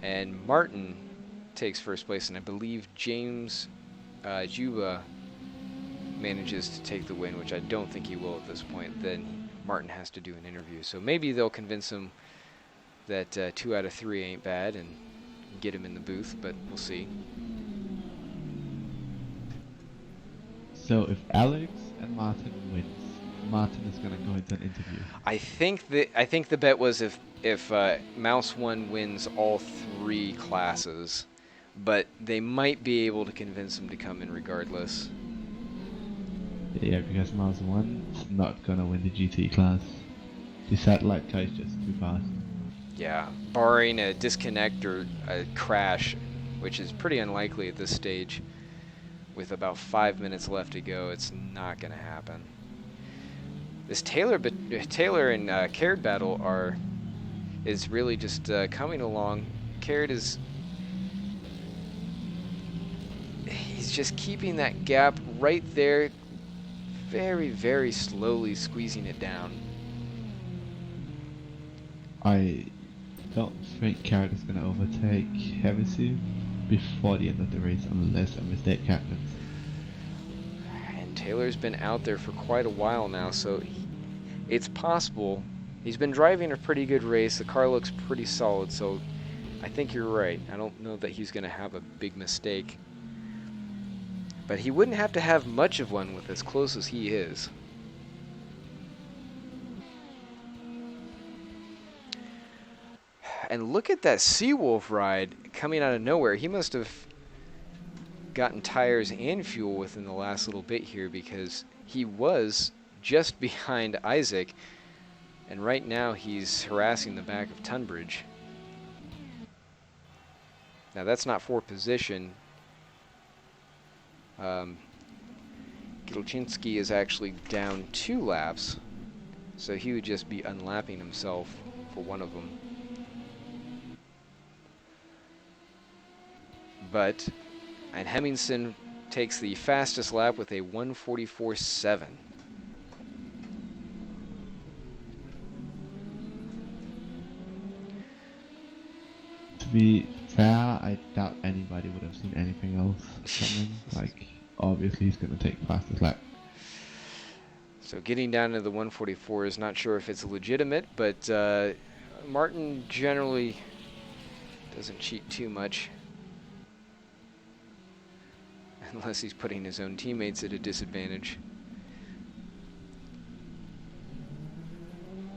and Martin takes first place, and I believe James Juba manages to take the win, which I don't think he will at this point, then Martin has to do an interview. So maybe they'll convince him that 2 out of 3 ain't bad and get him in the booth, but we'll see. So if Alex and Martin wins, Martin is gonna go into an interview. I think the bet was if Mouse 1 wins all 3 classes, but they might be able to convince him to come in regardless. Yeah, because Mouse 1 is not gonna win the GT class. The satellite car is just too fast. Yeah, barring a disconnect or a crash, which is pretty unlikely at this stage. With about 5 minutes left to go, it's not going to happen. This Taylor and Caird battle is really just coming along. Caird he's just keeping that gap right there, very, very slowly squeezing it down. I don't think Caird is gonna overtake Hevesy before the end of the race unless a mistake happens. And Taylor's been out there for quite a while now, so it's possible. He's been driving a pretty good race. The car looks pretty solid, so I think you're right. I don't know that he's going to have a big mistake. But he wouldn't have to have much of one with as close as he is. And look at that Seawolf ride coming out of nowhere. He must have gotten tires and fuel within the last little bit here, because he was just behind Isaac, and right now he's harassing the back of Tunbridge. Now that's not for position. Gilchinski is actually down 2 laps, so he would just be unlapping himself for one of them. And Hemmingson takes the fastest lap with a 1:44.7. To be fair, I doubt anybody would have seen anything else coming. Like, obviously he's gonna take fastest lap. So getting down to the 1:44 is not sure if it's legitimate, but Martin generally doesn't cheat too much. Unless he's putting his own teammates at a disadvantage.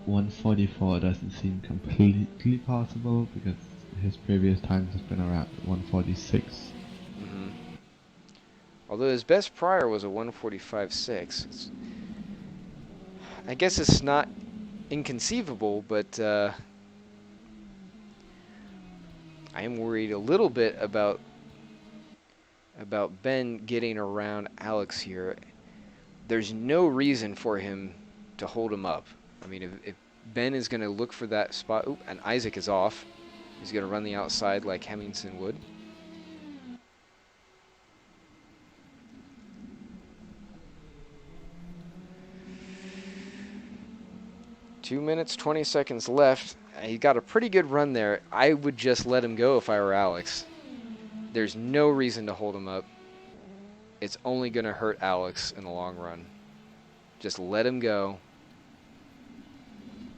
1:44 doesn't seem completely possible because his previous times have been around 1:46. Although his best prior was a 1:45.6. I guess it's not inconceivable, but I am worried a little bit about about Ben getting around Alex here. There's no reason for him to hold him up. I mean, if Ben is going to look for that spot, oop, and Isaac is off. He's going to run the outside like Hemmingson would. Two minutes, 20 seconds left. He got a pretty good run there. I would just let him go if I were Alex. There's no reason to hold him up. It's only going to hurt Alex in the long run. Just let him go.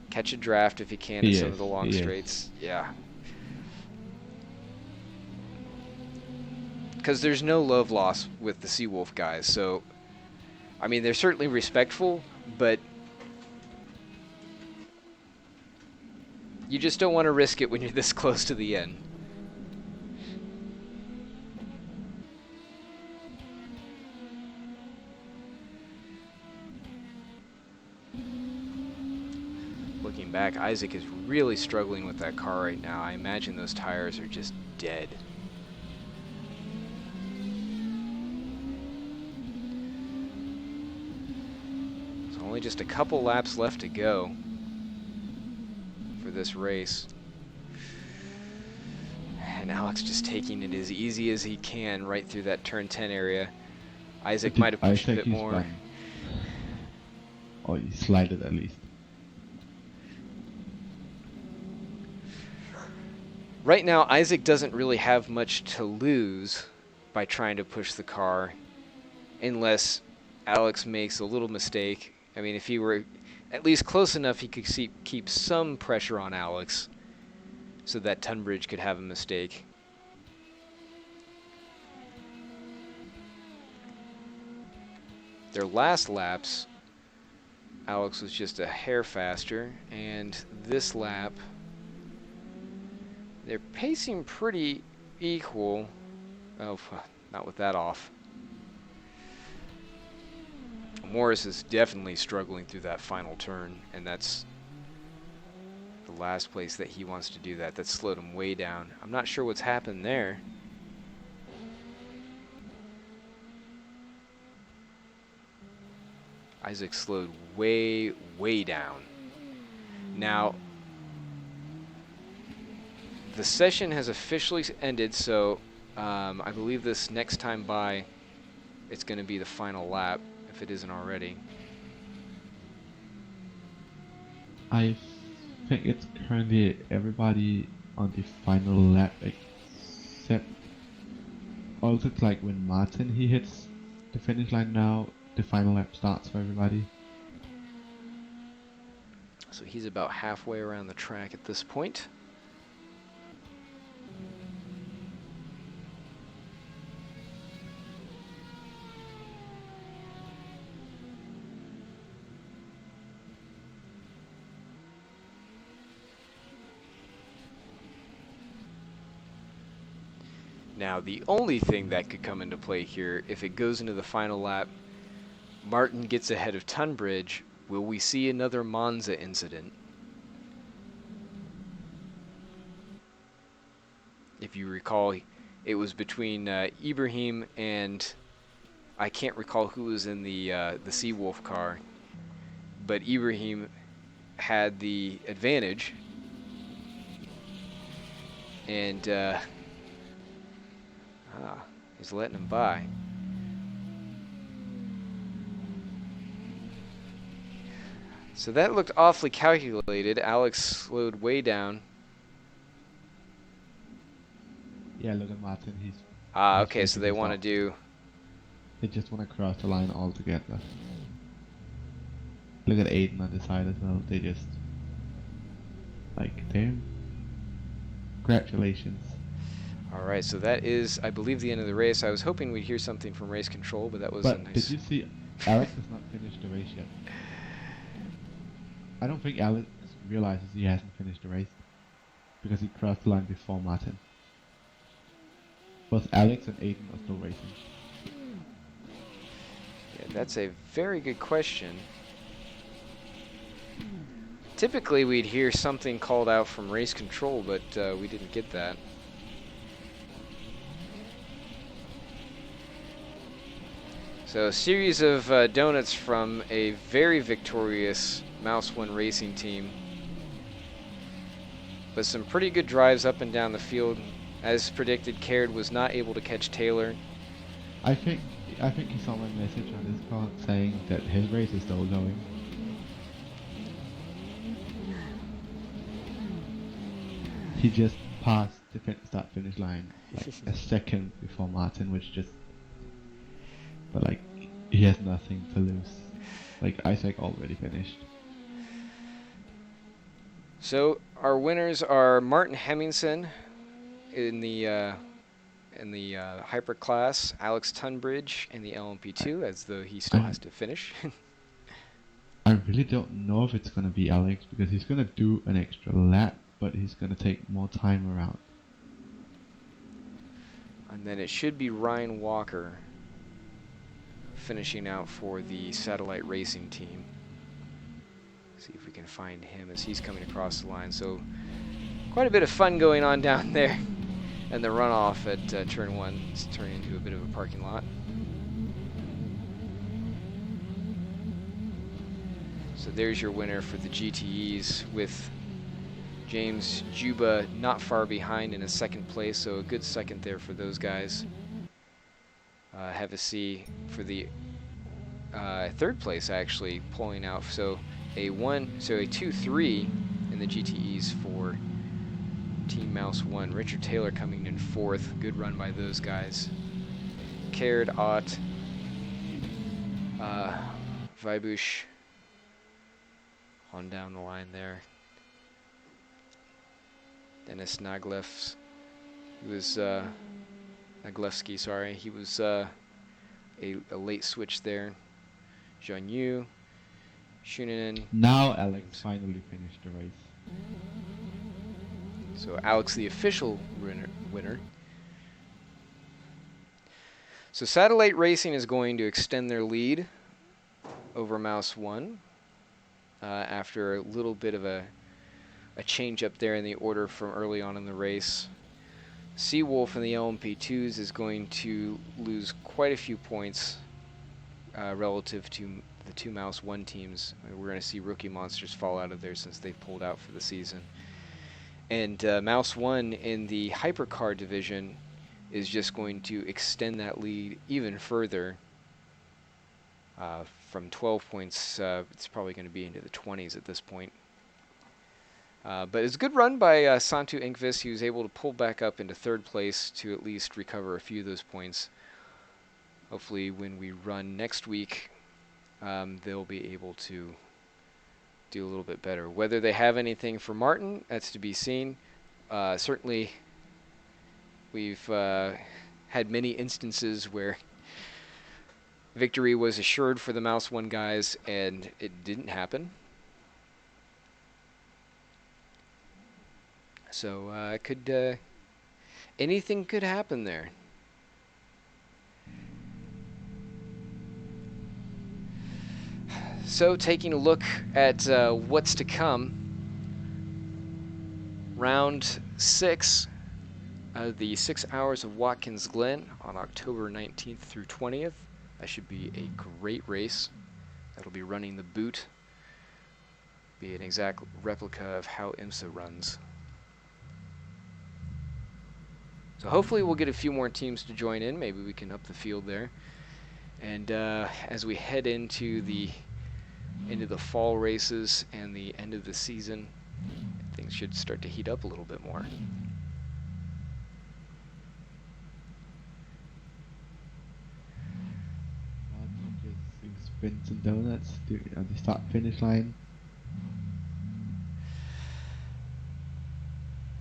Catch a draft if he can in some of the long straights. Yeah. Because there's no love lost with the Seawolf guys. So, I mean, they're certainly respectful, but you just don't want to risk it when you're this close to the end. Looking back, Isaac is really struggling with that car right now. I imagine those tires are just dead. There's only just a couple laps left to go for this race. And Alex just taking it as easy as he can right through that turn 10 area. Isaac might have pushed a bit more. Oh, he slided at least. Right now, Isaac doesn't really have much to lose by trying to push the car, unless Alex makes a little mistake. I mean, if he were at least close enough, he could keep some pressure on Alex so that Tunbridge could have a mistake. Their last laps, Alex was just a hair faster, and this lap, they're pacing pretty equal. Oh, not with that off. Morris is definitely struggling through that final turn, and that's the last place that he wants to do that. That slowed him way down. I'm not sure what's happened there. Isaac slowed way, way down. Now, the session has officially ended, so I believe this next time by, it's going to be the final lap, if it isn't already. I think it's currently everybody on the final lap except also it's like when Martin he hits the finish line now, the final lap starts for everybody. So he's about halfway around the track at this point. Now, the only thing that could come into play here, if it goes into the final lap, Martin gets ahead of Tunbridge, will we see another Monza incident? If you recall, it was between Ibrahim and I can't recall who was in the Seawolf car, but Ibrahim had the advantage, and he's letting him by. So that looked awfully calculated. Alex slowed way down. Yeah, look at Martin. He's okay, so they want to do... They just want to cross the line altogether. Look at Aiden on the side as well. They just... Like, damn. Congratulations. Alright, so that is, I believe, the end of the race. I was hoping we'd hear something from race control, but that was a nice... Did you see... Alex has not finished the race yet. I don't think Alex realizes he hasn't finished the race. Because he crossed the line before Martin. Both Alex and Aiden are still racing. Yeah, that's a very good question. Typically we'd hear something called out from race control, but we didn't get that. So a series of donuts from a very victorious Mouse 1 racing team. But some pretty good drives up and down the field. As predicted, Caird was not able to catch Taylor. I think he saw my message on Discord saying that his race is still going. He just passed the start finish line like a second before Martin, which just, but like he has nothing to lose. Like Isaac already finished. So our winners are Martin Hemmingson in the hyper class, Alex Tunbridge in the LMP2, as though he still has to finish. I really don't know if it's gonna be Alex because he's gonna do an extra lap, but he's gonna take more time around. And then it should be Ryan Walker finishing out for the Satellite Racing team. See if we can find him as he's coming across the line. So quite a bit of fun going on down there. And the runoff at turn 1 is turning into a bit of a parking lot. So there's your winner for the GTEs, with James Juba not far behind in a second place, so a good second there for those guys. Hevesy for the third place, actually pulling out. So a 2-3 in the GTEs for Team Mouse 1. Richard Taylor coming in 4th. Good run by those guys. Caird, Ott, Vibush on down the line there. Dennis Naglevs, he was Naglevsky, sorry, he was a late switch there. Jean Yu, Shunanen. Now Alex finally finished the race. So Alex, the official winner. So Satellite Racing is going to extend their lead over Mouse 1 after a little bit of a change up there in the order from early on in the race. Seawolf in the LMP2s is going to lose quite a few points relative to the two Mouse 1 teams. We're going to see Rookie Monsters fall out of there since they've pulled out for the season. And Mouse 1 in the Hypercar division is just going to extend that lead even further. From 12 points, it's probably going to be into the 20s at this point. But it's a good run by Santu Inkvis. He was able to pull back up into 3rd place to at least recover a few of those points. Hopefully when we run next week, they'll be able to do a little bit better. Whether they have anything for Martin, that's to be seen. Certainly we've had many instances where victory was assured for the Mouse 1 guys and it didn't happen. So anything could happen there. So taking a look at what's to come, round 6 of the 6 hours of Watkins Glen on October 19th through 20th. That should be a great race. That'll be running the boot, be an exact replica of how IMSA runs. So hopefully we'll get a few more teams to join in. Maybe we can up the field there. And as we head into the fall races and the end of the season, things should start to heat up a little bit more. Spins and donuts on the start finish line.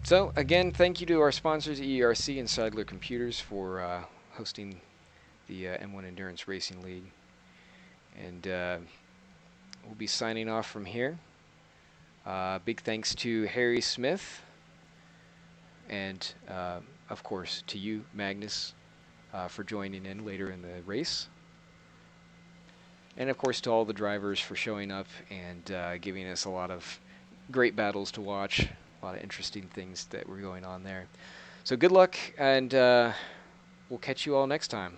So again, thank you to our sponsors EERC and Seidler Computers for hosting the M1 Endurance Racing League. And we'll be signing off from here. Big thanks to Harry Smith and of course to you, Magnus, for joining in later in the race. And of course to all the drivers for showing up and giving us a lot of great battles to watch, a lot of interesting things that were going on there. So good luck, and we'll catch you all next time.